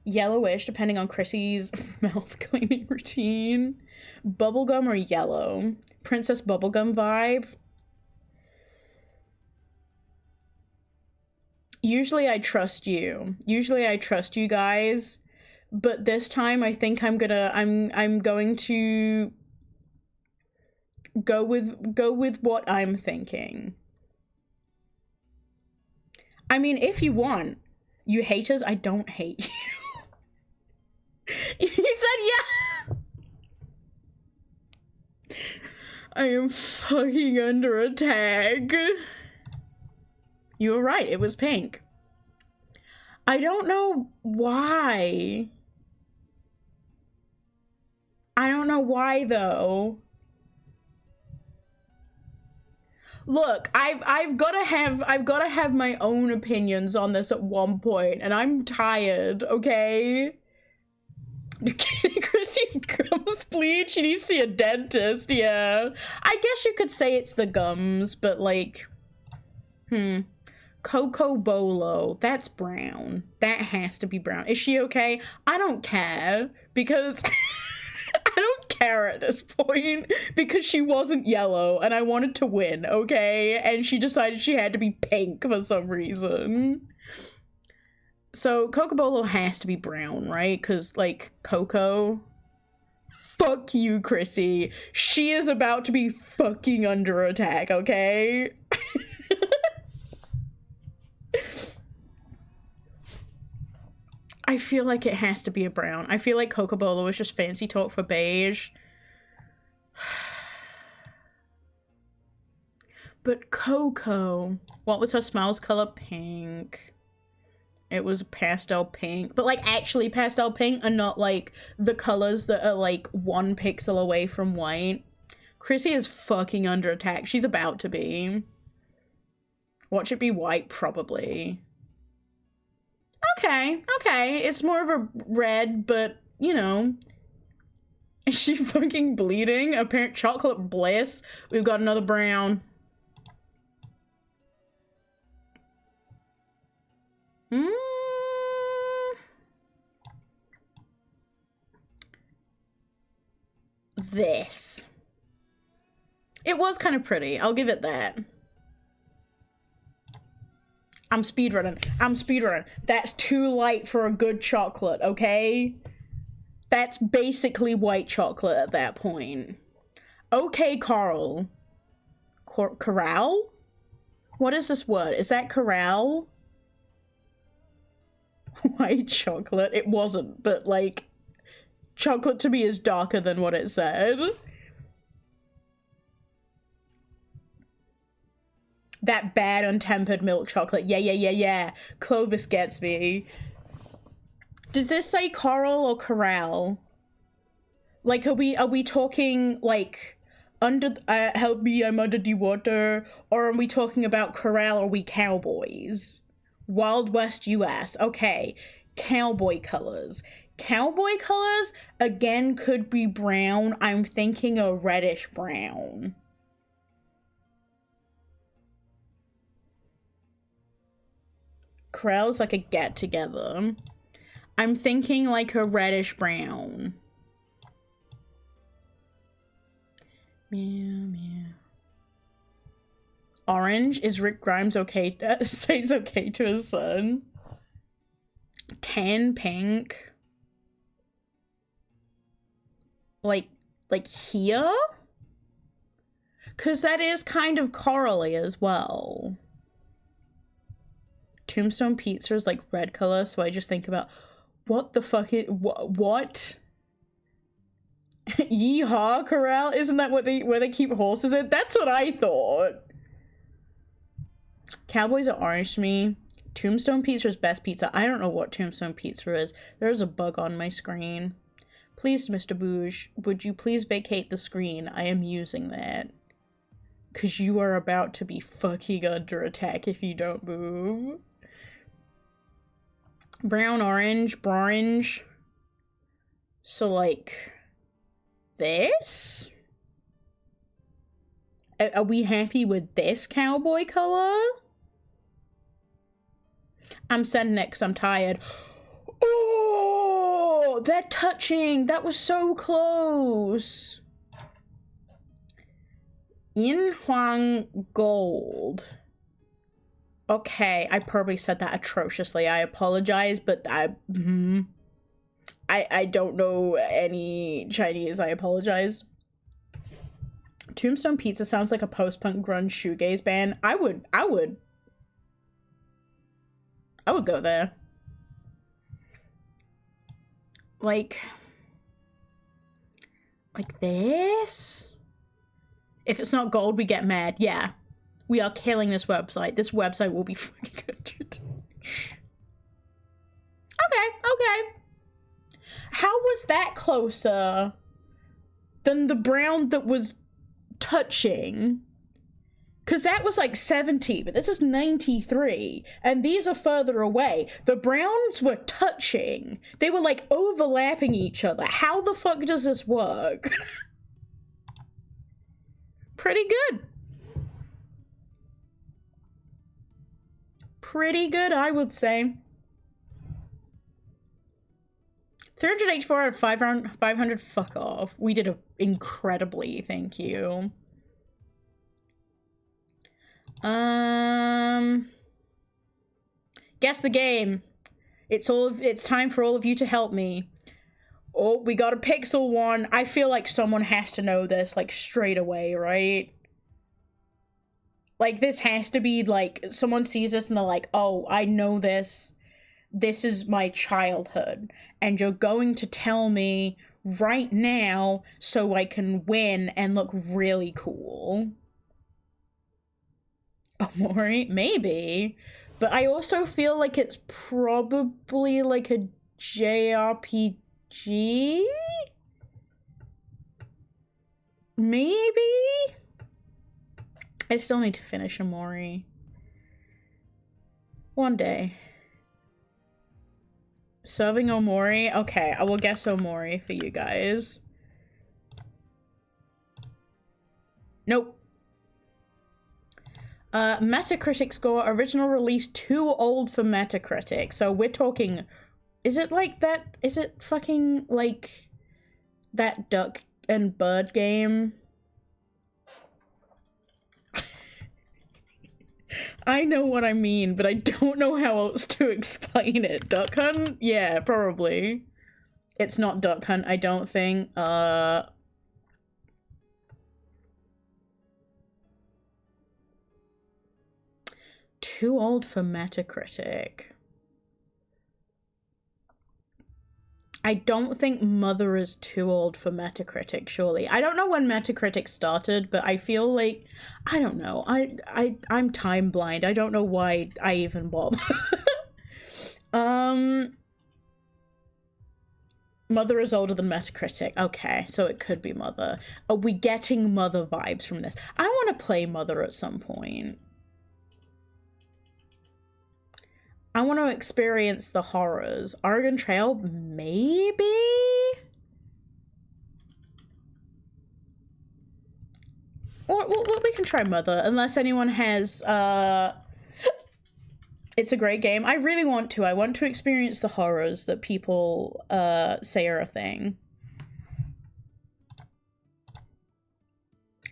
Yellowish, depending on Chrissy's mouth cleaning routine. Bubblegum or yellow? Princess Bubblegum vibe? Usually I trust you. Usually I trust you guys. But this time I think I'm going to go with what I'm thinking. I mean, if you want. You haters, I don't hate you. You said yeah. I am fucking under attack. You were right, it was pink. I don't know why. I don't know why, though. Look, I've gotta have my own opinions on this at one point, and I'm tired, okay? Chrissy's gums bleed, she needs to see a dentist, yeah. I guess you could say it's the gums, but like, Coco Bolo, that's brown. That has to be brown. Is she okay? I don't care, because I don't care at this point, because she wasn't yellow, and I wanted to win, okay? And she decided she had to be pink for some reason. So, Coco Bolo has to be brown, right? Because, like, Coco... Fuck you, Chrissy. She is about to be fucking under attack, okay? I feel like it has to be a brown. I feel like Coco Bolo is just fancy talk for beige. But Coco, what was her smiles color? Pink. It was pastel pink, but like actually pastel pink and not like the colors that are like 1 pixel away from white. Chrissy is fucking under attack. She's about to be. Watch it be white, probably. Okay. It's more of a red, but you know. Is she fucking bleeding? Apparent chocolate bliss. We've got another brown. This. It was kind of pretty. I'll give it that. I'm speedrunning. That's too light for a good chocolate, okay? That's basically white chocolate at that point. Okay, Carl. Corral? What is this word? Is that corral? White chocolate. It wasn't, but like, chocolate to me is darker than what it said. That bad untempered milk chocolate. Yeah. Clovis gets me. Does this say coral or corral? Like, are we talking like under help me, I'm under the water, or are we talking about corral? Or are we cowboys? Wild West US. Okay. Cowboy colors. Cowboy colors, again, could be brown. I'm thinking a reddish brown. Corral's like a get-together. I'm thinking like a reddish brown. Meow. Orange, is Rick Grimes okay? Say it's okay to his son. Tan pink. Like here? Cause that is kind of corally as well. Tombstone Pizza is like red color, so I just think about what the fuck is what? Yeehaw Corral? Isn't that what where they keep horses in? That's what I thought. Cowboys are orange to me. Tombstone Pizza is best pizza. I don't know what Tombstone Pizza is. There's a bug on my screen. Please, Mr. Bouge, would you please vacate the screen? I am using that. Because you are about to be fucking under attack if you don't move. Brown, orange. So, like, this? Are we happy with this cowboy color? I'm sending it because I'm tired. Oh, they're touching. That was so close. Yin Huang Gold. Okay, I probably said that atrociously. I apologize, but I don't know any Chinese. I apologize. Tombstone Pizza sounds like a post-punk grunge shoegaze band. I would go there. Like this? If it's not gold, we get mad. Yeah. We are killing this website. This website will be fucking good. Okay. How was that closer than the brown that was touching? Because that was like 70, but this is 93, and these are further away. The browns were touching. They were like overlapping each other. How the fuck does this work? Pretty good. Pretty good, I would say. 384 out of 500, fuck off. We did incredibly, thank you. Guess the game. It's time for all of you to help me. Oh, we got a pixel one. I feel like someone has to know this, like, straight away, right? Like, this has to be, like, someone sees this and they're like, oh, I know this. This is my childhood. And you're going to tell me right now so I can win and look really cool. Omori? Maybe. But I also feel like it's probably like a JRPG? Maybe? I still need to finish Omori. One day. Serving Omori? Okay, I will guess Omori for you guys. Nope. Metacritic score, original release, too old for Metacritic. So we're talking, is it like that? Is it fucking like that duck and bird game? I know what I mean, but I don't know how else to explain it. Duck Hunt? Yeah, probably. It's not Duck Hunt, I don't think. Too old for Metacritic. I don't think Mother is too old for Metacritic, surely. I don't know when Metacritic started, but I feel like, I don't know. I'm time blind. I don't know why I even bother. Mother is older than Metacritic. Okay, so it could be Mother. Are we getting Mother vibes from this? I want to play Mother at some point. I want to experience the horrors. Oregon Trail, maybe? Or we can try Mother, unless anyone has, It's a great game. I really want to. I want to experience the horrors that people, say are a thing.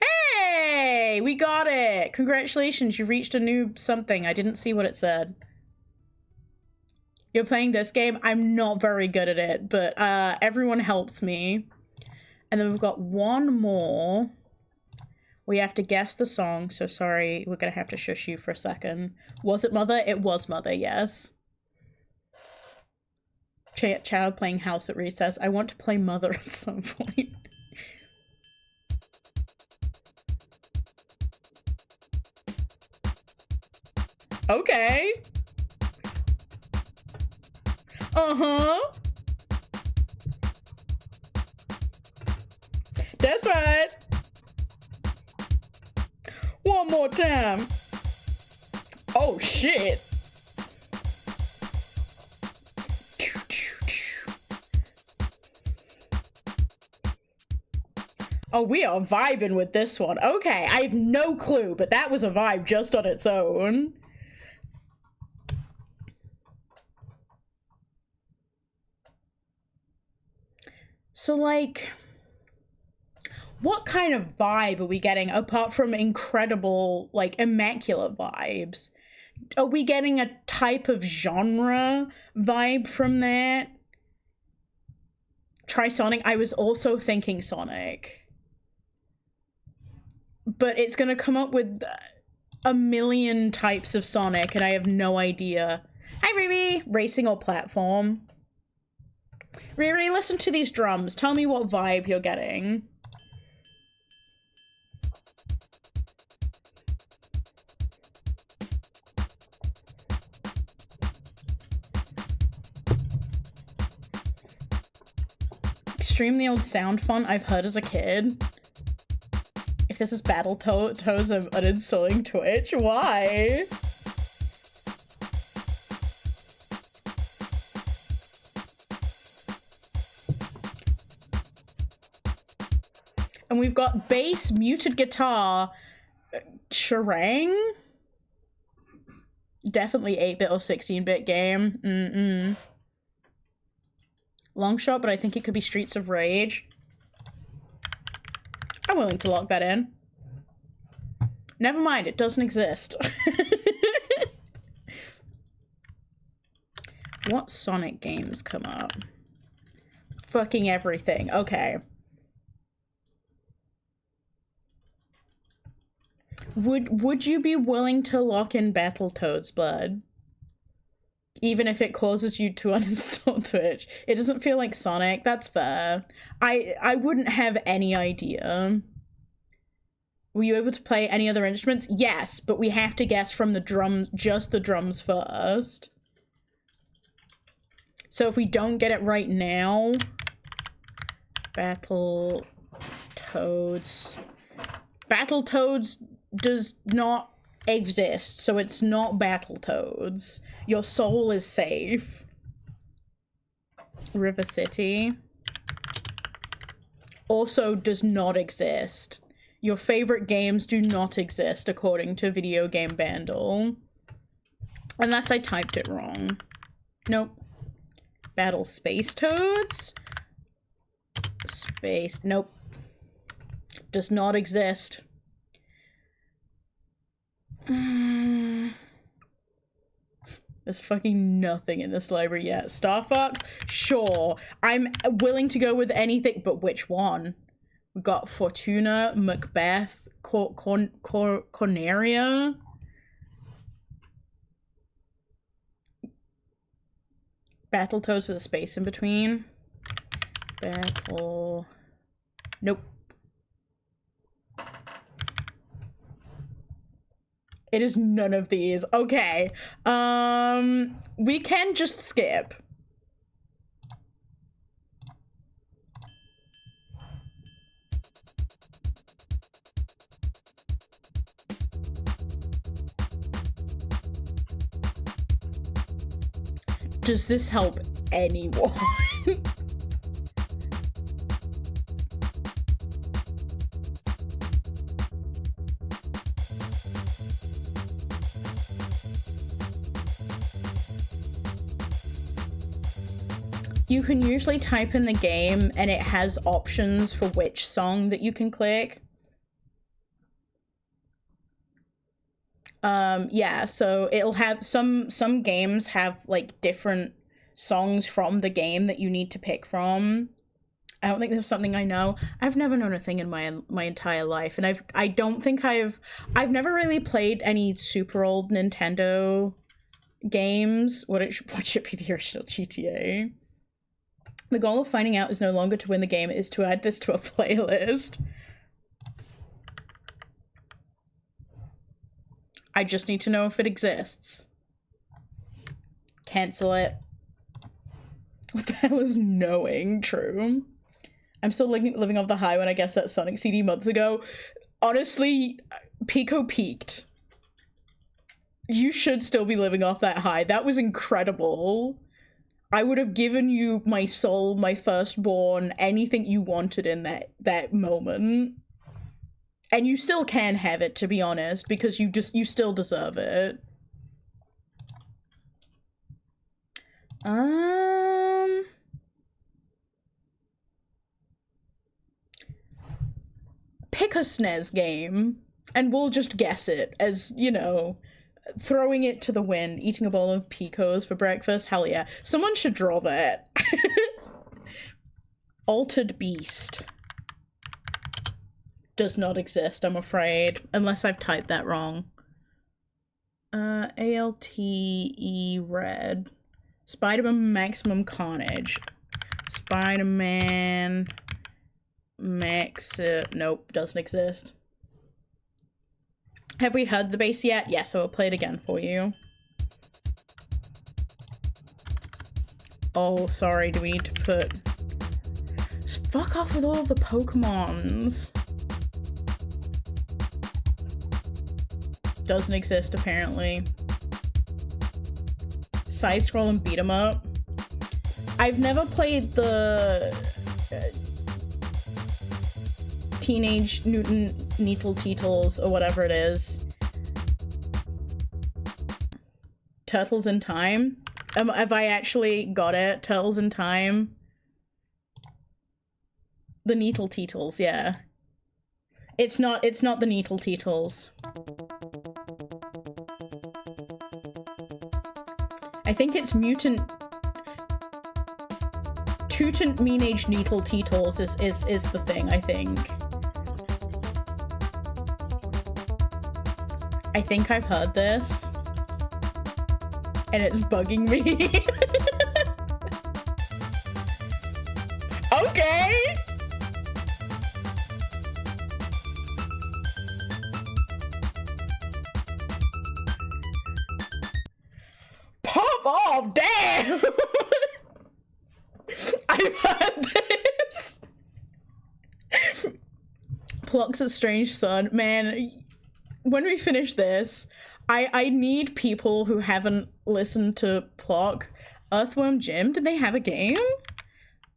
Hey! We got it! Congratulations, you reached a new something. I didn't see what it said. You're playing this game? I'm not very good at it, but everyone helps me. And then we've got one more. We have to guess the song, so sorry, we're gonna have to shush you for a second. Was it Mother? It was Mother, yes. Child playing House at Recess. I want to play Mother at some point. Okay. Uh-huh. That's right. One more time. Oh, shit. Oh, we are vibing with this one. Okay, I have no clue, but that was a vibe just on its own. So, like, what kind of vibe are we getting apart from incredible, like, immaculate vibes? Are we getting a type of genre vibe from that? Try Sonic. I was also thinking Sonic. But it's gonna come up with a million types of Sonic, and I have no idea. Hi, Riri! Racing or platform? Riri, listen to these drums. Tell me what vibe you're getting. Extremely old sound font I've heard as a kid. If this is Battletoads. I'm uninstalling Twitch. Why? And we've got bass, muted guitar, Sharang? Definitely 8-bit or 16-bit game. Long shot, but I think it could be Streets of Rage. I'm willing to lock that in. Never mind, it doesn't exist. What Sonic games come up? Fucking everything. Okay. Would you be willing to lock in Battletoads, bud? Even if it causes you to uninstall Twitch. It doesn't feel like Sonic. That's fair. I wouldn't have any idea. Were you able to play any other instruments? Yes, but we have to guess from the drum, just the drums first. So if we don't get it right now... Battletoads... Battletoads does not exist, so it's not Battletoads. Your soul is safe. River City also does not exist. Your favorite games do not exist according to Video Game Bandle. Unless I typed it wrong. Nope. Battle Space Toads? Space, nope. Does not exist. There's fucking nothing in this library yet. Star Fox? Sure. I'm willing to go with anything, but which one? We got Fortuna, Macbeth, Corneria. Battletoads with a space in between. Battle... Nope. It is none of these. Okay. We can just skip. Does this help anyone? You can usually type in the game and it has options for which song that you can click. Yeah, so it'll have some games have like different songs from the game that you need to pick from. I don't think this is something I know. I've never known a thing in my entire life, and I don't think I've never really played any super old Nintendo games. What should be the original GTA? The goal of finding out is no longer to win the game, it is to add this to a playlist. I just need to know if it exists. Cancel it. What the hell is knowing? True. I'm still living off the high when I guessed that Sonic CD months ago. Honestly, Pico peaked. You should still be living off that high. That was incredible. I would have given you my soul, my firstborn, anything you wanted in that moment. And you still can have it, to be honest, because you still deserve it. Pick a SNES game, and we'll just guess it as, you know, throwing it to the wind, eating a bowl of Picos for breakfast. Hell yeah. Someone should draw that. Altered Beast. Does not exist, I'm afraid. Unless I've typed that wrong. ALTE Red. Spider-Man Maximum Carnage. Spider-Man Max... nope, doesn't exist. Have we heard the bass yet? Yes, I will play it again for you. Oh, sorry, do we need to put... Fuck off with all of the Pokemons. Doesn't exist, apparently. Side-scroll and beat 'em up. I've never played the Teenage Mutant Needle Teetles or whatever it is. Turtles in Time? Have I actually got it? Turtles in Time? The Needle Teetles, yeah. It's not the Needle Teetles. I think it's Mutant Teenage Needle Teetles is the thing, I think. I think I've heard this. And it's bugging me. Okay! Pop off, damn! I've heard this. Pluck's a Strange Son. Man, when we finish this, I need people who haven't listened to Pluck. Earthworm Jim, did they have a game?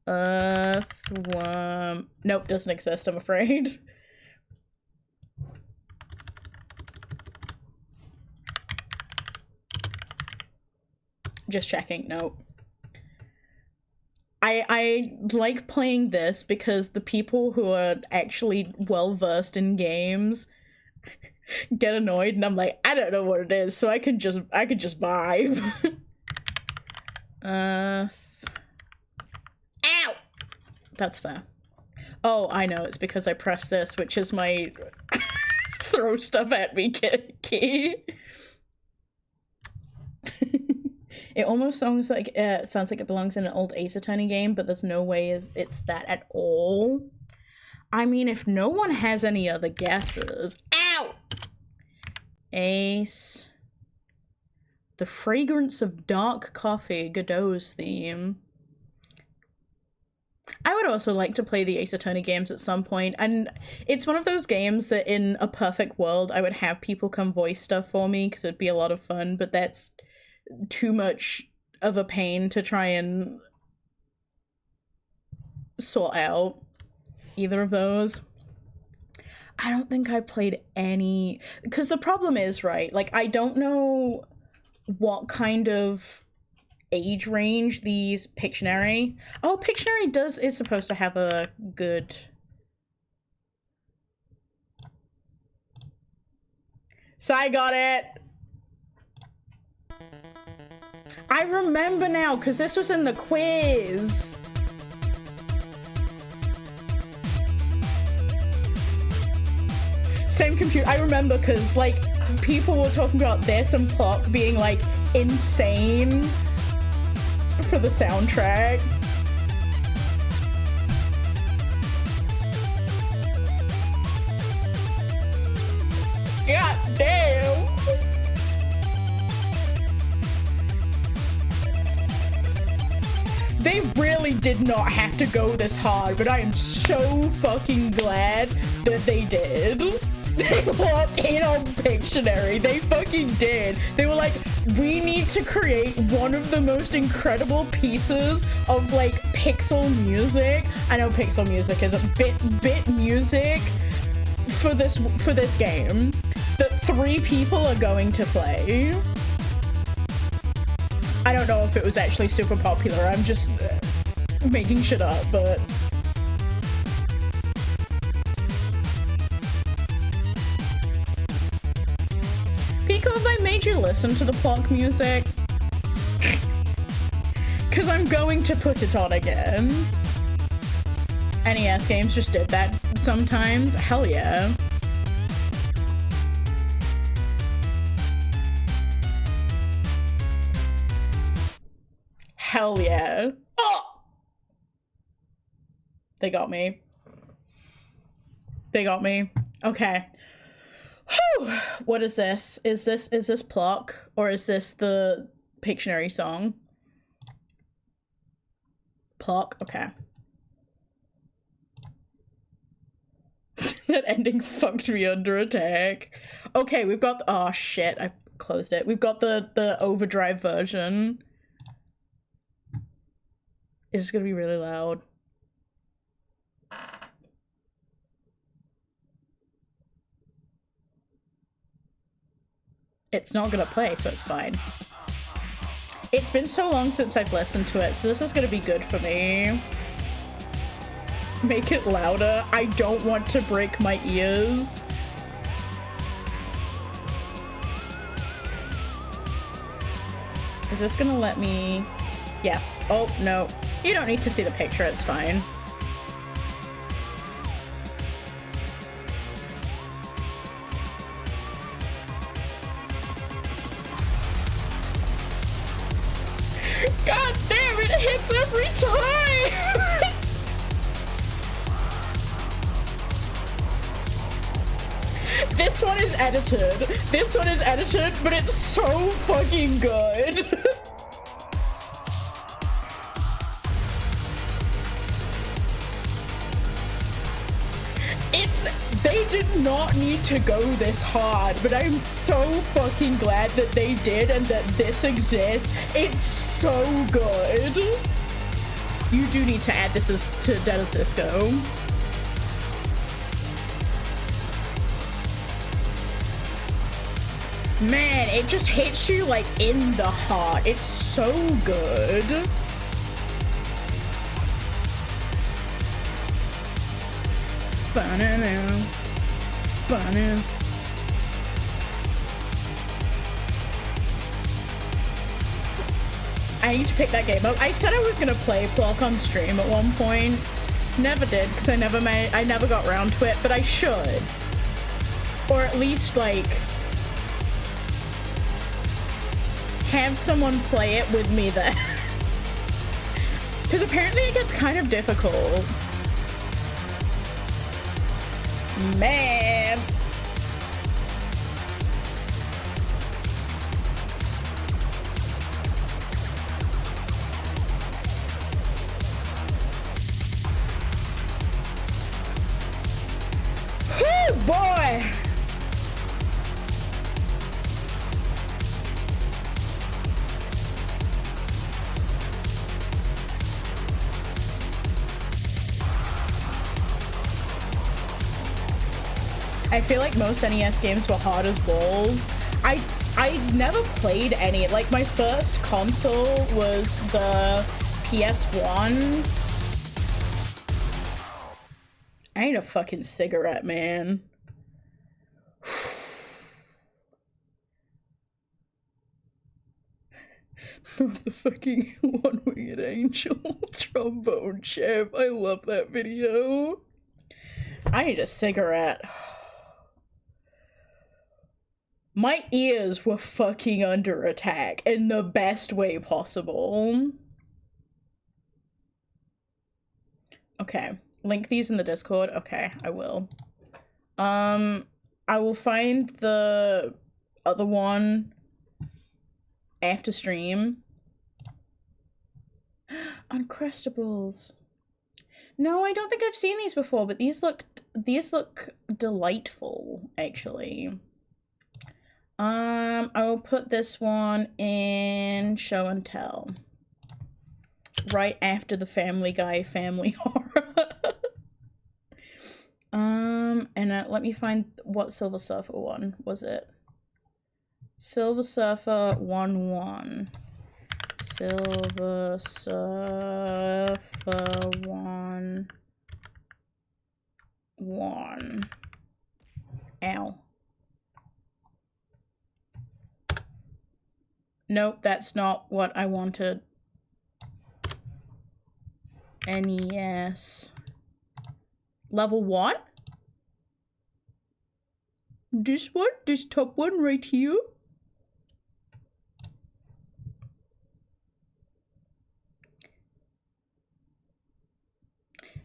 Earthworm... Nope, doesn't exist, I'm afraid. Just checking, nope. I like playing this because the people who are actually well-versed in games get annoyed and I'm like, I don't know what it is, so I can just vibe. Ow! That's fair. Oh, I know, it's because I pressed this, which is my throw stuff at me key. It almost sounds like it belongs in an old Ace Attorney game, but there's no way it's that at all. I mean, if no one has any other guesses... Ow! Ace. The Fragrance of Dark Coffee, Godot's theme. I would also like to play the Ace Attorney games at some point, and it's one of those games that in a perfect world I would have people come voice stuff for me because it'd be a lot of fun, but that's too much of a pain to try and sort out either of those. I don't think I played any, because the problem is, right, like, I don't know what kind of age range these Pictionary... Oh, Pictionary is supposed to have a good... So I got it! I remember now, because this was in the quiz. Same computer. I remember because, like, people were talking about this and Pluck being, like, insane for the soundtrack. God damn! They really did not have to go this hard, but I am so fucking glad that they did. They walked in on Pictionary. They fucking did. They were like, we need to create one of the most incredible pieces of, like, pixel music. I know pixel music isn't bit music for this game that 3 people are going to play. I don't know if it was actually super popular. I'm just making shit up, but... Pico, have I made you listen to the Pluck music? Because I'm going to put it on again. NES games just did that sometimes. Hell yeah. Hell yeah. Oh! They got me. They got me. Okay. Whew. What is this? Is this Pluck? Or is this the Pictionary song? Pluck? Okay. That ending fucked me under attack. Okay, we've got, oh shit, I closed it. We've got the overdrive version. Is this gonna be really loud? It's not gonna play, so it's fine. It's been so long since I've listened to it, so this is gonna be good for me. Make it louder. I don't want to break my ears. Is this gonna let me? Yes. Oh, no. You don't need to see the picture, it's fine. God damn it hits every time! This one is edited. This one is edited, but it's so fucking good. They did not need to go this hard, but I'm so fucking glad that they did and that this exists. It's so good. You do need to add this to Dead of Cisco. Man, it just hits you like in the heart. It's so good. Ba-na-na. Ba-na. I need to pick that game up. I said I was gonna play Block on stream at one point. Never did, because I never got around to it, but I should. Or at least like have someone play it with me there. Because apparently it gets kind of difficult. Man. Whew, boy. I feel like most NES games were hard as balls. I never played any. Like, my first console was the PS1. I need a fucking cigarette, man. Not the fucking one-winged angel trombone champ. I love that video. I need a cigarette. My ears were fucking under attack in the best way possible. Okay, link these in the Discord. Okay, I will. I will find the other one after stream. Uncrustables. No, I don't think I've seen these before, but these look delightful, actually. I will put this one in show and tell. Right after the Family Guy family horror. And let me find what Silver Surfer one was it. Silver Surfer 1-1. Silver Surfer 1-1. Ow. Nope, that's not what I wanted. NES. Level 1? This one? This top one right here?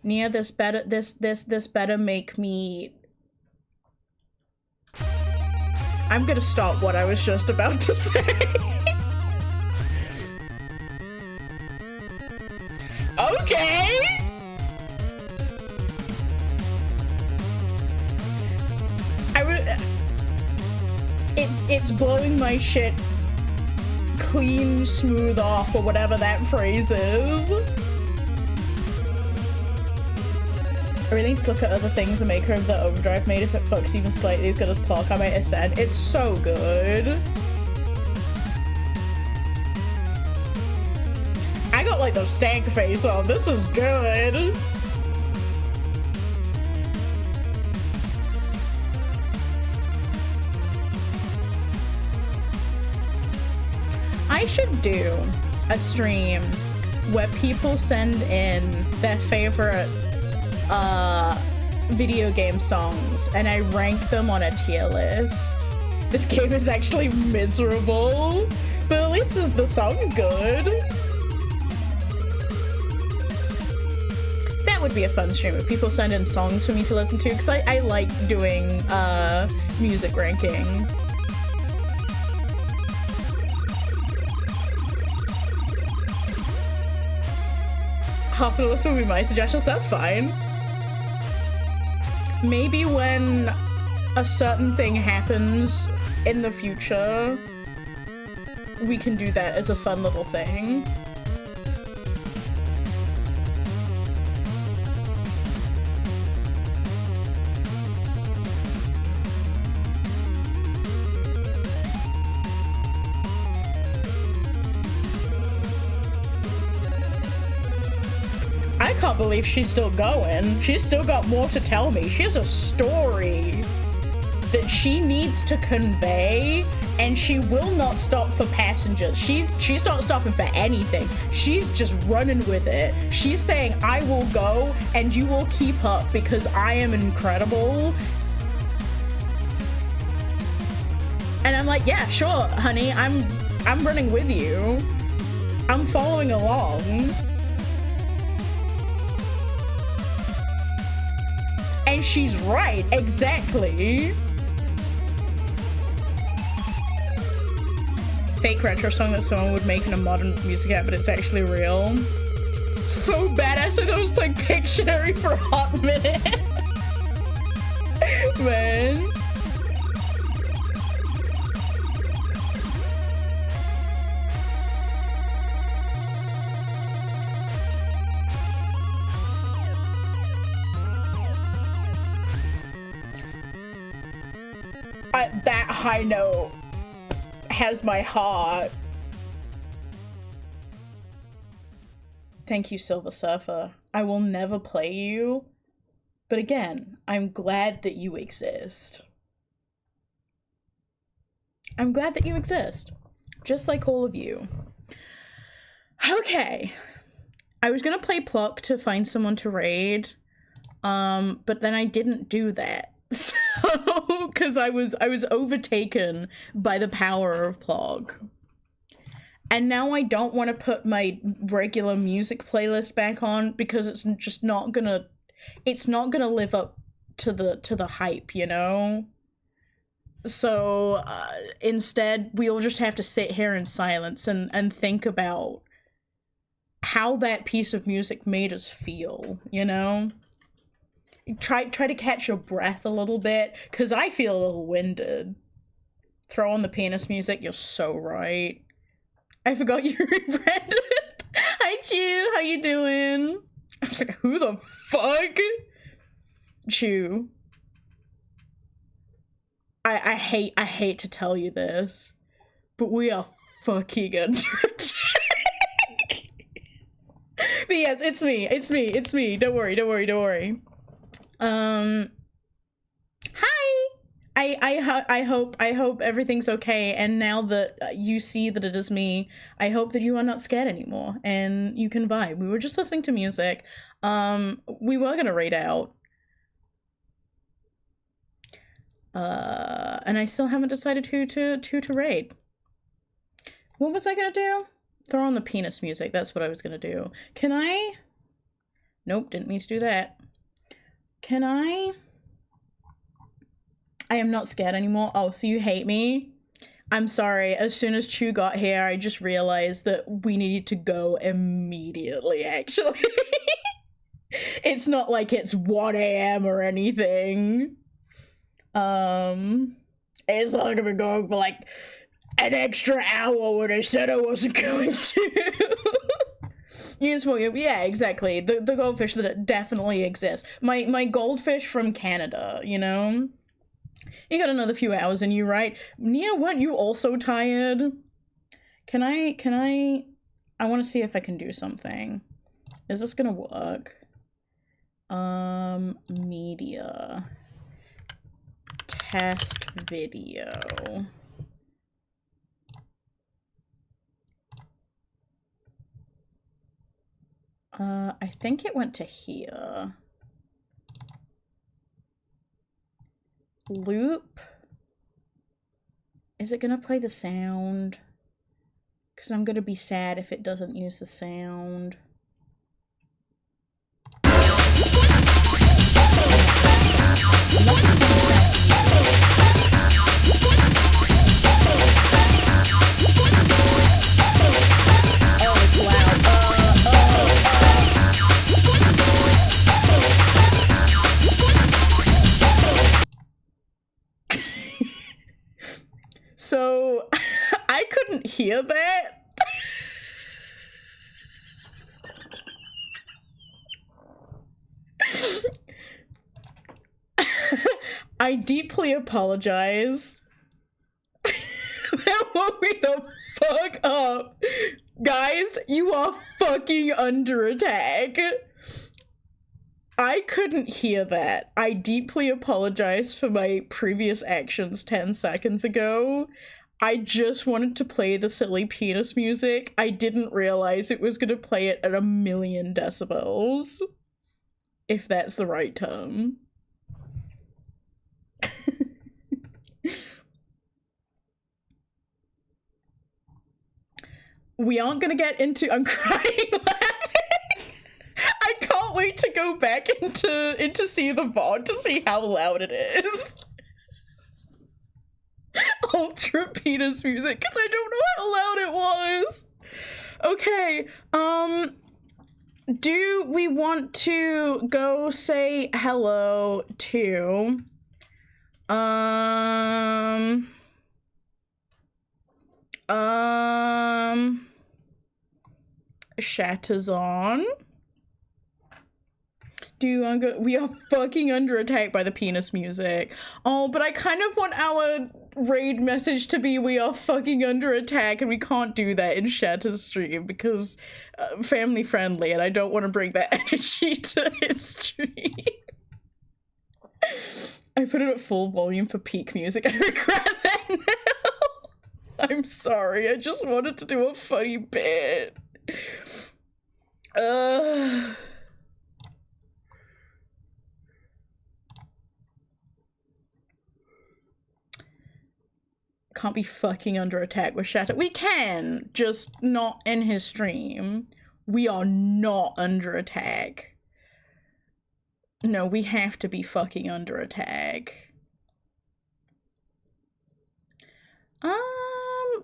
Nia, this better make me... I'm gonna stop what I was just about to say. Okay. it's blowing my shit clean, smooth off, or whatever that phrase is. I really need to look at other things the maker of the overdrive made. If it fucks even slightly as good as Plock, I might have said. It's so good. I got like the stank face on. This is good. I should do a stream where people send in their favorite video game songs and I rank them on a tier list. This game is actually miserable, but at least the song's good. That would be a fun stream if people send in songs for me to listen to, because I like doing music ranking. Half of the list will be my suggestions, that's fine. Maybe when a certain thing happens in the future, we can do that as a fun little thing. I can't believe she's still going. She's still got more to tell me. She has a story that she needs to convey, and she will not stop for passengers. She's not stopping for anything. She's just running with it. She's saying, I will go and you will keep up because I am incredible. And I'm like, yeah, sure, honey. I'm running with you. I'm following along. And she's right, exactly. Fake retro song that someone would make in a modern music app, but it's actually real. So badass, I thought I was playing Pictionary for a hot minute. Man. That high note has my heart. Thank you, Silver Surfer. I will never play you, but again, I'm glad that you exist. I'm glad that you exist, just like all of you. Okay, I was gonna play Pluck to find someone to raid, but then I didn't do that. So, because I was overtaken by the power of Plog. And now I don't want to put my regular music playlist back on because it's just not gonna live up to the hype, you know? So, instead, we'll just have to sit here in silence and think about how that piece of music made us feel, you know? Try to catch your breath a little bit, because I feel a little winded. Throw on the penis music, you're so right. I forgot you rebranded. Hi, Chew, how you doing? I was like, who the fuck? Chew. I hate to tell you this, but we are fucking under attack. But yes, it's me. Don't worry. Hi! I hope everything's okay, and now that you see that it is me, I hope that you are not scared anymore, and you can vibe. We were just listening to music. We were gonna raid out. And I still haven't decided who to raid. What was I gonna do? Throw on the penis music, that's what I was gonna do. Can I? Nope, didn't mean to do that. Can I am not scared anymore. Oh, so you hate me? I'm sorry. As soon as Chew got here, I just realized that we needed to go immediately, actually. It's not like it's 1 a.m. or anything. It's not gonna be going for like an extra hour when I said I wasn't going to. Yes, well, yeah, exactly. The goldfish that definitely exists. My goldfish from Canada, you know? You got another few hours in you, right? Nia, weren't you also tired? Can I want to see if I can do something. Is this gonna work? Media. Test video. I think it went to here. Loop. Is it gonna play the sound? Because I'm gonna be sad if it doesn't use the sound. So, I couldn't hear that. I deeply apologize. That woke me the fuck up. Guys, you are fucking under attack. I couldn't hear that. I deeply apologize for my previous actions 10 seconds ago. I just wanted to play the silly penis music. I didn't realize it was gonna play it at 1,000,000 decibels. If that's the right term. We aren't gonna get into- I'm crying laughing. I can't wait to go back into see the VOD to see how loud it is. Ultra penis music, because I don't know how loud it was. Okay, do we want to go say hello to, Shatterzon? Do you want to go? We are fucking under attack by the penis music. Oh, but I kind of want our raid message to be we are fucking under attack, and we can't do that in Shatter's stream because family friendly, and I don't want to bring that energy to his stream. I put it at full volume for peak music. I regret that now. I'm sorry, I just wanted to do a funny bit. Can't be fucking under attack with Shatter. We can, just not in his stream. We are not under attack. No, we have to be fucking under attack.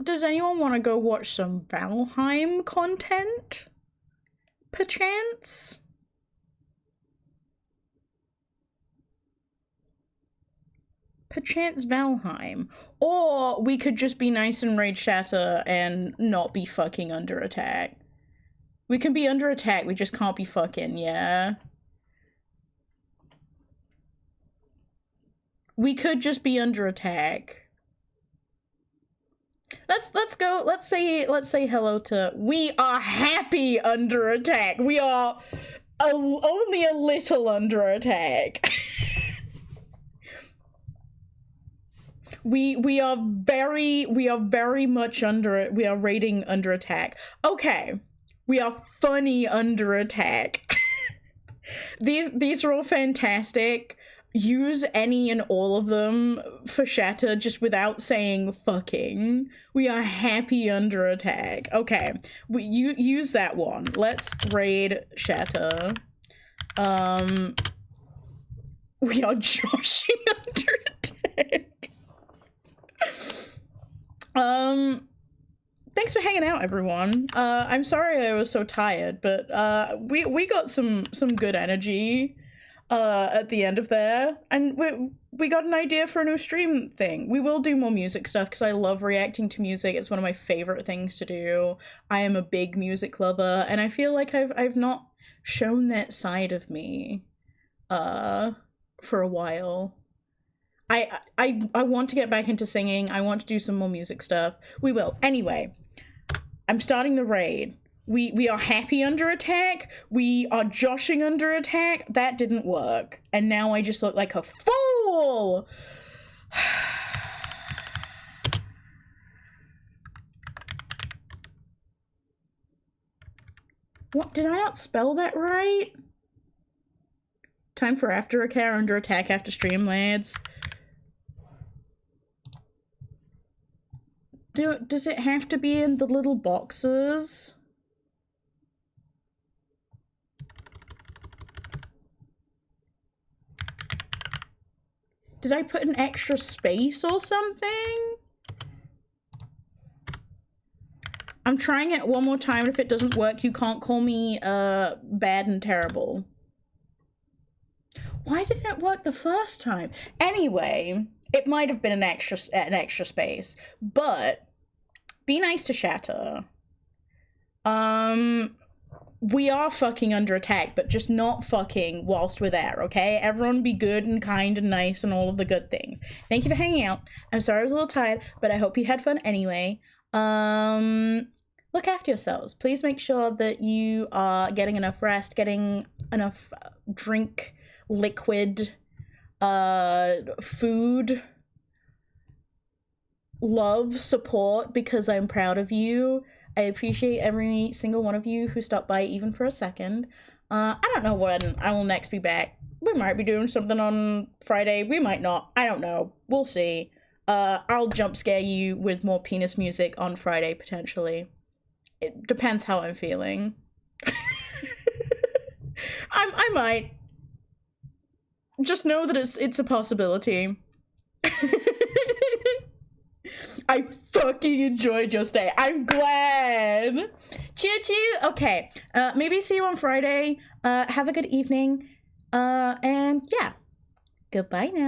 Does anyone want to go watch some Valheim content? Perchance? Perchance Valheim. Or we could just be nice and raid Shatter and not be fucking under attack. We can be under attack, we just can't be fucking, yeah? We could just be under attack. Let's go, let's say hello to, we are happy under attack. We are only a little under attack. We are very much under it. We are rating under attack. Okay. We are funny under attack. These are all fantastic. Use any and all of them for Shatter just without saying fucking. We are happy under attack. Okay. You use that one. Let's raid Shatter. We are joshing under attack. Thanks for hanging out, everyone. I'm sorry I was so tired, but we got some good energy at the end of there, and we got an idea for a new stream thing. We will do more music stuff because I love reacting to music. It's one of my favorite things to do. I am a big music lover, and I feel like I've not shown that side of me for a while. I want to get back into singing. I want to do some more music stuff. We will. Anyway, I'm starting the raid. We are happy under attack. We are joshing under attack. That didn't work. And now I just look like a fool! What? Did I not spell that right? Time for after a care under attack after stream, lads. Does it have to be in the little boxes? Did I put an extra space or something? I'm trying it one more time, and if it doesn't work, you can't call me bad and terrible. Why didn't it work the first time? Anyway, it might have been an extra space, but be nice to Shatter. We are fucking under attack, but just not fucking whilst we're there, okay? Everyone be good and kind and nice and all of the good things. Thank you for hanging out. I'm sorry I was a little tired, but I hope you had fun anyway. Look after yourselves. Please make sure that you are getting enough rest, getting enough drink, liquid, food, love, support, because I'm proud of you. I appreciate every single one of you who stopped by even for a second. I don't know when I will next be back. We might be doing something on Friday. We might not. I don't know. We'll see. I'll jump scare you with more penis music on Friday, potentially. It depends how I'm feeling. I might. Just know that it's a possibility. I fucking enjoyed your stay. I'm glad. Choo-choo. Okay. Maybe see you on Friday. Have a good evening. And yeah. Goodbye now.